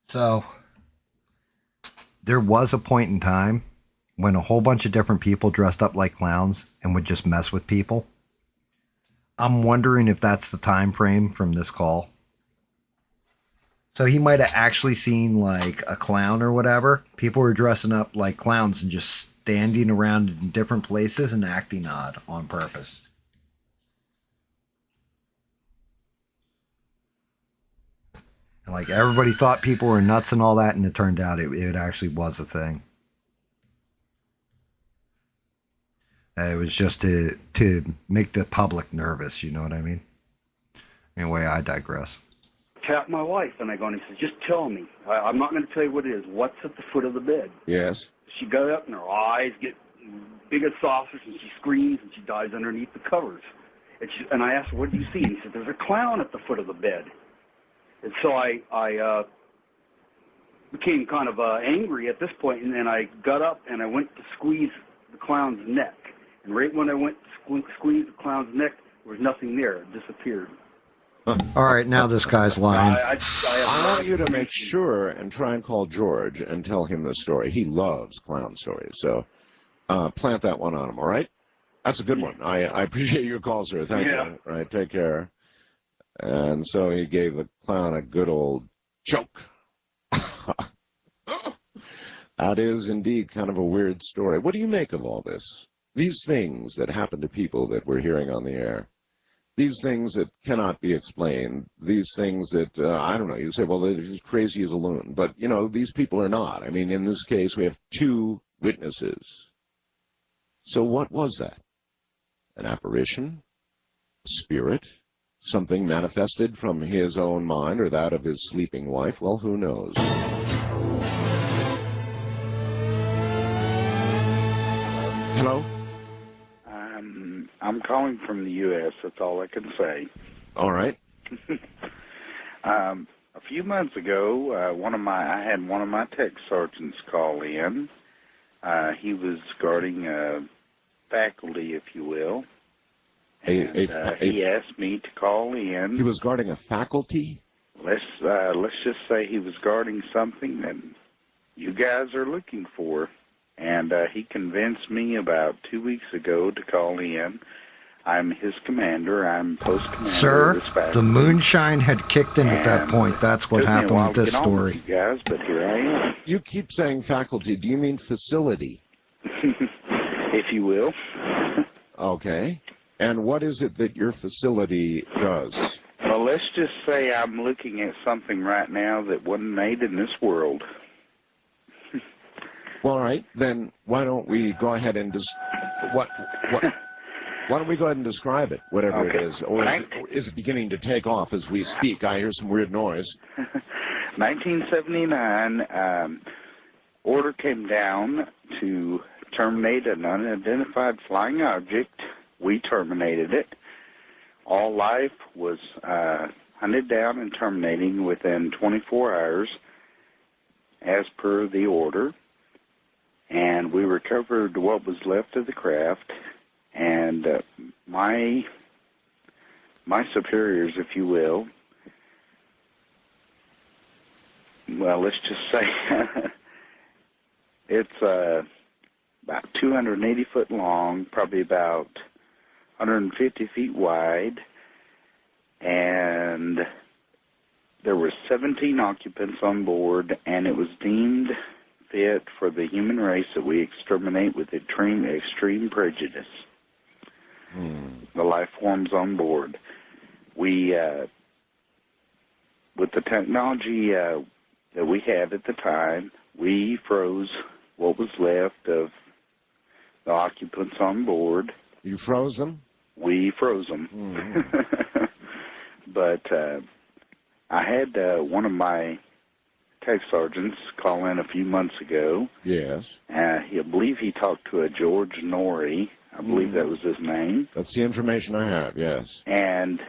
So, there was a point in time when a whole bunch of different people dressed up like clowns and would just mess with people. I'm wondering if that's the time frame from this call. So he might have actually seen like a clown or whatever. People were dressing up like clowns and just standing around in different places and acting odd on purpose. And like everybody thought people were nuts and all that, and it turned out it actually was a thing. It was just to make the public nervous, you know what I mean? Anyway, I digress. Tapped my wife, and I go, and he says, just tell me. I'm not going to tell you what it is. What's at the foot of the bed? Yes. She got up, and her eyes get big as saucers, and she screams, and she dives underneath the covers. And I asked her, what did you see? And he said, there's a clown at the foot of the bed. And so I became kind of angry at this point, and then I got up, and I went to squeeze the clown's neck. And right when I went to squeeze the clown's neck, there was nothing there. It disappeared. All right, now this guy's lying. I want you to make sure and try and call George and tell him the story. He loves clown stories, so plant that one on him, all right? That's a good one. I appreciate your call, sir. Thank you. All right, take care. And so he gave the clown a good old choke. That is indeed kind of a weird story. What do you make of all this? These things that happen to people that we're hearing on the air, these things that cannot be explained, these things that, I don't know, you say, well, they're as crazy as a loon. But, these people are not. I mean, in this case, we have two witnesses. So what was that? An apparition? A spirit? Something manifested from his own mind or that of his sleeping wife? Well, who knows? Hello? I'm calling from the U.S. That's all I can say. All right. A few months ago, I had one of my tech sergeants call in. He was guarding faculty, if you will. And, he asked me to call in. He was guarding a faculty? Let's just say he was guarding something that you guys are looking for. And he convinced me about 2 weeks ago to call in. I'm his commander. I'm post commander. Sir, the moonshine had kicked in at that point. That's what happened with this story. You guys, but here I am. You keep saying faculty. Do you mean facility? If you will. Okay. And what is it that your facility does? Well, let's just say I'm looking at something right now that wasn't made in this world. Well, all right. Then why don't we go ahead and just... What? Why don't we go ahead and describe it, whatever Okay. it is? Or is it beginning to take off as we speak? I hear some weird noise. 1979, order came down to terminate an unidentified flying object. We terminated it. All life was hunted down and terminating within 24 hours as per the order. And we recovered what was left of the craft. And my superiors, if you will, well, let's just say it's about 280 foot long, probably about 150 feet wide, and there were 17 occupants on board, and it was deemed fit for the human race that we exterminate with extreme prejudice. The life forms on board. We, with the technology that we had at the time, we froze what was left of the occupants on board. You froze them? We froze them. But I had one of my tech sergeants call in a few months ago. Yes. I believe he talked to a George Norrie. I believe that was his name. That's the information I have, yes. And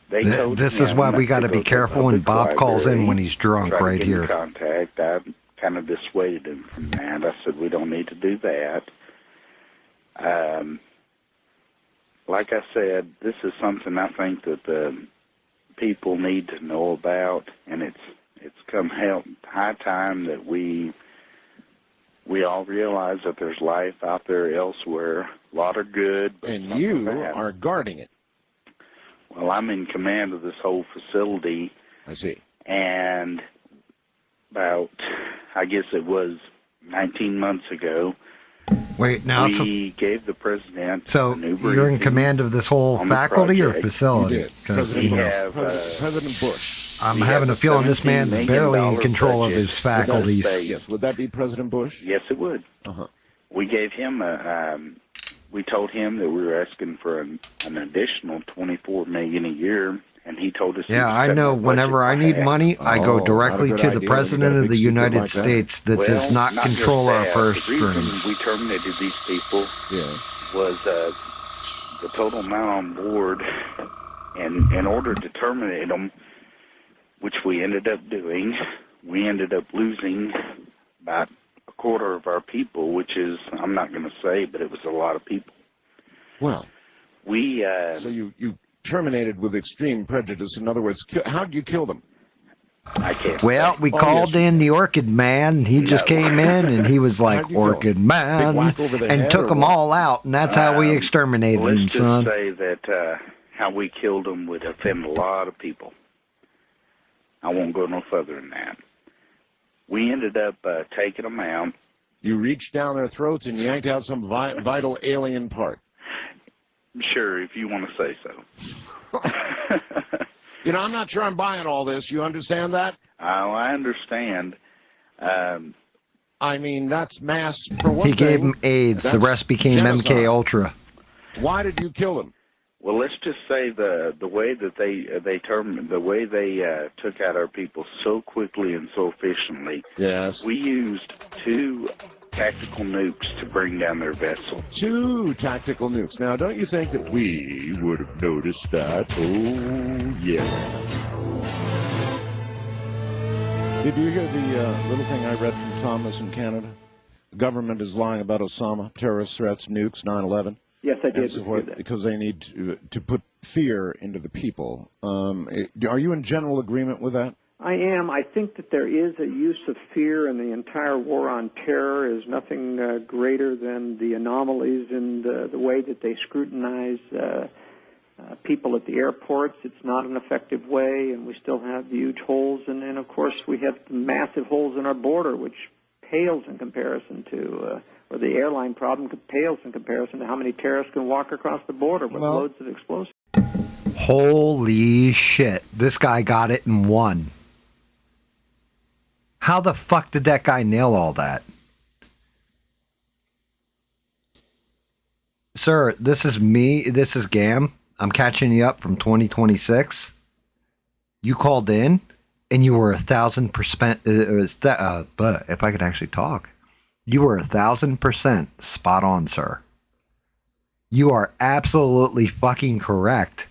they told this is why we got to be go careful when Bob calls in when he's drunk try to right get in here. Contact. I kind of dissuaded him from that. I said, we don't need to do that. Like I said, this is something I think that the people need to know about, and it's come high time that we all realize that there's life out there elsewhere. A lot are good, but and some you are bad. are guarding it. Well, I'm in command of this whole facility. I see. And about, I guess it was 19 months ago, Wait, now we gave the president so a new you're in briefing command of this whole on the faculty or project. facility? You did. 'Cause, We you know, have, President Bush. I'm we having have a feeling this $17 man's million barely in control of budget his for that faculties. space. Yes, would that be President Bush? Yes, it would. Uh-huh. We gave him we told him that we were asking for an additional $24 million a year, and he told us. Yeah, I know whenever I need money, I go Oh, directly not a to good the idea. President You got a of the big secret United like that? States that does not just control our that. purse The reason strings. we terminated these people was the total amount on board, and in order to terminate them, which we ended up doing, we ended up losing about a quarter of our people, which is, I'm not going to say, but it was a lot of people. Well, We so you terminated with extreme prejudice. In other words, how did you kill them? I can't. Well, we called in the Orchid Man. He just came in, and he was like, How'd you kill him? Orchid Big Man, whack over the and head took or them what? all out, and that's how we exterminated let's them, just son. say that how we killed them would offend a lot of people. I won't go no further than that. We ended up taking them out. You reached down their throats and yanked out some vital alien part. Sure, if you want to say so. You know, I'm not sure I'm buying all this. You understand that? Oh, I understand. I mean, that's mass for one He gave thing. him AIDS. The That's rest became genocide. MK Ultra. Why did you kill them? Well, let's just say the way that the way they took out our people so quickly and so efficiently. Yes. We used 2 tactical nukes to bring down their vessel. 2 tactical nukes. Now, don't you think that we would have noticed that? Oh, yeah. Did you hear the little thing I read from Thomas in Canada? The government is lying about Osama, terrorist threats, nukes, 9/11. Yes, I did. And so forth, because they need to put fear into the people. Are you in general agreement with that? I am. I think that there is a use of fear, and the entire war on terror is nothing greater than the anomalies in the way that they scrutinize people at the airports. It's not an effective way, and we still have huge holes. And of course, we have massive holes in our border, which pales in comparison to, or the airline problem pales in comparison to how many terrorists can walk across the border with loads of explosives. Holy shit. This guy got it in one. How the fuck did that guy nail all that? Sir, this is me. This is Gam. I'm catching you up from 2026. You called in, and you were 1,000%. But if I could actually talk, you were 1,000% spot on, sir. You are absolutely fucking correct.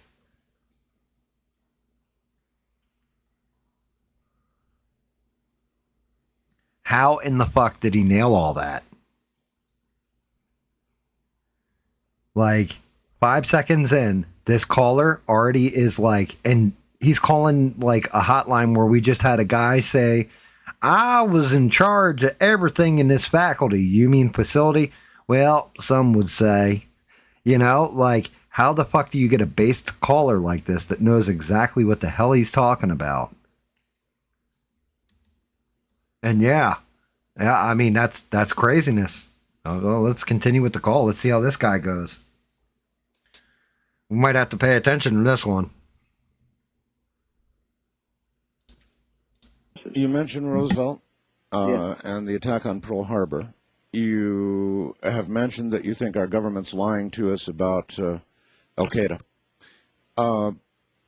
How in the fuck did he nail all that? Like 5 seconds in, this caller already is like, and he's calling like a hotline where we just had a guy say, I was in charge of everything in this faculty. You mean facility? Well, some would say, like, how the fuck do you get a based caller like this that knows exactly what the hell he's talking about? And yeah, I mean, that's craziness. Well, let's continue with the call. Let's see how this guy goes. We might have to pay attention to this one. You mentioned Roosevelt Yeah. and the attack on Pearl Harbor. You have mentioned that you think our government's lying to us about Al-Qaeda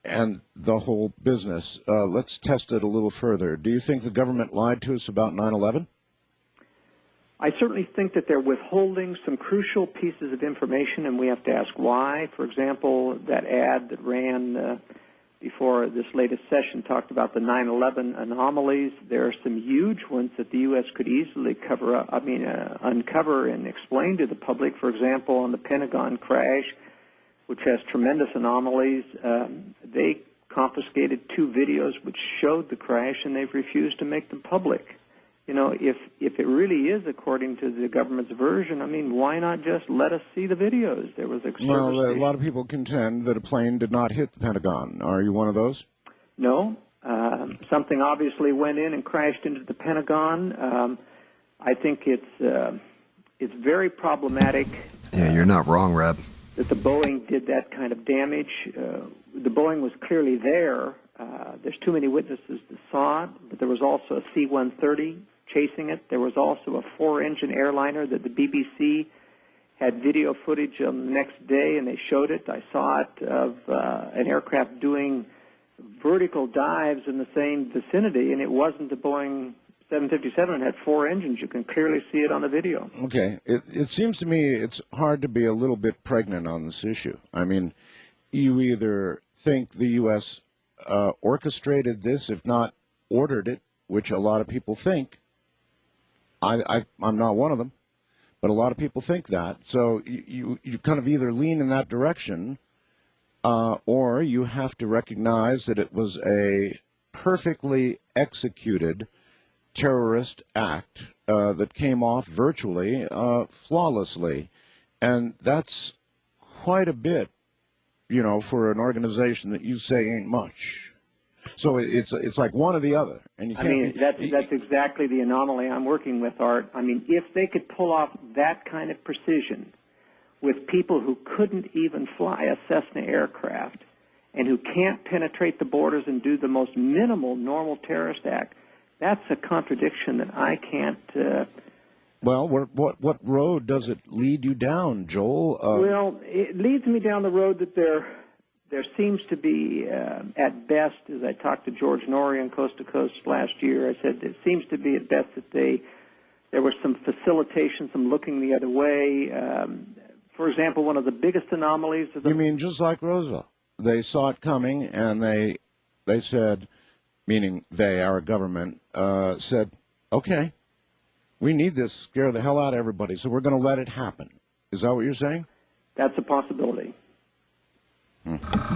and the whole business. Let's test it a little further. Do you think the government lied to us about 9/11? I certainly think that they're withholding some crucial pieces of information, and we have to ask why. For example, that ad that ran before this latest session talked about the 9/11 anomalies. There are some huge ones that the U.S. could easily uncover and explain to the public. For example, on the Pentagon crash, which has tremendous anomalies, they confiscated 2 videos which showed the crash, and they've refused to make them public. If it really is according to the government's version, why not just let us see the videos? There was a lot of people contend that a plane did not hit the Pentagon. Are you one of those? No. Something obviously went in and crashed into the Pentagon. I think it's very problematic. Yeah, you're not wrong, Reb. That the Boeing did that kind of damage. The Boeing was clearly there. There's too many witnesses that saw it, but there was also a C-130 chasing it. There was also a 4-engine airliner that the BBC had video footage on the next day, and they showed it. I saw it of an aircraft doing vertical dives in the same vicinity, and it wasn't a Boeing 757. It had 4 engines. You can clearly see it on the video. Okay. It seems to me it's hard to be a little bit pregnant on this issue. I mean, you either think the U.S. Orchestrated this, if not ordered it, which a lot of people think. I'm not one of them, but a lot of people think that. So you kind of either lean in that direction, or you have to recognize that it was a perfectly executed terrorist act that came off virtually flawlessly, and that's quite a bit, for an organization that you say ain't much. So it's like one or the other, and you can't. That's exactly the anomaly I'm working with, Art. If they could pull off that kind of precision with people who couldn't even fly a Cessna aircraft and who can't penetrate the borders and do the most minimal normal terrorist act, that's a contradiction that I can't. Well, what road does it lead you down, Joel? Well, it leads me down the road that there seems to be, at best, as I talked to George Norrie on Coast to Coast last year, I said it seems to be at best that there was some facilitation, some looking the other way. For example, one of the biggest anomalies of the... You mean just like Roosevelt? They saw it coming, and they said, meaning they, our government, said, okay, we need this, scare the hell out of everybody, so we're going to let it happen. Is that what you're saying? That's a possibility.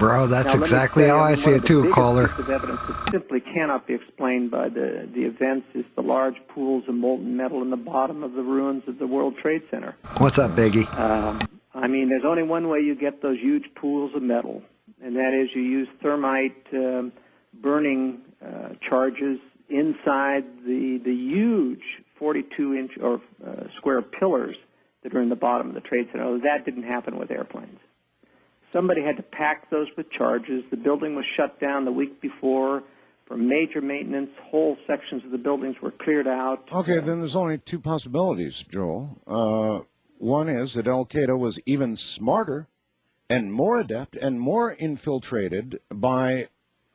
Bro, that's exactly how I see it too, caller. One of the biggest pieces of evidence that simply cannot be explained by the events is the large pools of molten metal in the bottom of the ruins of the World Trade Center. What's up, Biggie? There's only one way you get those huge pools of metal, and that is you use thermite burning charges inside the huge 42-inch or square pillars that are in the bottom of the Trade Center. That didn't happen with airplanes. Somebody had to pack those with charges. The building was shut down the week before for major maintenance. Whole sections of the buildings were cleared out. Okay, then there's only 2 possibilities, Joel. One is that Al-Qaeda was even smarter and more adept and more infiltrated by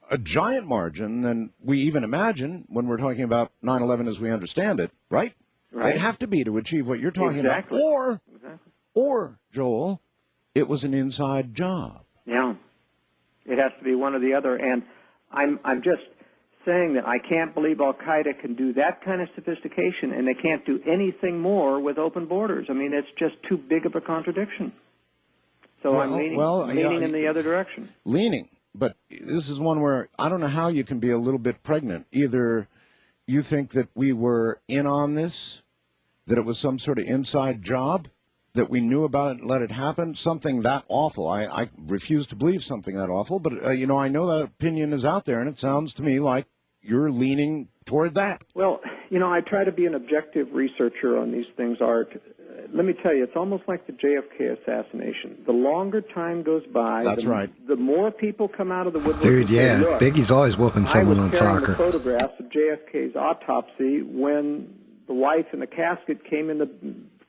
a giant margin than we even imagine when we're talking about 9/11 as we understand it, right? Right. They'd have to be to achieve what you're talking Exactly. about. Or, Joel, it was an inside job. Yeah. It has to be one or the other. And I'm just saying that I can't believe Al-Qaeda can do that kind of sophistication, and they can't do anything more with open borders. I mean, it's just too big of a contradiction. So I'm leaning in the other direction. Leaning. But this is one where I don't know how you can be a little bit pregnant. Either you think that we were in on this, that it was some sort of inside job, that we knew about it and let it happen, something that awful. I refuse to believe something that awful, but, I know that opinion is out there, and it sounds to me like you're leaning toward that. Well, I try to be an objective researcher on these things, Art. Let me tell you, it's almost like the JFK assassination. The longer time goes by, That's right. The more people come out of the woodwork. Dude, yeah, Biggie's always whooping someone on soccer. I was carrying the photographs of JFK's autopsy when the wife in the casket came in the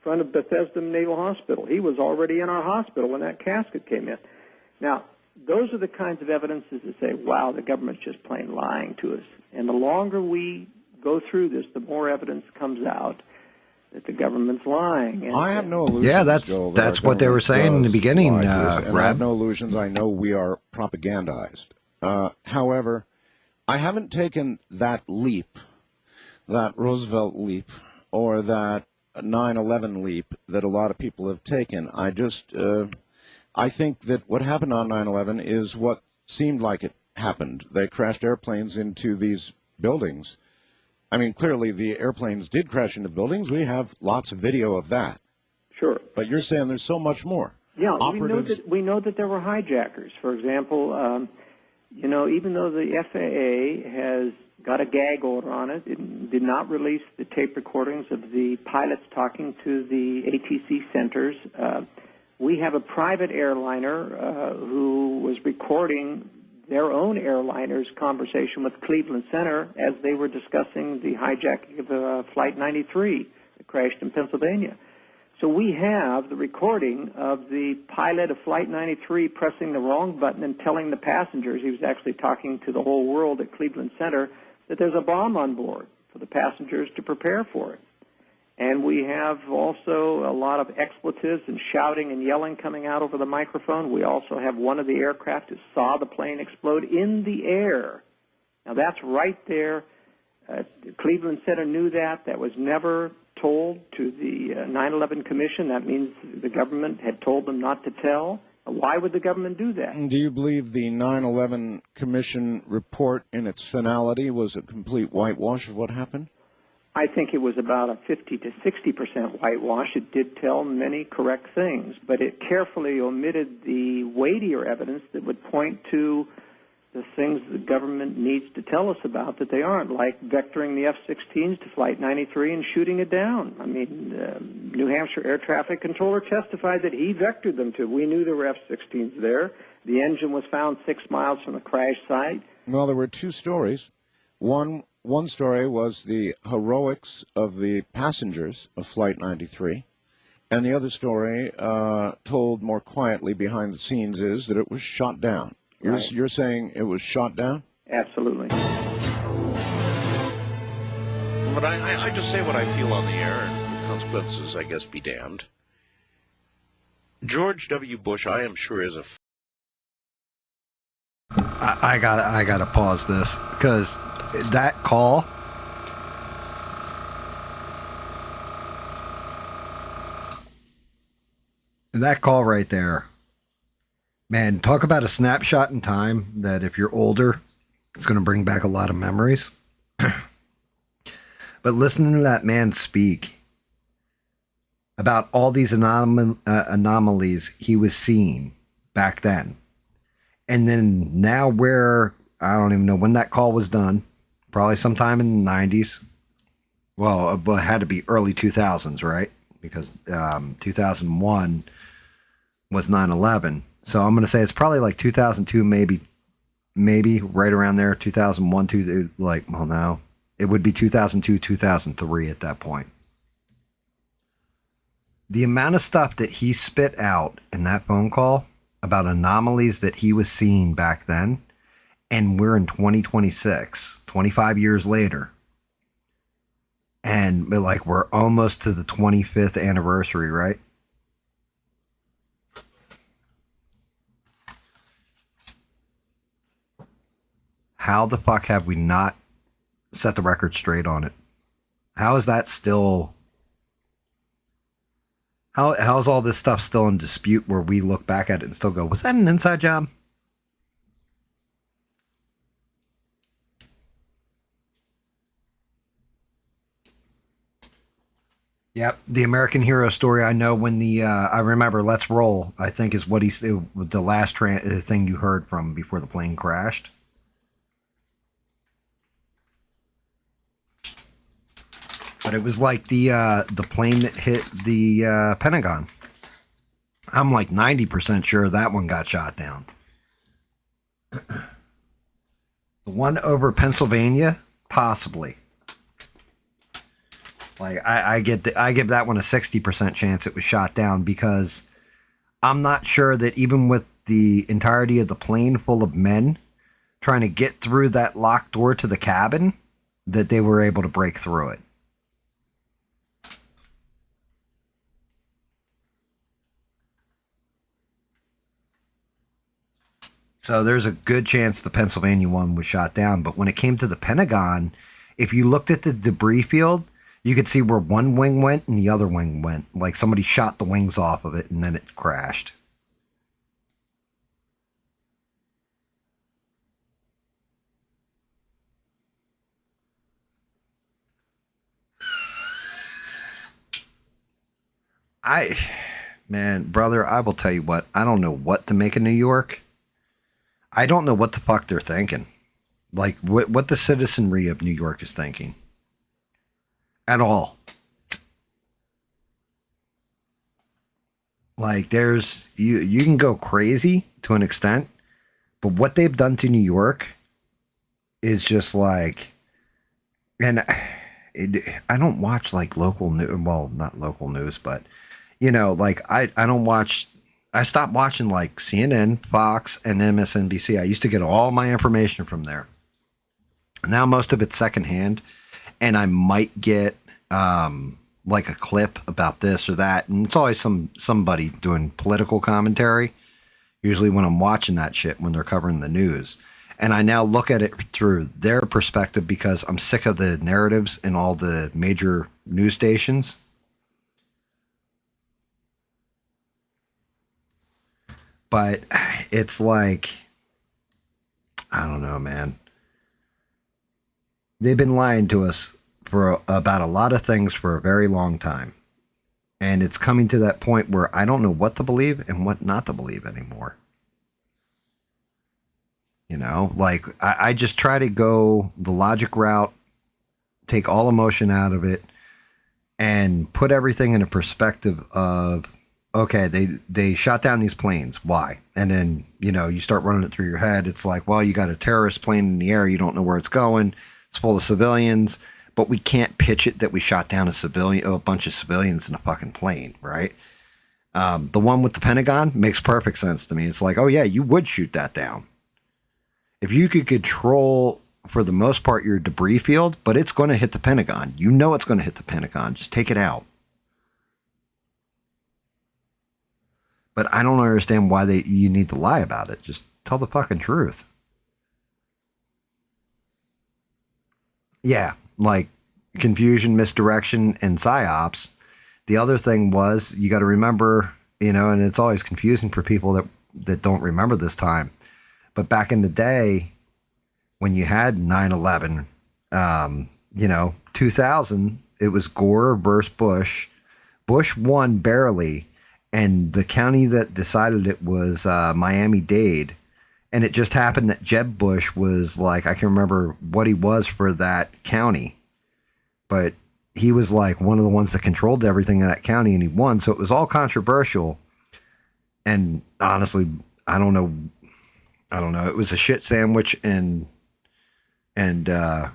front of Bethesda Naval Hospital. He was already in our hospital when that casket came in. Now, those are the kinds of evidences that say, wow, the government's just plain lying to us. And the longer we go through this, the more evidence comes out that the government's lying. And I have no illusions. Yeah, that's what they were saying in the beginning, and I Rab. have no illusions. I know we are propagandized. However, I haven't taken that leap, that Roosevelt leap, or that 9/11 leap that a lot of people have taken. I think that what happened on 9/11 is what seemed like it happened. They crashed airplanes into these buildings. I mean, clearly the airplanes did crash into buildings. We have lots of video of that. Sure. But you're saying there's so much more. Yeah, we know that there were hijackers. For example, even though the FAA has got a gag order on it, it did not release the tape recordings of the pilots talking to the ATC centers. We have a private airliner who was recording their own airliner's conversation with Cleveland Center as they were discussing the hijacking of Flight 93 that crashed in Pennsylvania. So we have the recording of the pilot of Flight 93 pressing the wrong button and telling the passengers, he was actually talking to the whole world at Cleveland Center, that there's a bomb on board for the passengers to prepare for it. And we have also a lot of expletives and shouting and yelling coming out over the microphone. We also have one of the aircraft that saw the plane explode in the air. Now, that's right there. Cleveland Center knew that. That was never told to the 9/11 Commission. That means the government had told them not to tell. Why would the government do that? Do you believe the 9/11 Commission report in its finality was a complete whitewash of what happened? I think it was about a 50 to 60% whitewash. It did tell many correct things, but it carefully omitted the weightier evidence that would point to the things the government needs to tell us about that they aren't, like vectoring the F-16s to Flight 93 and shooting it down. I mean, New Hampshire Air Traffic Controller testified that he vectored them to. We knew there were F-16s there. The engine was found 6 miles from the crash site. Well, there were two stories. One story was the heroics of the passengers of Flight 93, and the other story, told more quietly behind the scenes, is that it was shot down. You're saying it was shot down? Absolutely. But I just say what I feel on the air, and the consequences, I guess, be damned. George W. Bush, I am sure, is a... I gotta pause this, because that call, right there, man, talk about a snapshot in time that if you're older, it's going to bring back a lot of memories. But listening to that man speak about all these anomalies he was seeing back then, and then now where, I don't even know when that call was done, probably sometime in the 90s. Well, it had to be early 2000s, right? Because 2001 was 9/11. So I'm going to say it's probably like 2002, maybe right around there, 2001, no. It would be 2002, 2003 at that point. The amount of stuff that he spit out in that phone call about anomalies that he was seeing back then, and we're in 2026, 25 years later, and like we're almost to the 25th anniversary, right? How the fuck have we not set the record straight on it? How is that still... How's all this stuff still in dispute where we look back at it and still go, was that an inside job? Yep, the American hero story. I know when I remember Let's Roll, I think is what he said, the last thing you heard from before the plane crashed. But it was like the plane that hit the Pentagon. I'm like 90% sure that one got shot down. The one over Pennsylvania, possibly. Like I give that one a 60% chance it was shot down, because I'm not sure that even with the entirety of the plane full of men trying to get through that locked door to the cabin, that they were able to break through it. So there's a good chance the Pennsylvania one was shot down. But when it came to the Pentagon, if you looked at the debris field, you could see where one wing went and the other wing went. Like somebody shot the wings off of it and then it crashed. Man, brother, I will tell you what. I don't know what to make of New York. I don't know what the fuck they're thinking. Like, what the citizenry of New York is thinking. At all. Like, there's... You can go crazy to an extent, but what they've done to New York is just like... And I don't watch, like, local news... Well, not local news, but... You know, like, I don't watch... I stopped watching like CNN, Fox, and MSNBC. I used to get all my information from there. Now most of it's secondhand, and I might get like a clip about this or that, and it's always somebody doing political commentary. Usually when I'm watching that shit when they're covering the news, and I now look at it through their perspective because I'm sick of the narratives in all the major news stations. But it's like, I don't know, man. They've been lying to us for about a lot of things for a very long time. And it's coming to that point where I don't know what to believe and what not to believe anymore. You know, like I just try to go the logic route, take all emotion out of it, and put everything in a perspective of, okay, they shot down these planes. Why? And then, you know, you start running it through your head. It's like, well, you got a terrorist plane in the air. You don't know where it's going. It's full of civilians, but we can't pitch it that we shot down a bunch of civilians in a fucking plane, right? The one with the Pentagon makes perfect sense to me. It's like, oh yeah, you would shoot that down. If you could control, for the most part, your debris field, but it's going to hit the Pentagon. You know it's going to hit the Pentagon. Just take it out. But I don't understand why you need to lie about it. Just tell the fucking truth. Yeah, like confusion, misdirection, and psyops. The other thing was, you got to remember, you know, and it's always confusing for people that don't remember this time. But back in the day, when you had 9/11, you know, 2000, it was Gore versus Bush. Bush won barely. And the county that decided it was Miami-Dade. And it just happened that Jeb Bush was like, I can't remember what he was for that county. But he was like one of the ones that controlled everything in that county, and he won. So it was all controversial. And honestly, I don't know. It was a shit sandwich and a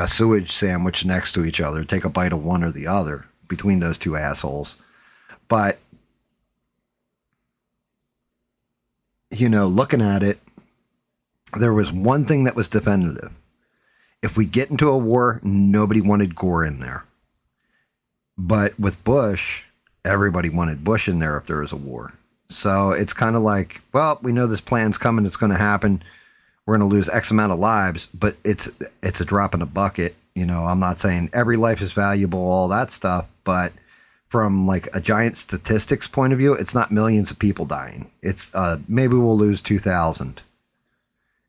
sewage sandwich next to each other. Take a bite of one or the other. between those two assholes. But, you know, looking at it, there was one thing that was definitive. If we get into a war, nobody wanted Gore in there. But with Bush, everybody wanted Bush in there if there was a war. So it's kind of like, well, we know this plan's coming. It's going to happen. We're going to lose X amount of lives, but it's a drop in a bucket. You know, I'm not saying every life is valuable, all that stuff, but from like a giant statistics point of view, it's not millions of people dying. It's maybe we'll lose 2,000.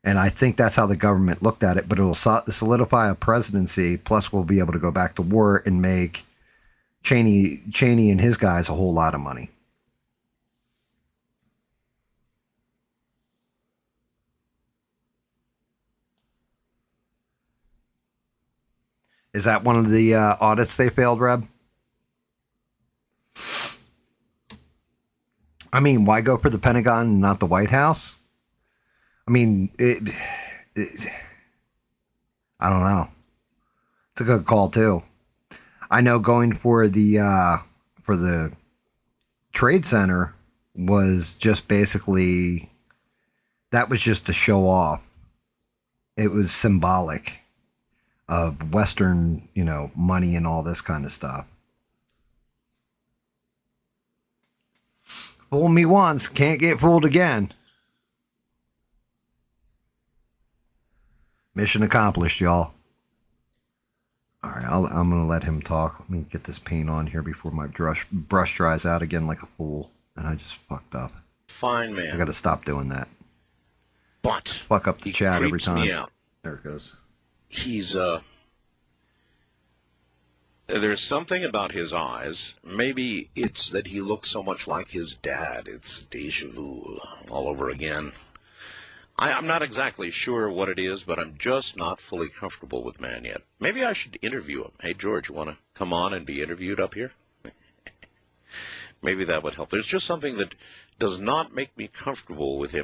And I think that's how the government looked at it, but it will solidify a presidency. Plus we'll be able to go back to war and make Cheney and his guys a whole lot of money. Is that one of the audits they failed, Reb? I mean, why go for the Pentagon and not the White House? I mean, I don't know. It's a good call too. I know going for the Trade Center was just basically, that was just to show off. It was symbolic of Western, you know, money and all this kind of stuff. Fool me once, can't get fooled again. Mission accomplished, y'all. All right, I'm going to let him talk. Let me get this paint on here before my brush dries out again like a fool. And I just fucked up. Fine man. I got to stop doing that. But fuck up the chat every time. Me out. There it goes. He's there's something about his eyes. Maybe it's that he looks so much like his dad. It's deja vu all over again. I'm not exactly sure what it is, but I'm just not fully comfortable with man yet. Maybe I should interview him. Hey, George, you want to come on and be interviewed up here? Maybe that would help. There's just something that does not make me comfortable with him.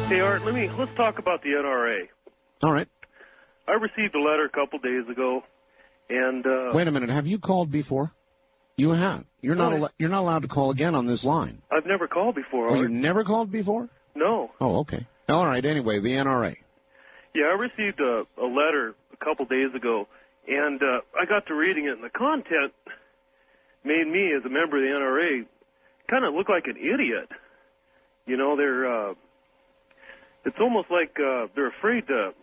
Hey, Art, let's talk about the NRA. All right. I received a letter a couple days ago, and wait a minute. Have you called before? You have. You're not allowed to call again on this line. I've never called before, Art. Oh, you've never called before? No. Oh, okay. All right. Anyway, the NRA. Yeah, I received a letter a couple days ago, and I got to reading it, and the content made me, as a member of the NRA, kind of look like an idiot. You know, it's almost like they're afraid to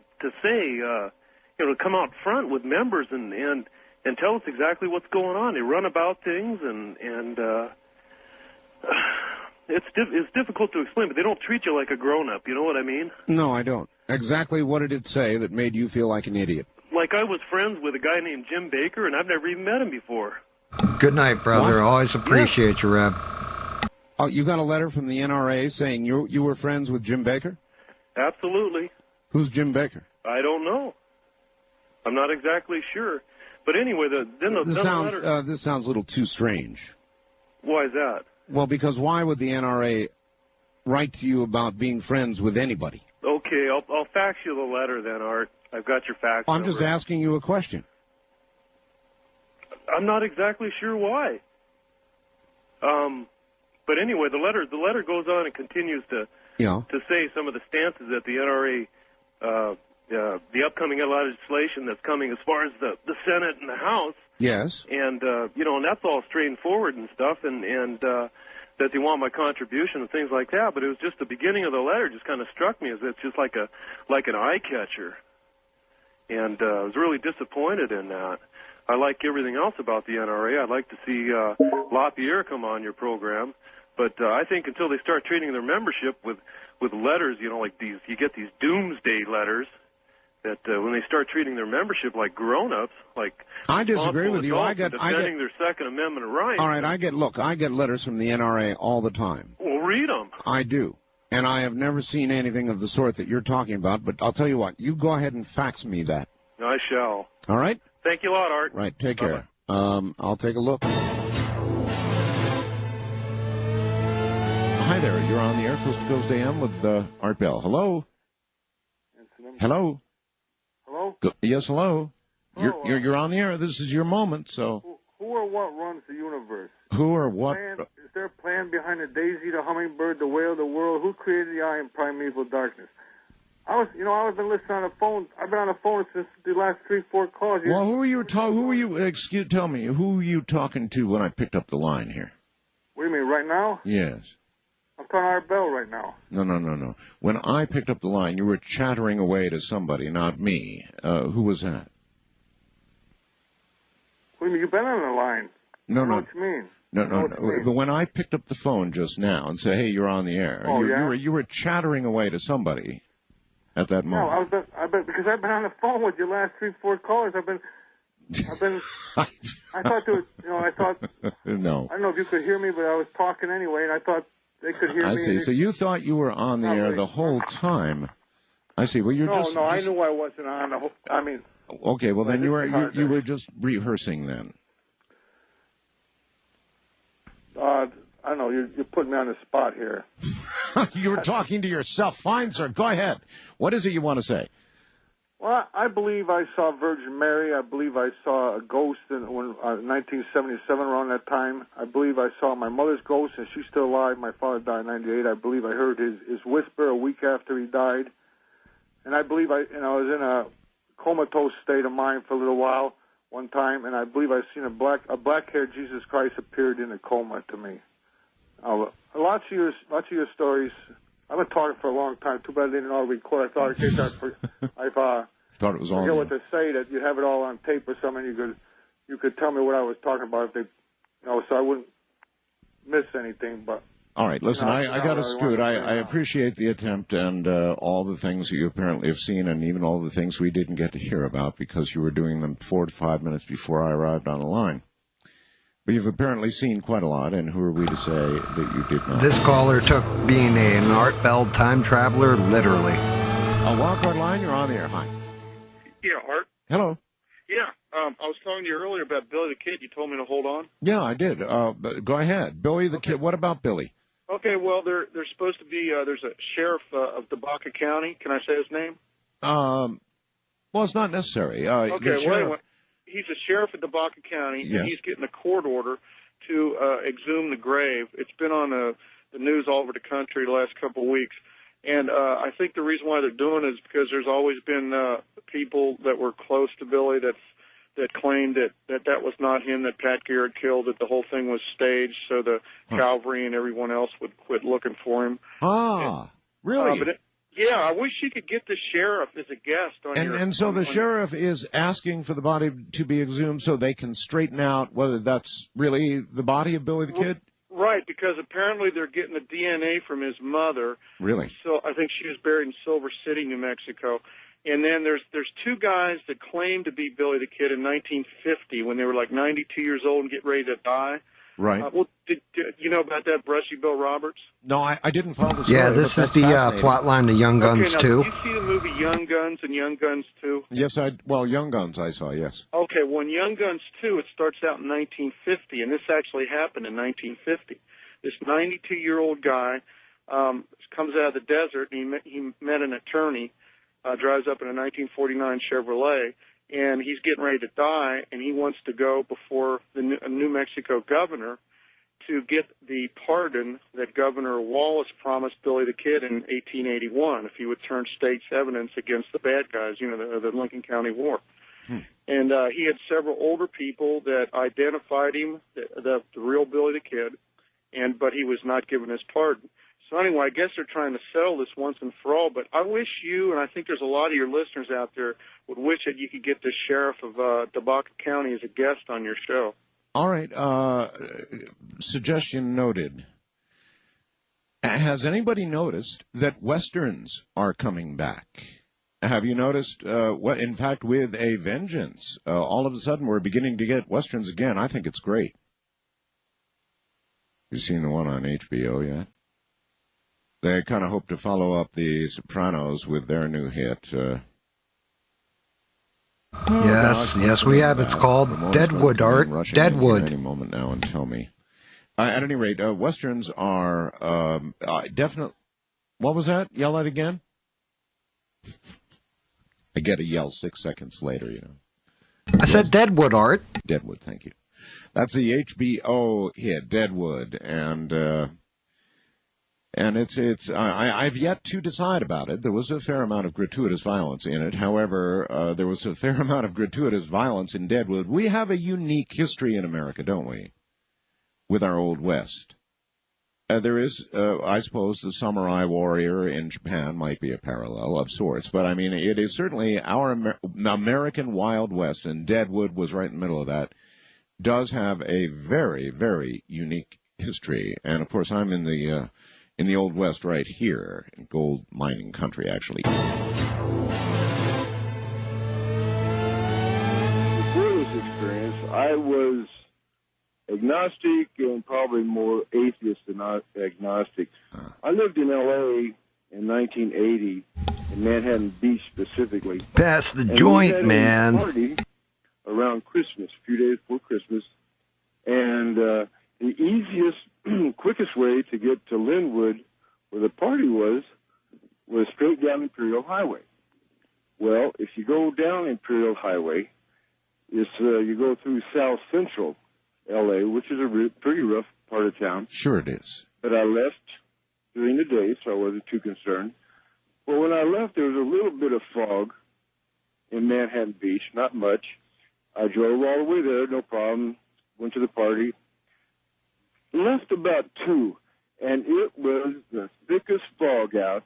say, to come out front with members and tell us exactly what's going on. They run about things, and it's difficult to explain, but they don't treat you like a grown-up. You know what I mean? No, I don't. Exactly what did it say that made you feel like an idiot? Like I was friends with a guy named Jim Baker, and I've never even met him before. Good night, brother. What? Always appreciate you, Reb. Oh, you got a letter from the NRA saying you were friends with Jim Baker? Absolutely. Who's Jim Baker? I don't know. I'm not exactly sure. But anyway, the letter... This sounds a little too strange. Why is that? Well, because why would the NRA write to you about being friends with anybody? Okay, I'll fax you the letter then, Art. I've got your fax I'm number. just asking you a question. I'm not exactly sure why. But anyway, the letter goes on and continues to say some of the stances that the NRA, the upcoming legislation that's coming as far as the Senate and the House. Yes. And and that's all straightforward and stuff, and that they want my contribution and things like that. But it was just the beginning of the letter just kind of struck me as it's just like an eye catcher, and I was really disappointed in that. I like everything else about the NRA. I'd like to see LaPierre come on your program, but I think until they start treating their membership with letters, like these, you get these doomsday letters. That when they start treating their membership like grown-ups, like I disagree with you. Defending their Second Amendment rights. All right, I get letters from the NRA all the time. Well, read them. I do, and I have never seen anything of the sort that you're talking about. But I'll tell you what, you go ahead and fax me that. I shall. All right. Thank you a lot, Art. Right. Take Bye-bye. care. I'll take a look. Hi there. You're on the air, Coast to Coast AM with Art Bell. Hello. Hello. Hello? Yes, hello. You're on the air. This is your moment, so. Who or what runs the universe? Who or what? Is there a plan behind the daisy, the hummingbird, the whale, the world? Who created the eye and primeval darkness? I've been listening on the phone. I've been on the phone since the last 3-4 calls. Well, who are you tell me, who were you talking to when I picked up the line here? What do you mean, right now? Yes. I'm talking Art Bell right now. No. When I picked up the line, you were chattering away to somebody, not me. Who was that? What do you mean? You've been on the line. No. What you mean? No. But when I picked up the phone just now and said, "Hey, you're on the air," you were chattering away to somebody at that moment. No, because I've been on the phone with your last 3-4 callers. I've been. I thought there was, No. I don't know if you could hear me, but I was talking anyway, and I thought they could hear me. I see. So you thought you were on the air the whole time. I see. Well, No, I knew I wasn't on the whole. I mean. Okay. Well, then you were just rehearsing then. I don't know. You're putting me on the spot here. You were talking to yourself. Fine, sir. Go ahead. What is it you want to say? Well, I believe I saw Virgin Mary. I believe I saw a ghost in 1977, around that time. I believe I saw my mother's ghost, and she's still alive. My father died in '98. I believe I heard his whisper a week after he died. And I believe I was in a comatose state of mind for a little while one time, and I believe I seen a black-haired Jesus Christ appeared in a coma to me. Lots of your stories. I've been talking for a long time. Too bad they didn't all record. I thought in case I thought it was all. Forget what to say, that you have it all on tape or something. You could tell me what I was talking about if they, so I wouldn't miss anything. But all right, listen, I got to scoot. I appreciate the attempt and all the things that you apparently have seen, and even all the things we didn't get to hear about because you were doing them 4 to 5 minutes before I arrived on the line. But you've apparently seen quite a lot, and who are we to say that you did not? This caller took being an Art Bell time traveler literally. A wildcard line, you're on the air. Hi. Yeah, Art. Hello. Yeah, I was talking to you earlier about Billy the Kid. You told me to hold on. Yeah, I did. But go ahead. Billy the Kid. What about Billy? Okay, well, there's supposed to be, there's a sheriff of Tobacco County. Can I say his name? Well, it's not necessary. Okay, well, anyway, he's a sheriff of Tobacco County, yes. And he's getting a court order to exhume the grave. It's been on the news all over the country the last couple of weeks. And I think the reason why they're doing it is because there's always been people that were close to Billy that claimed that was not him, that Pat Garrett killed, that the whole thing was staged so the Calvary and everyone else would quit looking for him. Really? Yeah, I wish you could get the sheriff as a guest on And so the sheriff is asking for the body to be exhumed so they can straighten out whether that's really the body of Billy the Kid? Right, because apparently they're getting the DNA from his mother. Really? So I think she was buried in Silver City, New Mexico. And then there's 2 guys that claim to be Billy the Kid in 1950 when they were like 92 years old and get ready to die. Right. Did you know about that, Brushy Bill Roberts? No, I didn't follow the story. Yeah, this is the plot line to Young Guns 2. Did you see the movie Young Guns and Young Guns 2? Yes, Young Guns I saw, yes. Okay, well, in Young Guns 2, it starts out in 1950, and this actually happened in 1950. This 92-year-old guy comes out of the desert, and he met an attorney, drives up in a 1949 Chevrolet, and he's getting ready to die, and he wants to go before the New Mexico governor to get the pardon that Governor Wallace promised Billy the Kid in 1881 if he would turn state's evidence against the bad guys, the Lincoln County War. And he had several older people that identified him, the real Billy the Kid, but he was not given his pardon. So anyway, I guess they're trying to settle this once and for all, but I wish you, and I think there's a lot of your listeners out there, would wish that you could get the sheriff of Tobacco County as a guest on your show. All right. Suggestion noted. Has anybody noticed that Westerns are coming back? Have you noticed, in fact, with a vengeance? All of a sudden, we're beginning to get Westerns again. I think it's great. You seen the one on HBO yet? They kind of hope to follow up The Sopranos with their new hit. Yes, we have. It's called Deadwood, Art. Deadwood. Any moment now, and tell me. At any rate, Westerns are definitely. What was that? Yell that again. I get a yell 6 seconds later, I said Deadwood, Art. Deadwood, thank you. That's the HBO hit, Deadwood, and I've yet to decide about it. There was a fair amount of gratuitous violence in it. However, there was a fair amount of gratuitous violence in Deadwood. We have a unique history in America, don't we, with our Old West? There is, I suppose, the samurai warrior in Japan might be a parallel of sorts, but I mean, it is certainly our American Wild West, and Deadwood was right in the middle of that, does have a very, very unique history. And of course, I'm in the Old West right here, in gold mining country, actually. Before this experience, I was agnostic and probably more atheist than agnostic. I lived in L.A. in 1980, in Manhattan Beach specifically. Pass the joint, we had man. A party around Christmas, a few days before Christmas, and the easiest, quickest way to get to Linwood, where the party was straight down Imperial Highway. Well, if you go down Imperial Highway, you go through South Central L.A., which is a pretty rough part of town. Sure it is. But I left during the day, so I wasn't too concerned. Well, when I left, there was a little bit of fog in Manhattan Beach, not much. I drove all the way there, no problem, went to the party. Left about 2, and it was the thickest fog out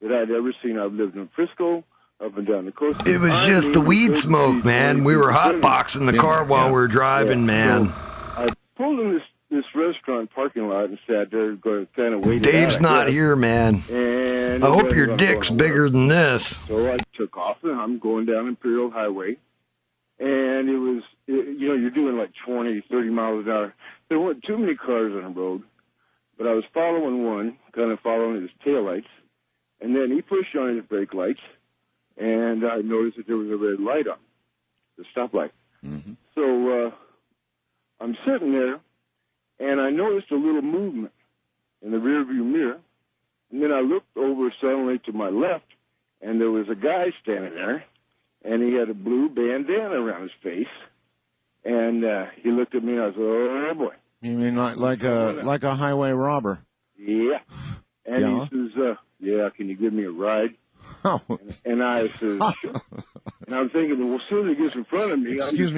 that I'd ever seen. I've lived in Frisco, up and down the coast. It was just the weed smoke, man. We were hotboxing the car while we were driving, man. So I pulled in this restaurant parking lot and sat there going kind of waiting. Dave's not here, man. And I hope your dick's bigger than this. So I took off, and I'm going down Imperial Highway. And it was, you're doing like 20, 30 miles an hour. There weren't too many cars on the road, but I was following one, kind of following his taillights. And then he pushed on his brake lights, and I noticed that there was a red light on, the stoplight. Mm-hmm. So I'm sitting there, and I noticed a little movement in the rearview mirror. And then I looked over suddenly to my left, and there was a guy standing there, and he had a blue bandana around his face. And he looked at me, and I was like, oh, boy. You mean like a highway robber? Yeah. And Yeah? he says, yeah, can you give me a ride? Oh. And I said, sure. And I'm thinking, well, as soon as he gets in front of me, Excuse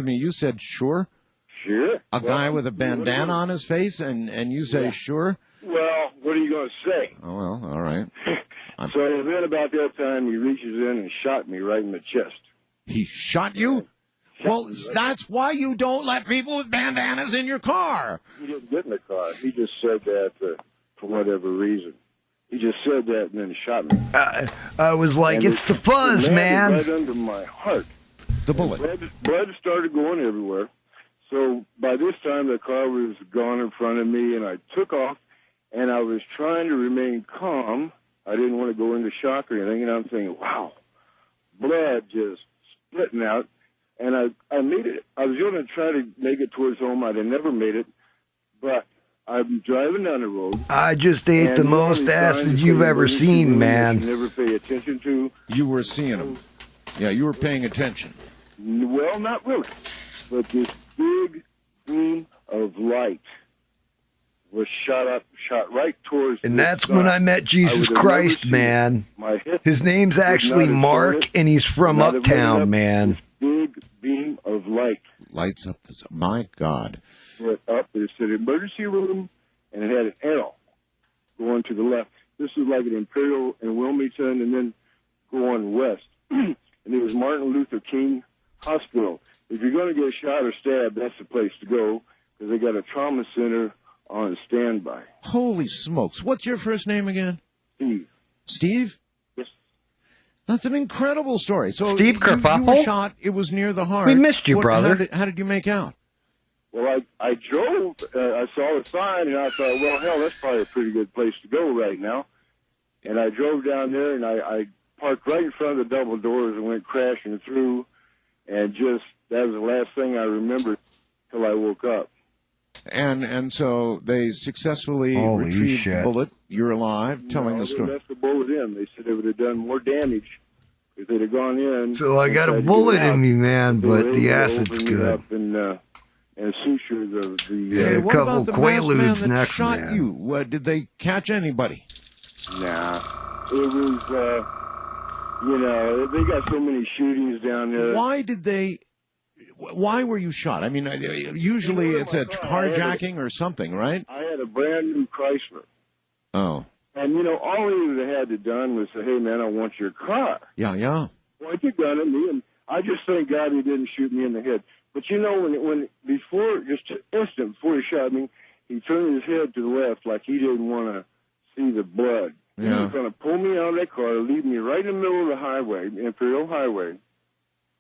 me, you said sure? Sure. A guy with a bandana on his face, and you say sure? Well, what are you going to say? Oh, well, all right. So then about that time, he reaches in and shot me right in the chest. He shot you? Well, that's why you don't let people with bandanas in your car. He didn't get in the car. He just said that for whatever reason. He just said that and then shot me. I was like, And it's the fuzz, man. Right under my heart. The bullet. Blood started going everywhere. So by this time, the car was gone in front of me, and I took off, and I was trying to remain calm. I didn't want to go into shock or anything, and I'm thinking, wow, blood just splitting out. And I made it. I was going to try to make it towards home. I'd have never made it, but I'm driving down the road. I just ate the most acid you've ever seen, man. Never pay attention to. You were seeing him. Yeah, you were paying attention. Well, not really. But this big beam of light was shot right towards. And that's when I met Jesus Christ, man. His name's actually Mark, and he's from Uptown, man. Big beam of light. Lights up. My God. Went up. It said emergency room, and it had an arrow going to the left. This was like an Imperial and Wilmington, and then going west. And it was Martin Luther King Hospital. If you're going to get shot or stabbed, that's the place to go, because they got a trauma center on standby. Holy smokes. What's your first name again? Steve. Steve? Yes. That's an incredible story. So Steve you Kerfuffle? were shot. It was near the heart. We missed you, brother. How did you make out? Well, I drove. I saw the sign, and I thought, well, hell, that's probably a pretty good place to go right now. And I drove down there, and I parked right in front of the double doors and went crashing through. And that was the last thing I remembered till I woke up. And so they successfully Holy retrieved shit. the bullet. You're alive, telling the They story. left the bullet in. They said it would have done more damage If they'd have gone in... So I got a bullet in me, man, but the acid's good. And sutures of the... Yeah, a what couple about the masked man Quaaludes that next, shot man. you? Did they catch anybody? Nah. It was, they got so many shootings down there. Why were you shot? I mean, usually it's a carjacking or something, right? I had a brand new Chrysler. Oh. And, all he would have had to done was say, hey, man, I want your car. Yeah. Point the gun at me, and I just thank God he didn't shoot me in the head. But, just an instant before he shot me, he turned his head to the left like he didn't want to see the blood. Yeah. He was going to pull me out of that car, leave me right in the middle of the highway, Imperial Highway,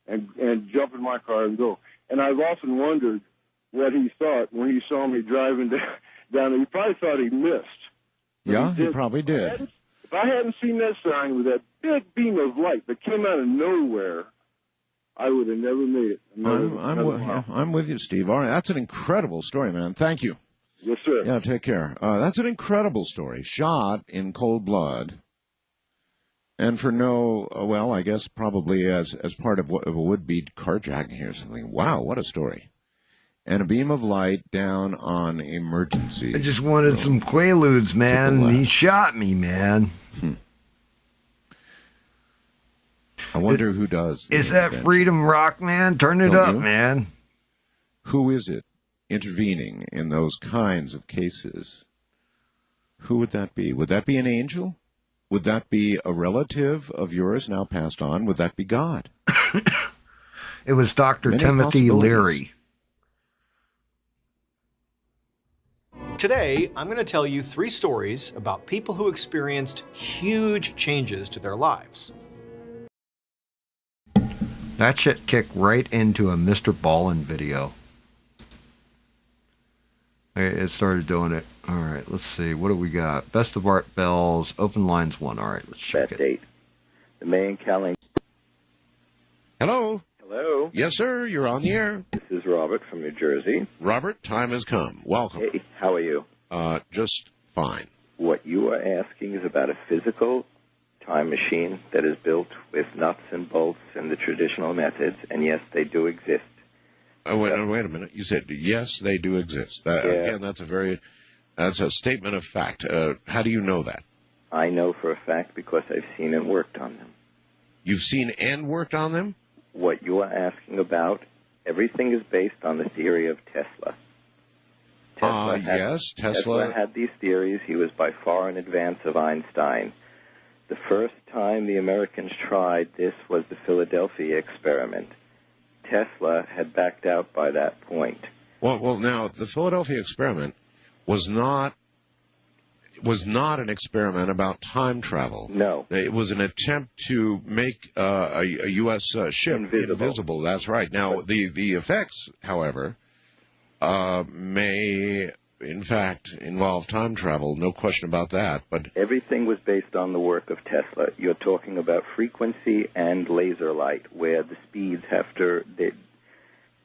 and jump in my car and go. And I've often wondered what he thought when he saw me driving down there. He probably thought he missed. Yeah, he probably did. If I hadn't seen that sign with that big beam of light that came out of nowhere, I would have never made it. I'm with you, Steve. All right, that's an incredible story, man. Thank you. Yes, sir. Yeah, take care. That's an incredible story. Shot in cold blood. And for I guess probably as part of a would-be carjacking here or something. Wow, what a story. And a beam of light down on emergency. I just wanted some Quaaludes, man. He shot me, man. I wonder who does. Is that Freedom Rock, man? Turn it up, man. Who is it intervening in those kinds of cases? Who would that be? Would that be an angel? Would that be a relative of yours now passed on? Would that be God? It was Dr. Timothy Leary. Today, I'm going to tell you 3 stories about people who experienced huge changes to their lives. That shit kicked right into a Mr. Ballin video. It started doing it. All right, let's see. What do we got? Best of Art Bells, Open Lines 1. All right, let's check it. Date. The main calendar. Hello. Hello. Yes, sir. You're on the air. This is Robert from New Jersey. Robert, time has come. Welcome. Hey, how are you? Just fine. What you are asking is about a physical time machine that is built with nuts and bolts and the traditional methods, and yes, they do exist. Wait a minute. You said, yes, they do exist. Again, that's a statement of fact. How do you know that? I know for a fact because I've seen and worked on them. You've seen and worked on them? What you are asking about, everything is based on the theory of Tesla. Tesla had these theories. He was by far in advance of Einstein. The first time the Americans tried this was the Philadelphia experiment. Tesla had backed out by that point. Well, now, the Philadelphia experiment was not an experiment about time travel. No. It was an attempt to make a U.S. ship invisible. That's right. Now, the effects, however, may, in fact, involve time travel. No question about that. But everything was based on the work of Tesla. You're talking about frequency and laser light, where the speeds have to...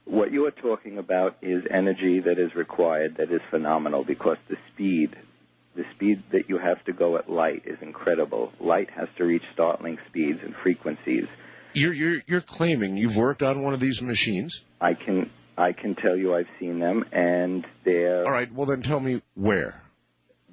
What you are talking about is energy that is required that is phenomenal, because the speed that you have to go at light is incredible. Light has to reach startling speeds and frequencies. You're claiming you've worked on one of these machines? I can tell you I've seen them, and they're... All right, well then tell me where.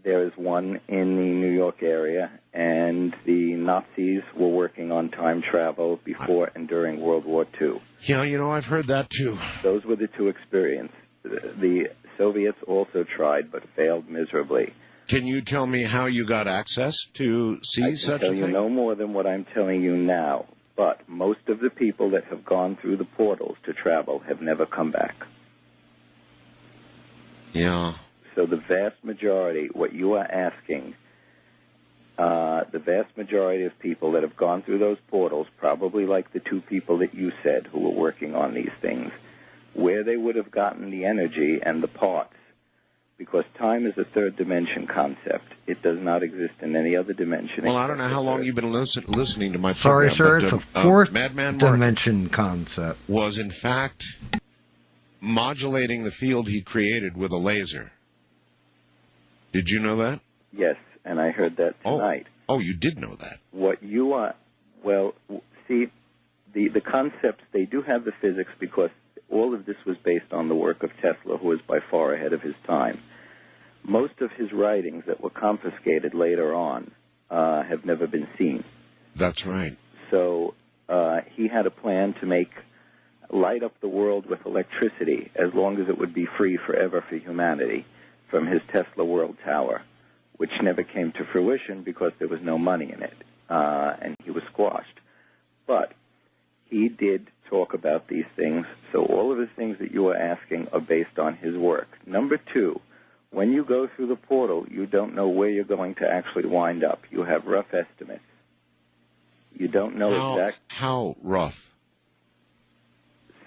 There is one in the New York area, and the Nazis were working on time travel before and during World War II. Yeah, I've heard that too. Those were the two experiences. The Soviets also tried, but failed miserably. Can you tell me how you got access to see such a thing? I can tell you no more than what I'm telling you now. But most of the people that have gone through the portals to travel have never come back. Yeah. So the vast majority, what you are asking, the vast majority of people that have gone through those portals, probably like the 2 people that you said who were working on these things, where they would have gotten the energy and the parts, because time is a third dimension concept. It does not exist in any other dimension. Well, I don't know how long you've been listening to my program. Sorry, sir, it's a 4th Madman dimension concept. Was, in fact, modulating the field he created with a laser. Did you know that? Yes, and I heard that tonight. Oh, you did know that. What you are... Well, see, the concepts, they do have the physics because all of this was based on the work of Tesla, who was by far ahead of his time. Most of his writings that were confiscated later on have never been seen. That's right. So he had a plan to light up the world with electricity as long as it would be free forever for humanity from his Tesla World Tower, which never came to fruition because there was no money in it, and he was squashed. But he did talk about these things, so all of the things that you are asking are based on his work. Number two, when you go through the portal, you don't know where you're going to actually wind up. You have rough estimates. You don't know exactly. How rough?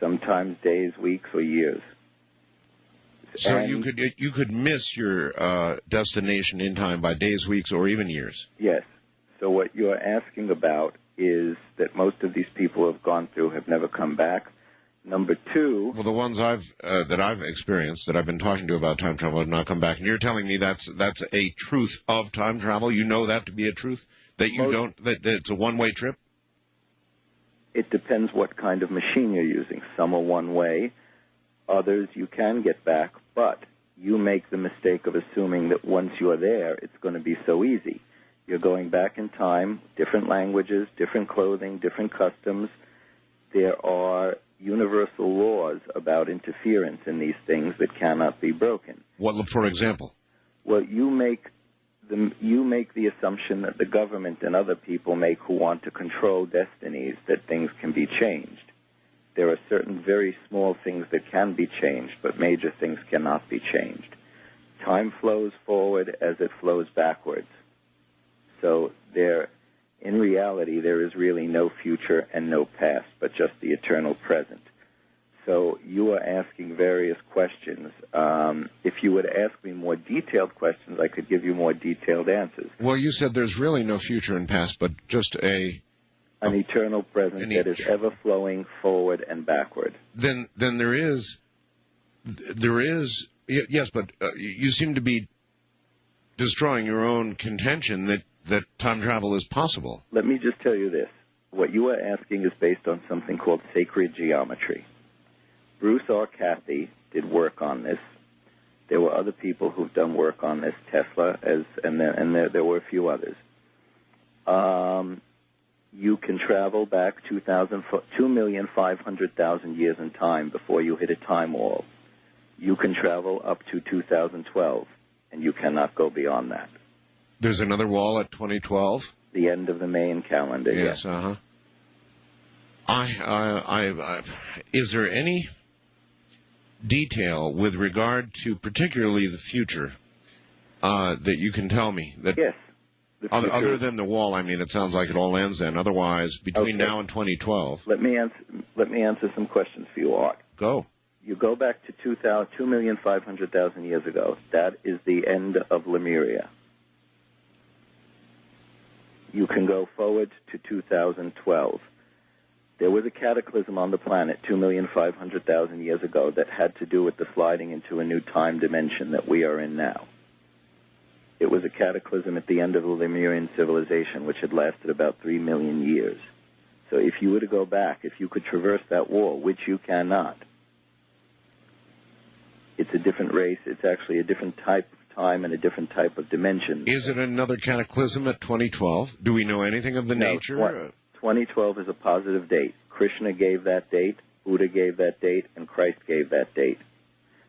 Sometimes days, weeks, or years. So you could miss your destination in time by days, weeks, or even years. Yes. So what you're asking about is that most of these people who have gone through have never come back. Number two... Well, the ones that I've experienced, that I've been talking to about time travel, have not come back. And you're telling me that's a truth of time travel? You know that to be a truth? That it's a one-way trip? It depends what kind of machine you're using. Some are one way. Others you can get back, but you make the mistake of assuming that once you're there, it's going to be so easy. You're going back in time, different languages, different clothing, different customs. There are universal laws about interference in these things that cannot be broken. What, for example? Well, you make the assumption that the government and other people make who want to control destinies, that things can be changed. There are certain very small things that can be changed, but major things cannot be changed. Time flows forward as it flows backwards. So in reality, there is really no future and no past, but just the eternal present. So you are asking various questions. If you would ask me more detailed questions, I could give you more detailed answers. Well, you said there's really no future and past, but just an eternal present that is ever flowing forward and backward. Then there is, yes, but you seem to be destroying your own contention that time travel is possible. Let me just tell you this. What you are asking is based on something called sacred geometry. Bruce R. Cathy did work on this. There were other people who've done work on this, Tesla, and there were a few others. You can travel back 2,500,000 years in time before you hit a time wall. You can travel up to 2012, and you cannot go beyond that. There's another wall at 2012? The end of the main calendar, yes. Is there any detail with regard to particularly the future that you can tell me? Yes. Other than the wall, I mean, it sounds like it all ends then. Otherwise, between now and 2012. Let me answer some questions for you, Art. Go. You go back to 2,500,000 years ago. That is the end of Lemuria. You can go forward to 2012. There was a cataclysm on the planet 2,500,000 years ago that had to do with the sliding into a new time dimension that we are in now. It was a cataclysm at the end of the Lemurian civilization, which had lasted about 3 million years. So if you were to go back, if you could traverse that wall, which you cannot, it's a different race. It's actually a different type of time and a different type of dimension. Is it another cataclysm at 2012? Do we know anything of the nature? 2012 is a positive date. Krishna gave that date, Buddha gave that date, and Christ gave that date.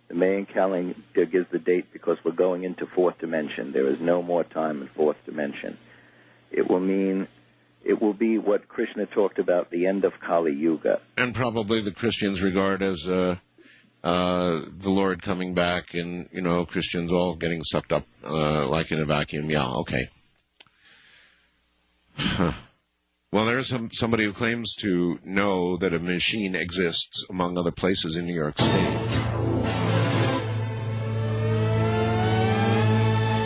The Mayan calendar gives the date because we're going into fourth dimension. There is no more time in fourth dimension. It will be what Krishna talked about, the end of Kali Yuga. And probably the Christians regard as the Lord coming back and, Christians all getting sucked up like in a vacuum. Yeah, okay. Well, there's somebody who claims to know that a machine exists among other places in New York State.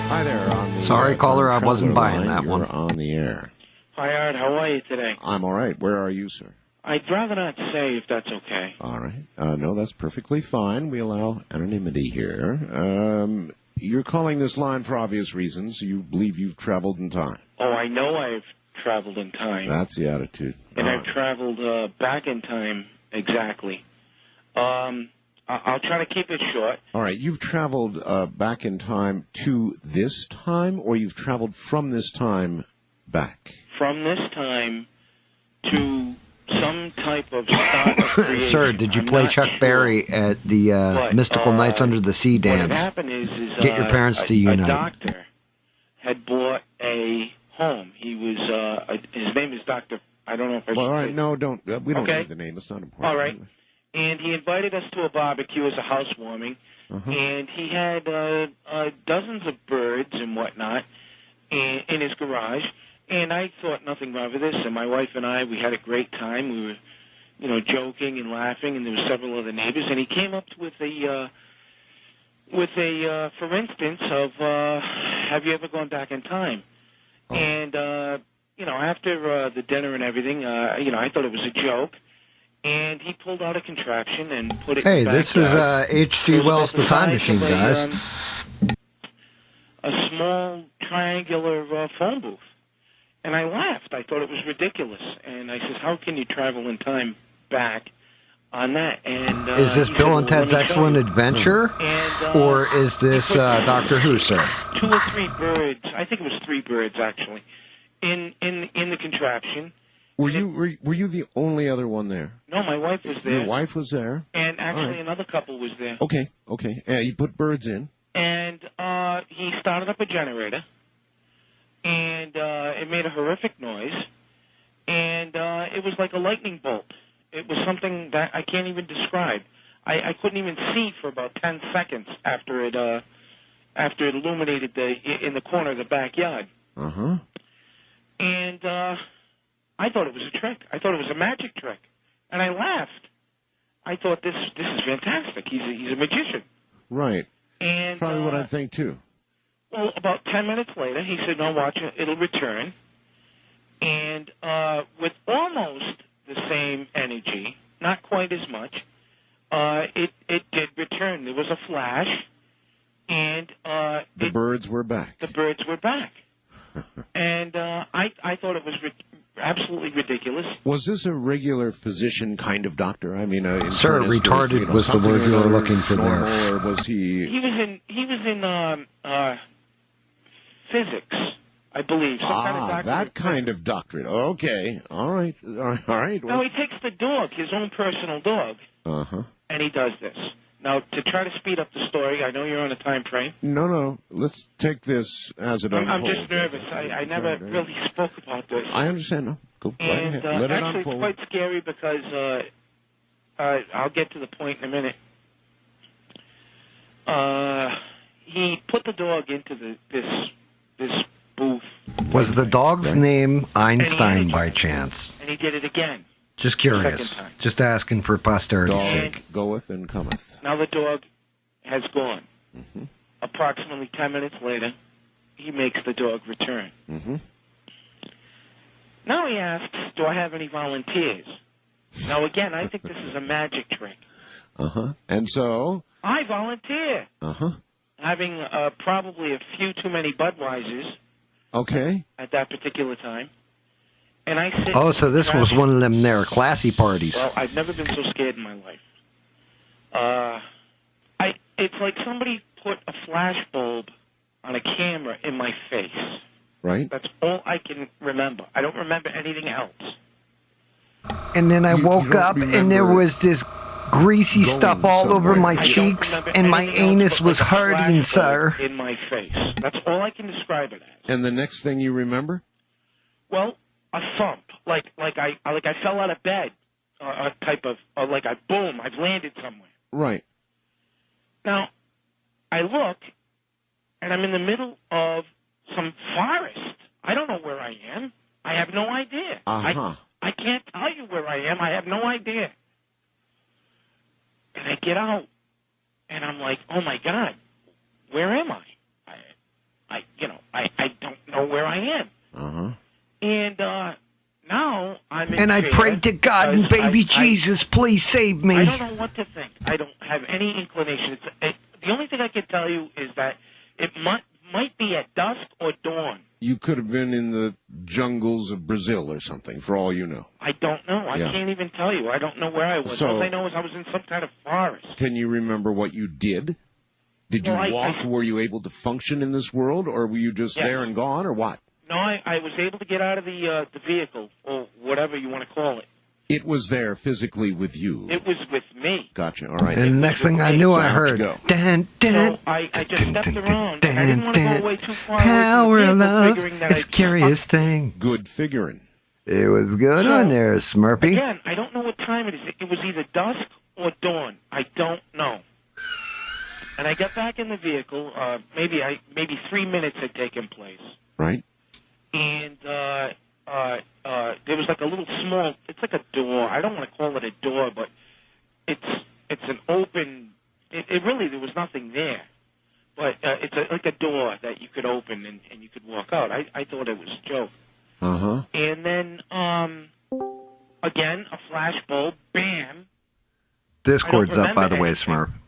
Hi there. Sorry, caller, I wasn't buying that one. You're on the air. Hi, Art. How are you today? I'm all right. Where are you, sir? I'd rather not say if that's okay. All right. No, that's perfectly fine. We allow anonymity here. You're calling this line for obvious reasons. You believe you've traveled in time. Oh, I know I've traveled in time. That's the attitude. And All I've traveled back in time exactly. I'll try to keep it short. All right, you've traveled back in time to this time, or you've traveled from this time back? From this time to some type of start of creation. Sir, did you play Chuck Berry at the Mystical Nights Under the Sea dance? What had happened is Get your parents to unite. A doctor had bought a home. He was, his name is Dr. I don't know if I should Well, all right, say. no, don't. We don't Okay. need the name. It's not important. All right. And he invited us to a barbecue as a housewarming, and he had dozens of birds and whatnot in his garage. And I thought nothing wrong with this. And my wife and I, we had a great time. We were, joking and laughing. And there were several other neighbors. And he came up with a, for instance, of have you ever gone back in time? Oh. And after the dinner and everything, I thought it was a joke. And he pulled out a contraption and put it. Hey, in the this is backyard. H.G. Wells' The Time Machine, guys. A small triangular phone booth. And I laughed. I thought it was ridiculous. And I said, how can you travel in time back on that? And is this Bill and Ted's Excellent Adventure? And, or is this Doctor Who, sir? 2 or 3 birds. I think it was 3 birds, actually, in the contraption. Were you the only other one there? No, my wife was there. Your wife was there? And actually right. another couple was there. Okay. You put birds in. And he started up a generator. And it made a horrific noise. And it was like a lightning bolt. It was something that I can't even describe. I couldn't even see for about 10 seconds after it illuminated in the corner of the backyard. Uh-huh. And I thought it was a trick. I thought it was a magic trick. And I laughed. I thought, this is fantastic. He's a magician. Right. And probably what I think, too. Well, about 10 minutes later, he said, no, watch it. It'll return. And with almost the same energy, not quite as much, it did return. There was a flash, and the birds were back. The birds were back. And I thought it was absolutely ridiculous. Was this a regular physician kind of doctor? I mean, sir, retarded was the word you were looking for there. Or was he? He was in physics, I believe. Some kind of doctorate. That kind of doctorate. Okay, all right. No, he takes the dog, his own personal dog, and he does this. Now, to try to speed up the story, I know you're on a time frame. No. Let's take this as it unfolds. I'm just nervous. I never really spoke about this. I understand. No, go right ahead. Let it actually, unfold. it's quite scary because I'll get to the point in a minute. He put the dog into this booth. Was the dog's name Einstein by chance? And he did it again. Just curious. Just asking for posterity's sake. Goeth and cometh. Now the dog has gone. Approximately 10 minutes later, he makes the dog return. Now he asks, do I have any volunteers? Now, again, I think this is a magic trick. And so? I volunteer. Having probably a few too many Budweisers. Okay. At that particular time. And I sit so this was one of them there classy parties. Well, I've never been so scared in my life. It's like somebody put a flash bulb on a camera in my face. Right. That's all I can remember. I don't remember anything else. And then I woke up and there was this greasy stuff all over my cheeks and my anus was hurting, sir. In my face. That's all I can describe it as. And the next thing you remember? Well, a thump, like I fell out of bed, a type of, like boom, I've landed somewhere. Right. Now, I look, and I'm in the middle of some forest. I don't know where I am. I have no idea. I can't tell you where I am. I have no idea. And I get out, and I'm like, oh my God, where am I? I don't know where I am. And now I'm in And I fear prayed to God and baby I Jesus, please save me. I don't know what to think. I don't have any inclination. The only thing I can tell you is that it might be at dusk or dawn. You could have been in the jungles of Brazil or something, for all you know. I don't know. I can't even tell you. I don't know where I was. So- All I know is I was in some kind of forest. Can you remember what you did? Did you Well, walk? Were you able to function in this world, or were you just Yes. there and gone, or what? No, I was able to get out of the vehicle, or whatever you want to call it. It was there physically with you. It was with me. Gotcha. All right. And next thing I knew, I heard, dun, dun, So I just stepped around, and I didn't want to go away too far power away of from the vehicle, love, figuring that it's a curious thing. Good figuring. It was good on there, Smurfy. Again, I don't know what time it is. It was either dusk or dawn. I don't know. And I got back in the vehicle. Maybe 3 minutes had taken place. Right. And there was like a little small. It's like a door. I don't want to call it a door, but it's an open. It really there was nothing there, but it's like a door that you could open and you could walk out. I thought it was a joke. Uh-huh. And then again a flash bulb. Bam. Discord's up, by the remember way, anything. Smurf.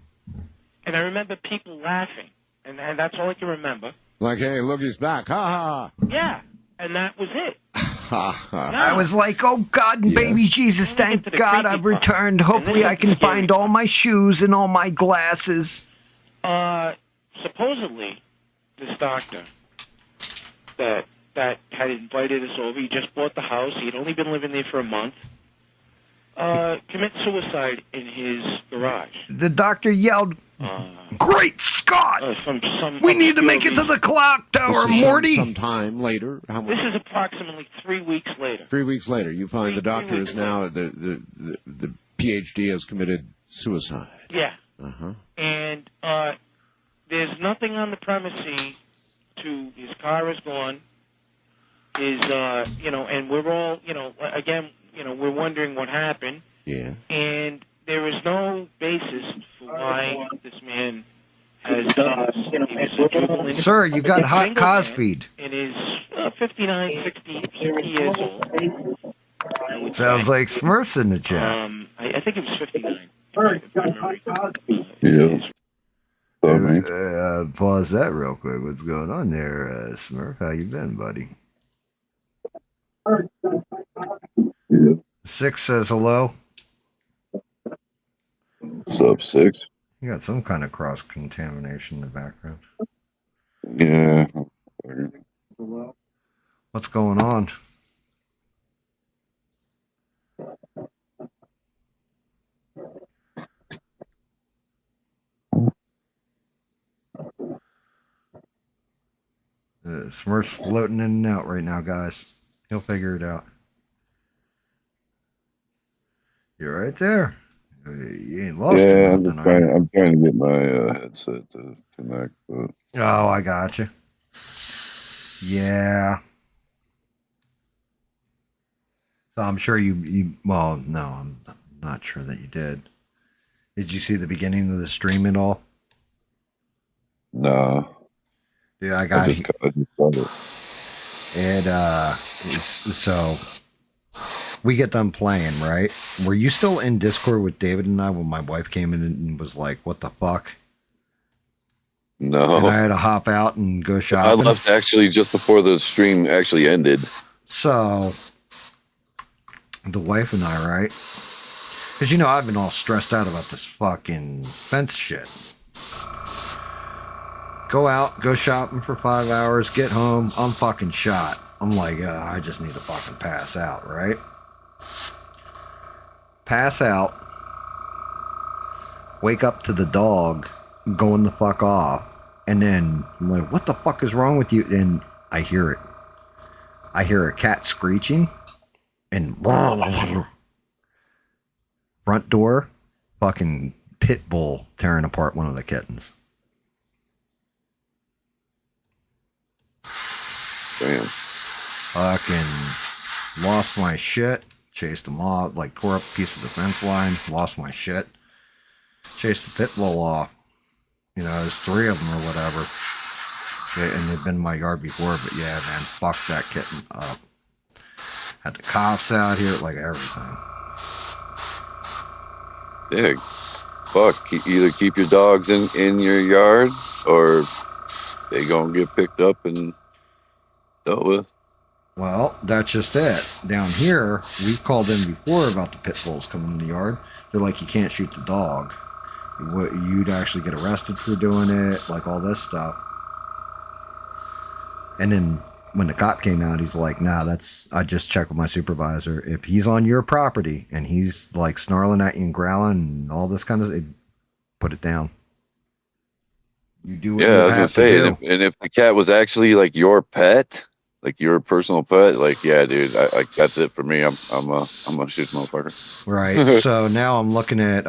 And I remember people laughing, and that's all I can remember. Like, hey, look, he's back. Ha ha. Yeah, and that was it. Ha ha. I was like, oh God and baby Jesus, thank God I've returned. Hopefully I can find all my shoes and all my glasses. Supposedly, this doctor that had invited us over, he just bought the house, he'd only been living there for a month, commit suicide in his garage. The doctor yelled, Great Scott! We need to make it to the clock tower, Morty! Sometime later. How much? This is approximately 3 weeks later. 3 weeks later, you find the doctor is now, the PhD has committed suicide. Yeah. Uh-huh. And there's nothing on the premises his car is gone. And we're all, again, we're wondering what happened. Yeah. And there is no basis for why this man has done this. He was a jubilant- Sir, you got hot single man Cosby'd. And is 59, 60 years old. Sounds like Smurfs in the chat. I think it was 59. Yeah. Pause that real quick. What's going on there, Smurf? How you been, buddy? Yeah. 6 says hello. What's up, 6? You got some kind of cross-contamination in the background. Yeah. What's going on? Smurf's floating in and out right now, guys. He'll figure it out. You're right there. You ain't lost Yeah, it. I'm trying to get my headset to connect. But... Oh, I got you. Yeah. So I'm sure well, no, I'm not sure that you did. Did you see the beginning of the stream at all? No. Yeah, I got it. it. So we get done playing, right? Were you still in Discord with David and I when my wife came in and was like, what the fuck? No. And I had to hop out and go shopping. I left actually just before the stream actually ended. So the wife and I, right? Because, I've been all stressed out about this fucking fence shit. Go out, go shopping for 5 hours, get home, I'm fucking shot. I'm like, I just need to fucking pass out, right? Pass out. Wake up to the dog going the fuck off. And then I'm like, what the fuck is wrong with you? And I hear it. I hear a cat screeching. And front door, fucking pit bull tearing apart one of the kittens. Damn. Fucking lost my shit. Chased them off, tore up a piece of the fence line. Lost my shit. Chased the pit bull off. There's 3 of them or whatever. And they've been in my yard before, but yeah, man, fuck that kitten up. Had the cops out here, everything. Yeah. Fuck. Either keep your dogs in your yard or they gonna get picked up and dealt with. Well, that's just it. Down here, we've called in before about the pit bulls coming in the yard. They're like, you can't shoot the dog. You'd actually get arrested for doing it, like all this stuff. And then when the cop came out, he's like, nah, I just checked with my supervisor. If he's on your property and he's like snarling at you and growling and all this kind of stuff, put it down. You do what you I was have gonna to say, do. and if the cat was actually like your pet, like your personal pet, like yeah, dude, like that's it for me. I'm gonna shoot the motherfucker. Right. So now I'm looking at.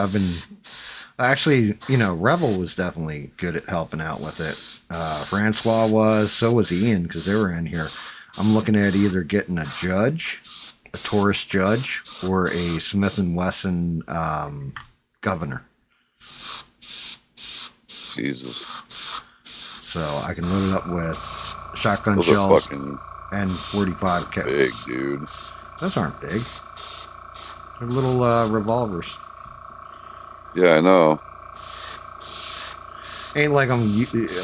Actually, Revel was definitely good at helping out with it. Francois was. So was Ian because they were in here. I'm looking at either getting a judge, a tourist judge, or a Smith & Wesson governor. Jesus. So I can load it up with shotgun Those shells fucking and 45 cal. big, dude. Those aren't big. They're little revolvers. Yeah, I know. Ain't like I'm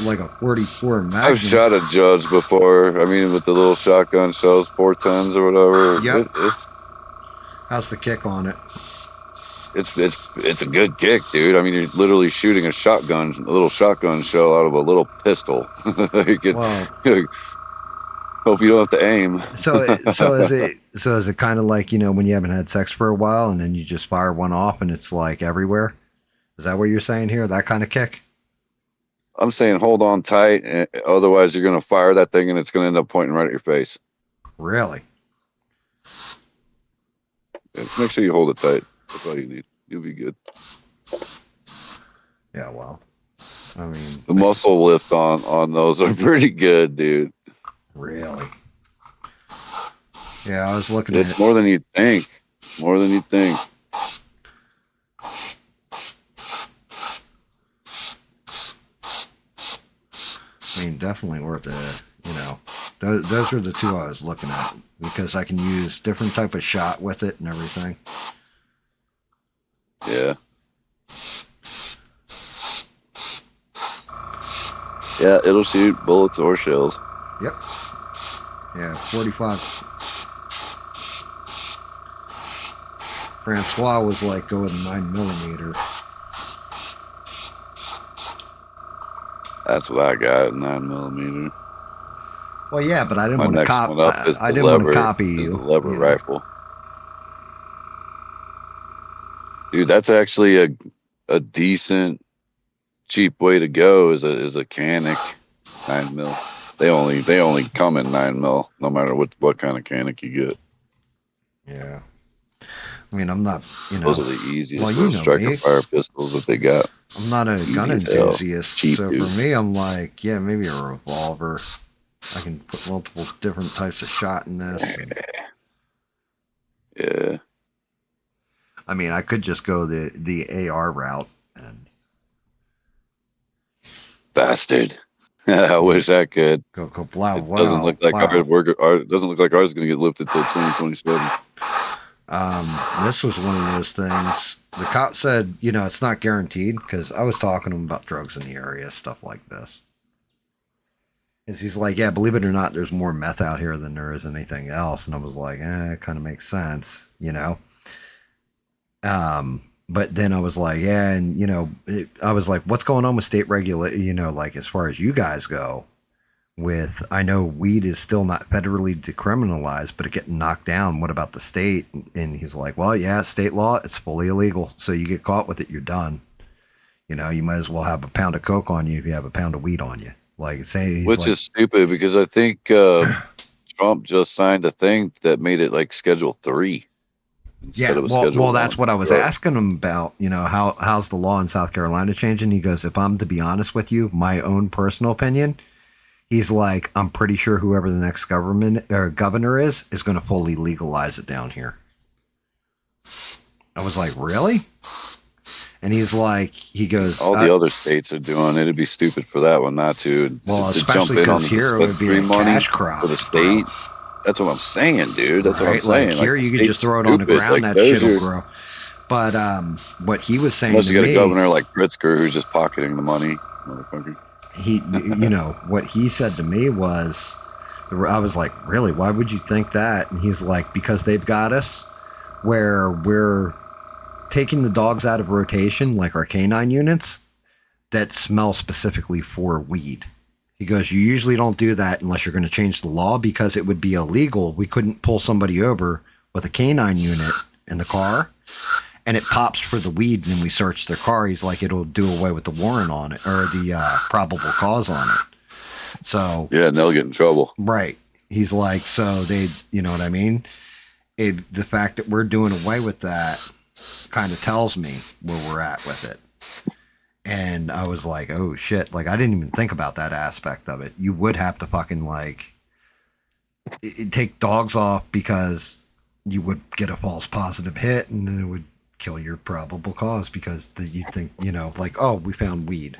like a 44 Magnum. I've shot a judge before. I mean, with the little shotgun shells, 410s or whatever. Yep. How's the kick on it? It's a good kick, dude. I mean, you're literally shooting a little shotgun shell out of a little pistol. Hope you don't have to aim. So is it kind of like, when you haven't had sex for a while and then you just fire one off and it's like everywhere? Is that what you're saying here? That kind of kick? I'm saying hold on tight, otherwise you're going to fire that thing and it's going to end up pointing right at your face. Really? Yeah, make sure you hold it tight. That's all you need. You'll be good. Yeah, well, I mean, the muscle lift on those are pretty good, dude. Really? Yeah, I was looking at it. It's more than you think. More than you think. I mean, definitely worth it. Those are the two I was looking at because I can use different type of shot with it and everything. Yeah. Yeah, it'll shoot bullets or shells. Yep. Yeah, 45. Francois was like, go with 9mm. That's what I got, 9mm. Well, yeah, but I didn't want to copy. I didn't want to copy you. The lever rifle. Dude, that's actually a decent, cheap way to go. Is a Canic 9mm. They only come in 9mm, no matter what kind of Canic you get. Yeah. I mean, I'm not. Those are the easiest striker fire pistols that they got. I'm not a gun enthusiast, so for me, I'm like, yeah, maybe a revolver. I can put multiple different types of shot in this. Yeah. I mean, I could just go the AR route and bastard. I wish I could. Go blah blah. Doesn't look like ours doesn't look like ours is going to get lifted until 2027. This was one of those things. The cop said, it's not guaranteed because I was talking to him about drugs in the area, stuff like this. Because he's like, yeah, believe it or not, there's more meth out here than there is anything else. And I was like, it kind of makes sense, But then I was like, yeah, and, I was like, what's going on with state regulation, like as far as you guys go with, I know weed is still not federally decriminalized, but it getting knocked down. What about the state? And he's like, well, yeah, state law, it's fully illegal. So you get caught with it, you're done. You might as well have a pound of coke on you if you have a pound of weed on you. Which is stupid because I think Trump just signed a thing that made it like Schedule 3. Yeah, well, that's what I was asking him about. How's the law in South Carolina changing? He goes, if I'm to be honest with you, my own personal opinion, he's like, I'm pretty sure whoever the next governor is going to fully legalize it down here. I was like, really? And he's like, he goes, all the other states are doing it. It'd be stupid for that one not to. Well, to especially because here it would be a cash crop for the state. That's what I'm saying, dude. That's what I'm saying. Like here, you could just throw it on the ground, that shit will grow. But what he was saying unless to you got me, a governor like Pritzker who's just pocketing the money, motherfucker. What he said to me was, I was like, really? Why would you think that? And he's like, because they've got us where we're taking the dogs out of rotation, like our canine units, that smell specifically for weed. He goes, you usually don't do that unless you're going to change the law because it would be illegal. We couldn't pull somebody over with a canine unit in the car and it pops for the weed and then we search their car. He's like, it'll do away with the warrant on it or the probable cause on it. So yeah, and they'll get in trouble. Right. He's like, so they, you know what I mean? The fact that we're doing away with that kind of tells me where we're at with it. And I was like, oh shit. Like, I didn't even think about that aspect of it. You would have to fucking like take dogs off because you would get a false positive hit and then it would kill your probable cause because you think, you know, like, oh, we found weed.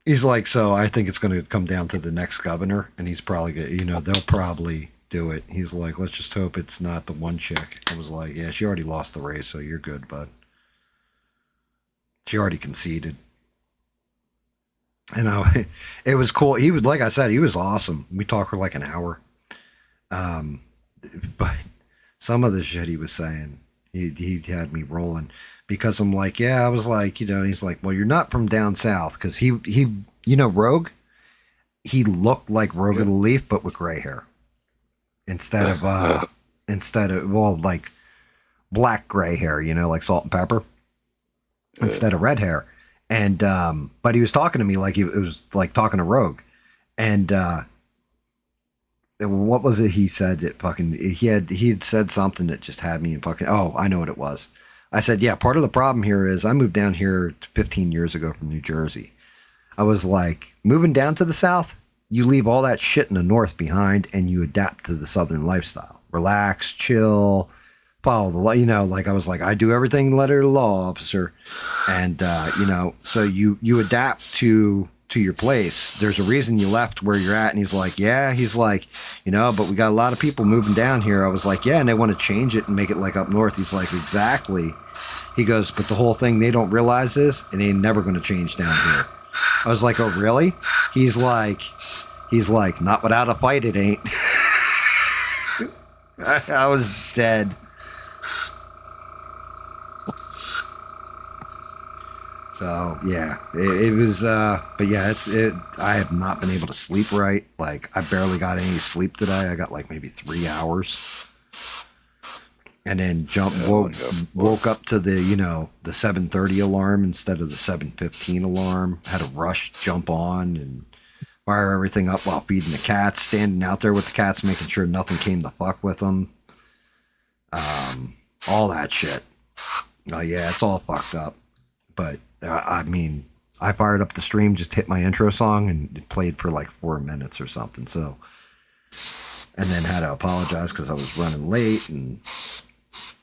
He's like, so I think it's going to come down to the next governor and he's probably going to, you know, they'll probably do it. He's like, let's just hope it's not the one chick. I was like, yeah, she already lost the race, so you're good, bud. She already conceded. And it was cool. He would, like I said, he was awesome. We talked for like an hour. But some of the shit he was saying, he had me rolling because I'm like, yeah, I was like, you know, he's like, well, you're not from down south. Cause he, you know, Rogue, he looked like Rogue of the Leaf, but with gray hair instead of, well, like black gray hair, you know, like Salt and Pepper. Instead of red hair. And, but he was talking to me like it was like talking to Rogue. And, what was it he said? He had said something that just had me in fucking, oh, I know what it was. I said, yeah, part of the problem here is I moved down here 15 years ago from New Jersey. I was like, moving down to the South, you leave all that shit in the North behind and you adapt to the Southern lifestyle. Relax, chill, follow the law, you know, like I was like, I do everything letter of the law, officer. And, you know, so you adapt to your place. There's a reason you left where you're at. And he's like, yeah, he's like, you know, but we got a lot of people moving down here. I was like, yeah, and they want to change it and make it like up north. He's like, exactly. He goes, but the whole thing they don't realize is, and they ain't never going to change down here. I was like, oh, really? He's like, not without a fight, it ain't. I was dead. So yeah, it was, but yeah, I have not been able to sleep right. Like I barely got any sleep today. I got like maybe 3 hours and then woke up to the, you know, the 7:30 alarm instead of the 7:15 alarm. Had to rush, jump on and fire everything up while feeding the cats, standing out there with the cats, making sure nothing came to fuck with them. All that shit. Oh yeah, it's all fucked up, but I mean, I fired up the stream, just hit my intro song, and it played for like 4 minutes or something. So, and then had to apologize because I was running late. And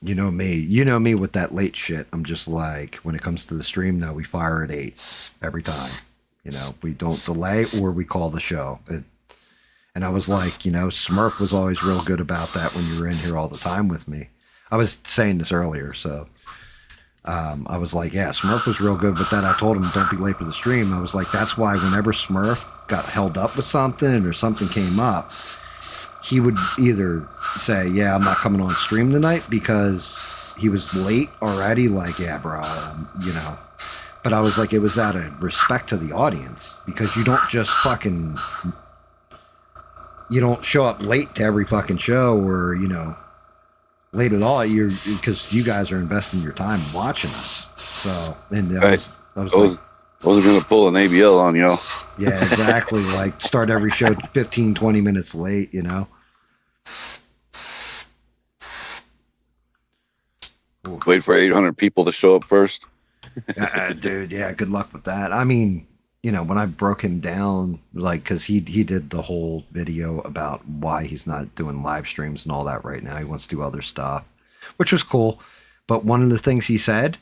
you know me with that late shit. I'm just like, when it comes to the stream, now we fire at 8 every time. You know, we don't delay or we call the show. And I was like, you know, Smurf was always real good about that when you were in here all the time with me. I was saying this earlier, so. I was like, yeah, Smurf was real good with that. I told him, don't be late for the stream. I was like, that's why whenever Smurf got held up with something or something came up, he would either say, yeah, I'm not coming on stream tonight because he was late already. Like, yeah, bro, you know. But I was like, it was out of respect to the audience because you don't just fucking, you don't show up late to every fucking show or, you know, late at all, because you guys are investing your time watching us. So, and I was like, wasn't gonna pull an ABL on y'all. Yeah, exactly. Like start every show 15, 20 minutes late, you know. Wait for 800 people to show up first. Dude, yeah, good luck with that. I mean, you know, when I broke him down, like, because he did the whole video about why he's not doing live streams and all that right now. He wants to do other stuff, which was cool. But one of the things he said,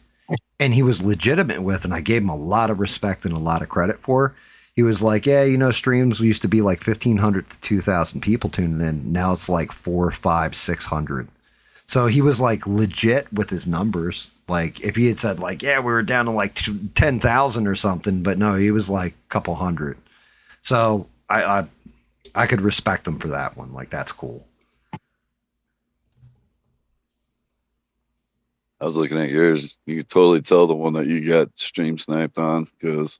and he was legitimate with, and I gave him a lot of respect and a lot of credit for, he was like, yeah, you know, streams used to be like 1,500 to 2,000 people tuning in. Now it's like 400, 500, 600. So he was like legit with his numbers. Like if he had said like, yeah, we were down to like 10,000 or something, but no, he was like a couple hundred. So I I could respect them for that one. Like, that's cool. I was looking at yours. You could totally tell the one that you got stream sniped on because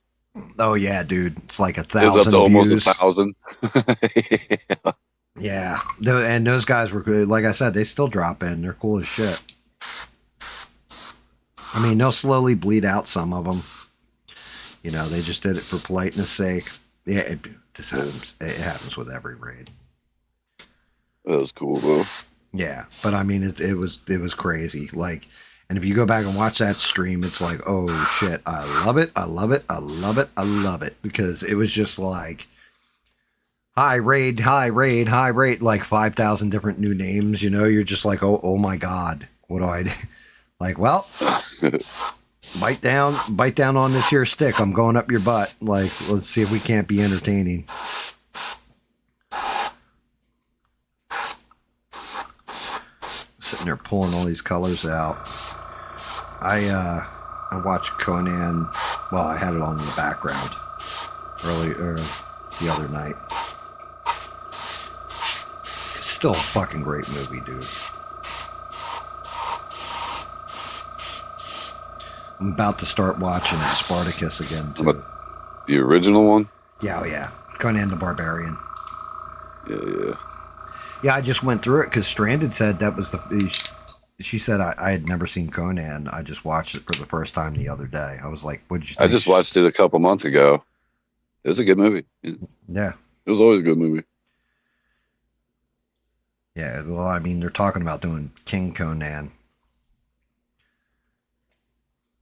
Oh yeah, dude, it's like it was up 1,000 to almost views. 1,000. Yeah, and those guys were good. Like I said, they still drop in. They're cool as shit. I mean, they'll slowly bleed out some of them. You know, they just did it for politeness sake. Yeah, this happens. It happens with every raid. That was cool though. Yeah, but I mean, it was crazy. Like, and if you go back and watch that stream, it's like, oh shit, I love it, I love it, I love it, I love it, because it was just like high raid, like 5,000 different new names. You know, you're just like, oh my god, what do I do? Like, well, bite down on this here stick. I'm going up your butt. Like, let's see if we can't be entertaining. Sitting there pulling all these colors out. I watched Conan. Well, I had it on in the background earlier the other night. It's still a fucking great movie, dude. I'm about to start watching Spartacus again too. The original one? Yeah, oh yeah, Conan the Barbarian. Yeah. Yeah, I just went through it because Stranded said that was the. She said I had never seen Conan. I just watched it for the first time the other day. I was like, "What did you think?" I just watched it a couple months ago. It was a good movie. Yeah. It was always a good movie. Yeah, well, I mean, they're talking about doing King Conan.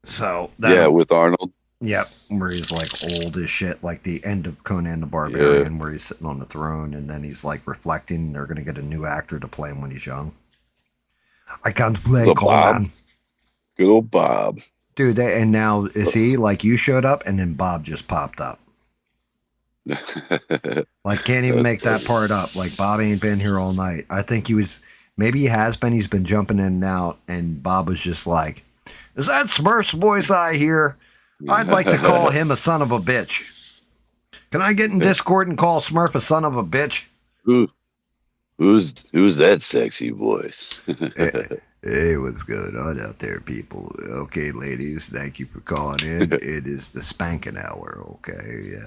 So yeah, with Arnold. Yep, where he's like old as shit, like the end of Conan the Barbarian, where he's sitting on the throne, and then he's like reflecting. They're going to get a new actor to play him when he's young. I can't play Conan. Good old Bob. Dude, and now, see, like you showed up, and then Bob just popped up. Like, can't even make that part up. Like, Bob ain't been here all night. I think maybe he has been. He's been jumping in and out, and Bob was just like, is that Smurf's voice I hear? I'd like to call him a son of a bitch. Can I get in Discord and call Smurf a son of a bitch? Who's that sexy voice? Hey, what's going on out there, people? Okay, ladies, thank you for calling in. It is the spanking hour, okay?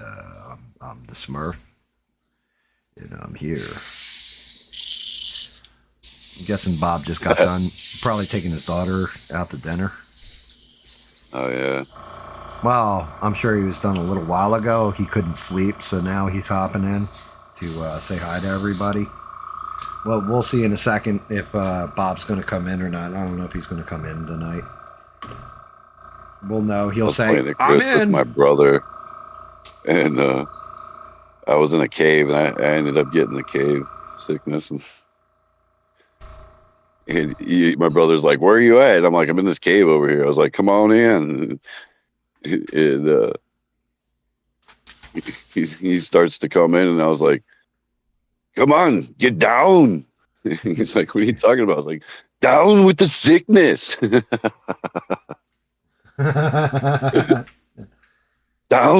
I'm the Smurf, and I'm here. I'm guessing Bob just got done probably taking his daughter out to dinner. Oh, yeah. Well, I'm sure he was done a little while ago. He couldn't sleep, so now he's hopping in to say hi to everybody. Well, we'll see in a second if Bob's going to come in or not. I don't know if he's going to come in tonight. We'll know. He'll say, I'm in. With my brother, and I was in a cave, and I ended up getting the cave sickness. And my brother's like, where are you at? I'm like, I'm in this cave over here. I was like, come on in. And he starts to come in, and I was like, come on, get down. He's like, what are you talking about? I was like, down with the sickness. Down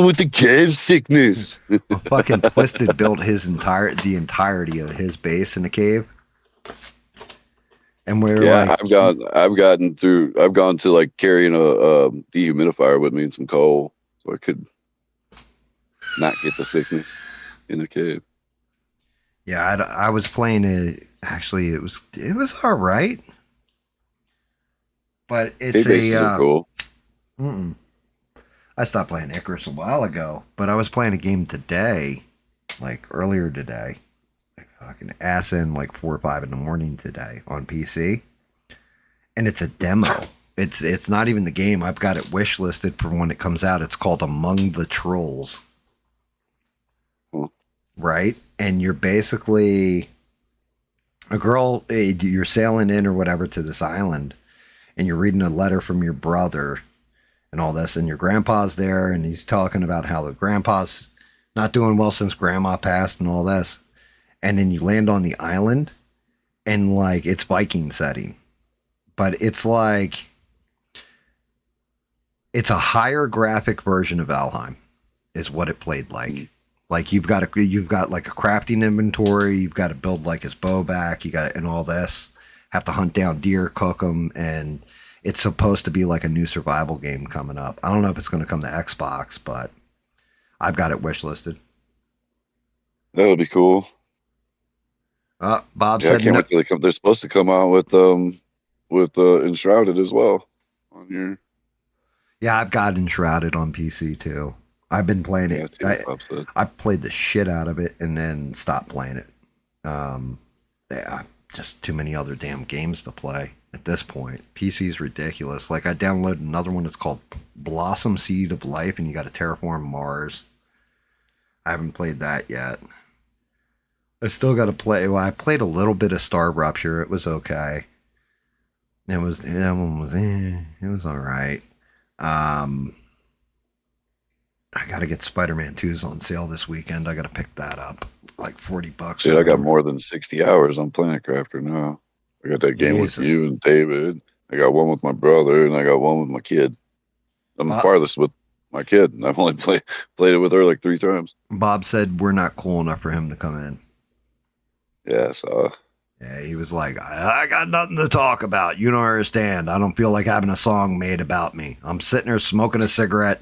with the cave sickness. Fucking Twisted built the entirety of his base in the cave. And we're like, I've gone to like carrying a dehumidifier with me and some coal so I could not get the sickness in the cave. Yeah, I was playing it. Actually, it was all right, but it's cool. I stopped playing Icarus a while ago, but I was playing a game today, like earlier today, like fucking ass in like 4 or 5 in the morning today on PC, and it's a demo. It's not even the game. I've got it wish listed for when it comes out. It's called Among the Trolls. Right? And you're basically a girl, you're sailing in or whatever to this island, and you're reading a letter from your brother and all this, and your grandpa's there, and he's talking about how the grandpa's not doing well since grandma passed and all this. And then you land on the island, and like it's Viking setting, but it's like it's a higher graphic version of Valheim is what it played like. Like you've got like a crafting inventory. You've got to build like his bow back. You got and all this. Have to hunt down deer, cook them, and it's supposed to be like a new survival game coming up. I don't know if it's going to come to Xbox, but I've got it wish listed. That would be cool. Bob Yeah, said I can't wait till they come. They're supposed to come out with Enshrouded as well on here. Yeah, I've got Enshrouded on PC too. I've been playing it. I played the shit out of it and then stopped playing it. Just too many other damn games to play at this point. PC's ridiculous. Like I downloaded another one that's called Blossom Seed of Life, and you got to terraform Mars. I haven't played that yet. I still got to play. Well, I played a little bit of Star Rupture. It was okay. That one was it was all right. I got to get Spider-Man 2's on sale this weekend. I got to pick that up. Like $40. Dude, I got more than 60 hours on Planet Crafter now. I got that game with you and David. I got one with my brother, and I got one with my kid. I'm the farthest with my kid, and I've only played it with her like 3 times. Bob said we're not cool enough for him to come in. Yeah, so... Yeah, he was like, I got nothing to talk about. You don't understand. I don't feel like having a song made about me. I'm sitting there smoking a cigarette,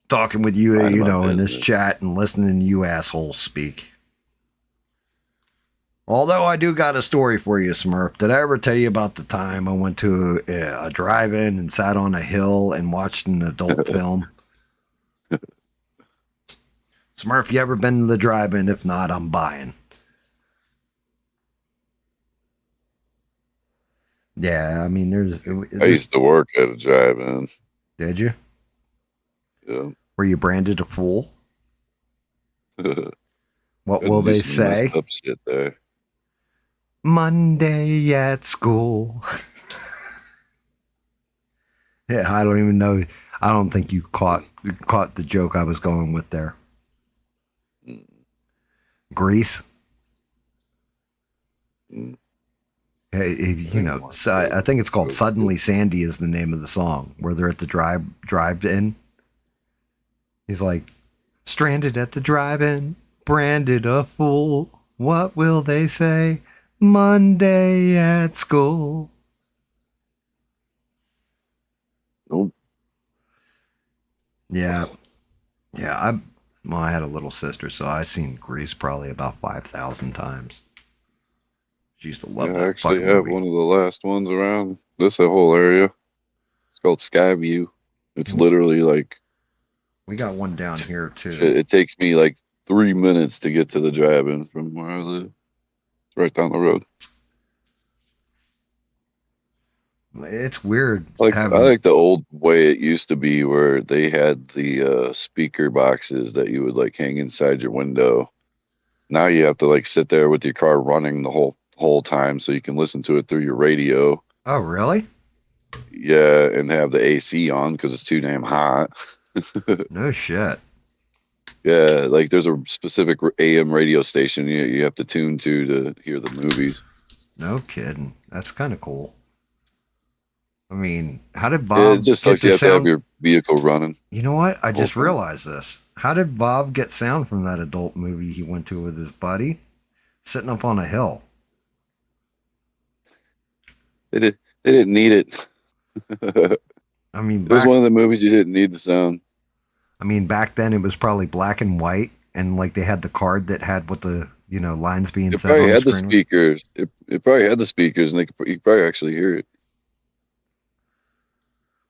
talking with you, in this chat and listening to you assholes speak. Although I do got a story for you, Smurf. Did I ever tell you about the time I went to a drive-in and sat on a hill and watched an adult film? Smurf, you ever been to the drive-in? If not, I'm buying. Yeah, I mean, I used to work at a drive-in. Did you? Yeah. Were you branded a fool? What will they say? Messed up shit there. Monday at school. Yeah, I don't even know. I don't think you caught the joke I was going with there. Grease. Hey, so I think it's called Suddenly Sandy is the name of the song, where they're at the drive-in. He's like, stranded at the drive-in, branded a fool. What will they say? Monday at school. Nope. Yeah. I had a little sister, so I've seen Grease probably about 5,000 times. She used to love that. I actually have one of the last ones around this whole area. It's called Skyview. It's literally like... We got one down here, too. It takes me like 3 minutes to get to the drive-in from where I live. It's right down the road. It's weird. I like the old way it used to be, where they had the speaker boxes that you would like hang inside your window. Now you have to like sit there with your car running the whole time so you can listen to it through your radio. Oh, really? Yeah, and have the AC on because it's too damn hot. No shit. Yeah, like there's a specific AM radio station you have to tune to hear the movies. No kidding. That's kind of cool. I mean, how did Bob it just get like you have to have your vehicle running? You know what? I just realized this. How did Bob get sound from that adult movie he went to with his buddy? Sitting up on a hill. They didn't need it. I mean, it was one of the movies you didn't need the sound. I mean, back then it was probably black and white, and like they had the card that had what the lines being said on the screen. It probably had the speakers. It probably had the speakers, and you could probably actually hear it.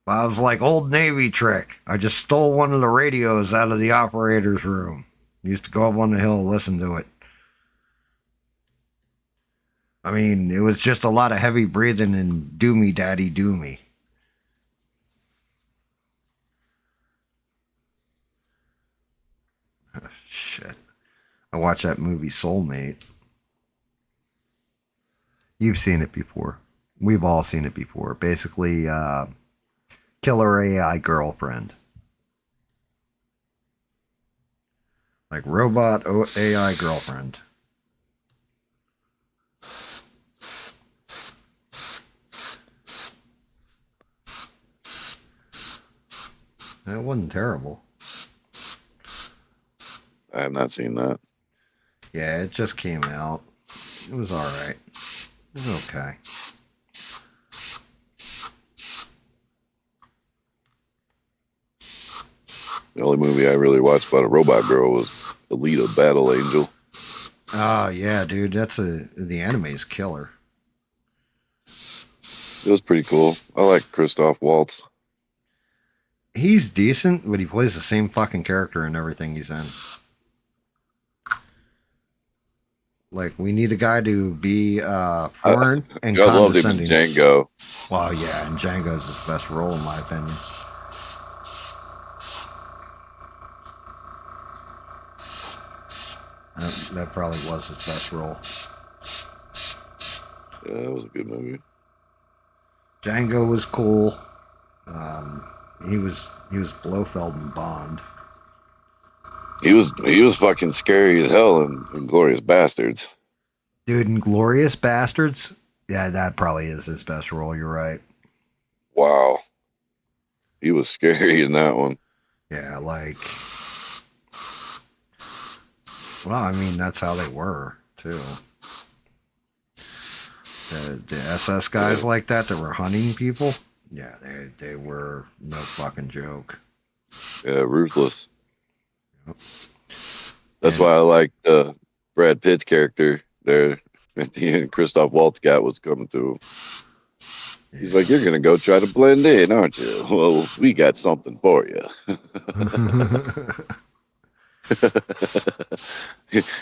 Bob's like, old Navy trick. I just stole one of the radios out of the operator's room. Used to go up on the hill and listen to it. I mean, it was just a lot of heavy breathing and do me, daddy, do me. Oh, shit. I watched that movie Soulm8te. You've seen it before. We've all seen it before. Basically, killer AI girlfriend. Like robot AI girlfriend. That wasn't terrible. I have not seen that. Yeah, it just came out. It was all right. It was okay. The only movie I really watched about a robot girl was Alita Battle Angel. Oh yeah, dude, the anime's killer. It was pretty cool. I like Christoph Waltz. He's decent, but he plays the same fucking character in everything he's in. Like, we need a guy to be foreign and I loved him in condescending. Django. Well, yeah, and Django's his best role, in my opinion. That probably was his best role. Yeah, it was a good movie. Django was cool. He was Blofeld in Bond. He was fucking scary as hell in Glorious Bastards. Dude, in Glorious Bastards, yeah, that probably is his best role. You're right. Wow, he was scary in that one. Yeah, like, well, I mean, that's how they were too. The SS guys like that were hunting people. Yeah, they were no fucking joke. Yeah, ruthless. That's why I like Brad Pitt's character there at the end. Christoph Waltz got was coming to him. He's like, "You're gonna go try to blend in, aren't you? Well, we got something for you."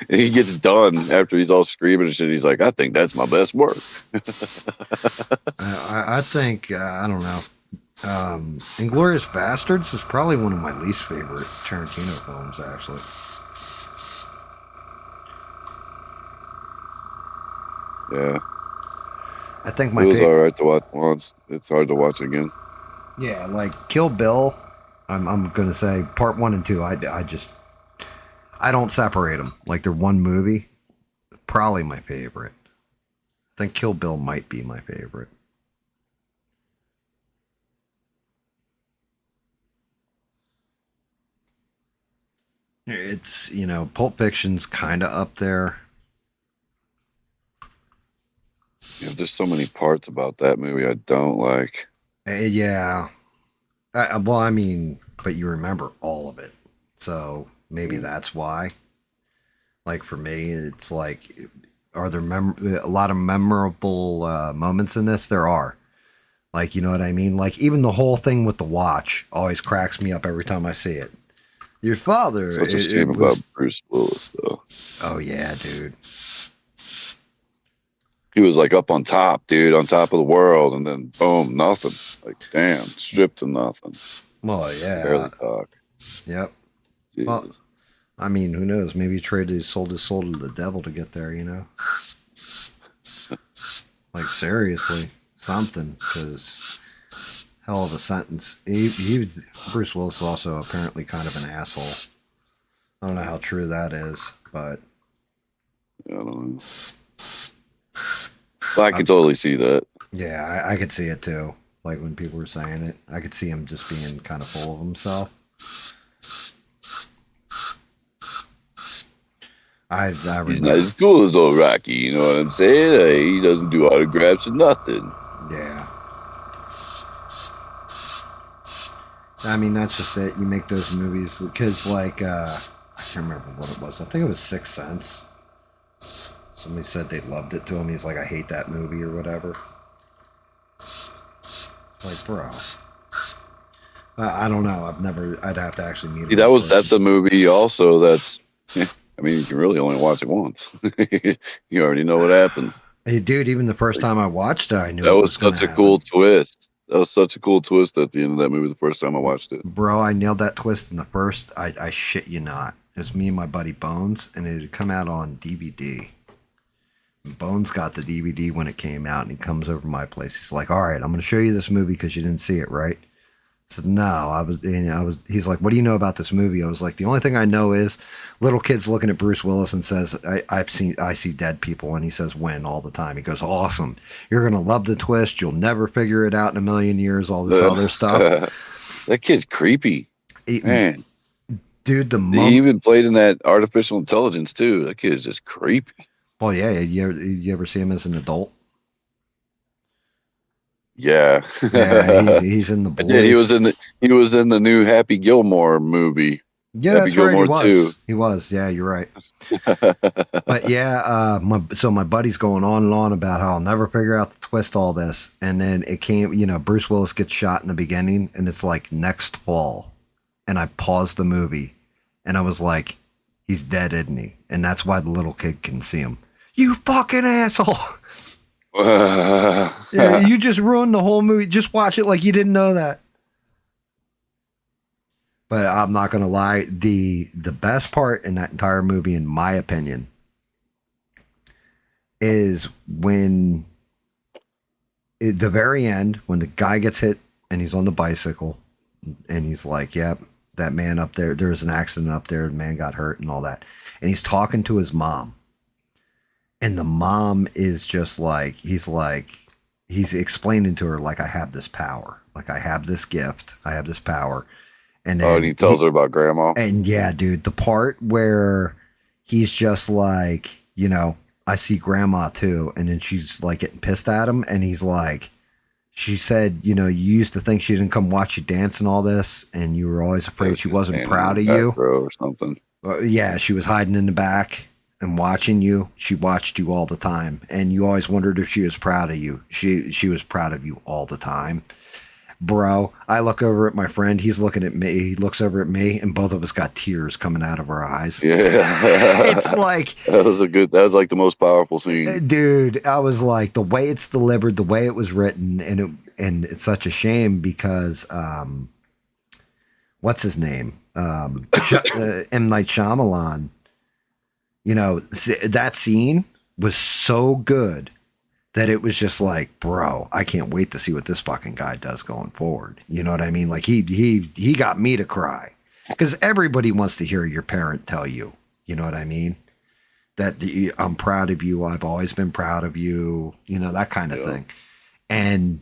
He gets done after he's all screaming and shit. He's like, "I think that's my best work." I think I don't know. Inglourious Bastards is probably one of my least favorite Tarantino films, actually. Yeah, I think my it was all right to watch once. It's hard to watch again. Yeah, like Kill Bill. I'm gonna say part 1 and 2. I don't separate them. Like they're one movie. Probably my favorite. I think Kill Bill might be my favorite. It's, Pulp Fiction's kind of up there. Yeah, there's so many parts about that movie I don't like. Yeah. Well, I mean, but you remember all of it. So maybe that's why. Like for me, it's like, are there a lot of memorable moments in this? There are. Like, you know what I mean? Like even the whole thing with the watch always cracks me up every time I see it. Your father. Such a shame about Bruce Willis, though. Oh yeah, dude. He was like up on top, dude, on top of the world, and then boom, nothing. Like damn, stripped to nothing. Well, yeah. Barely talk. Yep. Jesus. Well, I mean, who knows? Maybe he sold his soul to the devil to get there. Like seriously, something. Because hell of a sentence. Bruce Willis is also apparently kind of an asshole. I don't know how true that is, but I don't know. I can totally see that. Yeah, I could see it too. Like when people were saying it, I could see him just being kind of full of himself. He's not as cool as old Rocky, you know what I'm saying? He doesn't do autographs or nothing. Yeah. I mean, that's just it. You make those movies because, like, I can't remember what it was. I think it was Sixth Sense. Somebody said they loved it to him. He's like, I hate that movie or whatever. It's like, bro. I don't know. I'd have to actually meet him. That's a movie also that's, I mean, you can really only watch it once. You already know what happens. Hey, dude, even the first time I watched it, I knew that it was such a happen. cool twist. That was such a cool twist at the end of that movie the first time I watched it. Bro, I nailed that twist in the first. I shit you not. It was me and my buddy Bones, and it had come out on DVD. And Bones got the DVD when it came out, and he comes over to my place. He's like, all right, I'm going to show you this movie because you didn't see it, right? I said, no. He's like, what do you know about this movie? I was like, the only thing I know is little kids looking at Bruce Willis and says, I see dead people. And he says, when all the time. He goes, awesome. You're going to love the twist. You'll never figure it out in a million years, all this other stuff. That kid's creepy. Man. Dude, He even played in that Artificial Intelligence too. That kid is just creepy. Oh yeah, you ever see him as an adult? Yeah. Yeah, he's in the I did. He Boys. was in the new Happy Gilmore movie. Yeah, Happy that's right. He Gilmore was. 2. He was. Yeah, you're right. But yeah, my buddy's going on and on about how I'll never figure out the twist all this, and then it came. Bruce Willis gets shot in the beginning, and it's like next fall, and I paused the movie, and I was like, he's dead, isn't he? And that's why the little kid can see him. You fucking asshole. Yeah, you just ruined the whole movie. Just watch it like you didn't know that. But I'm not gonna lie, the best part in that entire movie, in my opinion, is when at the very end, when the guy gets hit and he's on the bicycle, and he's like, "Yep, that man up there. There was an accident up there. The man got hurt and all that." And he's talking to his mom, and the mom is just like, he's explaining to her, like, I have this power, like I have this gift, I have this power. And then and he tells her about grandma. And yeah, dude, the part where he's just like, I see grandma too. And then she's like getting pissed at him. And he's like, she said, you used to think she didn't come watch you dance and all this. And you were always afraid she wasn't proud of you. Or something. Yeah, she was hiding in the back and watching you. She watched you all the time. And you always wondered if she was proud of you. She was proud of you all the time. Bro, I look over at my friend. He's looking at me. He looks over at me, and both of us got tears coming out of our eyes. Yeah. It's like... That was like the most powerful scene. Dude, I was like, the way it's delivered, the way it was written, and it's such a shame because, what's his name? M. Night Shyamalan, that scene was so good that it was just like, bro, I can't wait to see what this fucking guy does going forward. You know what I mean? Like he got me to cry, because everybody wants to hear your parent tell you, you know what I mean? That I'm proud of you. I've always been proud of you, that kind of thing. And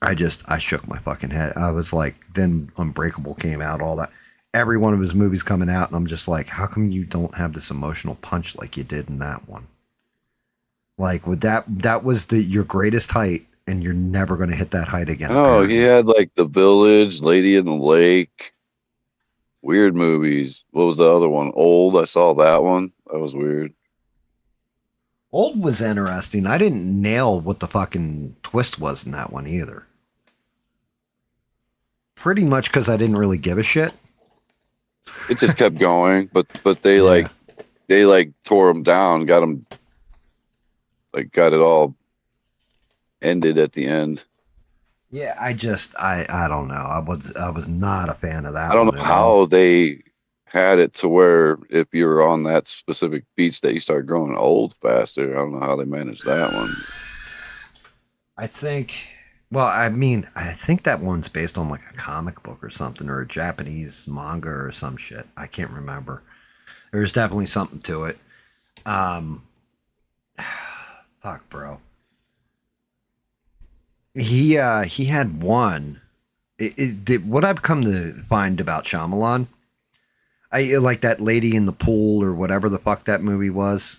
I shook my fucking head. I was like, then Unbreakable came out, all that. Every one of his movies coming out, and I'm just like, how come you don't have this emotional punch like you did in that one? Like, with that was your greatest height, and you're never going to hit that height again. Oh, apparently. he had like The Village, Lady in the Lake, weird movies. What was the other one? Old. I saw that one. That was weird. Old was interesting. I didn't nail what the fucking twist was in that one either. Pretty much because I didn't really give a shit. It just kept going, but they tore him down, got him. Got it all ended at the end. Yeah, I don't know. I was not a fan of that. I don't know how they had it to where if you were on that specific beach that you start growing old faster. I don't know how they managed that one. I think that one's based on like a comic book or something, or a Japanese manga or some shit. I can't remember. There's definitely something to it. Fuck, bro. He had one. What I've come to find about Shyamalan, I like that lady in the pool or whatever the fuck that movie was.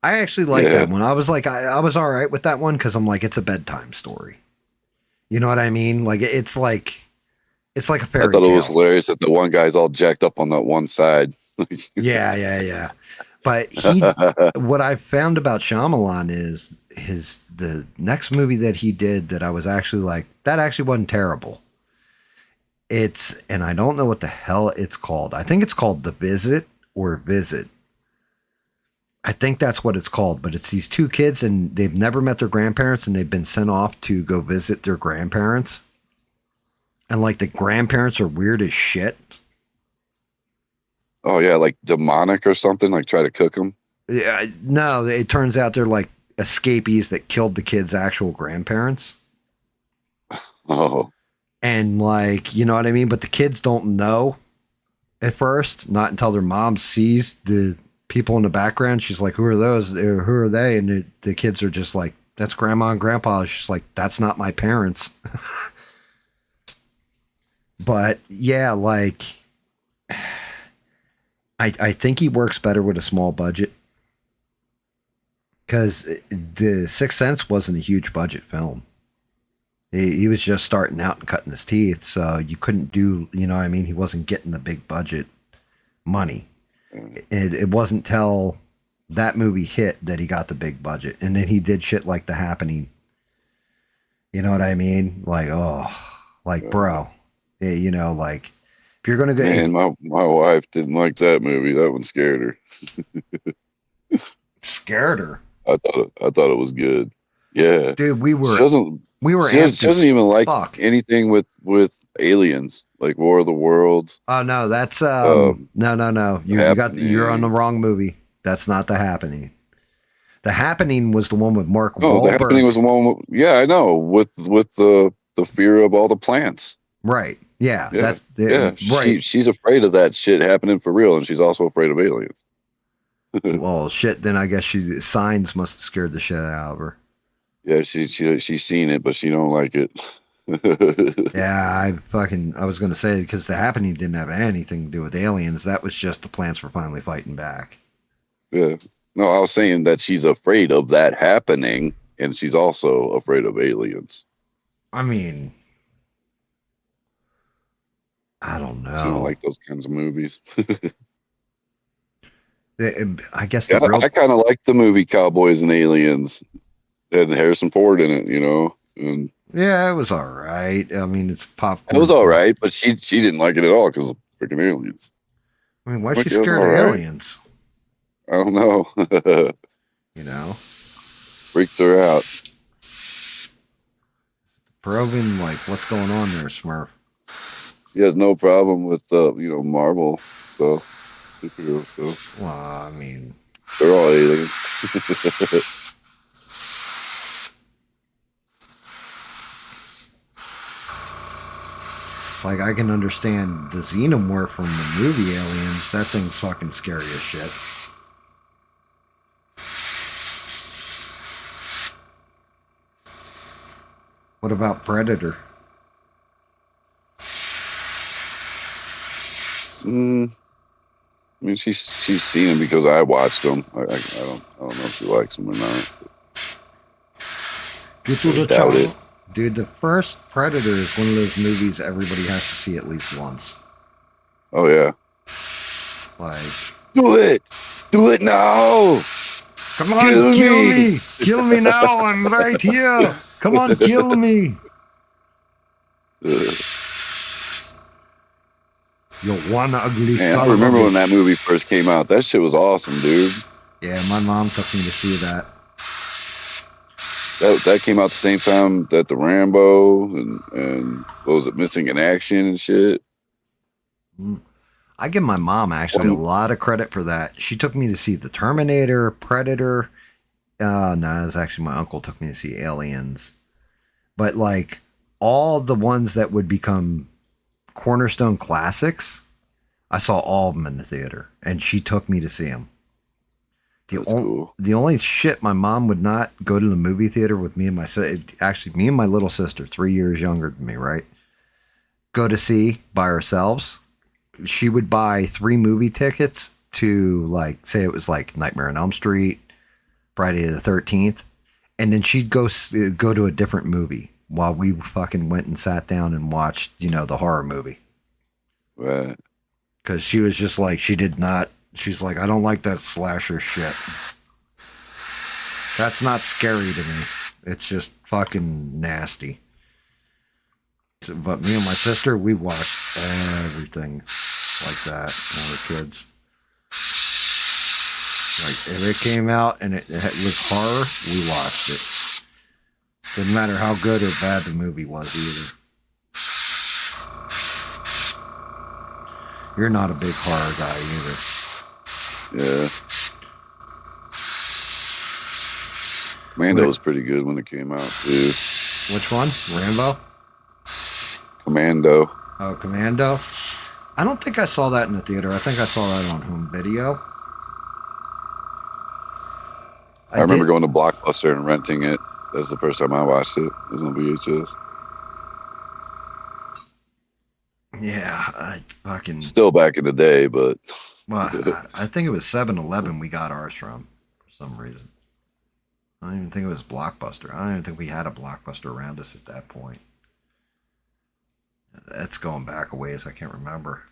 I actually liked that one. I was like, I was all right with that one because I'm like, it's a bedtime story. You know what I mean? Like it's like a fairy tale. I thought it was hilarious that the one guy's all jacked up on that one side. Yeah. But what I found about Shyamalan is the next movie that he did that I was actually like, that actually wasn't terrible. And I don't know what the hell it's called. I think it's called The Visit or Visit. I think that's what it's called, but it's these two kids and they've never met their grandparents and they've been sent off to go visit their grandparents. And like the grandparents are weird as shit. Oh yeah, like demonic or something, like try to cook them. Yeah, no, it turns out they're like escapees that killed the kids' actual grandparents. Oh. And like, you know what I mean? But the kids don't know at first, not until their mom sees the people in the background. She's like, who are those? Who are they? And the kids are just like, that's grandma and grandpa. She's like, that's not my parents. But yeah, like I think he works better with a small budget. Because The Sixth Sense wasn't a huge budget film. He was just starting out and cutting his teeth, so you couldn't do, you know what I mean? He wasn't getting the big budget money. It wasn't till that movie hit that he got the big budget. And then he did shit like The Happening. You know what I mean? Like, bro, you know, like, if you're going to go. Man, my wife didn't like that movie. That one scared her. Scared her? I thought it was good. Yeah, dude, we were she doesn't even like anything with aliens, like War of the Worlds. Oh no, that's no. You're on the wrong movie. That's not The Happening. The Happening was the one with Mark Wahlberg. The Happening was the one. Yeah, I know, with the fear of all the plants. Right. Yeah. That's right. She's afraid of that shit happening for real, and she's also afraid of aliens. Well, shit. Then I guess Signs must have scared the shit out of her. Yeah, she's seen it, but she don't like it. Yeah, I was gonna say, because The Happening didn't have anything to do with aliens. That was just the plants were finally fighting back. Yeah. No, I was saying that she's afraid of that happening, and she's also afraid of aliens. I mean, I don't know. She don't like those kinds of movies. I guess I kind of like the movie Cowboys and Aliens. It had Harrison Ford in it, you know. And yeah, it was all right. I mean, it's popcorn. It was all right, but she didn't like it at all because of freaking aliens. I mean, why is she scared of aliens? I don't know. You know, freaks her out. Proven, like, what's going on there, Smurf? She has no problem with Marvel stuff, superhero stuff. Well, I mean, they're all aliens. Like, I can understand the xenomorph from the movie Aliens. That thing's fucking scary as shit. What about Predator? I mean, she's seen him because I watched them. I don't know if she likes them or not. Get to the channel. Dude, the first Predator is one of those movies everybody has to see at least once. Oh, yeah. Like, do it now. Come on, kill me. Kill me now. I'm right here. Come on, kill me. You one ugly son. I remember when that movie first came out. That shit was awesome, dude. Yeah, my mom took me to see that. That came out the same time that the Rambo and what was it, Missing in Action and shit. I give my mom actually a lot of credit for that. She took me to see the Terminator, Predator. No, it was actually my uncle took me to see Aliens. But like all the ones that would become cornerstone classics, I saw all of them in the theater, and she took me to see them. The only shit my mom would not go to the movie theater with me and me and my little sister, 3 years younger than me, right? Go to see by ourselves. She would buy 3 movie tickets to, like, say it was like Nightmare on Elm Street, Friday the 13th, and then she'd go to a different movie while we fucking went and sat down and watched, the horror movie. Right. Because she was just like, she's like, I don't like that slasher shit. That's not scary to me. It's just fucking nasty. But me and my sister, we watched everything like that when we were kids. Like, if it came out and it was horror, we watched it. Didn't matter how good or bad the movie was either. You're not a big horror guy either. Yeah. Commando was pretty good when it came out, too. Which one? Rambo? Commando. Oh, Commando? I don't think I saw that in the theater. I think I saw that on home video. I remember going to Blockbuster and renting it. That's the first time I watched it. It was on VHS. Yeah, I fucking still back in the day, but well, I think it was 7-Eleven we got ours from for some reason. I don't even think it was Blockbuster. I don't even think we had a Blockbuster around us at that point. That's going back a ways. I can't remember.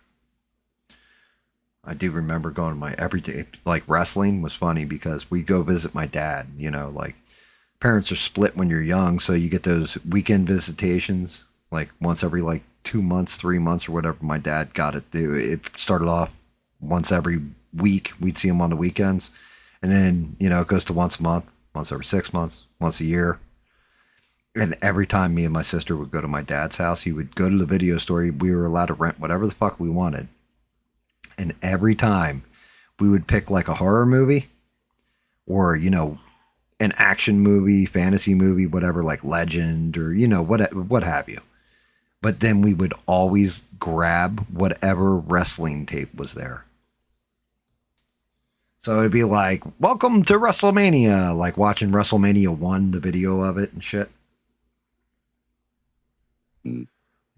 I do remember going to my everyday, like wrestling was funny because we go visit my dad, you know, like parents are split when you're young. So you get those weekend visitations, like once every like 2 months, 3 months or whatever. My dad got it. It started off once every week. We'd see him on the weekends. And then, you know, it goes to once a month, once every 6 months, once a year. And every time me and my sister would go to my dad's house, he would go to the video store. We were allowed to rent whatever the fuck we wanted. And every time we would pick like a horror movie or, you know, an action movie, fantasy movie, whatever, like Legend or, you know, what have you. But then we would always grab whatever wrestling tape was there. So it'd be like, welcome to WrestleMania, like watching WrestleMania 1, the video of it and shit. I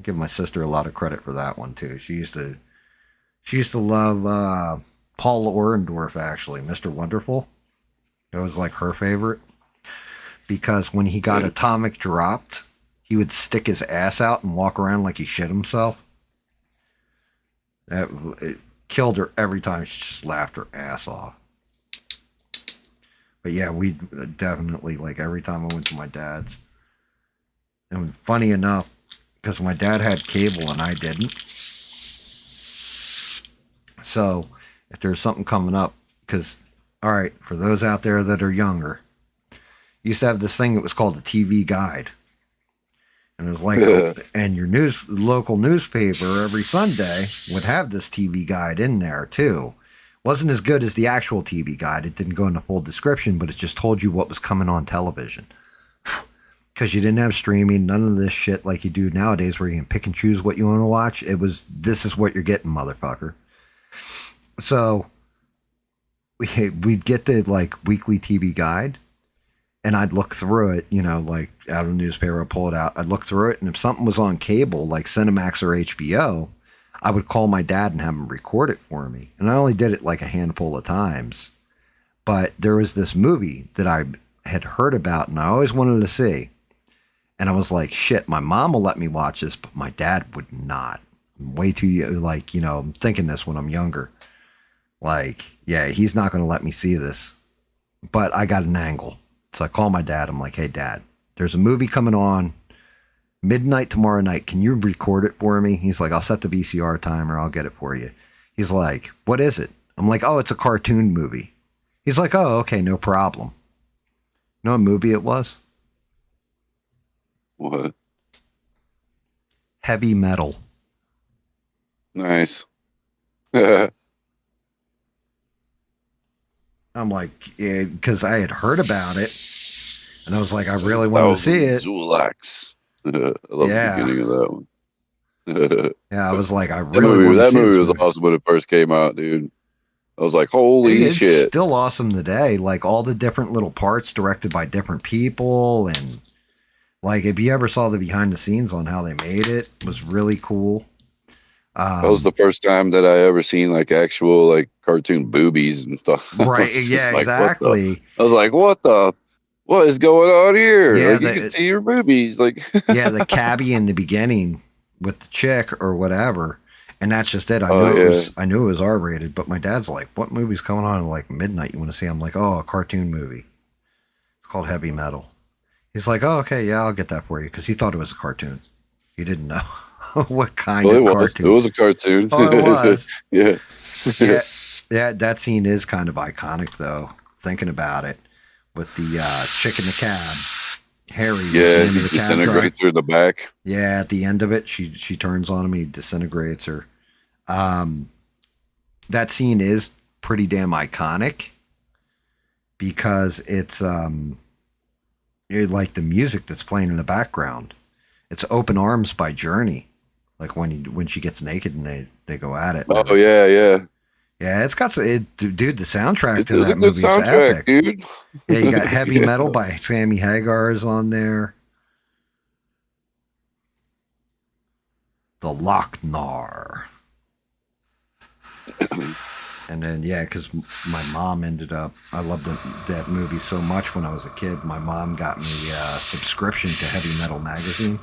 give my sister a lot of credit for that one too. She used to love Paul Orndorff, actually, Mr. Wonderful. It was like her favorite because when he got atomic dropped, he would stick his ass out and walk around like he shit himself. It killed her every time. She just laughed her ass off. But yeah, we definitely, like every time I went to my dad's. And funny enough, because my dad had cable and I didn't. So if there's something coming up, because, all right, for those out there that are younger, used to have this thing that was called the TV Guide. And it was like, and your local newspaper every Sunday would have this TV Guide in there too. Wasn't as good as the actual TV Guide. It didn't go into full description, but it just told you what was coming on television. Because you didn't have streaming, none of this shit like you do nowadays where you can pick and choose what you want to watch. It was, this is what you're getting, motherfucker. So we'd get the like weekly TV Guide and I'd look through it, you know, like out of the newspaper, I'd pull it out. I'd look through it. And if something was on cable, like Cinemax or HBO, I would call my dad and have him record it for me. And I only did it like a handful of times. But there was this movie that I had heard about and I always wanted to see. And I was like, shit, my mom will let me watch this, but my dad would not. I'm way too, like, you know, I'm thinking this when I'm younger. Like, yeah, he's not going to let me see this. But I got an angle. So I call my dad. I'm like, hey, Dad, there's a movie coming on midnight tomorrow night. Can you record it for me? He's like, I'll set the VCR timer. I'll get it for you. He's like, what is it? I'm like, oh, it's a cartoon movie. He's like, oh, okay, no problem. You know what movie it was? What? Heavy Metal. Nice. I'm like, because I had heard about it, and I was like, I really wanted to see it. Zulax. I love the beginning of that one. Yeah, I was like, I really want to see that movie was awesome when it first came out, dude. I was like, holy shit. It's still awesome today. Like all the different little parts directed by different people, and like if you ever saw the behind the scenes on how they made it, it was really cool. That was the first time that I ever seen like actual like cartoon boobies and stuff. Right? Yeah, like, exactly. I was like, what is going on here? Yeah, like, you can see your boobies. Like, yeah, the cabbie in the beginning with the chick or whatever, and that's just it. I knew it was R-rated, but my dad's like, "What movie's coming on at like midnight? You want to see?" I'm like, "Oh, a cartoon movie. It's called Heavy Metal." He's like, "Oh, okay, yeah, I'll get that for you," because he thought it was a cartoon. He didn't know what kind of cartoon. It was a cartoon. Oh, it was. Yeah. Yeah. That scene is kind of iconic, though. Thinking about it, with the chick in the cab, Harry. Yeah, he disintegrates her in the back. Yeah, at the end of it, she turns on him. He disintegrates her. That scene is pretty damn iconic because it's like the music that's playing in the background. It's "Open Arms" by Journey. Like when she gets naked and they go at it. Oh yeah, yeah. Yeah, it's got dude. The soundtrack to that movie is epic, dude. Yeah, you got Heavy Metal by Sammy Hagar is on there. The Lochnar. And then, yeah, because my mom ended up, I loved that movie so much when I was a kid. My mom got me a subscription to Heavy Metal Magazine.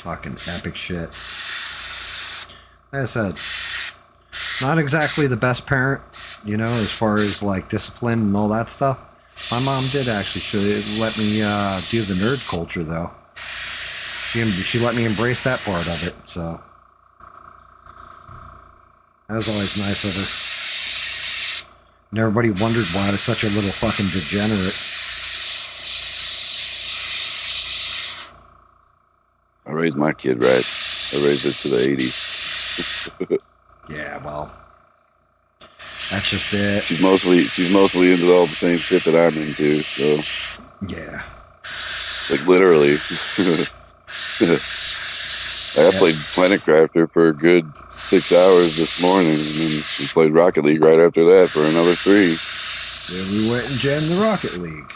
Fucking epic shit. Like I said, not exactly the best parent, you know, as far as like discipline and all that stuff. My mom did actually let me do the nerd culture, though. She let me embrace that part of it, so that was always nice of her. And everybody wondered why I was such a little fucking degenerate. I raised my kid right. I raised her to the 80s. Yeah, well, that's just it. She's mostly into all the same shit that I'm into, so. Yeah. Like, literally. I played Planet Crafter for a good 6 hours this morning, and then we played Rocket League right after that for another 3. Then we went and jammed the Rocket League.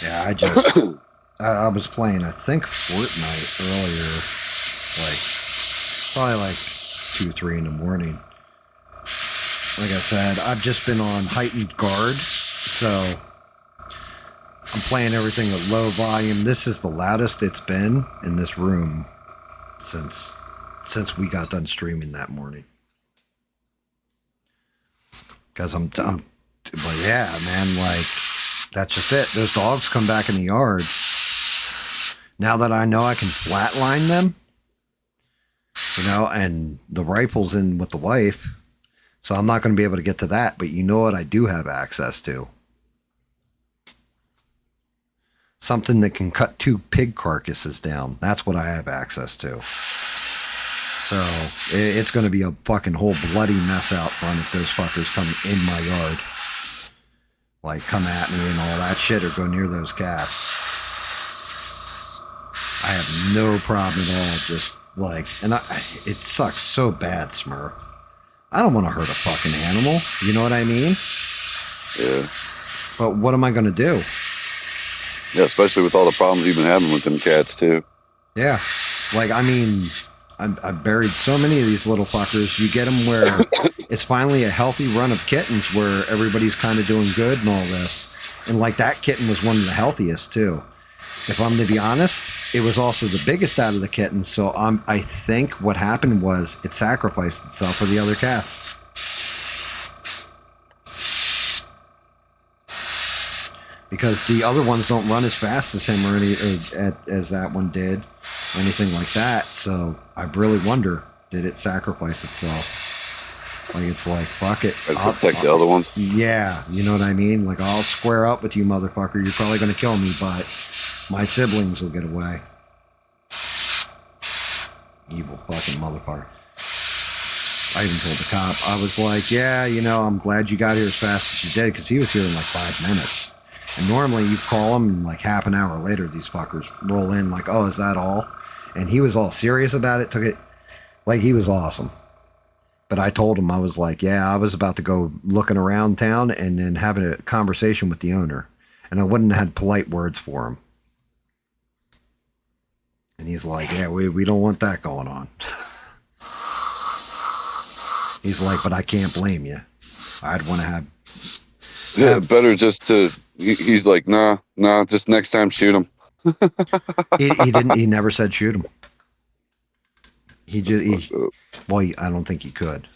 Yeah, I just... I was playing, I think, Fortnite earlier. Like, probably like 2, 3 in the morning. Like I said, I've just been on heightened guard, so I'm playing everything at low volume. This is the loudest it's been in this room since we got done streaming that morning. Because but yeah, man, like, that's just it. Those dogs come back in the yard. Now that I know I can flatline them, you know, and the rifle's in with the wife, so I'm not going to be able to get to that. But you know what I do have access to? Something that can cut 2 pig carcasses down. That's what I have access to. So it's going to be a fucking whole bloody mess out front if those fuckers come in my yard. Like, come at me and all that shit, or go near those cats. I have no problem at all. Just like, and it sucks so bad, Smurf. I don't want to hurt a fucking animal. You know what I mean? Yeah. But what am I going to do? Yeah, especially with all the problems you've been having with them cats, too. Yeah. Like, I mean, I've buried so many of these little fuckers. You get them where it's finally a healthy run of kittens where everybody's kind of doing good and all this. And like, that kitten was one of the healthiest, too. If I'm to be honest, it was also the biggest out of the kittens, so I think what happened was it sacrificed itself for the other cats. Because the other ones don't run as fast as him as that one did, or anything like that, so I really wonder, did it sacrifice itself? Like, it's like, fuck it. I'll protect the other ones? Yeah, you know what I mean? Like, I'll square up with you, motherfucker. You're probably going to kill me, but my siblings will get away. Evil fucking motherfucker. I even told the cop, I was like, yeah, you know, I'm glad you got here as fast as you did, because he was here in like 5 minutes. And normally you call him, and like half an hour later, these fuckers roll in like, oh, is that all? And he was all serious about it, took it, like, he was awesome. But I told him, I was like, yeah, I was about to go looking around town and then having a conversation with the owner. And I wouldn't have had polite words for him. And he's like, yeah, we don't want that going on. He's like, but I can't blame you. I'd want to have... Yeah, better just to... He's like, nah, just next time shoot him. He never said shoot him. I don't think he could.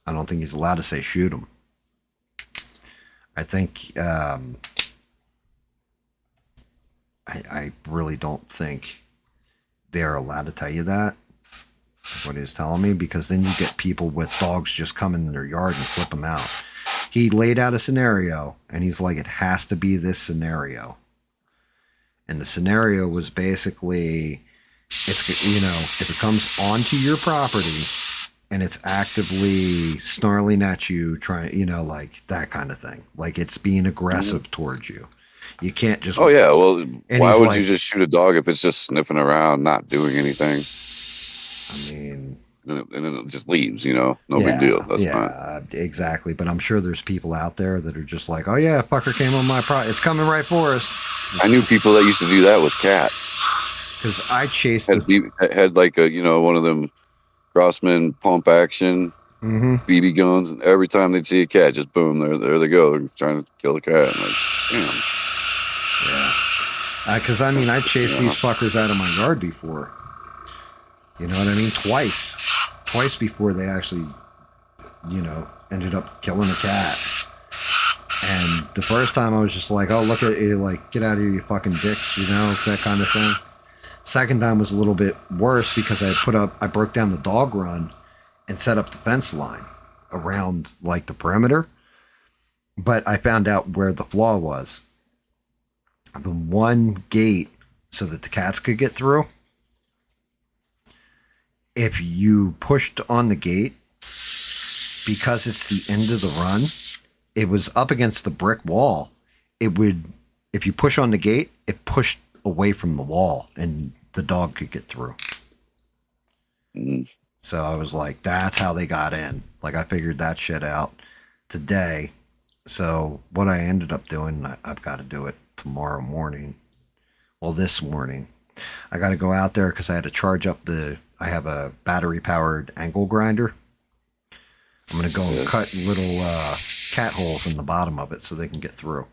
I don't think he's allowed to say shoot him. I think... I really don't think they're allowed to tell you that, what he's telling me, because then you get people with dogs just come in their yard and flip them out. He laid out a scenario, and he's like, it has to be this scenario. And the scenario was basically, it's, you know, if it comes onto your property and it's actively snarling at you, trying, you know, like that kind of thing. Like, it's being aggressive towards you. You can't just... Oh, yeah, well, why would like, you just shoot a dog if it's just sniffing around, not doing anything? I mean, and then it just leaves. No big deal. That's fine. Exactly. But I'm sure there's people out there that are just like, oh yeah, fucker came on my property. It's coming right for us. I knew people that used to do that with cats. Because I chased had like a one of them Crossman pump action BB guns, and every time they'd see a cat, just boom, there they go. They're trying to kill the cat. I'm like, damn. Yeah. Because I chased these fuckers out of my yard before. You know what I mean? Twice before they actually, ended up killing a cat. And the first time I was just like, oh, look at it, like, get out of here, you fucking dicks, that kind of thing. Second time was a little bit worse because I broke down the dog run and set up the fence line around like the perimeter. But I found out where the flaw was. The one gate so that the cats could get through. If you pushed on the gate, because it's the end of the run, it was up against the brick wall. If you push on the gate, it pushed away from the wall and the dog could get through. So I was like, that's how they got in. Like, I figured that shit out today. So what I ended up doing, I've got to do it tomorrow morning. Well, this morning. I got to go out there because I had to charge up I have a battery powered angle grinder. I'm going to go and cut little cat holes in the bottom of it so they can get through.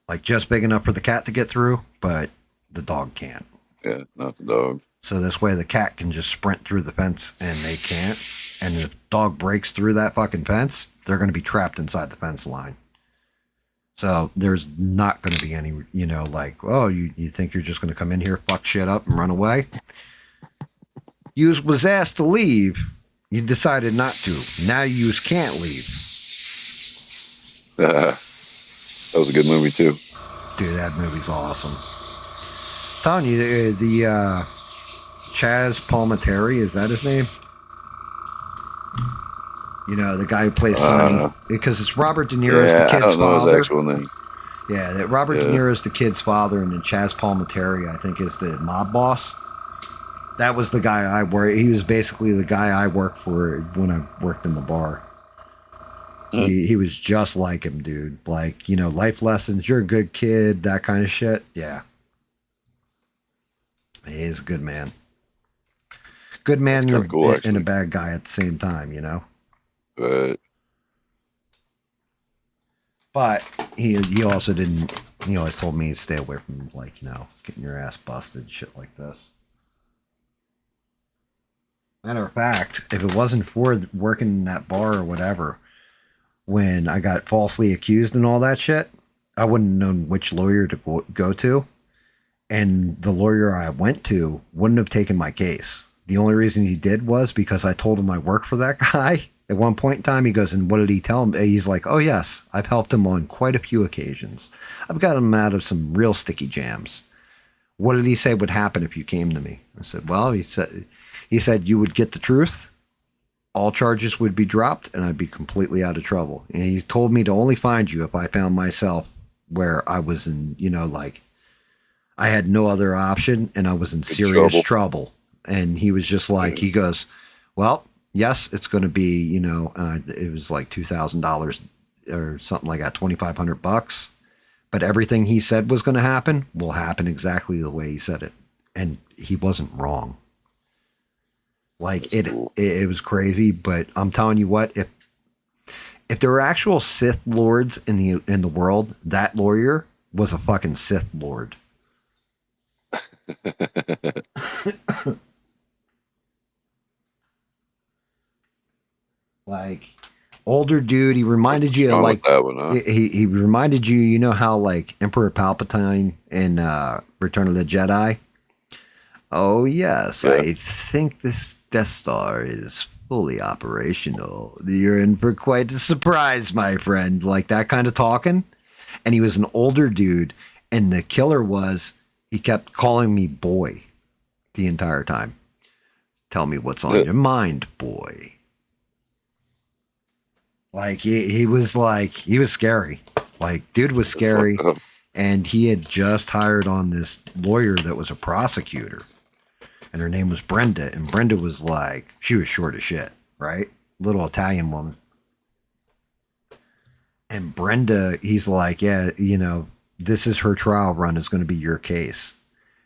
Like, just big enough for the cat to get through, but the dog can't. Yeah, not the dog. So this way the cat can just sprint through the fence and they can't. And if the dog breaks through that fucking fence, they're going to be trapped inside the fence line. So there's not going to be any, like, oh, you think you're just going to come in here, fuck shit up and run away? You was asked to leave. You decided not to. Now you can't leave. That was a good movie too. Dude, that movie's awesome. Telling you, the Shedsessions, is that his name? The guy who plays Sonny. Because it's Robert De Niro is the kid's I don't know father. his actual name. Yeah, that Robert De Niro is the kid's father, and then Shedsessions, I think, is the mob boss. That was the guy I worked. He was basically the guy I worked for when I worked in the bar. He was just like him, dude. Like, life lessons, you're a good kid, that kind of shit. Yeah. He's a good man. Good man and a bad guy at the same time, Right. But he also didn't, he always told me to stay away from, like, getting your ass busted, shit like this. Matter of fact, if it wasn't for working in that bar or whatever, when I got falsely accused and all that shit, I wouldn't have known which lawyer to go to. And the lawyer I went to wouldn't have taken my case. The only reason he did was because I told him I worked for that guy. At one point in time, he goes, and what did he tell him? He's like, oh, yes, I've helped him on quite a few occasions. I've got him out of some real sticky jams. What did he say would happen if you came to me? I said, well, he said you would get the truth. All charges would be dropped and I'd be completely out of trouble. And he told me to only find you if I found myself where I was in, like, I had no other option and I was in serious trouble. And he was just like, he goes, well, yes, it's going to be, it was like $2,000 or something like that, $2,500. But everything he said was going to happen will happen exactly the way he said it. And he wasn't wrong. Like, it was crazy, but I'm telling you what, if there were actual Sith lords in the world, that lawyer was a fucking Sith lord. Like, older dude, he reminded you of, like, that one, huh? he reminded you, how, like, Emperor Palpatine in Return of the Jedi. Oh yes, yeah. I think this Death Star is fully operational. You're in for quite a surprise, my friend. Like, that kind of talking. And he was an older dude, and the killer he kept calling me boy the entire time. Tell me what's on your mind, boy. Like, he was scary. Like, dude was scary. And he had just hired on this lawyer that was a prosecutor. and her name was Brenda. And Brenda was like, she was short as shit, right? Little Italian woman. And Brenda, he's like, yeah, you know, this is her trial run is going to be your case.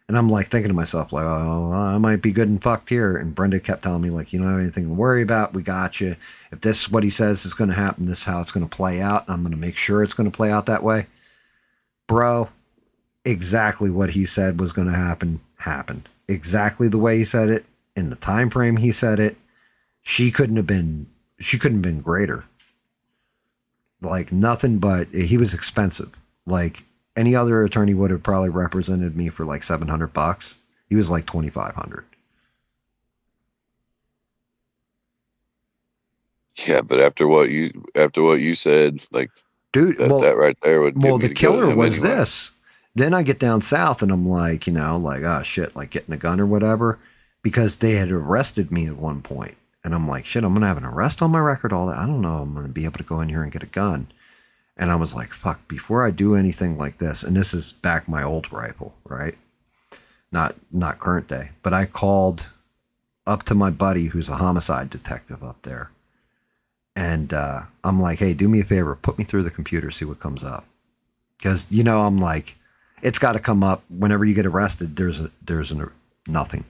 And I'm like thinking to myself, like, oh, I might be good and fucked here. And Brenda kept telling me, like, you don't have anything to worry about. We got you. If this is what he says is going to happen, this is how it's going to play out. I'm going to make sure it's going to play out that way. Bro, exactly what he said was going to happen, happened. Exactly the way he said it, in the time frame he said it. She couldn't have been greater. Like, nothing but, he was expensive. Like, any other attorney would have probably represented me for like $700. He was like $2,500. Yeah, but after what you said, like, dude, that right there would. Well, get me the to go to killer him was anyway. this. Then I get down south and I'm like, you know, like, oh shit, like getting a gun or whatever, because they had arrested me at one point. And I'm like, shit, I'm going to have an arrest on my record, all that. I don't know. I'm going to be able to go in here and get a gun. And I was like, fuck, before I do anything like this, and this is back my old rifle, right? Not current day, but I called up to my buddy who's a homicide detective up there. And I'm like, hey, do me a favor, put me through the computer, see what comes up. Because, you know, I'm like, it's got to come up whenever you get arrested, there's nothing.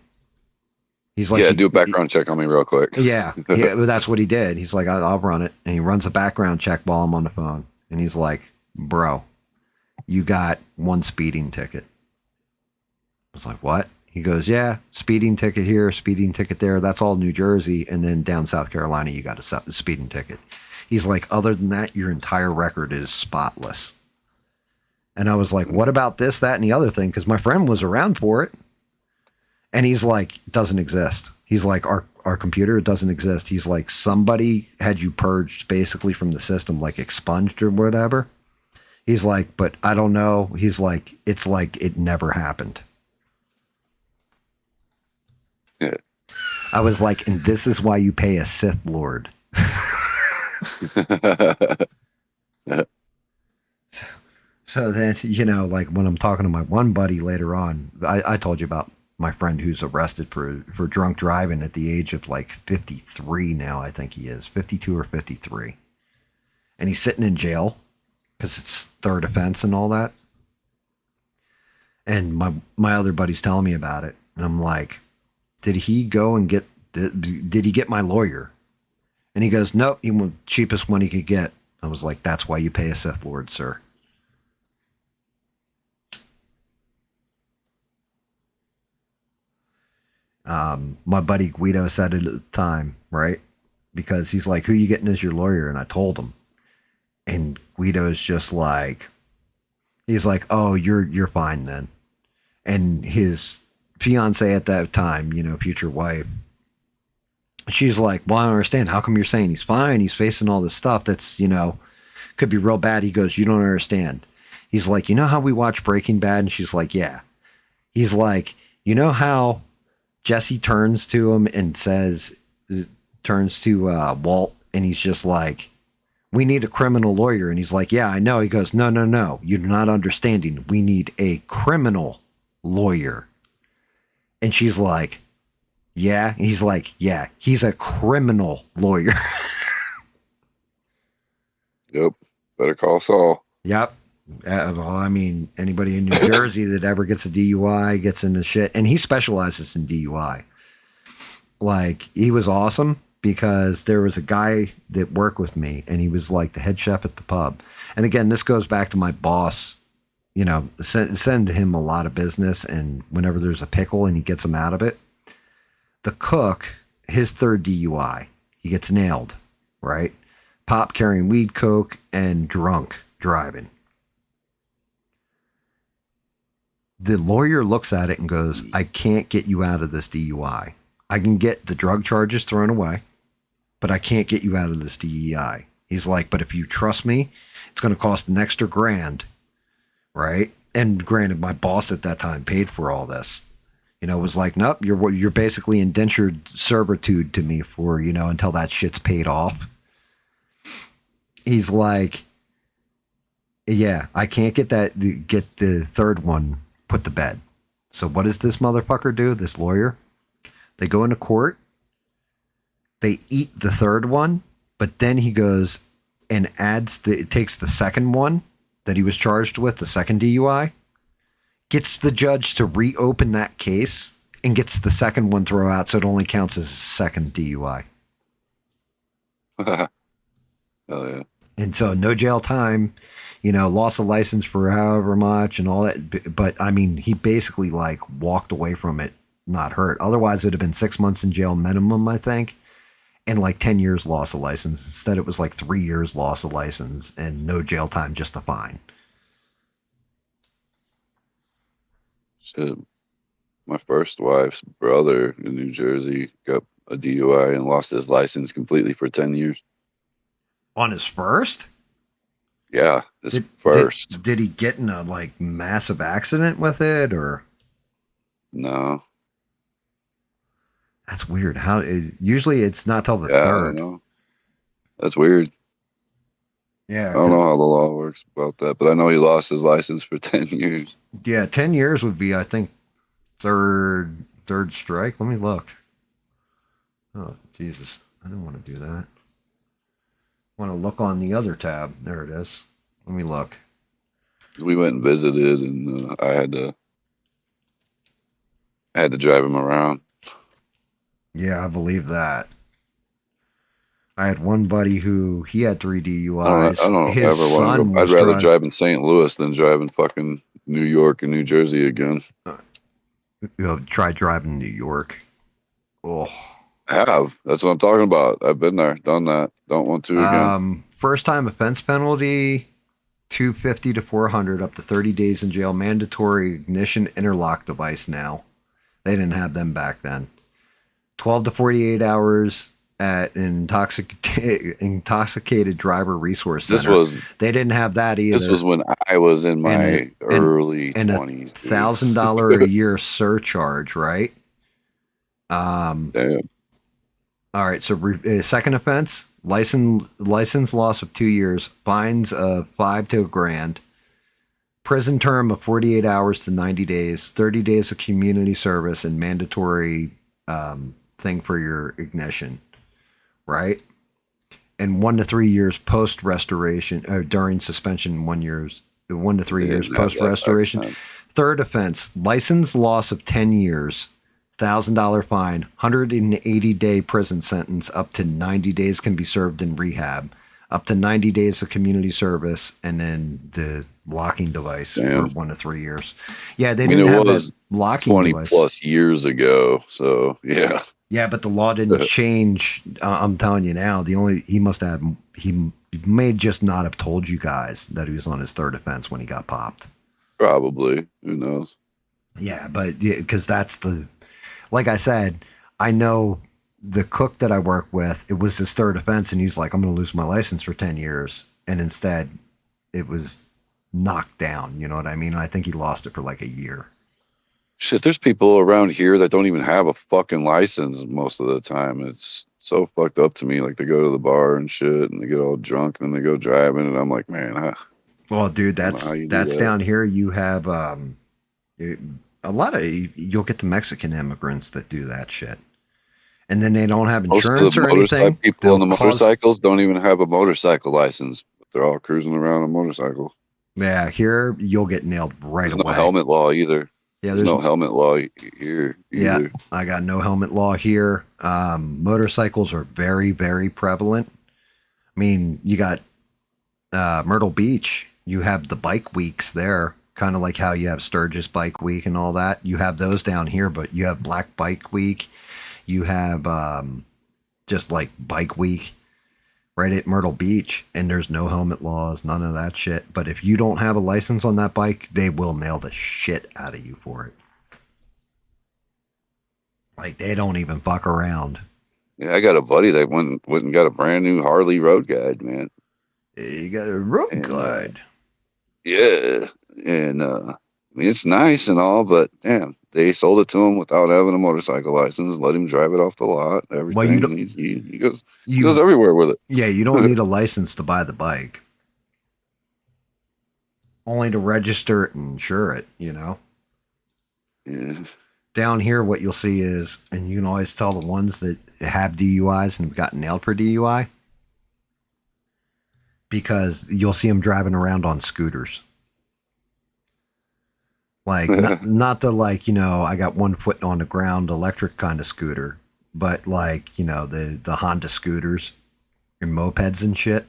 He's like, yeah, do a background check on me real quick. Yeah, well, that's what he did. He's like, I'll run it. And he runs a background check while I'm on the phone. And he's like, bro, you got one speeding ticket. I was like, what? He goes, yeah, speeding ticket here, speeding ticket there. That's all New Jersey. And then down South Carolina, you got a speeding ticket. He's like, other than that, your entire record is spotless. And I was like, what about this, that, and the other thing? Because my friend was around for it. And he's like, it doesn't exist. He's like, our computer, it doesn't exist. He's like, somebody had you purged basically from the system, like expunged or whatever. He's like, but I don't know. He's like, it's like it never happened. Yeah. I was like, and this is why you pay a Sith Lord. So then, you know, like when I'm talking to my one buddy later on, I told you about my friend who's arrested for drunk driving at the age of like 53 now, I think he is, 52 or 53. And he's sitting in jail because it's third offense and all that. And my other buddy's telling me about it. And I'm like, did he go and did he get my lawyer? And he goes, nope, he went cheapest one he could get. I was like, that's why you pay a Sith Lord, sir. My buddy Guido said it at the time, right? Because he's like, who you getting as your lawyer? And I told him. And Guido's just like, he's like, oh, you're fine then. And his fiance at that time, you know, future wife, she's like, well, I don't understand. How come you're saying he's fine? He's facing all this stuff that's, you know, could be real bad. He goes, you don't understand. He's like, you know how we watch Breaking Bad? And she's like, yeah. He's like, you know how Jesse turns to him and turns to Walt, and he's just like, we need a criminal lawyer. And he's like, yeah, I know. He goes, no, you're not understanding. We need a criminal lawyer. And she's like, yeah. And he's like, yeah, he's a criminal lawyer. Yep. Better call Saul. Yep. Well, I mean, anybody in New Jersey that ever gets a DUI gets into shit. And he specializes in DUI. Like, he was awesome because there was a guy that worked with me and he was like the head chef at the pub. And again, this goes back to my boss, you know, send him a lot of business. And whenever there's a pickle and he gets him out of it, the cook, his third DUI, he gets nailed, right? Pop carrying weed, coke, and drunk driving. The lawyer looks at it and goes, I can't get you out of this DUI. I can get the drug charges thrown away, but I can't get you out of this DEI. He's like, but if you trust me, it's going to cost an extra $1,000, right? And granted, my boss at that time paid for all this. You know, it was like, nope, you're basically indentured servitude to me for, you know, until that shit's paid off. He's like, yeah, I can't get the third one put to bed. So what does this motherfucker do? This lawyer? They go into court. They eat the third one, but then he goes and takes the second one that he was charged with, the second DUI, gets the judge to reopen that case and gets the second one thrown out, so it only counts as a second DUI. Oh yeah. And so no jail time, loss of license for however much and all that. But I mean, he basically like walked away from it, not hurt. Otherwise, it would have been 6 months in jail minimum, I think, and like 10 years loss of license. Instead, it was like 3 years loss of license and no jail time, just a fine. Shit. My first wife's brother in New Jersey got a DUI and lost his license completely for 10 years. On his first? Yeah, his first. Did he get in a like massive accident with it or? No. That's weird. Usually it's not till the third. I know. That's weird. Yeah. I don't know how the law works about that, but I know he lost his license for 10 years. Yeah, 10 years would be, I think, third strike. Let me look. Oh, Jesus. I didn't want to do that. I want to look on the other tab. There it is. Let me look. We went and visited, and I had to drive him around. Yeah, I believe that. I had one buddy who he had 3 DUIs. I don't ever want to go. I'd rather drive in St. Louis than drive in fucking New York and New Jersey again. Try driving in New York. Oh, I have. That's what I'm talking about. I've been there, done that. Don't want to again. First time offense penalty, $250 to $400, up to 30 days in jail. Mandatory ignition interlock device now. They didn't have them back then. 12 to 48 hours at intoxicated driver resource center. They didn't have that either. This was when I was in my early 20s. $1,000 a year surcharge, right? Damn. All right. So second offense, license loss of 2 years, fines of $5 to $1,000, prison term of 48 hours to 90 days, 30 days of community service, and mandatory thing for your ignition, right? And 1 to 3 years post restoration or during suspension, 1 to 3 years post restoration. Third offense, license loss of 10 years, $1,000 fine, 180-day prison sentence, up to 90 days can be served in rehab, up to 90 days of community service, and then the locking device for 1 to 3 years. Yeah, they didn't have that locking 20 device. plus years ago, so yeah. Yeah, but the law didn't change. I'm telling you now, he may just not have told you guys that he was on his third offense when he got popped. Probably. Who knows? Yeah, but because like I said, I know the cook that I work with, it was his third offense, and he's like, I'm going to lose my license for 10 years. And instead, it was knocked down. You know what I mean? And I think he lost it for like a year. Shit, there's people around here that don't even have a fucking license most of the time. It's so fucked up to me. Like, they go to the bar and shit, and they get all drunk, and then they go driving, and I'm like, man. Well, dude, that's down here. You have a lot of, you'll get the Mexican immigrants that do that shit. And then they don't have insurance or anything. People on the motorcycles don't even have a motorcycle license. But they're all cruising around on motorcycles. Yeah, here you'll get nailed right away. No helmet law either. Yeah, there's no helmet law here either. Yeah, I got no helmet law here. Motorcycles are very, very prevalent. I mean, you got Myrtle Beach. You have the bike weeks there, kind of like how you have Sturgis Bike Week and all that. You have those down here, but you have Black Bike Week. You have just like Bike Week right at Myrtle Beach, and there's no helmet laws, none of that shit. But if you don't have a license on that bike, they will nail the shit out of you for it. Like, they don't even fuck around. Yeah, I got a buddy that went and got a brand new Harley road guide, man. You got a road guide? Yeah, and I mean, it's nice and all, but damn, they sold it to him without having a motorcycle license. Let him drive it off the lot. Everything. Well, you don't, he goes everywhere with it. Yeah, you don't need a license to buy the bike. Only to register it and insure it. You know. Yeah. down here, what you'll see is, and you can always tell the ones that have DUIs and have gotten nailed for DUI, because you'll see them driving around on scooters. Like, not the, like, you know, I got one foot on the ground electric kind of scooter, but like, you know, the Honda scooters and mopeds and shit.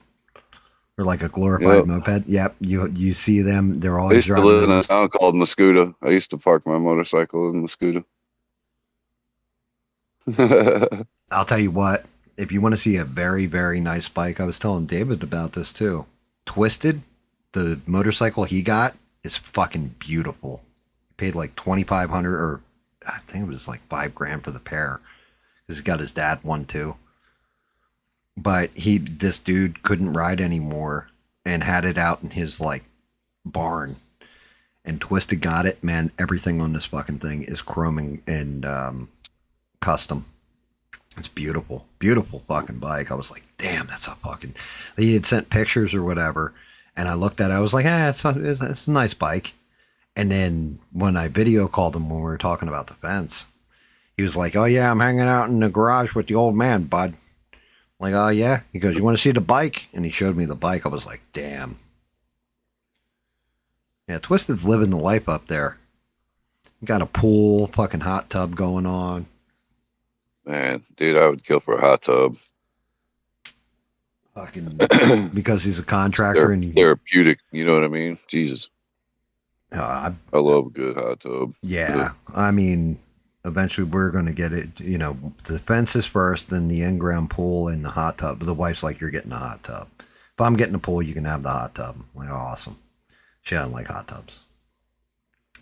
Or like a glorified moped. Yep. You see them, they're I always used to driving live in around. a town called Muscuda. I used to park my motorcycle in Muscuda. I'll tell you what, if you want to see a very, very nice bike, I was telling David about this too. Twisted, the motorcycle he got, is fucking beautiful. He paid like $2,500, or I think it was like $5,000 for the pair. He's got his dad one too. But this dude couldn't ride anymore and had it out in his like barn. And Twisted got it, man. Everything on this fucking thing is chroming and custom. It's beautiful, beautiful fucking bike. I was like, damn, that's a fucking. He had sent pictures or whatever, and I looked at it. I was like, it's a nice bike. And then when I video called him when we were talking about the fence, he was like, oh yeah, I'm hanging out in the garage with the old man, bud. I'm like, oh yeah. He goes, you want to see the bike? And he showed me the bike. I was like, damn. Yeah, Twisted's living the life up there. Got a pool, fucking hot tub going on. Man, dude, I would kill for a hot tub. Fucking because he's a contractor and therapeutic. You know what I mean? Jesus. I love a good hot tub. Yeah, I mean, eventually we're going to get it. You know, the fences first, then the in-ground pool and the hot tub. The wife's like, you're getting a hot tub. If I'm getting a pool, you can have the hot tub. I'm like, oh, awesome. She doesn't like hot tubs.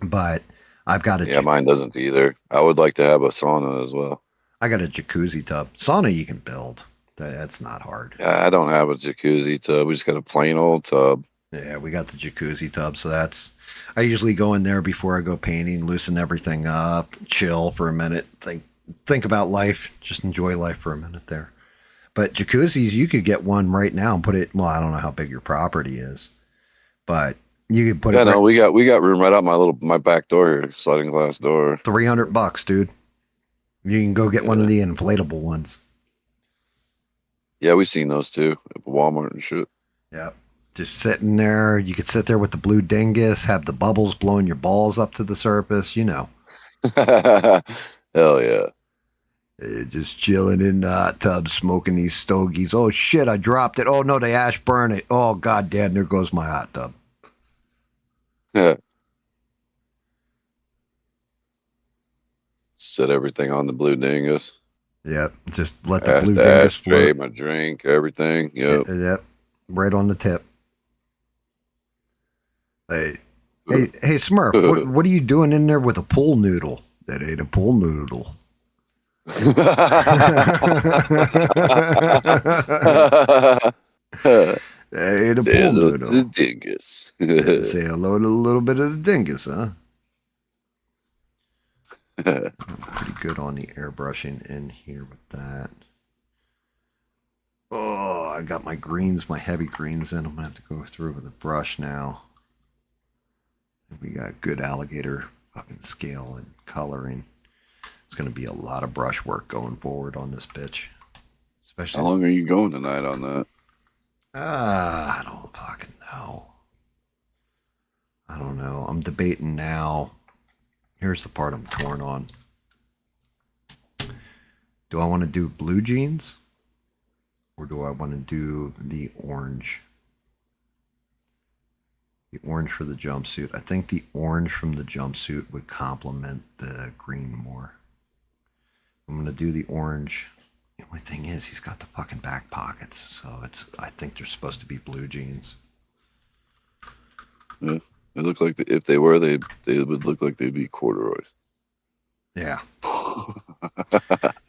But I've got a... Yeah, mine doesn't either. I would like to have a sauna as well. I got a jacuzzi tub. Sauna you can build. That's not hard. Yeah, I don't have a jacuzzi tub. We just got a plain old tub. Yeah, we got the jacuzzi tub, so that's... I usually go in there before I go painting, loosen everything up, chill for a minute, think about life, just enjoy life for a minute there. But jacuzzis, you could get one right now and put it... Well, I don't know how big your property is, but you could put it... Yeah, no, we got room right out my back door here, sliding glass door. $300, dude. You can go get one of the inflatable ones. Yeah, we've seen those too at Walmart and shit. Yeah. Just sitting there. You could sit there with the blue dingus, have the bubbles blowing your balls up to the surface, you know. Hell yeah. Just chilling in the hot tub, smoking these stogies. Oh, shit, I dropped it. Oh, no, they ash burn it. Oh, goddamn, there goes my hot tub. Yeah. Set everything on the blue dingus. Yep. Just let the blue dingus float. My drink, everything. Yep. Yep. Right on the tip. Hey, Smurf, what are you doing in there with a pool noodle? That ain't a pool noodle. That ain't a pool noodle. The dingus. Say hello to a little bit of the dingus, huh? Pretty good on the airbrushing in here with that. Oh, I got my greens, my heavy greens in. I'm going to have to go through with a brush now. We got good alligator fucking scale and coloring. It's going to be a lot of brush work going forward on this bitch. Especially. How long are you going tonight on that? I don't fucking know. I don't know. I'm debating now. Here's the part I'm torn on. Do I want to do blue jeans? Or do I want to do the orange? The orange for the jumpsuit. I think the orange from the jumpsuit would complement the green more. I'm going to do the orange. The only thing is he's got the fucking back pockets. So I think they're supposed to be blue jeans. Yeah. They look like if they were, they would look like they'd be corduroys. Yeah.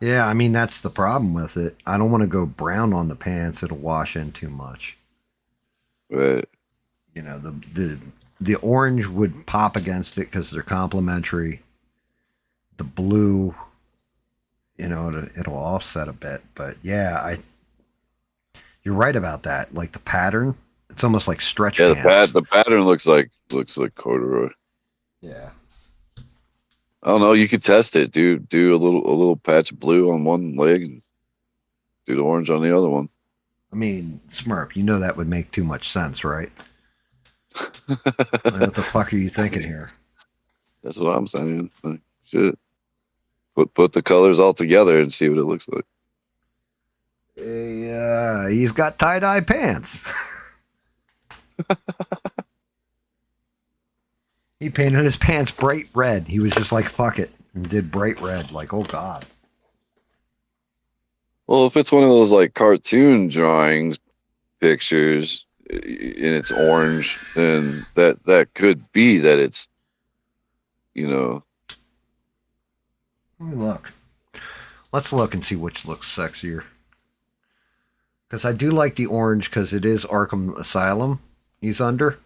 Yeah, I mean, that's the problem with it. I don't want to go brown on the pants. It'll wash in too much. Right. You know, the orange would pop against it because they're complementary. The blue, you know, it'll offset a bit. But yeah, you're right about that. Like the pattern, it's almost like stretch pants. The pattern looks like corduroy. Yeah. don't know. You could test it. Do a little patch of blue on one leg and do the orange on the other one. I mean, Smurf, you know that would make too much sense, right? What the fuck are you thinking here? That's what I'm saying. Like, shit. Put the colors all together and see what it looks like. He's got tie-dye pants. He painted his pants bright red. He was just like, fuck it, and did bright red. Like, oh, God. Well, if it's one of those like cartoon drawings, pictures, and it's orange, then that could be that it's, you know. Let me look. Let's look and see which looks sexier. Because I do like the orange because it is Arkham Asylum he's under.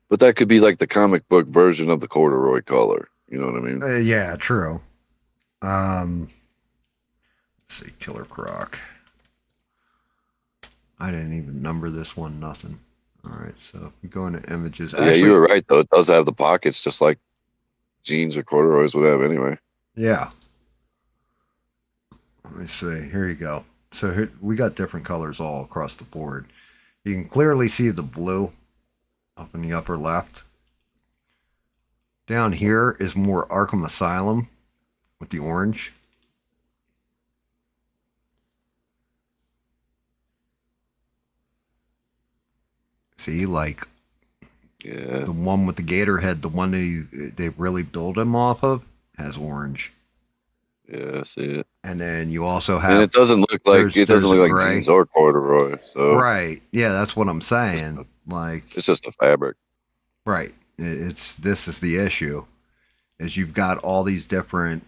But that could be like the comic book version of the corduroy color. You know what I mean? Yeah, true. Let's see, Killer Croc. I didn't even number this one, nothing. All right, so if we go into images. Yeah, you were right, though. It does have the pockets just like jeans or corduroys would have anyway. Yeah. Let me see. Here you go. So here, we got different colors all across the board. You can clearly see the blue up in the upper left. Down here is more Arkham Asylum with the orange. See, like, yeah, the one with the gator head, the one that they really build him off of, has orange. Yeah, I see it. And then you also have. And it doesn't look like gray. jeans or corduroy. So right, yeah, that's what I'm saying. It's just a fabric. Right. This is the issue, is you've got all these different,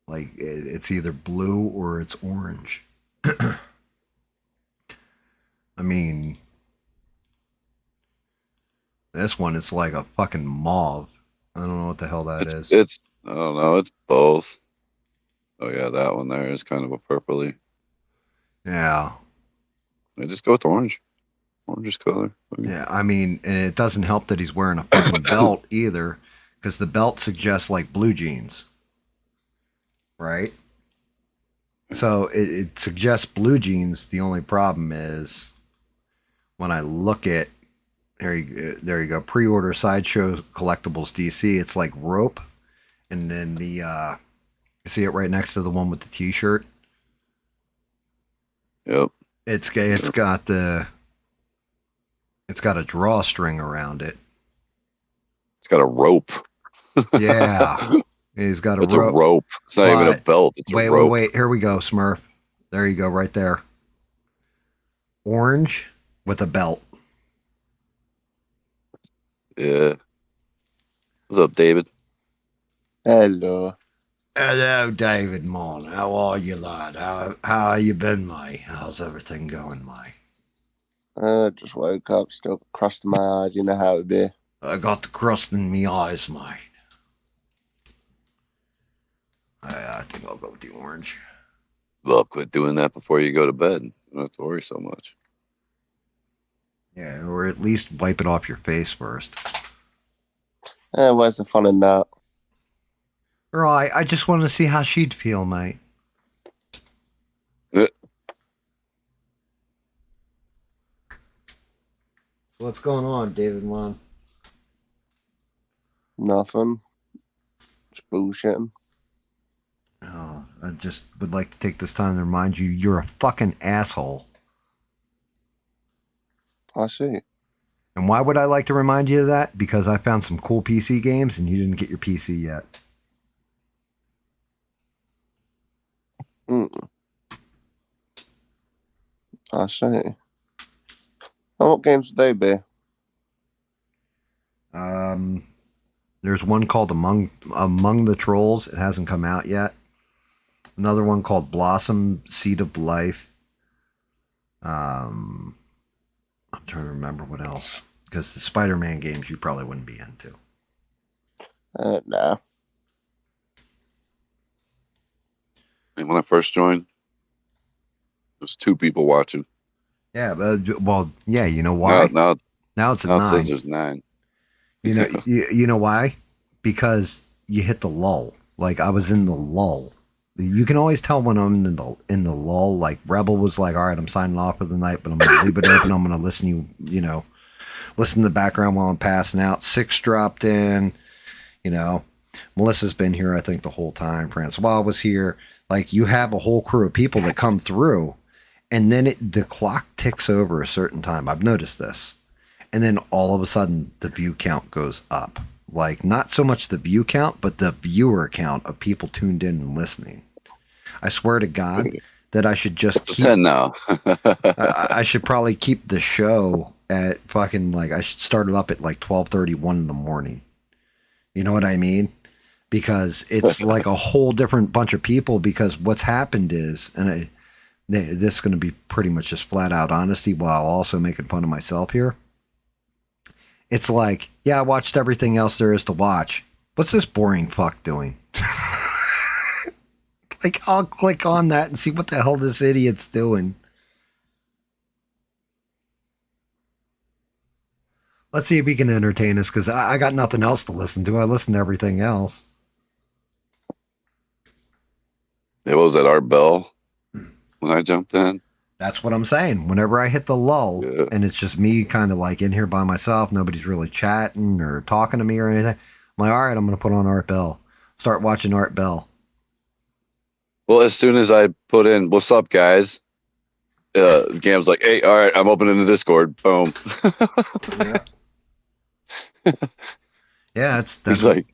like, it's either blue or it's orange. I mean, this one, it's like a fucking mauve. I don't know what the hell that is. I don't know. It's both. Oh yeah, that one there is kind of a purpley. Yeah. Just go with orange. Orange color. Okay. Yeah, I mean, and it doesn't help that he's wearing a fucking belt either, because the belt suggests like blue jeans, right? So it suggests blue jeans. The only problem is when I look at there you go, pre-order Sideshow Collectibles DC. It's like rope, and then the you see it right next to the one with the T-shirt. Yep. It's got a drawstring around it. It's got a rope. Yeah. He's got It's a rope. It's not even a belt. It's a rope. Wait. Here we go, Smurf. There you go, right there. Orange with a belt. Yeah. What's up, David? Hello. Hello, David Mon. How are you, lad? How you been, mate? How's everything going, mate? Just woke up, still crust in my eyes, you know how it be. I got the crust in me eyes, mate. I think I'll go with the orange. Well, quit doing that before you go to bed. You don't have to worry so much. Yeah, or at least wipe it off your face first. Where's the fun in that? Right, I just want to see how she'd feel, mate. What's going on, David Mon? Nothing. Just bullshitting. Oh, I just would like to take this time to remind you, you're a fucking asshole. I see. And why would I like to remind you of that? Because I found some cool PC games and you didn't get your PC yet. I see. And what games would they be? There's one called Among the Trolls. It hasn't come out yet. Another one called Blossom Seed of Life. I'm trying to remember what else. Because the Spider-Man games you probably wouldn't be into. No. And when I first joined, there was 2 people watching. Yeah, well, yeah, you know why? Now it's a now 9. it says there's 9. You know why? Because you hit the lull. Like I was in the lull. You can always tell when I'm in the lull. Like Rebel was like, all right, I'm signing off for the night, but I'm going to leave it open. I'm going to listen listen to the background while I'm passing out. Six dropped in, Melissa's been here, I think, the whole time. Francois was here. Like you have a whole crew of people that come through, and then the clock ticks over a certain time. I've noticed this. And then all of a sudden the view count goes up. Like not so much the view count, but the viewer count of people tuned in and listening. I swear to God that I should just keep 10 now. I should probably keep the show at fucking like I should start it up at like 12:31 in the morning. You know what I mean? Because it's like a whole different bunch of people. Because what's happened is, and this is going to be pretty much just flat out honesty while also making fun of myself here. It's like, yeah, I watched everything else there is to watch. What's this boring fuck doing? Like, I'll click on that and see what the hell this idiot's doing. Let's see if he can entertain us, because I got nothing else to listen to. I listen to everything else. It was at Art Bell when I jumped in. That's what I'm saying. Whenever I hit the lull, and it's just me kind of like in here by myself, nobody's really chatting or talking to me or anything, I'm like, all right, I'm going to put on Art Bell. Start watching Art Bell. Well, as soon as I put in, what's up, guys? Gam's like, hey, all right, I'm opening the Discord. Boom. Yeah, he's like,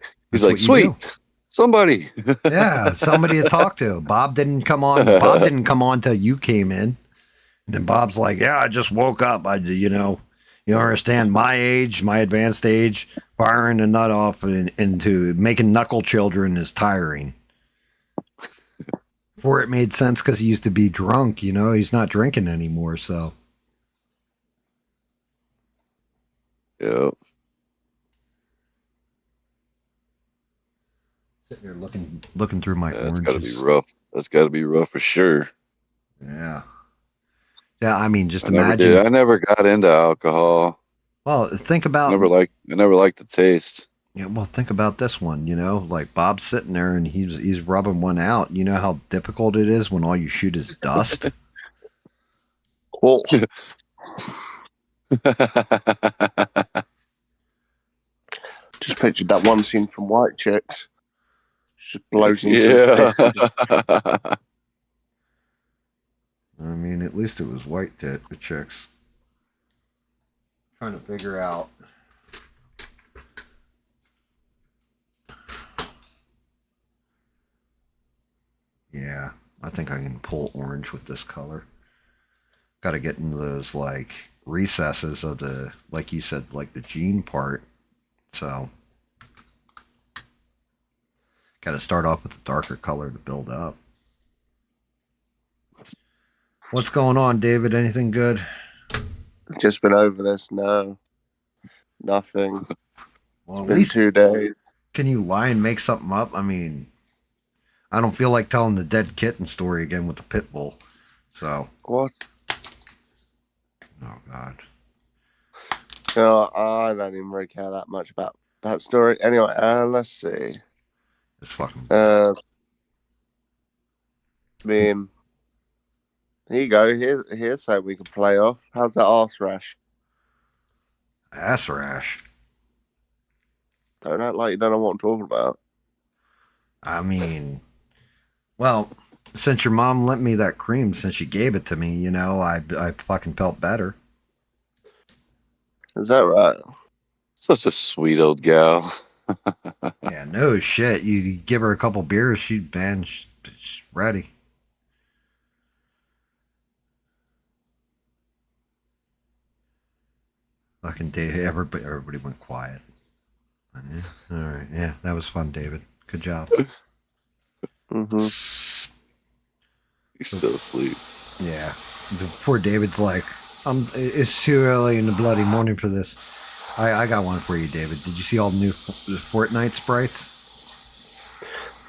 sweet, somebody. Yeah, somebody to talk to. Bob didn't come on. Bob didn't come on till you came in. And then Bob's like, yeah, I just woke up. You understand my age, my advanced age, firing a nut off into making knuckle children is tiring. Before it made sense because he used to be drunk, he's not drinking anymore, so. Yeah. Sitting here looking through my oranges. That's got to be rough. That's got to be rough for sure. Yeah. Yeah, I mean, just imagine. I never got into alcohol. Well, think about. I never liked the taste. Yeah, well, think about this one, like Bob's sitting there and he's rubbing one out. You know how difficult it is when all you shoot is dust? Cool. Just pictured that one scene from White Chicks. Just blows into I mean, at least it was White Tit, the chicks. Trying to figure out. Yeah, I think I can pull orange with this color. Got to get into those, like, recesses of the, like you said, like the jean part. So, got to start off with a darker color to build up. What's going on, David? Anything good? Just been over this. No. Nothing. Well, it's been 2 days. Can you lie and make something up? I mean, I don't feel like telling the dead kitten story again with the pit bull. So. What? Oh, God. No, I don't even really care that much about that story. Anyway, let's see. It's fucking. I mean, here you go. Here's so we can play off. How's that arse rash? Ass rash? Don't act like you don't know what I'm talking about. I mean, well, since your mom lent me that cream, since she gave it to me, I fucking felt better. Is that right? Such a sweet old gal. Yeah, no shit. You give her a couple beers, she's ready. Fucking Dave, everybody went quiet. Yeah, all right, yeah, that was fun, David. Good job. Mm-hmm. He's still asleep. Yeah, poor David's like, it's too early in the bloody morning for this. I got one for you, David. Did you see all the new Fortnite sprites?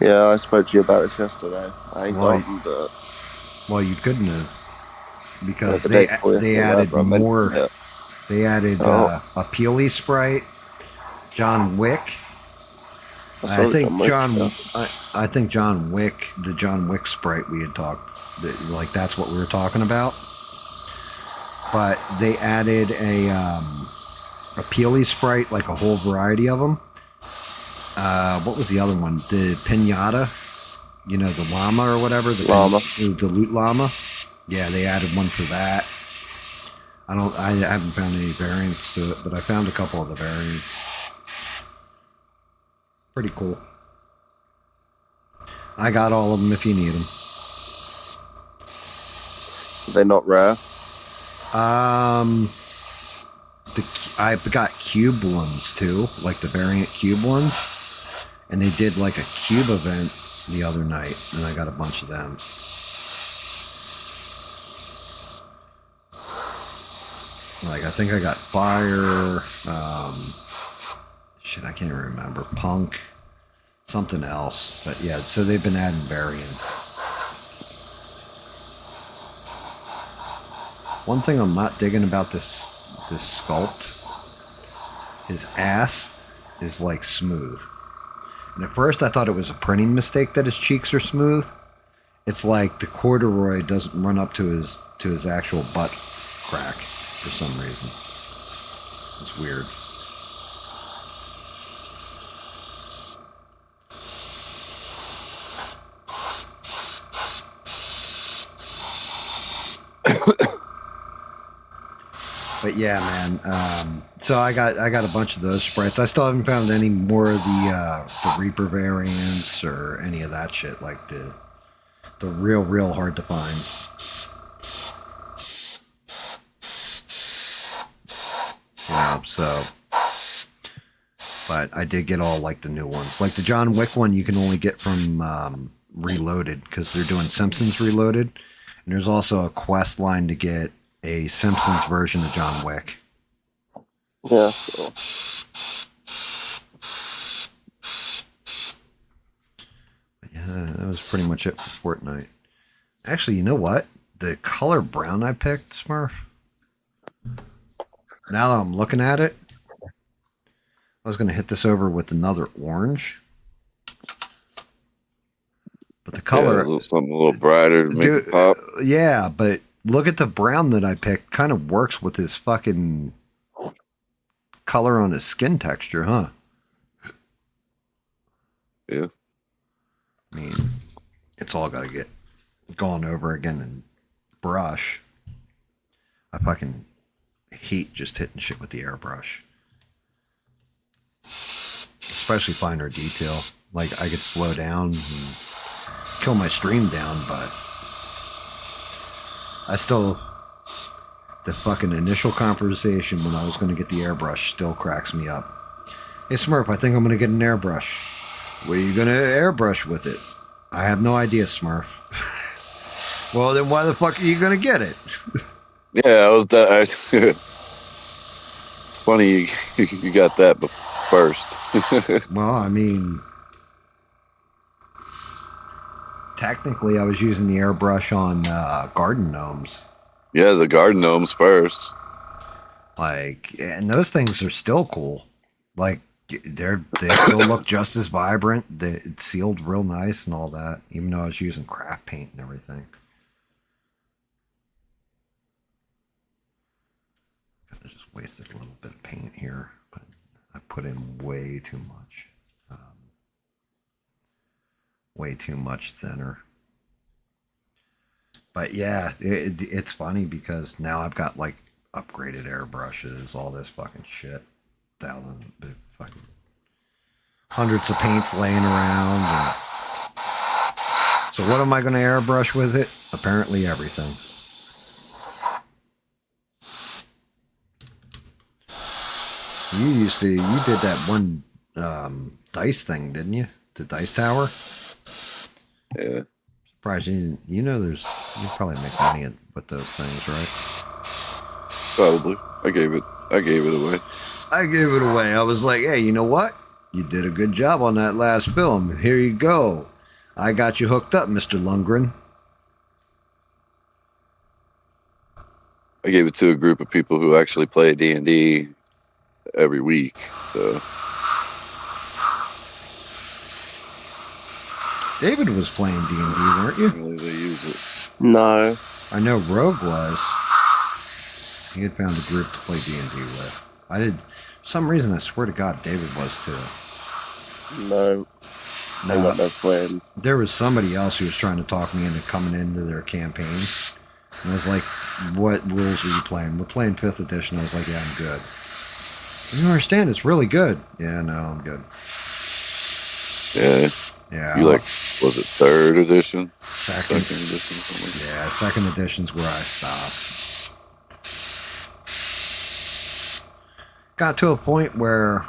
Yeah, I spoke to you about this yesterday. I ain't got them, but... Well, you couldn't have. Because they added more... Yeah. They added a Peely sprite, John Wick, I think I think John Wick, the John Wick Sprite we had talked, like that's what we were talking about. But they added a Peely Sprite, like a whole variety of them. What was the other one? The Pinata, you know, the llama or whatever. The Loot Llama. Yeah, they added one for that. I haven't found any variants to it, but I found a couple of the variants. Pretty cool. I got all of them if you need them. They're not rare. I've got cube ones too, like the variant cube ones, and they did like a cube event the other night, and I got a bunch of them. Like, I think I got Fire, shit, I can't remember, Punk, something else. But yeah, so they've been adding variants. One thing I'm not digging about this sculpt, his ass is like smooth. And at first I thought it was a printing mistake that his cheeks are smooth. It's like the corduroy doesn't run up to his actual butt crack for some reason. It's weird. But yeah, man. So I got a bunch of those sprites. I still haven't found any more of the Reaper variants or any of that shit. Like the real hard to find. So, but I did get all like the new ones. Like the John Wick one, you can only get from Reloaded because they're doing Simpsons Reloaded, and there's also a quest line to get a Simpsons version of John Wick. Yeah. Yeah, that was pretty much it for Fortnite. Actually, you know what? The color brown I picked, Smurf. Now that I'm looking at it, I was going to hit this over with another orange. But the color... Yeah, something a little brighter to make it pop. Yeah, but look at the brown that I picked. Kind of works with his fucking color on his skin texture, huh? Yeah. I mean, it's all got to get gone over again and brush. I fucking hate just hitting shit with the airbrush. Especially finer detail. Like, I could slow down and kill my stream down, but I still... The fucking initial conversation when I was going to get the airbrush still cracks me up. Hey, Smurf, I think I'm going to get an airbrush. What are you going to airbrush with it? I have no idea, Smurf. Well, then why the fuck are you going to get it? Yeah, it's funny you got that first. Well, I mean, technically I was using the airbrush on garden gnomes. Yeah, the garden gnomes first. Like, and those things are still cool. Like, they still look just as vibrant. It's sealed real nice and all that, even though I was using craft paint and everything. I just wasted a little bit of paint here, but I put in way too much. Way too much thinner. But yeah, it's funny because now I've got like upgraded airbrushes, all this fucking shit. Thousands, fucking hundreds of paints laying around. And so what am I going to airbrush with it? Apparently everything. You did that one dice thing, didn't you? The dice tower? Yeah. Surprised you you probably make money with those things, right? Probably. I gave it away. I gave it away. I was like, hey, you know what? You did a good job on that last film. Here you go. I got you hooked up, Mr. Lundgren. I gave it to a group of people who actually play D&D every week. So David was playing D&D, weren't you? Really, they use it. No. I know Rogue was. He had found a group to play D&D with. I did. For some reason, I swear to God, David was too. No. I got no friend. There was somebody else who was trying to talk me into coming into their campaign. And I was like, what rules are you playing? We're playing 5th edition. I was like, yeah, I'm good. You don't understand, it's really good. Yeah, no, I'm good. Yeah. Yeah. You like, was it 3rd edition? Second edition? Yeah, 2nd edition's where I stopped. Got to a point where,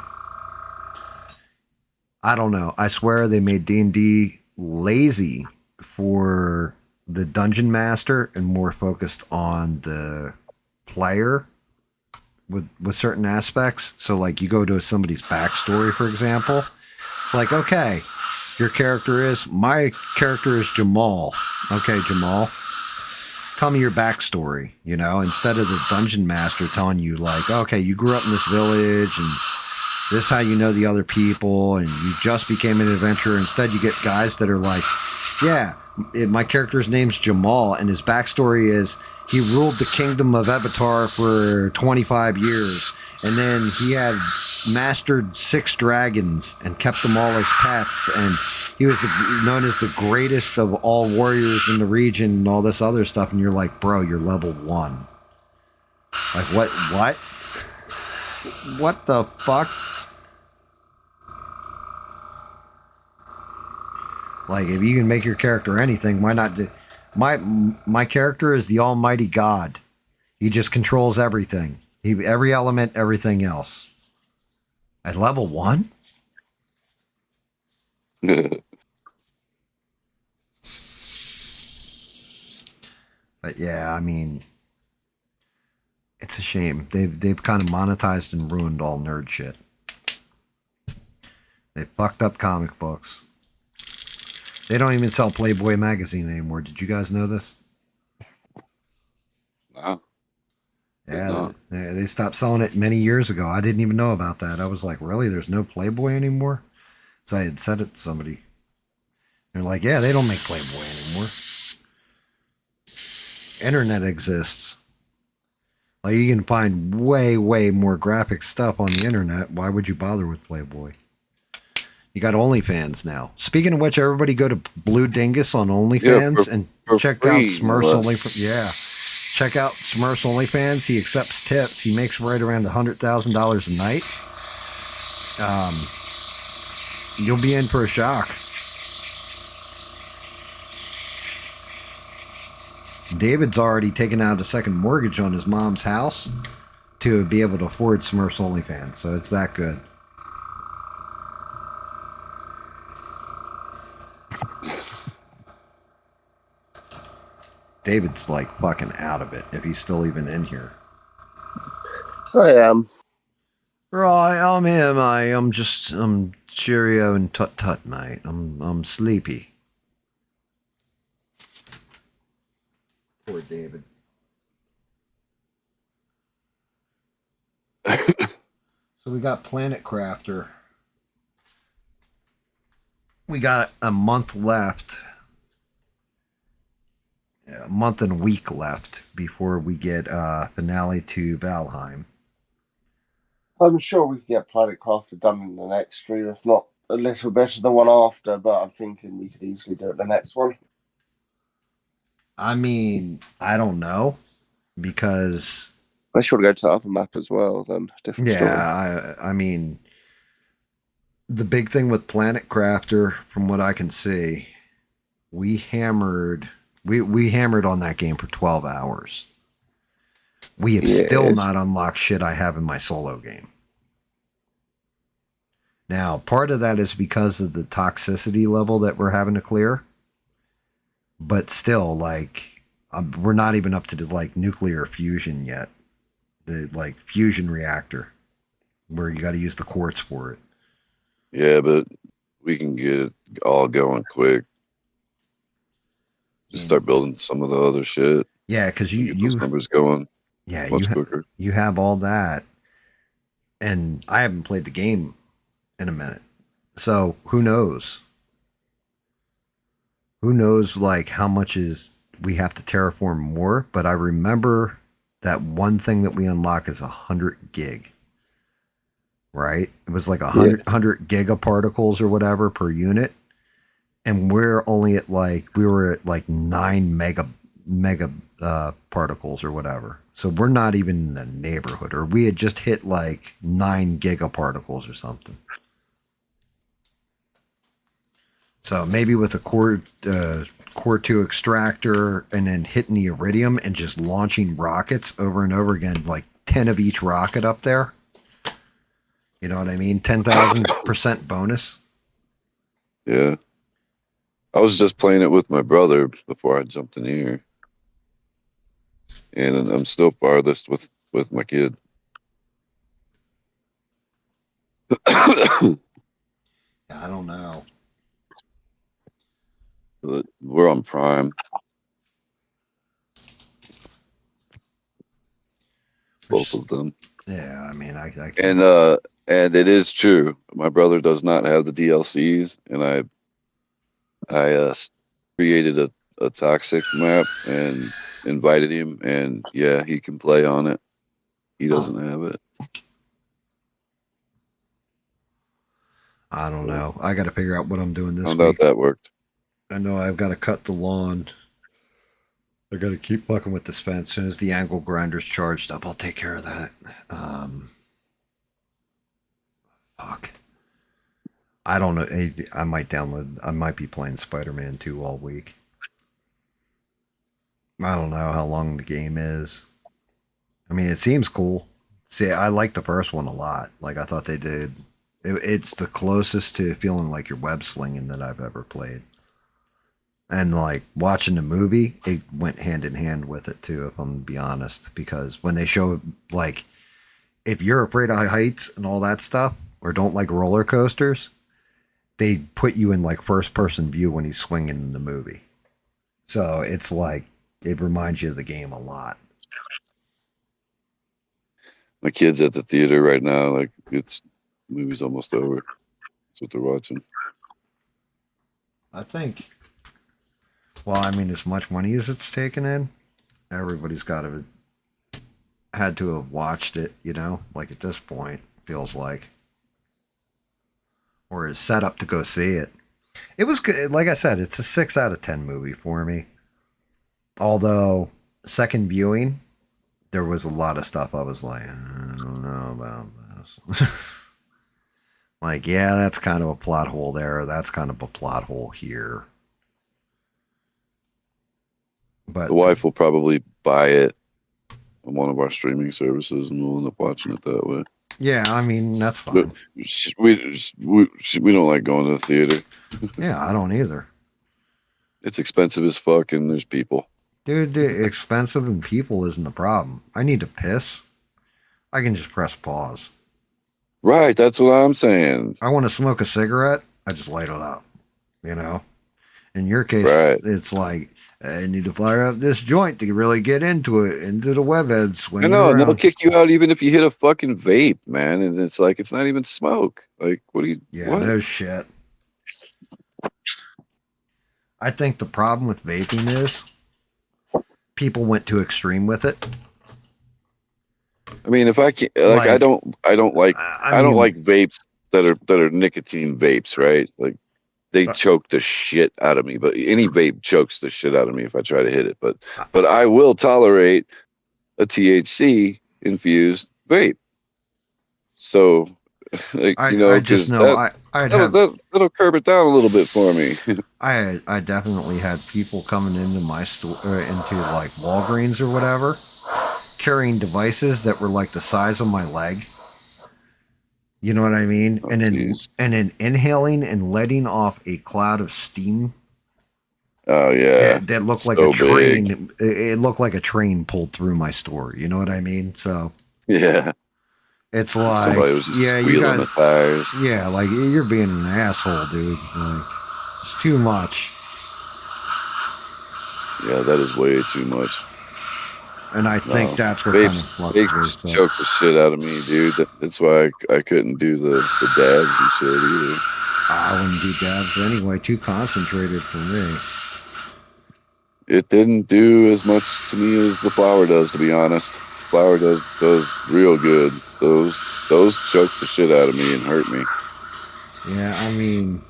I don't know, I swear they made D&D lazy for the dungeon master and more focused on the player with certain aspects. So like you go to somebody's backstory, for example, it's like, okay, my character is Jamal. Okay, Jamal, tell me your backstory, instead of the dungeon master telling you like, okay, you grew up in this village and this is how you know the other people and you just became an adventurer. Instead, you get guys that are like, yeah, my character's name's Jamal and his backstory is he ruled the kingdom of Ebitar for 25 years and then he had mastered 6 dragons and kept them all as pets and he was known as the greatest of all warriors in the region and all this other stuff, and you're like, bro, you're level 1. Like, what the fuck? Like, if you can make your character anything, why not my character is the almighty god. He just controls everything. Every element, everything else. At level 1? But yeah, I mean, it's a shame. They've kind of monetized and ruined all nerd shit. They fucked up comic books. They don't even sell Playboy magazine anymore. Did you guys know this? No. Yeah, they stopped selling it many years ago. I didn't even know about that. I was like, really? There's no Playboy anymore? So I had said it to somebody. They're like, yeah, they don't make Playboy anymore. Internet exists. Like, you can find way, way more graphic stuff on the internet. Why would you bother with Playboy? You got OnlyFans now. Speaking of which, everybody go to Blue Dingus on OnlyFans and check out Smurf's OnlyFans. Yeah. Check out Smurf's OnlyFans. He accepts tips. He makes right around $100,000 a night. You'll be in for a shock. David's already taken out a second mortgage on his mom's house to be able to afford Smurf's OnlyFans, so it's that good. David's like fucking out of it, if he's still even in here. I am. Right, I'm him. I'm cheerio and tut-tut, mate. I'm sleepy. Poor David. So we got Planet Crafter. We got a month left. A month and a week left before we get finale to Valheim. I'm sure we can get Planet Crafter done in the next stream, if not a little better than one after, but I'm thinking we could easily do it the next one. I mean, I don't know, because I should go to the other map as well, then. Different story. I mean, the big thing with Planet Crafter, from what I can see, we hammered on that game for 12 hours. We have still not unlocked shit I have in my solo game. Now, part of that is because of the toxicity level that we're having to clear. But still, like, we're not even up to the, like, nuclear fusion yet. The, like, fusion reactor, where you got to use the quartz for it. Yeah, but we can get it all going quick. Just start building some of the other shit. Yeah, because you numbers going. Yeah, much quicker. You have all that, and I haven't played the game in a minute, so who knows? who knows like how much is we have to terraform more, but I remember that one thing that we unlock is 100 gig. Right? It was like 100 gigaparticles or whatever per unit. And we're only at we were at like 9 mega particles or whatever. So we're not even in the neighborhood, or we had just hit like 9 gigaparticles or something. So maybe with a core 2 extractor and then hitting the iridium and just launching rockets over and over again, like 10 of each rocket up there. You know what I mean? 10,000% bonus. Yeah. I was just playing it with my brother before I jumped in here. And I'm still farthest with my kid. I don't know. But we're on Prime. Both of them. Yeah, I mean, I and it is true. My brother does not have the DLCs, and I created a toxic map and invited him, and yeah, he can play on it. He doesn't have it. I don't know. I got to figure out what I'm doing this Found week. out that worked. I know I've got to cut the lawn. I got to keep fucking with this fence. As soon as the angle grinder's charged up, I'll take care of that. Fuck. I don't know. I might download. I might be playing Spider-Man 2 all week. I don't know how long the game is. I mean, it seems cool. See, I like the first one a lot. Like, I thought they did. It's the closest to feeling like you're web slinging that I've ever played. And like watching the movie, it went hand in hand with it too, if I'm gonna be honest. Because when they show, like, if you're afraid of heights and all that stuff, or don't like roller coasters, they put you in like first person view when he's swinging in the movie. So it's like, it reminds you of the game a lot. My kid's at the theater right now. Like, the movie's almost over. That's what they're watching. I think. Well, I mean, as much money as it's taken in, everybody's had to have watched it, you know, like at this point, feels like. Or is set up to go see it. It was good. Like I said, it's a 6 out of 10 movie for me. Although, second viewing, there was a lot of stuff I was like, I don't know about this. Like, yeah, that's kind of a plot hole there. That's kind of a plot hole here. But the wife will probably buy it on one of our streaming services, and we'll end up watching it that way. Yeah, I mean, that's fine. We don't like going to the theater. Yeah, I don't either. It's expensive as fuck, and there's people. Dude, expensive and people isn't the problem. I need to piss. I can just press pause. Right, that's what I'm saying. I want to smoke a cigarette, I just light it up. You know? In your case, It's like, I need to fire up this joint to really get into it, into the webhead swing. I know, and they'll kick you out even if you hit a fucking vape, man. And it's like, it's not even smoke. Like, what do you... Yeah, what? no shit. I think the problem with vaping is people went too extreme with it. I mean, if I can't, like, I don't like vapes that are nicotine vapes, right? Like, they choke the shit out of me. But any vape chokes the shit out of me if I try to hit it. But I will tolerate a THC infused vape. So, like, you know, I just know that'll curb it down a little bit for me. I definitely had people coming into my store, into like Walgreens or whatever, carrying devices that were like the size of my leg. You know what I mean? And then inhaling and letting off a cloud of steam. Oh yeah. That looked like a train. It looked like a train pulled through my store. You know what I mean? So yeah. It's like, somebody was just you guys, the tires. Yeah, like you're being an asshole, dude. Like, it's too much. Yeah, that is way too much. And I think that's what kind of fluctuates. Vapes choke the shit out of me, dude. That's why I couldn't do the dabs and shit either. I wouldn't do dabs anyway. Too concentrated for me. it didn't do as much to me as the flour does, to be honest. Flour does real good. Those choked the shit out of me and hurt me. Yeah, I mean,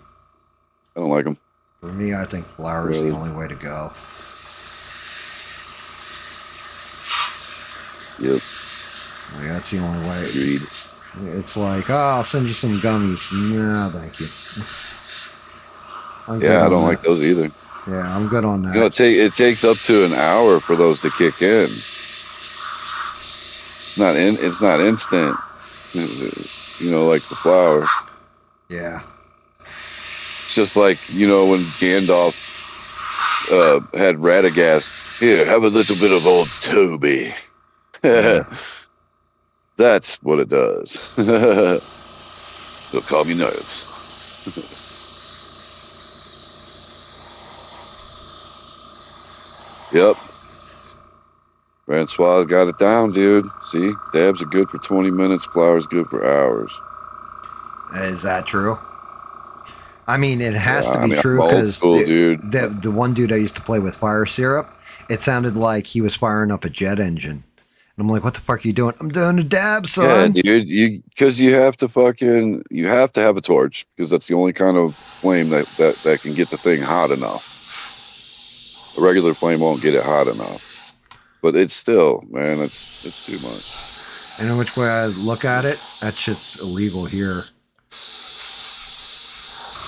I don't like them. For me, I think flour is the only way to go. Yep. Like, that's the only way. Agreed. It's like, oh, I'll send you some gummies. No, thank you. Yeah, I don't like those either. Yeah, I'm good on that. You know, it takes up to an hour for those to kick in. It's not instant. You know, like the flour. Yeah. It's just like, you know, when Gandalf had Radagast. Here, have a little bit of old Toby. Yeah. That's what it does. It'll calm your nerves. Yep. Francois got it down, dude. See, dabs are good for 20 minutes, flour's good for hours. Is that true? I mean, it has to be I'm true old because school, dude. the one dude I used to play with, fire syrup, it sounded like he was firing up a jet engine. And I'm like, what the fuck are you doing? I'm doing a dab, son. Yeah, dude. Because you have to have a torch because that's the only kind of flame that can get the thing hot enough. A regular flame won't get it hot enough. But it's still, man, it's too much. I know which way I look at it. That shit's illegal here.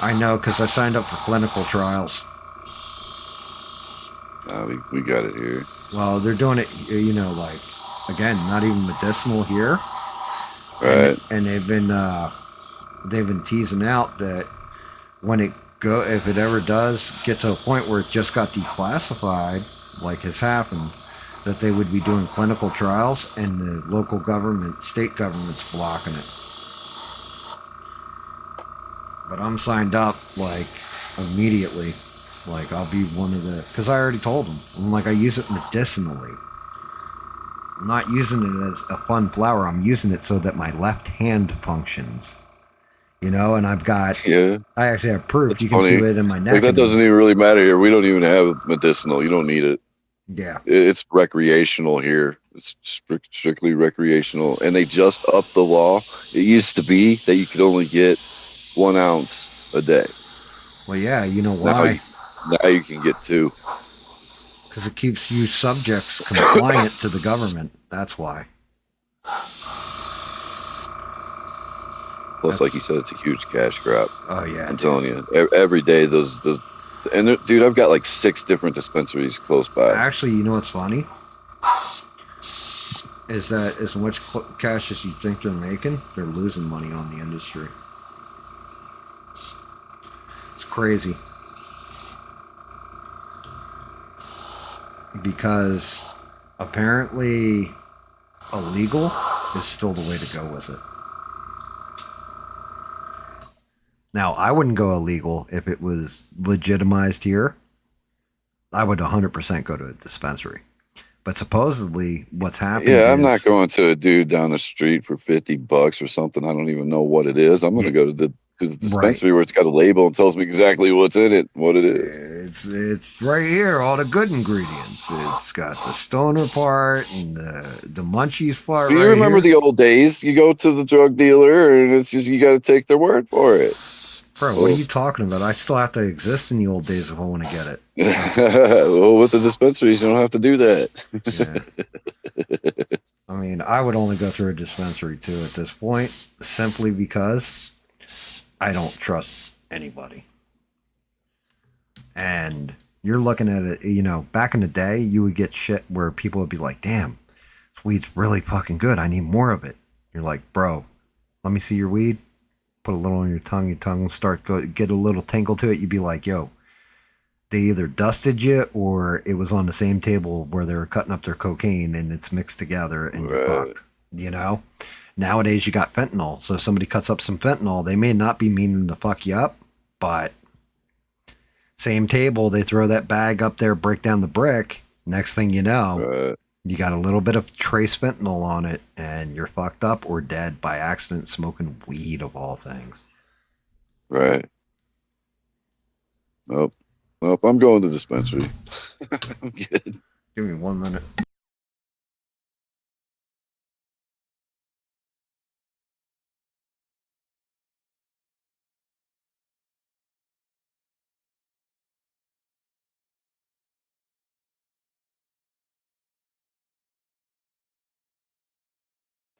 I know because I signed up for clinical trials. We got it here. Well, they're doing it, you know, like, again, not even medicinal here. Right. And they've been teasing out that when if it ever does get to a point where it just got declassified, like has happened, that they would be doing clinical trials and the local government, state government's blocking it. But I'm signed up, like, immediately. Like, I'll be one of the... Because I already told them. I'm like, I use it medicinally. I'm not using it as a fun flower. I'm using it so that my left hand functions. You know, and I've got... Yeah. I actually have proof. That's you can funny. see it in my neck. Like, that doesn't even really matter here. We don't even have medicinal. You don't need it. Yeah. It's recreational here. It's strictly recreational. And they just upped the law. It used to be that you could only get 1 ounce a day. Well, yeah, you know why? Now you can get 2. Because it keeps you subjects compliant to the government. That's why. Plus, like you said, it's a huge cash grab. Oh, yeah. I'm telling you. Every day, those and dude, I've got like 6 different dispensaries close by. Actually, you know what's funny? Is that as much cash as you think they're making, they're losing money on the industry. It's crazy. Because apparently illegal is still the way to go with it. Now, I wouldn't go illegal if it was legitimized here. I would 100% go to a dispensary. But supposedly, what's happening is... I'm not going to a dude down the street for $50 or something. I don't even know what it is. I'm going to go to the dispensary where it's got a label and tells me exactly what's in it, what it is. It's right here, all the good ingredients. It's got the stoner part and the munchies part. Do you remember the old days? You go to the drug dealer and it's just, you got to take their word for it. Bro, what are you talking about? I still have to exist in the old days if I want to get it. Well, with the dispensaries, you don't have to do that. Yeah. I mean, I would only go through a dispensary too at this point, simply because I don't trust anybody. And you're looking at it, you know, back in the day, you would get shit where people would be like, damn, this weed's really fucking good. I need more of it. You're like, bro, let me see your weed. Put a little on your tongue will start get a little tingle to it. You'd be like, yo, they either dusted you or it was on the same table where they were cutting up their cocaine and it's mixed together and you're fucked. You know? Nowadays you got fentanyl. So if somebody cuts up some fentanyl, they may not be meaning to fuck you up, but same table, they throw that bag up there, break down the brick. Next thing you know, you got a little bit of trace fentanyl on it and you're fucked up or dead by accident smoking weed of all things. Right. Nope. Well, I'm going to the dispensary. I'm good. Give me 1 minute.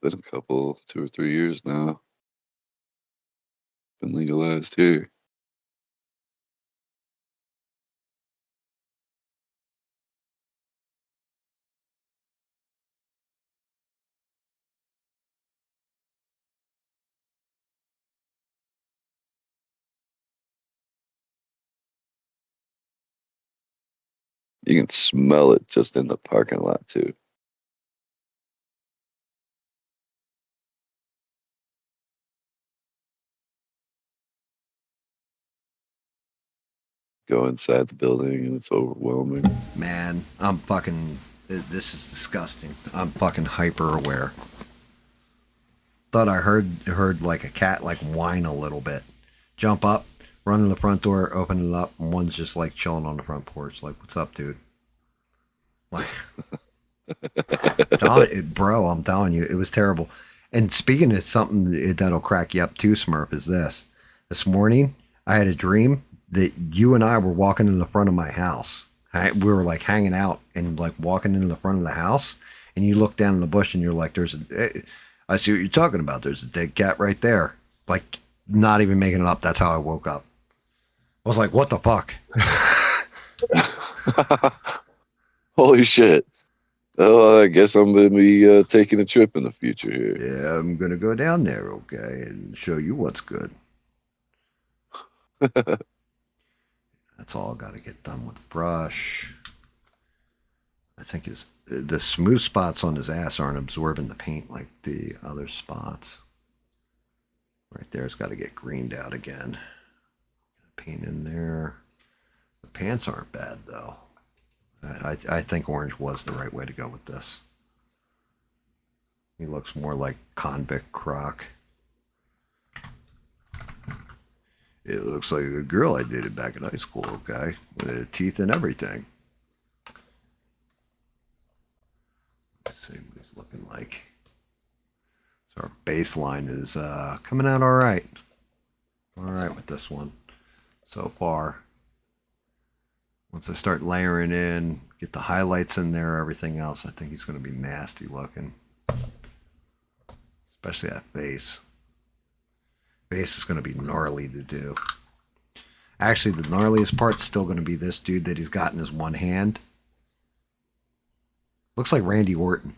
Been a couple, 2 or 3 years now. Been legalized here. You can smell it just in the parking lot too. Go inside the building and it's overwhelming. Man, I'm fucking. This is disgusting. I'm fucking hyper aware. Thought I heard like a cat like whine a little bit. Jump up, run to the front door, open it up, and one's just like chilling on the front porch. Like, what's up, dude? Like, bro, I'm telling you, it was terrible. And speaking of something that'll crack you up too, Smurf, is this. This morning, I had a dream that you and I were walking in the front of my house. We were like hanging out and like walking into the front of the house, and you look down in the bush and you're like, I see what you're talking about. There's a dead cat right there. Like, not even making it up. That's how I woke up. I was like, what the fuck? Holy shit. Oh, I guess I'm going to be taking a trip in the future here. Yeah, I'm going to go down there, okay, and show you what's good. That's all got to get done with brush. I think the smooth spots on his ass aren't absorbing the paint like the other spots. Right there's got to get greened out again. Paint in there. The pants aren't bad though. I think orange was the right way to go with this. He looks more like convict Croc. It looks like a girl I dated back in high school, okay? With teeth and everything. Let's see what he's looking like. So our baseline is coming out all right. All right with this one so far. Once I start layering in, get the highlights in there, everything else, I think he's going to be nasty looking. Especially that face. Face is going to be gnarly to do. Actually, the gnarliest part's still going to be this dude that he's got in his one hand. Looks like Randy Orton.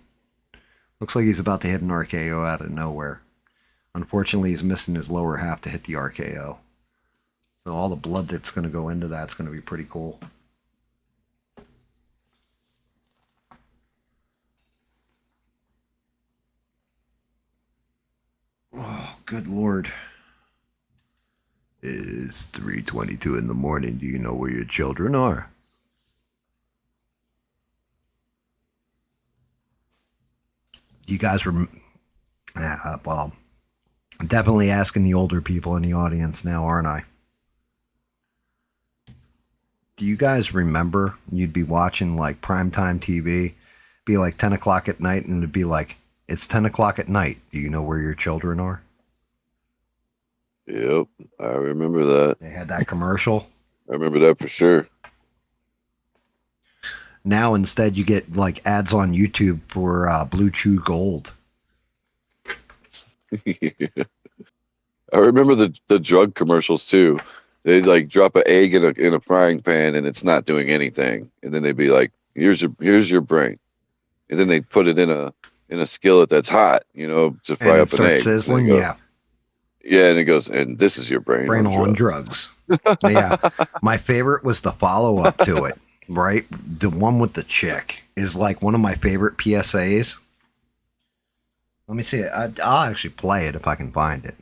Looks like he's about to hit an RKO out of nowhere. Unfortunately, he's missing his lower half to hit the RKO. So all the blood that's going to go into that's going to be pretty cool. Oh, good Lord. It's 3:22 in the morning. Do you know where your children are? You guys were... well, I'm definitely asking the older people in the audience now, aren't I? Do you guys remember you'd be watching like primetime TV, be like 10 o'clock at night, and it'd be like, it's 10 o'clock at night. Do you know where your children are? Yep, I remember that. They had that commercial. I remember that for sure. Now instead you get like ads on YouTube for Blue Chew Gold. I remember the drug commercials too. They like drop an egg in a frying pan and it's not doing anything, and then they'd be like, "Here's your brain," and then they put it in a skillet that's hot, to fry up an egg. Sizzling, yeah. Yeah, and it goes, and this is your brain on drugs. Yeah, my favorite was the follow up to it. Right, the one with the chick is like one of my favorite PSAs. Let me see it. I'll actually play it if I can find it.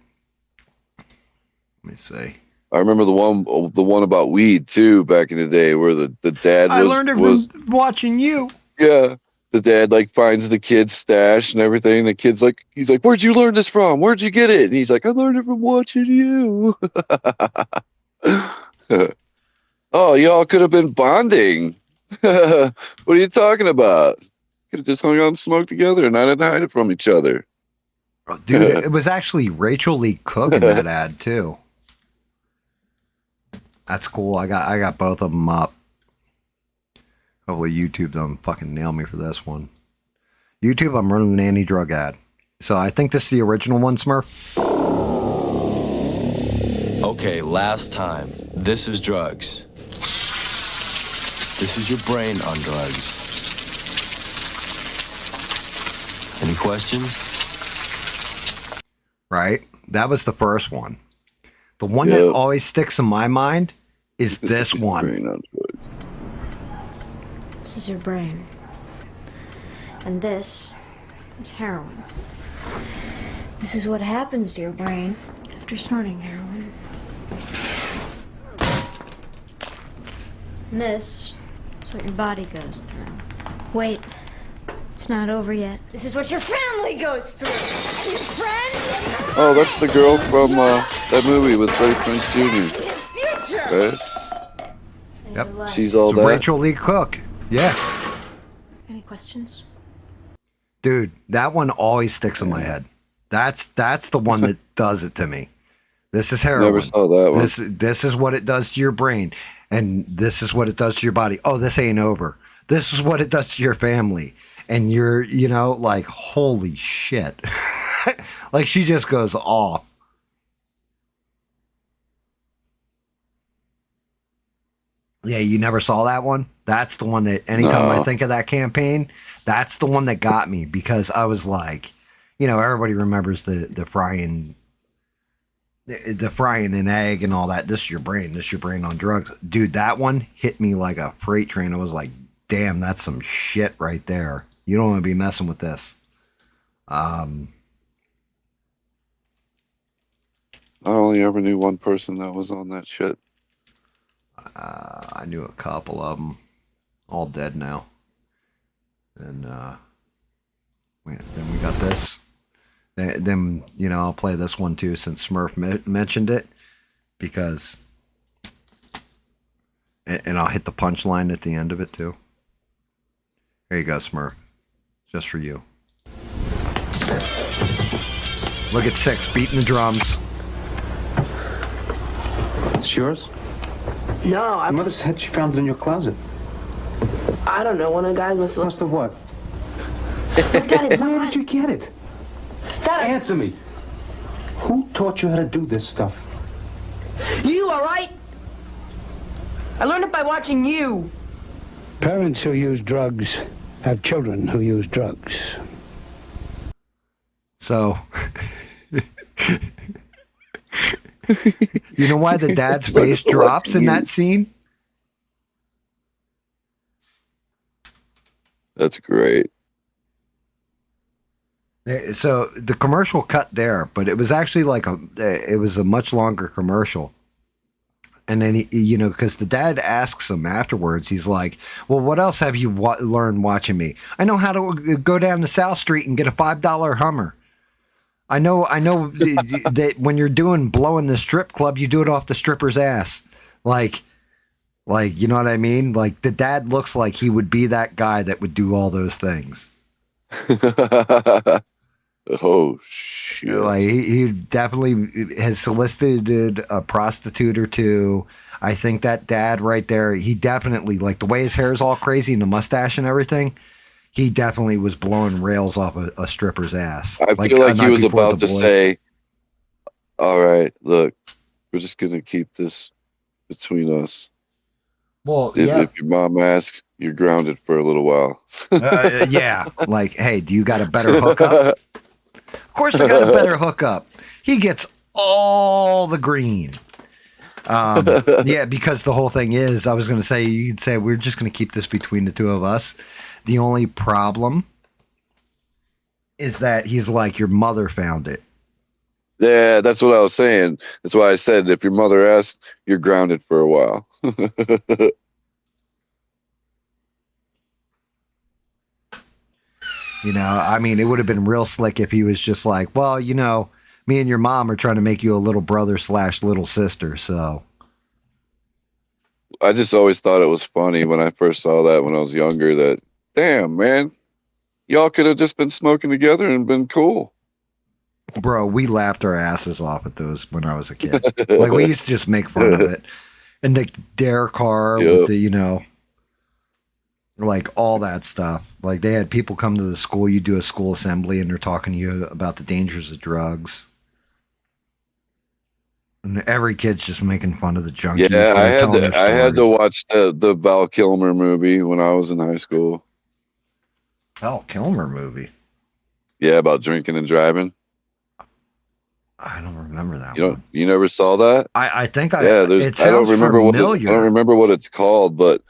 Let me see. I remember the one about weed too back in the day, where the dad I learned it from watching you. Yeah, the dad like finds the kid's stash and everything. The kid's like, he's like, "Where'd you learn this from? Where'd you get it?" And he's like, "I learned it from watching you." Oh, y'all could have been bonding. What are you talking about? Could have just hung out and smoked together and not had to hide it from each other. Dude, it was actually Rachel Lee Cook in that ad too. That's cool. I got both of them up. Hopefully YouTube don't fucking nail me for this one. YouTube, I'm running an anti-drug ad. So I think this is the original one, Smurf. Okay, last time. This is drugs. This is your brain on drugs. Any questions? Right? That was the first one. The one that always sticks in my mind is this one. This is your brain. And this is heroin. This is what happens to your brain after snorting heroin. And this is what your body goes through. Wait, it's not over yet. This is what your family goes through. And your friends. Oh, that's the girl from that movie with Freddie Prinze Jr. Right? Yep. She's all So that. Rachel Lee Cook. Yeah. Any questions? Dude, that one always sticks in my head. That's the one that does it to me. This is heroin. Never saw that one. This is what it does to your brain, and this is what it does to your body. Oh, this ain't over. This is what it does to your family, and you're, like, holy shit. Like, she just goes off. Yeah, you never saw that one? That's the one that anytime I think of that campaign, that's the one that got me, because I was like, everybody remembers the frying an egg and all that. This is your brain. This is your brain on drugs. Dude, that one hit me like a freight train. I was like, damn, that's some shit right there. You don't want to be messing with this. I only ever knew one person that was on that shit. I knew a couple of them, all dead now. And then we got this. Then I'll play this one too, since Smurf mentioned it, because, and I'll hit the punchline at the end of it too. Here you go, Smurf, just for you. Look at 6 beating the drums. It's yours? No, Your mother said she found it in your closet. I don't know. One of the guys must have. Must have what? Dad, it's Where not. did you get it? Dad, Answer me. Who taught you how to do this stuff? You, all right? I learned it by watching you. Parents who use drugs have children who use drugs. So, you know why the dad's face drops in that scene? That's great. So the commercial cut there, but it was actually it was a much longer commercial. And then because the dad asks him afterwards, he's like, "Well, what else have you learned watching me? I know how to go down to South Street and get a $5 Hummer. I know that when you're blowing the strip club, you do it off the stripper's ass. Like, you know what I mean? Like, the dad looks like he would be that guy that would do all those things." Oh shit! Like, he definitely has solicited a prostitute or two. I think that dad right there, he definitely, like, the way his hair is all crazy and the mustache and everything, he definitely was blowing rails off a stripper's ass. I feel like he was about to say, "All right, look, we're just gonna keep this between us. Well, if your mom asks, you're grounded for a little while." Yeah, like, hey, do you got a better hookup? Of course I got a better hookup. He gets all the green. Yeah, because the whole thing is, I was going to say, you'd say, we're just going to keep this between the two of us. The only problem is that he's like, your mother found it. Yeah, that's what I was saying. That's why I said, if your mother asks, you're grounded for a while. I mean, it would have been real slick if he was just like, well, me and your mom are trying to make you a little brother / little sister, so. I just always thought it was funny when I first saw that when I was younger. That damn man, y'all could have just been smoking together and been cool. Bro, we laughed our asses off at those when I was a kid. Like, we used to just make fun of it. And the dare car with the, you know, like all that stuff. Like, they had people come to the school, you do a school assembly, and they're talking to you about the dangers of drugs. And every kid's just making fun of the junkies. Yeah, I had to stories. watch the Val Kilmer movie when I was in high school. Val Kilmer movie? Yeah, about drinking and driving. I don't remember that. You never saw that? I think I. Yeah, It I don't sounds remember familiar. I don't remember what it's called, but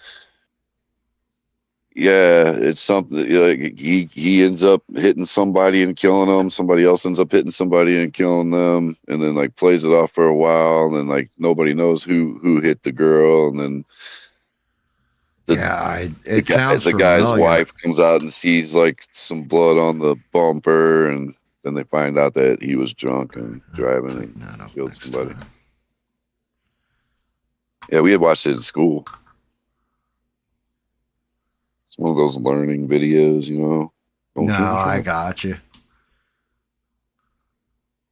yeah, it's something like he ends up hitting somebody and killing them. Somebody else ends up hitting somebody and killing them, and then like plays it off for a while, and then like nobody knows who hit the girl, and then the guy's wife comes out and sees like some blood on the bumper, and then they find out that he was drunk and driving and killed somebody. Yeah, we had watched it in school. It's one of those learning videos, you know. No, I got you.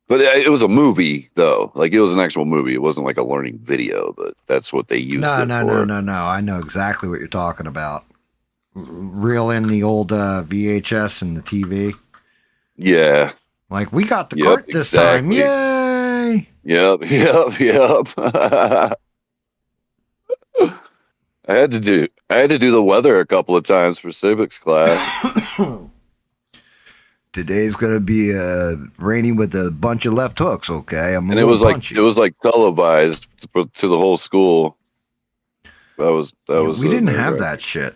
But it was a movie, though. Like, it was an actual movie. It wasn't like a learning video, but that's what they used it for. No. I know exactly what you're talking about. Reel in the old VHS and the TV. Yeah. Like, we got the cart this time. Yay! Yep. I had to do the weather a couple of times for civics class. Today's gonna be raining with a bunch of left hooks. Okay, And it was like televised to the whole school. That was we didn't have that shit.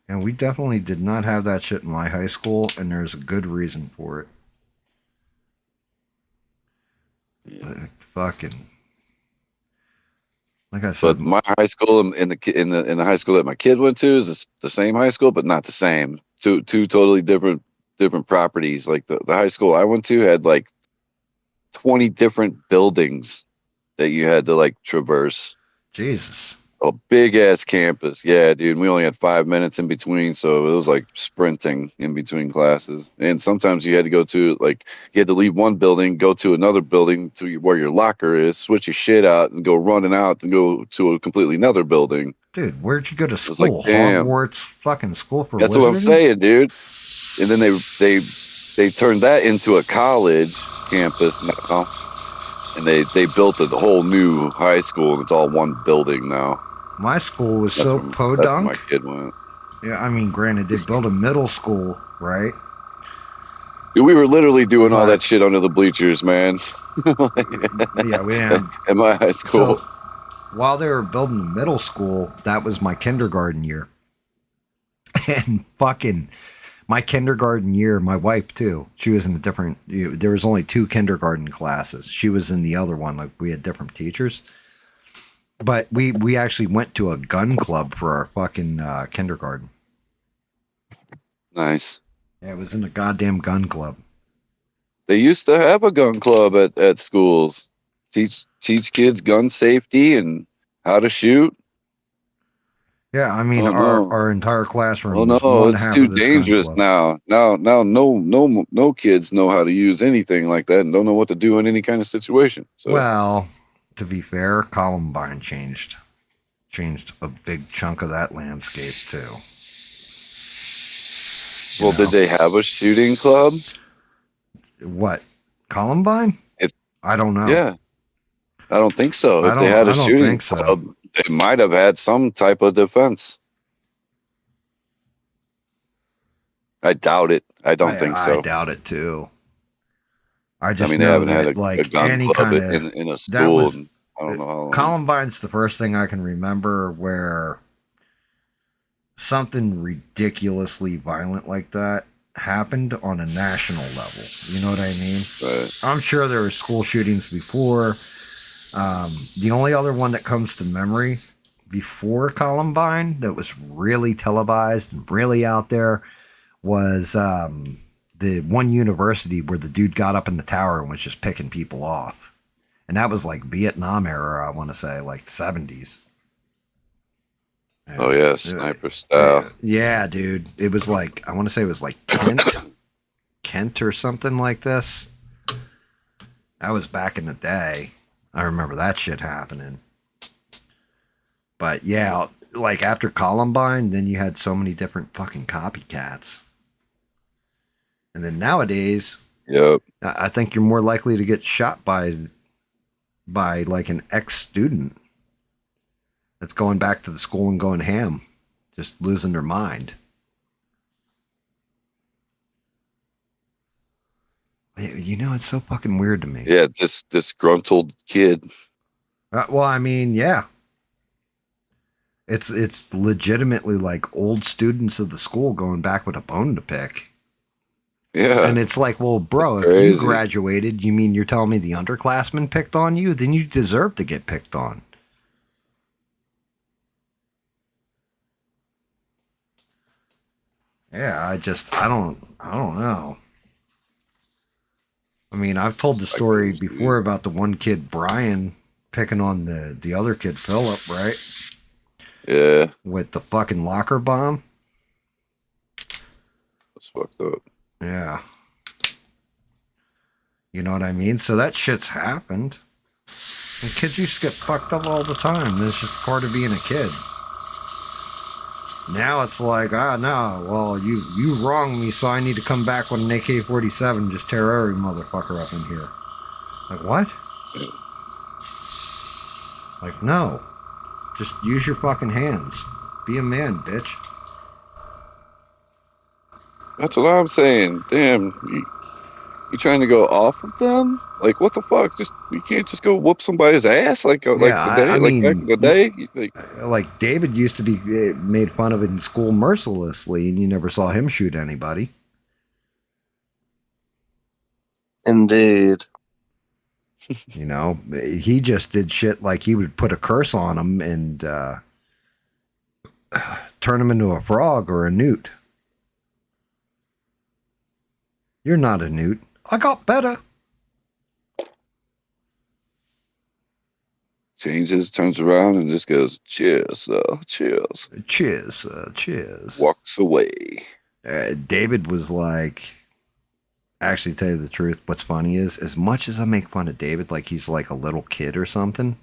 And we definitely did not have that shit in my high school, and there's a good reason for it. Fucking, like I said, but my high school in the high school that my kid went to is the same high school, but not the same. Two totally different properties. Like the high school I went to had like 20 different buildings that you had to like traverse. Jesus. A big ass campus. Yeah, dude. We only had 5 minutes in between, so it was like sprinting in between classes. And sometimes you had to go to you had to leave one building, go to another building to where your locker is, switch your shit out, and go running out and go to a completely another building. Dude, where'd you go to school? Like, damn. Hogwarts fucking school for That's wizarding? what I'm saying, dude. And then they turned that into a college campus now. And they built a whole new high school, and it's all one building now. My school was That's where my kid went. Yeah, I mean, granted, they built a middle school, right? Dude, we were literally doing all that shit under the bleachers, man. Yeah, we had at my high school. So, while they were building the middle school, that was my kindergarten year. And fucking my kindergarten year, my wife too, she was in a different, there was only 2 kindergarten classes. She was in the other one, like we had different teachers. But we actually went to a gun club for our fucking kindergarten. Nice. Yeah, it was in a goddamn gun club. They used to have a gun club at schools. Teach kids gun safety and how to shoot. Yeah, I mean, our entire classroom. Oh no, it's too dangerous now. Now, no kids know how to use anything like that and don't know what to do in any kind of situation. So. Well, to be fair, Columbine changed a big chunk of that landscape too. Well, did they have a shooting club? What, Columbine? I don't know. Yeah, I don't think so. If they had a shooting club, they might have had some type of defense. I doubt it. I don't think so. I doubt it too. I mean, they haven't had a gun club in a school. I don't know how long. Columbine's the first thing I can remember where something ridiculously violent like that happened on a national level. You know what I mean? Right. I'm sure there were school shootings before. The only other one that comes to memory before Columbine that was really televised and really out there was the one university where the dude got up in the tower and was just picking people off. And that was like Vietnam era, I want to say, like 70s. Oh yeah, sniper style. Yeah, dude. It was like, I want to say it was like Kent or something like this. That was back in the day. I remember that shit happening. But yeah, like after Columbine, then you had so many different fucking copycats. And then nowadays, yep, I think you're more likely to get shot by like an ex-student that's going back to the school and going ham, just losing their mind. You know, it's so fucking weird to me. Yeah, this disgruntled kid. Well, I mean, yeah. It's legitimately like old students of the school going back with a bone to pick. Yeah. And it's like, well, bro, if you graduated, you mean you're telling me the underclassmen picked on you? Then you deserve to get picked on. Yeah, I don't know. I mean, I've told the story before about the one kid, Brian, picking on the other kid, Philip, right? Yeah. With the fucking locker bomb. That's fucked up. Yeah. You know what I mean? So that shit's happened. And kids used to get fucked up all the time. That's just part of being a kid. Now it's like, no, well, you wronged me, so I need to come back with an AK-47 and just tear every motherfucker up in here. Like, what? Like, no. Just use your fucking hands. Be a man, bitch. That's what I'm saying. Damn, you trying to go off of them? Like, what the fuck? You can't just go whoop somebody's ass like Yeah, back in the day. Like David used to be made fun of in school mercilessly, and you never saw him shoot anybody. Indeed. You know, he just did shit like he would put a curse on him and turn him into a frog or a newt. You're not a newt. I got better. Changes, turns around, and just goes, cheers, cheers. Cheers, cheers. Walks away. David was like, actually, tell you the truth, what's funny is, as much as I make fun of David, like he's like a little kid or something,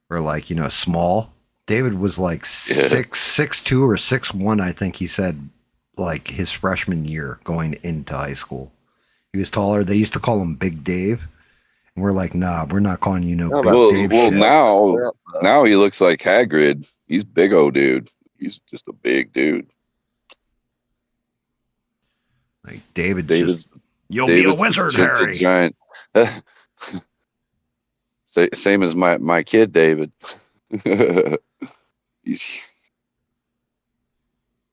or like, you know, small, David was like 6'2" or 6'1", I think he said, like his freshman year going into high school. He was taller. They used to call him Big Dave. And we're like, nah, we're not calling you no Big Dave shit. Now he looks like Hagrid. He's big old dude. He's just a big dude. Like David's you'll be a wizard, Harry. Giant. Same as my kid, David. He's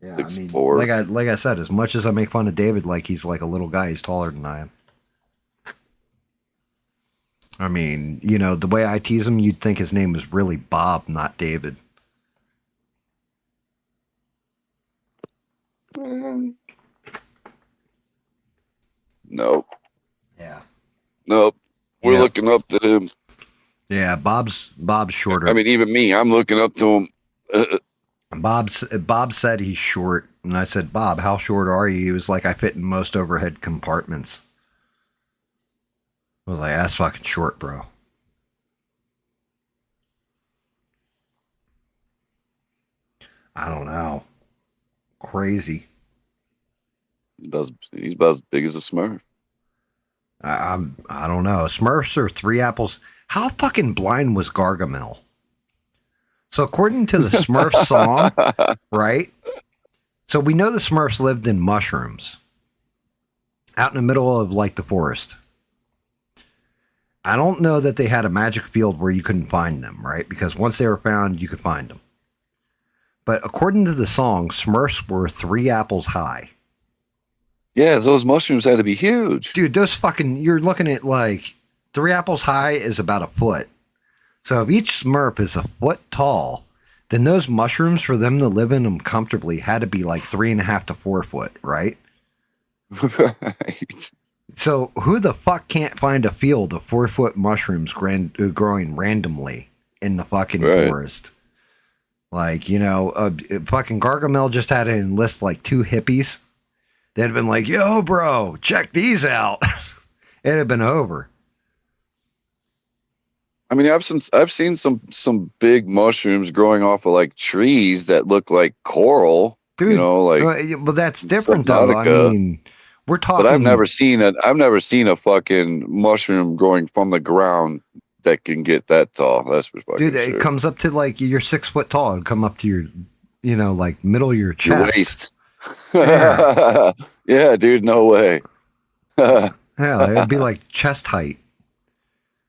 yeah, I mean, like I said, as much as I make fun of David, like he's like a little guy, he's taller than I am. I mean, you know, the way I tease him, you'd think his name was really Bob, not David. Nope. Yeah. Nope. We're looking up to him. Yeah, Bob's shorter. I mean, even me, I'm looking up to him. Bob said he's short, and I said, Bob, how short are you? He was like, I fit in most overhead compartments. I was like, that's fucking short, bro. I don't know. Crazy. He's about as big as a Smurf. I don't know. Smurfs are 3 apples. How fucking blind was Gargamel? So according to the Smurf song, right? So we know the Smurfs lived in mushrooms out in the middle of like the forest. I don't know that they had a magic field where you couldn't find them, right? Because once they were found, you could find them. But according to the song, Smurfs were 3 apples high. Yeah, those mushrooms had to be huge. Dude, those fucking, you're looking at like 3 apples high is about a foot. So if each Smurf is a foot tall, then those mushrooms, for them to live in them comfortably, had to be like 3.5 to 4 foot, right? Right. So who the fuck can't find a field of 4-foot mushrooms growing randomly in the fucking forest? Like, you know, fucking Gargamel just had to enlist like 2 hippies. They'd have been like, yo, bro, check these out. It'd have been over. I mean, I've seen some big mushrooms growing off of like trees that look like coral. Dude, you know, like well, that's different though. I mean, we're talking. But I've never seen a fucking mushroom growing from the ground that can get that tall. That's for fucking dude. sure. It comes up to like you're 6 foot tall. It'd come up to your, you know, like middle of your chest. Your waist. Yeah. Yeah, dude. No way. Yeah, it'd be like chest height.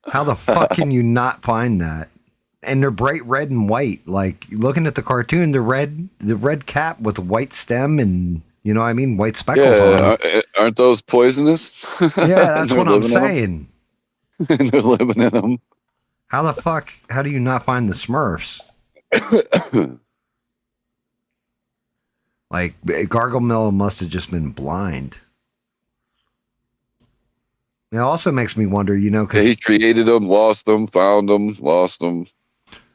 How the fuck can you not find that? And they're bright red and white. Like looking at the cartoon, the red cap with a white stem and, you know what I mean, white speckles on them. Aren't those poisonous? Yeah, that's what I'm saying. And they're living in them. How the fuck? How do you not find the Smurfs? Like Gargamel must have just been blind. It also makes me wonder, you know, because he created them, lost them, found them, lost them.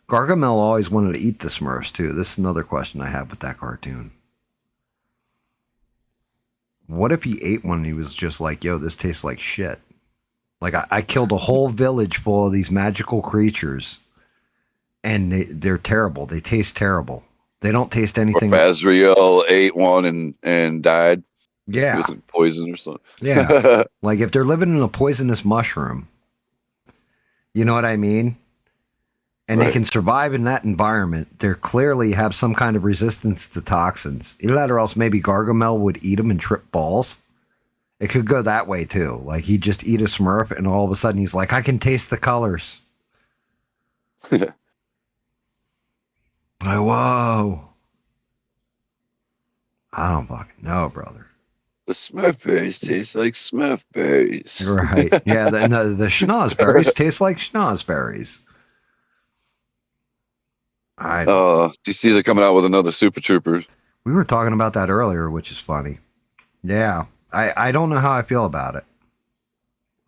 Gargamel always wanted to eat the Smurfs too. This is another question I have with that cartoon. What if he ate one and he was just like, yo, this tastes like shit? Like I killed a whole village full of these magical creatures and they're terrible. They taste terrible. They don't taste anything. Or Azrael ate one and died. Yeah. It wasn't poison or something. Yeah. Like if they're living in a poisonous mushroom, you know what I mean? And they can survive in that environment. They clearly have some kind of resistance to toxins. Either that or else maybe Gargamel would eat them and trip balls. It could go that way too. Like he'd just eat a Smurf and all of a sudden he's like, I can taste the colors. Like, whoa. I don't fucking know, brother. The Smurf berries taste like Smurf berries. Right. Yeah, the schnozberries taste like schnozberries. Do you see they're coming out with another Super Troopers? We were talking about that earlier, which is funny. Yeah. I don't know how I feel about it.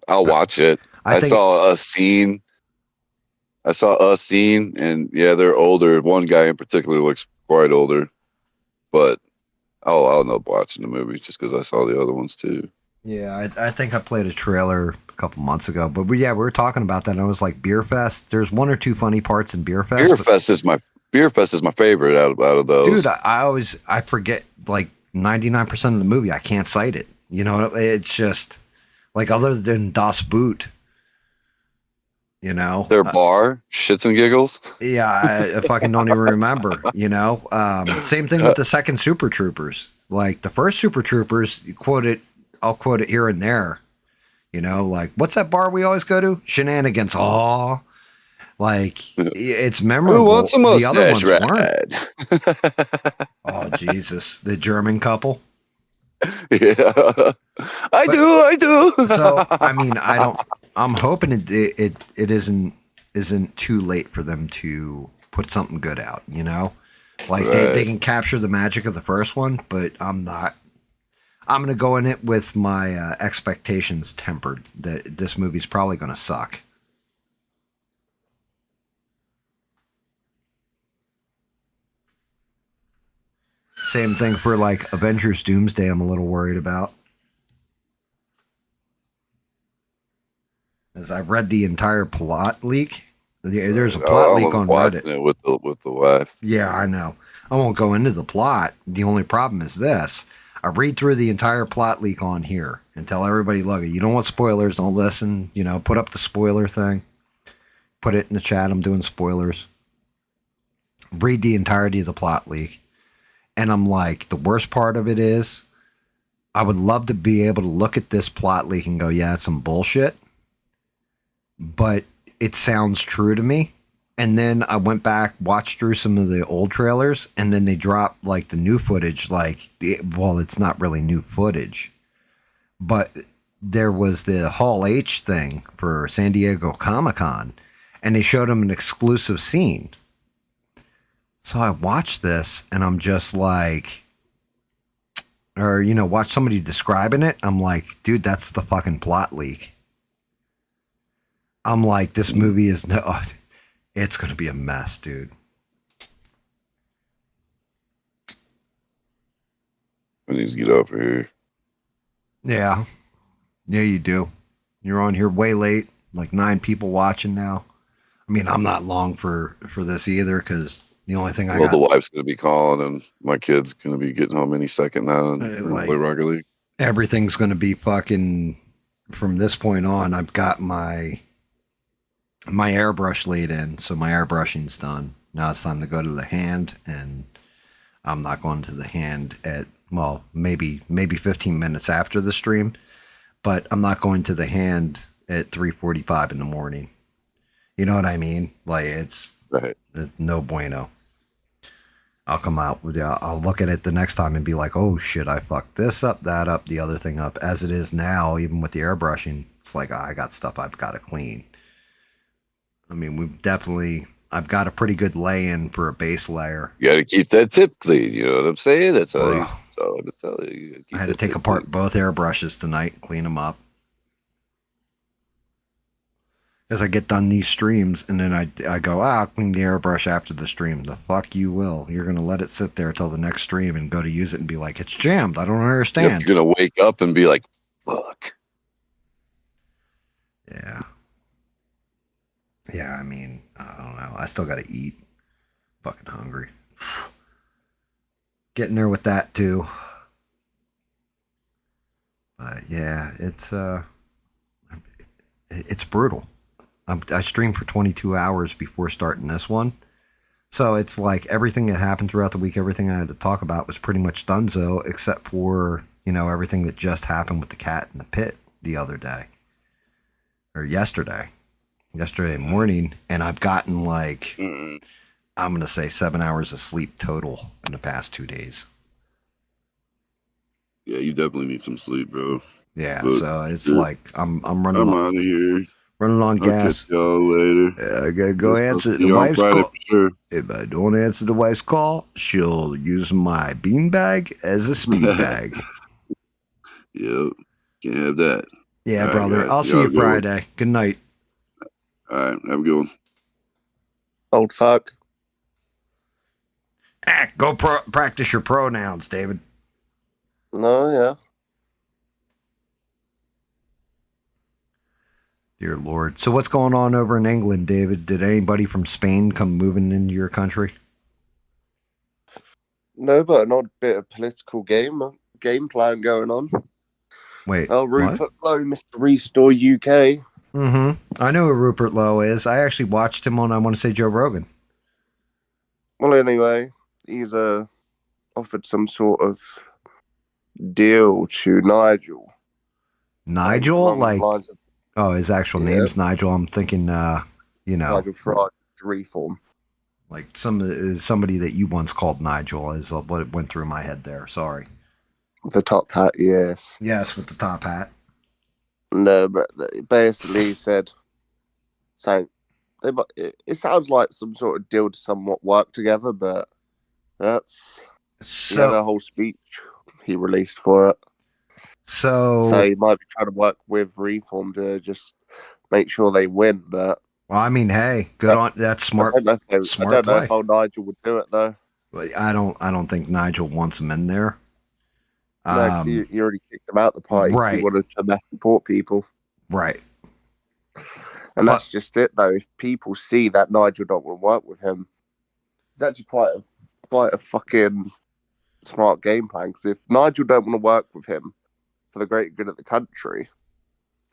I'll watch it. I saw a scene, and yeah, they're older. One guy in particular looks quite older, but I'll end up watching the movie just because I saw the other ones too. Yeah, I think I played a trailer a couple months ago, but we were talking about that, and I was like, Beer Fest. There's 1 or 2 funny parts in Beer Fest. Beer Fest is my favorite out of those. Dude, I forget like 99% of the movie. I can't cite it. You know, it's just like other than Das Boot. You know, their bar, shits and giggles. Yeah, I fucking don't even remember. You know, same thing with the second Super Troopers. Like the first Super Troopers, I'll quote it here and there. You know, like what's that bar we always go to? Shenanigans. Aw, like it's memorable. Who wants a mustache the other ones weren't. Oh Jesus, the German couple. Yeah, I do. So I mean, I'm hoping it isn't too late for them to put something good out. You know, like they can capture the magic of the first one, but I'm not. I'm going to go in it with my expectations tempered that this movie's probably going to suck. Same thing for like Avengers Doomsday. I'm a little worried about. As I've read the entire plot leak. There's a plot leak on Reddit. It with the wife. Yeah, I know. I won't go into the plot. The only problem is this. I read through the entire plot leak on here and tell everybody, look, you don't want spoilers, don't listen, you know, put up the spoiler thing. Put it in the chat, I'm doing spoilers. Read the entirety of the plot leak. And I'm like, the worst part of it is, I would love to be able to look at this plot leak and go, yeah, it's some bullshit. But it sounds true to me. And then I went back, watched through some of the old trailers, and then they dropped like the new footage. Well, it's not really new footage, but there was the Hall H thing for San Diego Comic-Con, and they showed them an exclusive scene. So I watched this, and I'm just like, or, you know, watch somebody describing it, I'm like, dude, that's the fucking plot leak. I'm like, this movie is it's going to be a mess, dude. I need to get over here. Yeah. Yeah, you do. You're on here way late, like 9 people watching now. I mean, I'm not long for this either, because the only thing I got... the wife's going to be calling, and my kid's going to be getting home any second now and like, play Rocket League. Everything's going to be fucking... From this point on, I've got my airbrush laid in, so my airbrushing's done. Now it's time to go to the hand, and I'm not going to the hand at, well, maybe 15 minutes after the stream, but I'm not going to the hand at 3:45 in the morning. You know what I mean? Like, it's no bueno. I'll come out with, I'll look at it the next time and be like, oh shit, I fucked this up, that up, the other thing up. As it is now, even with the airbrushing, it's like, I got stuff I've got to clean. I mean, I've got a pretty good lay-in for a base layer. You got to keep that tip clean. You know what I'm saying? That's all I'm to tell you. I had to take apart both airbrushes tonight, clean them up. As I get done these streams, and then I go, I'll clean the airbrush after the stream. The fuck you will. You're going to let it sit there till the next stream and go to use it and be like, it's jammed. I don't understand. You're going to wake up and be like, fuck. Yeah. Yeah, I mean, I don't know. I still got to eat. Fucking hungry. Getting there with that, too. Yeah, it's brutal. I streamed for 22 hours before starting this one. So it's like everything that happened throughout the week, everything I had to talk about was pretty much donezo, except for, you know, everything that just happened with the cat in the pit the other day. Or yesterday morning. And I've gotten like, I'm going to say 7 hours of sleep total in the past 2 days. Yeah, you definitely need some sleep, bro. Yeah, but so it's like I'm running. I'm out of here. Running on gas. Catch y'all later. I gotta go answer the wife's call. Sure. If I don't answer the wife's call, she'll use my beanbag as a speed bag. Yep, can't have that. Yeah, all brother. Right, I'll see you Friday. Good night. All right, have a good one. Old fuck. Go practice your pronouns, David. No, yeah. Dear Lord. So what's going on over in England, David? Did anybody from Spain come moving into your country? No, but an odd bit of political game plan going on. Wait, Rupert Lowe, Mr. Restore UK. Mm-hmm. I know who Rupert Lowe is. I actually watched him on, I want to say, Joe Rogan. Well, anyway, he's offered some sort of deal to Nigel. Nigel? Like... Oh, his actual name's Nigel. I'm thinking, you know, Nigel Farage reform. Like somebody that you once called Nigel is what went through my head there. Sorry. The top hat, yes. Yes, with the top hat. No, but basically he said, so it sounds like some sort of deal to somewhat work together, but he had a whole speech he released for it. So he might be trying to work with Reform to just make sure they win, but well, I mean, hey, good on that's smart. I don't know if old Nigel would do it though. I don't think Nigel wants him in there. No, you already kicked him out the party. Right, he wanted to support people. Right, and that's just it though. If people see that Nigel don't want to work with him, it's actually quite a fucking smart game plan. Because if Nigel don't want to work with him for the greater good of the country,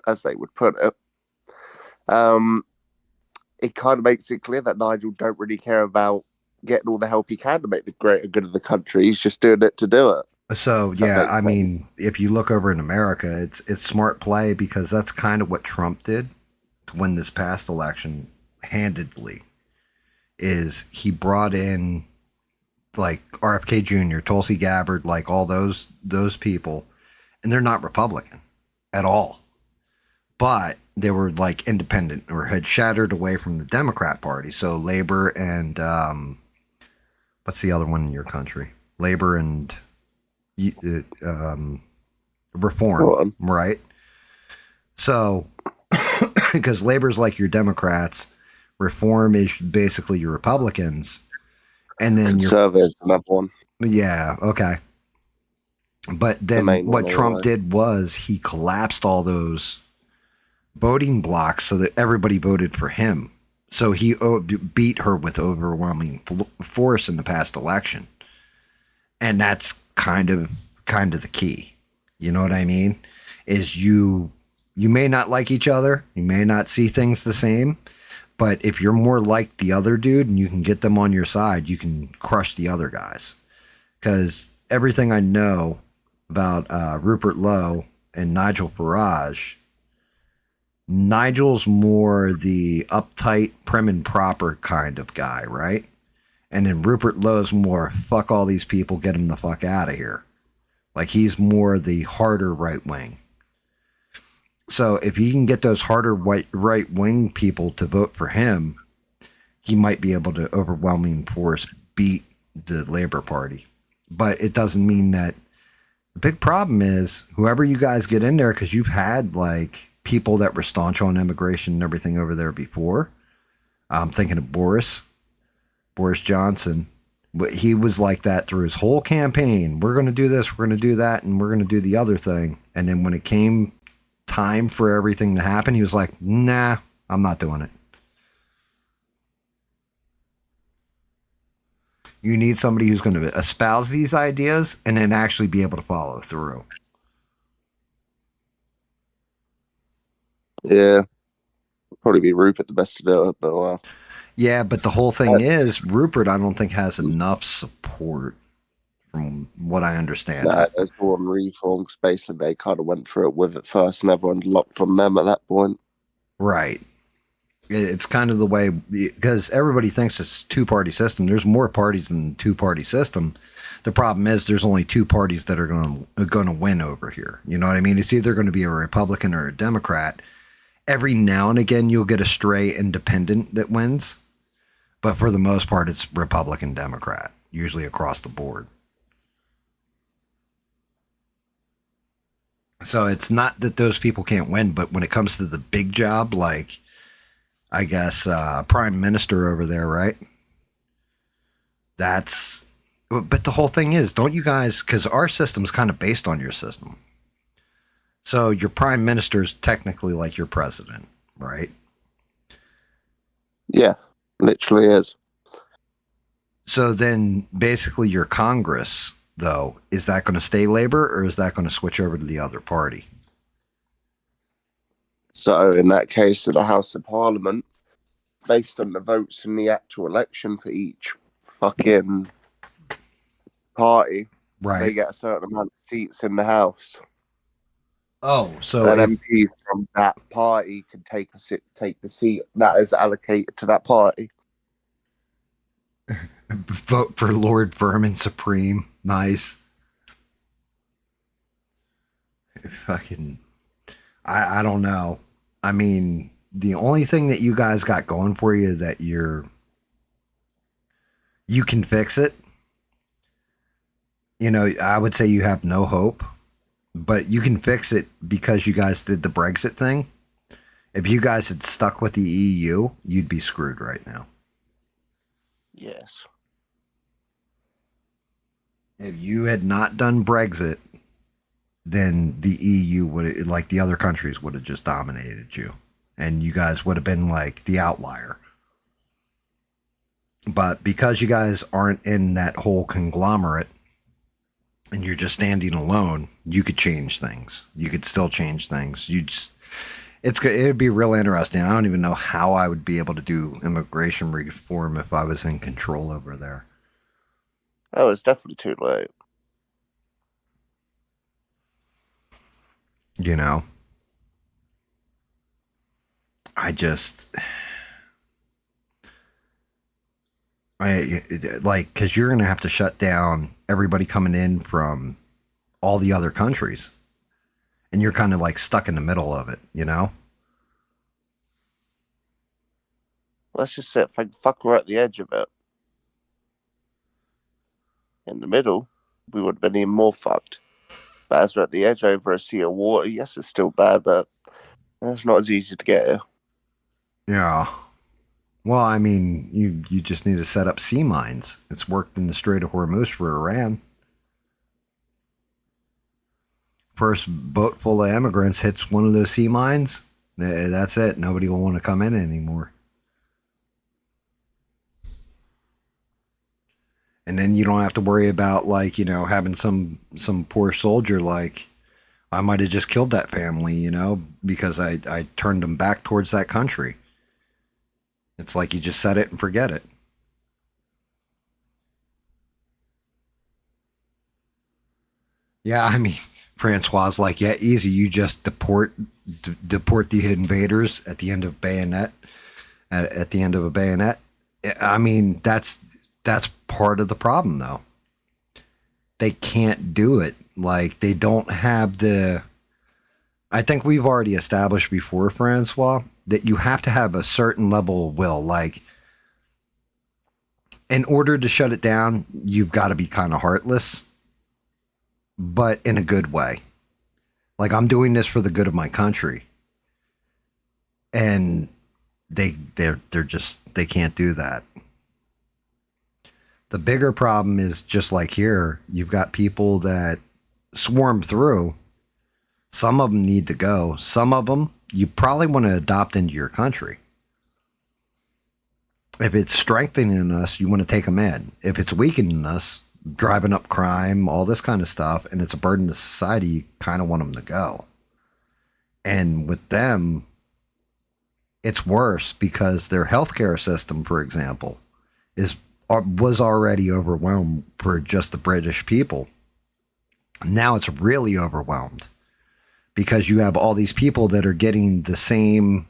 as they would put it, it kind of makes it clear that Nigel don't really care about getting all the help he can to make the greater good of the country. He's just doing it to do it. So, yeah, I mean, if you look over in America, it's smart play because that's kind of what Trump did to win this past election handedly, is he brought in like RFK Jr., Tulsi Gabbard, like all those people, and they're not Republican at all. But they were like independent or had shattered away from the Democrat Party. So Labor and what's the other one in your country? Labor and reform, right? So, because labor's like your Democrats, reform is basically your Republicans, and then your conservatives, another one. Yeah, okay. But then what Trump did was he collapsed all those voting blocks so that everybody voted for him. So he beat her with overwhelming force in the past election. And that's kind of the key. You know what I mean? Is you may not like each other, you may not see things the same, but if you're more like the other dude and you can get them on your side, you can crush the other guys. Because everything I know about Rupert Lowe and Nigel Farage, Nigel's more the uptight, prim and proper kind of guy, right? And then Rupert Lowe's more, fuck all these people, get them the fuck out of here. Like, he's more the harder right wing. So if he can get those harder right wing people to vote for him, he might be able to overwhelming force beat the Labor Party. But it doesn't mean that. The big problem is whoever you guys get in there, because you've had like people that were staunch on immigration and everything over there before. I'm thinking of Boris Johnson. He was like that through his whole campaign. We're going to do this, we're going to do that, and we're going to do the other thing. And then when it came time for everything to happen, he was like, nah, I'm not doing it. You need somebody who's going to espouse these ideas and then actually be able to follow through. Yeah. Probably be Rupert the best to do it, but yeah, but the whole thing is Rupert, I don't think has enough support from what I understand. Nah, there's one reform because basically they kind of went through it with it first and everyone locked on them at that point. Right. It's kind of the way, because everybody thinks it's two-party system. There's more parties than two-party system. The problem is there's only two parties that are going to win over here. You know what I mean? It's either going to be a Republican or a Democrat. Every now and again, you'll get a stray independent that wins. But for the most part, it's Republican, Democrat, usually across the board. So it's not that those people can't win, but when it comes to the big job, like, I guess, prime minister over there, right? But the whole thing is, don't you guys, because our system's kind of based on your system. So your prime minister is technically like your president, right? Yeah, literally is. So then basically your Congress, though, is that going to stay Labor or is that going to switch over to the other party? So in that case, in the House of Parliament, based on the votes in the actual election for each fucking party, right, they get a certain amount of seats in the House. Oh, so then MPs from that party can take the seat that is allocated to that party. Vote for Lord Vermin Supreme. Nice. Fucking, I don't know. I mean, the only thing that you guys got going for you that you can fix it. You know, I would say you have no hope, but you can fix it because you guys did the Brexit thing. If you guys had stuck with the EU, you'd be screwed right now. Yes. If you had not done Brexit, then the EU would, like the other countries, would have just dominated you. And you guys would have been like the outlier. But because you guys aren't in that whole conglomerate and you're just standing alone, you could change things. You could still change things. It'd be real interesting. I don't even know how I would be able to do immigration reform if I was in control over there. Oh, it's definitely too late. You know, because you're going to have to shut down everybody coming in from all the other countries. And you're kind of like stuck in the middle of it, you know? Let's just say, fuck, we're at the edge of it. In the middle. we would have been even more fucked. But as we're at the edge over a sea of water, yes, it's still bad, but it's not as easy to get here. Yeah. Well, I mean, you just need to set up sea mines. It's worked in the Strait of Hormuz for Iran. First boat full of immigrants hits one of those sea mines, that's it. Nobody will want to come in anymore. And then you don't have to worry about, like, you know, having some poor soldier, like, I might have just killed that family, you know, because I turned them back towards that country. It's like you just set it and forget it. Yeah, I mean, Francois's like, yeah, easy. You just deport the invaders at the end of bayonet, at the end of a bayonet. I mean, that's part of the problem, though. They can't do it. Like, they don't have the... I think we've already established before, Francois, that you have to have a certain level of will. Like, in order to shut it down, you've got to be kind of heartless, but in a good way. Like, I'm doing this for the good of my country. And they're just, they can't do that. The bigger problem is, just like here, you've got people that swarm through. Some of them need to go. Some of them you probably want to adopt into your country. If it's strengthening us, you want to take them in. If it's weakening us, driving up crime, all this kind of stuff, and it's a burden to society, you kind of want them to go. And with them, it's worse because their healthcare system, for example, was already overwhelmed for just the British people. Now it's really overwhelmed because you have all these people that are getting the same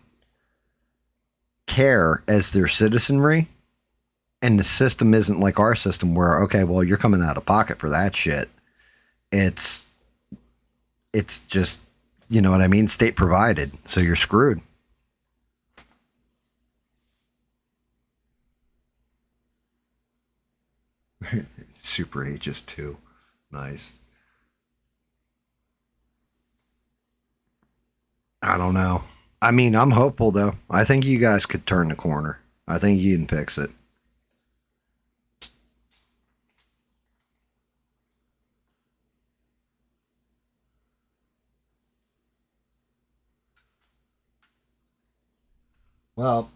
care as their citizenry. And the system isn't like our system where, okay, well, you're coming out of pocket for that shit. It's just, you know what I mean? State provided. So you're screwed. Super ages too. Nice. I don't know. I mean, I'm hopeful though. I think you guys could turn the corner. I think you can fix it. Well,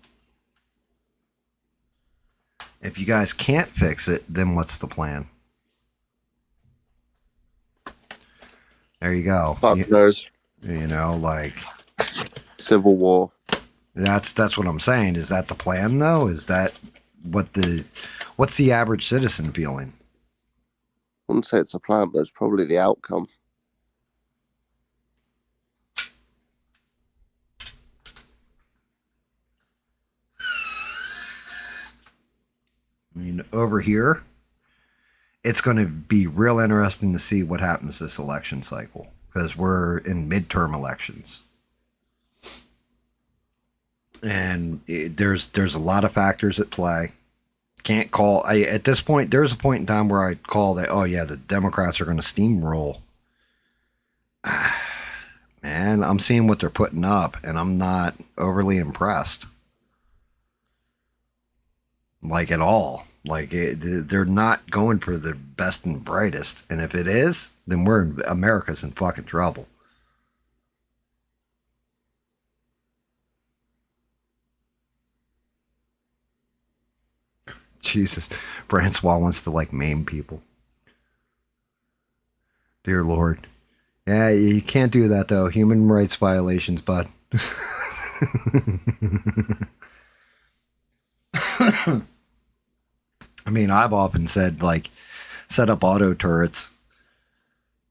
if you guys can't fix it, then what's the plan? There you go. Fuck knows. You know, like civil war. That's what I'm saying. Is that the plan though? Is that what's the average citizen feeling? I wouldn't say it's a plan, but it's probably the outcome. I mean, over here, it's going to be real interesting to see what happens this election cycle because we're in midterm elections. And there's a lot of factors at play. Can't call. At this point, there's a point in time where I'd call that, oh, yeah, the Democrats are going to steamroll. Man, I'm seeing what they're putting up, and I'm not overly impressed. Like, at all. Like, they're not going for the best and brightest. And if it is, then America's in fucking trouble. Jesus. Francois wants to, like, maim people. Dear Lord. Yeah, you can't do that, though. Human rights violations, bud. I mean, I've often said, like, set up auto turrets,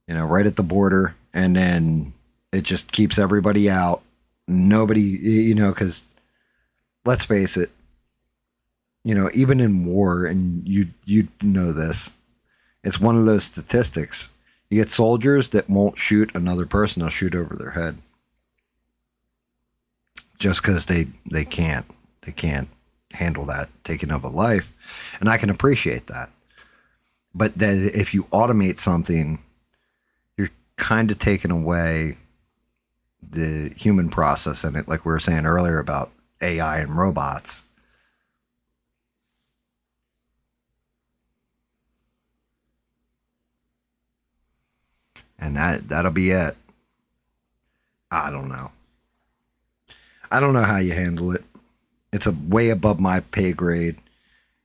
you know, right at the border, and then it just keeps everybody out. Nobody, you know, because let's face it, you know, even in war, and you know this, it's one of those statistics. You get soldiers that won't shoot another person, they'll shoot over their head. Just because they can't handle that taking of a life. And I can appreciate that. But then if you automate something, you're kind of taking away the human process in it, like we were saying earlier about AI and robots. And that'll be it. I don't know. I don't know how you handle it. It's a way above my pay grade.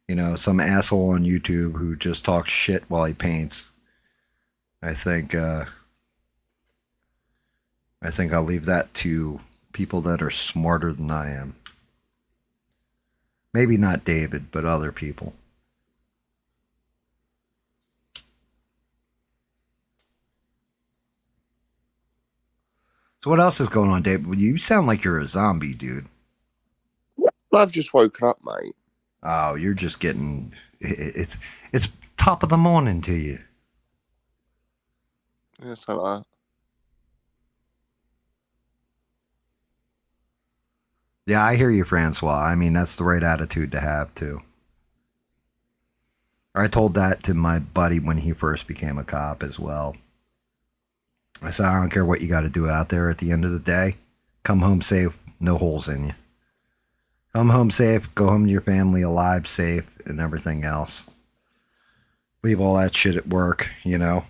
You know, some asshole on YouTube who just talks shit while he paints. I think I'll leave that to people that are smarter than I am. Maybe not David, but other people. So what else is going on, David? You sound like you're a zombie, dude. I've just woken up, mate. Oh, you're just getting... It's top of the morning to you. Yeah, something like that. Yeah, I hear you, Francois. I mean, that's the right attitude to have, too. I told that to my buddy when he first became a cop as well. I said, I don't care what you got to do out there at the end of the day. Come home safe, no holes in you. Come home safe, go home to your family alive, safe, and everything else. Leave all that shit at work, you know.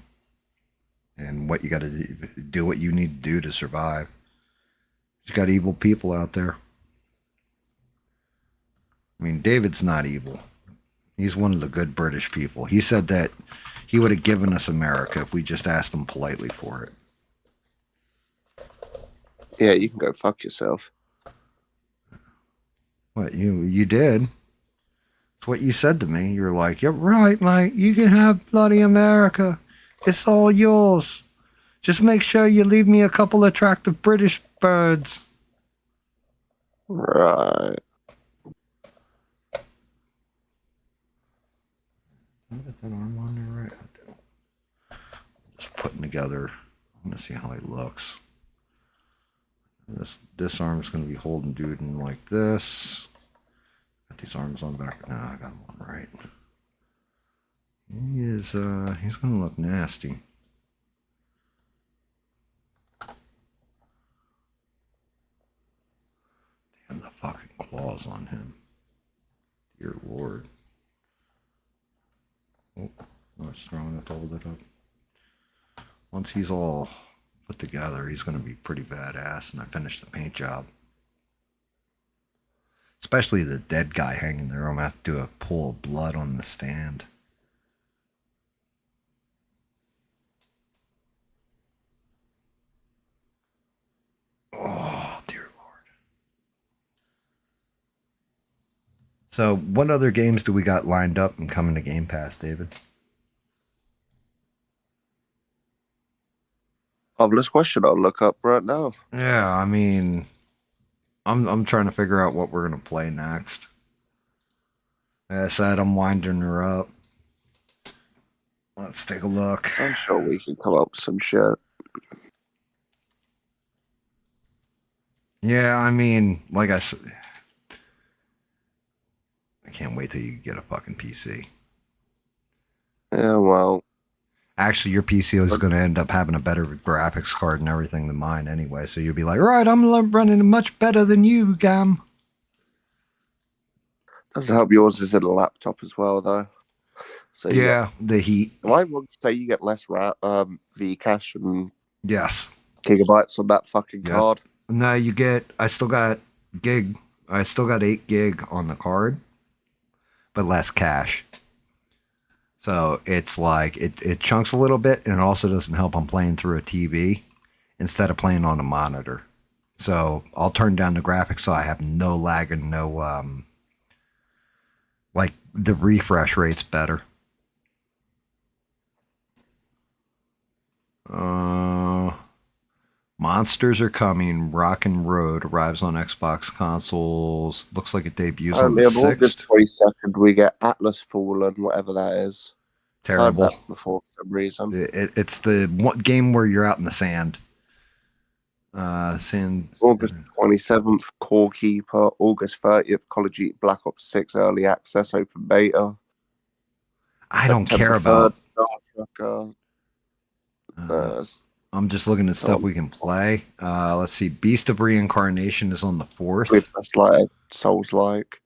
And what you got to do what you need to do to survive. You got evil people out there. I mean, David's not evil. He's one of the good British people. He said that he would have given us America if we just asked him politely for it. Yeah, you can go fuck yourself. What, you did? It's what you said to me. You're like, you're right, mate. You can have bloody America. It's all yours. Just make sure you leave me a couple attractive British birds. Right. Look at that arm on there, right? Just putting together. I'm gonna see how he looks. This arm's gonna be holding dude in like this. Got these arms on the back. No, I got one right. He's gonna look nasty. Damn, the fucking claws on him. Dear Lord. Oh, not strong enough to hold it up. Once he's all put together, he's going to be pretty badass, and I finished the paint job. Especially the dead guy hanging there. I'm going to have to do a pool of blood on the stand. Oh, dear Lord. So, what other games do we got lined up and coming to Game Pass, David? Obvious question I'll look up right now. Yeah, I mean, I'm trying to figure out what we're gonna play next. Like I said, I'm winding her up. Let's take a look. I'm sure we can come up with some shit. Yeah, I mean, like I said, I can't wait till you get a fucking PC. Yeah, well. Actually, your PC is going to end up having a better graphics card and everything than mine anyway. So you'll be like, right, I'm running much better than you, Gam. Doesn't help yours is in a laptop as well, though. So yeah, the heat. I would say you get less Vcache and yes gigabytes on that fucking card. No, you get. I still got 8 gig on the card, but less cache. So it's like it chunks a little bit, and it also doesn't help. I'm playing through a TV instead of playing on a monitor. So I'll turn down the graphics so I have no lag and no like the refresh rate's better. Monsters Are Coming. Rock and Road arrives on Xbox consoles. Looks like it debuts on the 6th. August 22nd, we get Atlas Fallen, whatever that is. Terrible. Heard that before for some reason. It's the game where you're out in the sand. August 27th, Core Keeper. August 30th, Call of Duty Black Ops 6 Early Access Open Beta. I don't care September about. 3rd, Star Trek, I'm just looking at stuff we can play. Let's see. Beast of Reincarnation is on the 4th. That's like Souls-like.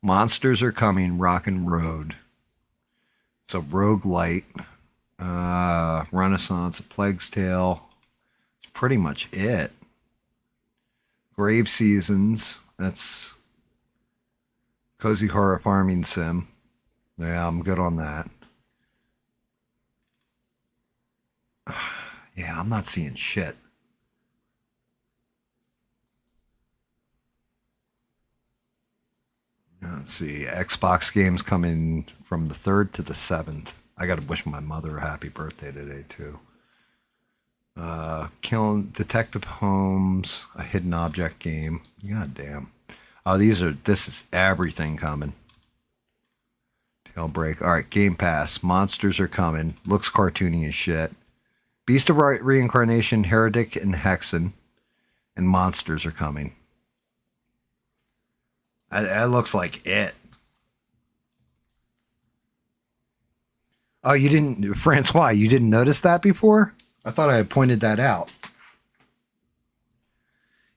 Monsters Are Coming, Rock and Road. So Roguelite, Renaissance, A Plague's Tale. It's pretty much it. Grave Seasons. That's Cozy Horror Farming Sim. Yeah, I'm good on that. Yeah, I'm not seeing shit. Let's see. Xbox games coming from the 3rd to the 7th. I got to wish my mother a happy birthday today, too. Killing Detective Holmes, a hidden object game. God damn. Oh, this is everything coming. Tailbreak. All right, Game Pass. Monsters Are Coming. Looks cartoony as shit. Beast of Reincarnation, Heretic, and Hexen. And Monsters Are Coming. That looks like it. Oh, you didn't, Francois, you didn't notice that before? I thought I had pointed that out.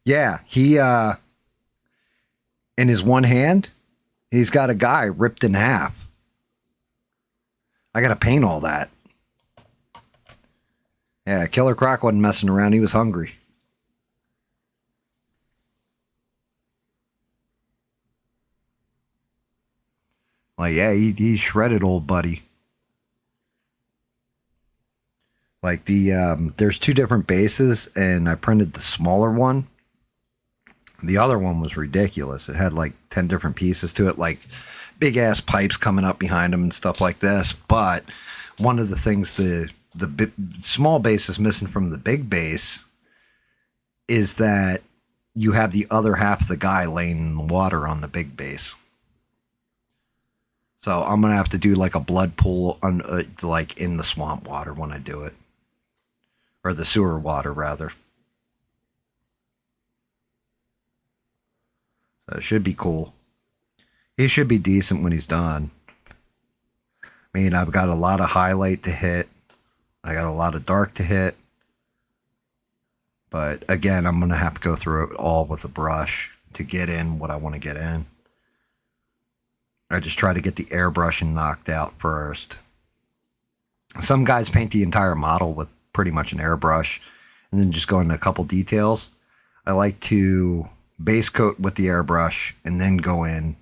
Yeah, he, in his one hand, he's got a guy ripped in half. I got to paint all that. Yeah, Killer Croc wasn't messing around. He was hungry. Like, yeah, he shredded old buddy. Like there's 2 different bases, and I printed the smaller one. The other one was ridiculous. It had like 10 different pieces to it, like big ass pipes coming up behind them and stuff like this. But one of the things the small base is missing from the big base is that you have the other half of the guy laying in the water on the big base. So I'm going to have to do like a blood pool on, like in the swamp water when I do it. Or the sewer water, rather. So it should be cool. He should be decent when he's done. I mean, I've got a lot of highlight to hit. I got a lot of dark to hit. But again, I'm going to have to go through it all with a brush to get in what I want to get in. I just try to get the airbrushing knocked out first. Some guys paint the entire model with pretty much an airbrush and then just go into a couple details. I like to base coat with the airbrush and then go in,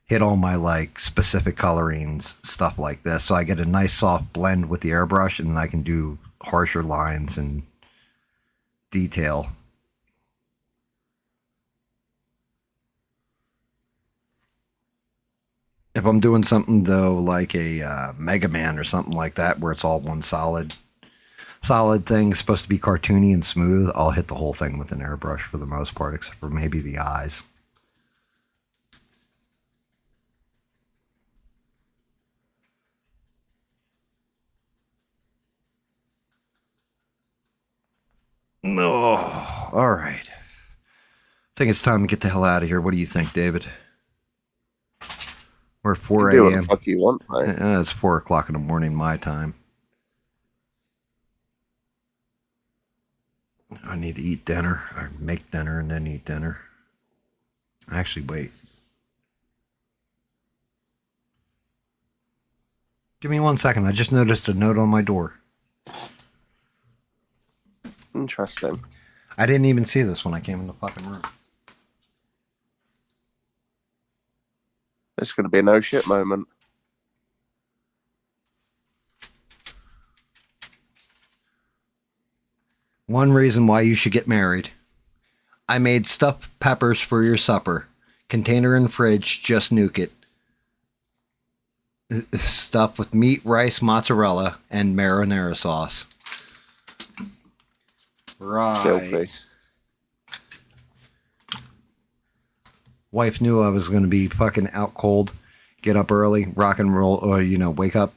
hit all my like specific colorings, stuff like this. So I get a nice soft blend with the airbrush, and then I can do harsher lines and detail. If I'm doing something though, like a Mega Man or something like that, where it's all one solid thing, it's supposed to be cartoony and smooth, I'll hit the whole thing with an airbrush for the most part, except for maybe the eyes. No, all right. I think it's time to get the hell out of here. What do you think, David? We're 4 a.m. Do what the fuck you want, mate. It's 4 o'clock in the morning, my time. I need to eat dinner, or make dinner and then eat dinner. Actually, wait. Give me 1 second. I just noticed a note on my door. Interesting. I didn't even see this when I came in the fucking room. It's going to be a no shit moment. One reason why you should get married. I made stuffed peppers for your supper. Container in fridge, just nuke it. Stuff with meat, rice, mozzarella, and marinara sauce. Right. Filthy. Wife knew I was going to be fucking out cold. Get up early, rock and roll, or, wake up,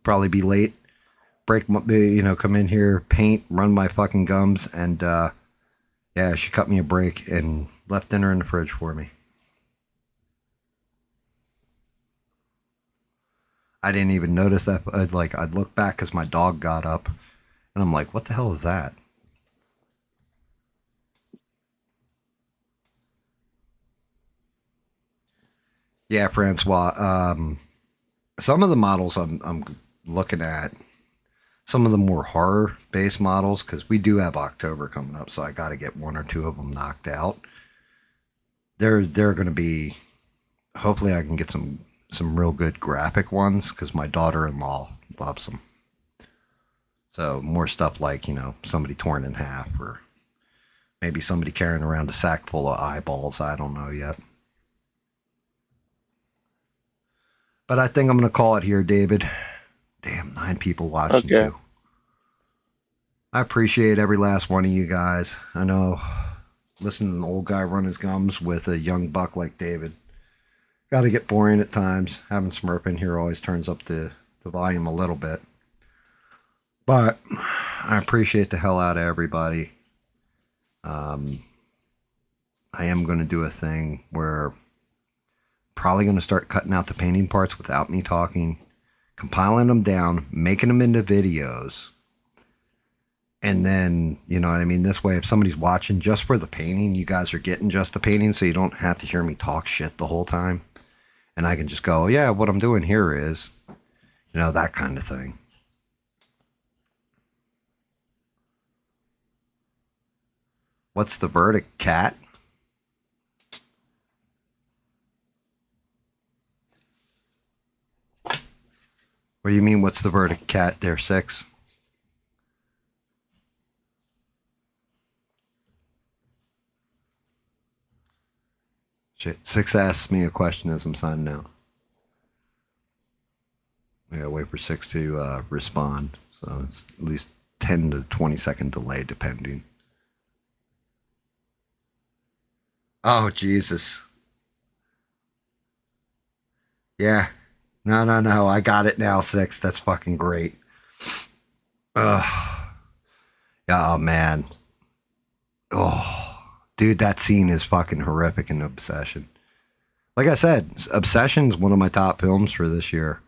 probably be late. Break, come in here, paint, run my fucking gums, and Yeah, she cut me a break and left dinner in the fridge for me. I didn't even notice that. I'd look back because my dog got up, and I'm like, what the hell is that? Yeah, Francois. Some of the models I'm looking at, some of the more horror-based models, because we do have October coming up, so I got to get one or two of them knocked out. They're going to be. Hopefully, I can get some real good graphic ones because my daughter-in-law loves them. So more stuff like, somebody torn in half, or maybe somebody carrying around a sack full of eyeballs. I don't know yet. But I think I'm going to call it here, David. Damn, 9 people watching too. I appreciate every last one of you guys. I know listening to an old guy run his gums with a young buck like David got to get boring at times. Having Smurf in here always turns up the volume a little bit. But I appreciate the hell out of everybody. I am going to do a thing where I'm probably going to start cutting out the painting parts without me talking, compiling them down, making them into videos. And then, you know what I mean? This way, if somebody's watching just for the painting, you guys are getting just the painting, so you don't have to hear me talk shit the whole time. And I can just go, yeah, what I'm doing here is, that kind of thing. What's the verdict, cat? What do you mean, what's the verdict, cat? There, 6. Shit, 6 asks me a question as I'm signing out. I gotta wait for 6 to respond. So it's at least 10 to 20 second delay, depending. Oh, Jesus. Yeah. No. I got it now, 6. That's fucking great. Ugh. Oh, man. Oh. Dude, that scene is fucking horrific in Obsession. Like I said, Obsession's one of my top films for this year.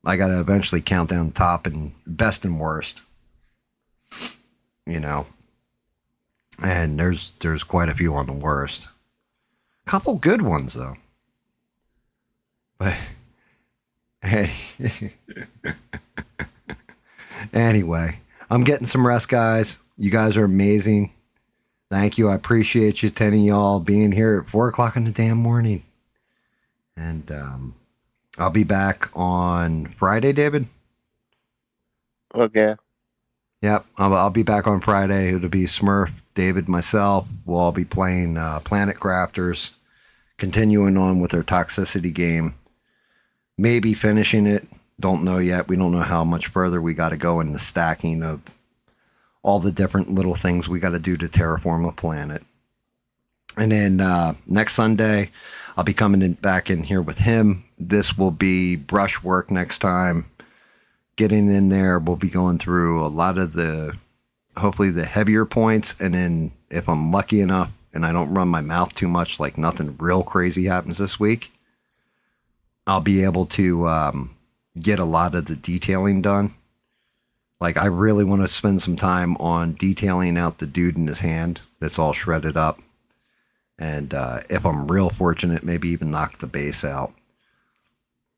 I gotta eventually count down top and best and worst. And there's quite a few on the worst. Couple good ones, though. But, hey. Anyway, I'm getting some rest, guys. You guys are amazing. Thank you. I appreciate you, 10 of y'all, being here at 4 o'clock in the damn morning. And I'll be back on Friday, David. Okay. Yep, I'll be back on Friday. It'll be Smurf, David, myself. We'll all be playing Planet Crafters, continuing on with our toxicity game. Maybe finishing it. Don't know yet. We don't know how much further we got to go in the stacking of all the different little things we got to do to terraform a planet. And then next Sunday, I'll be coming back in here with him. This will be brushwork next time. Getting in there, we'll be going through a lot of hopefully the heavier points. And then if I'm lucky enough and I don't run my mouth too much, like nothing real crazy happens this week, I'll be able to get a lot of the detailing done. Like, I really want to spend some time on detailing out the dude in his hand that's all shredded up. And if I'm real fortunate, maybe even knock the base out.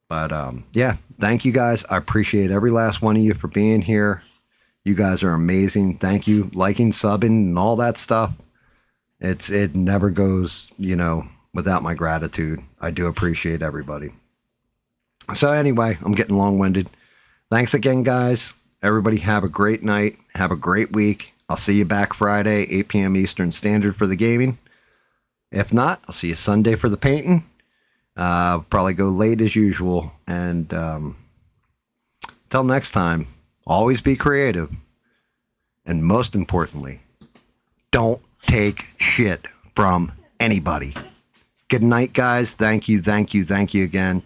But, yeah, thank you guys. I appreciate every last one of you for being here. You guys are amazing. Thank you. Liking, subbing, and all that stuff. It never goes, without my gratitude. I do appreciate everybody. So anyway, I'm getting long-winded. Thanks again, guys. Everybody have a great night. Have a great week. I'll see you back Friday, 8 p.m. Eastern Standard for the gaming. If not, I'll see you Sunday for the painting. Probably go late as usual. And till next time, always be creative. And most importantly, don't take shit from anybody. Good night, guys. Thank you again.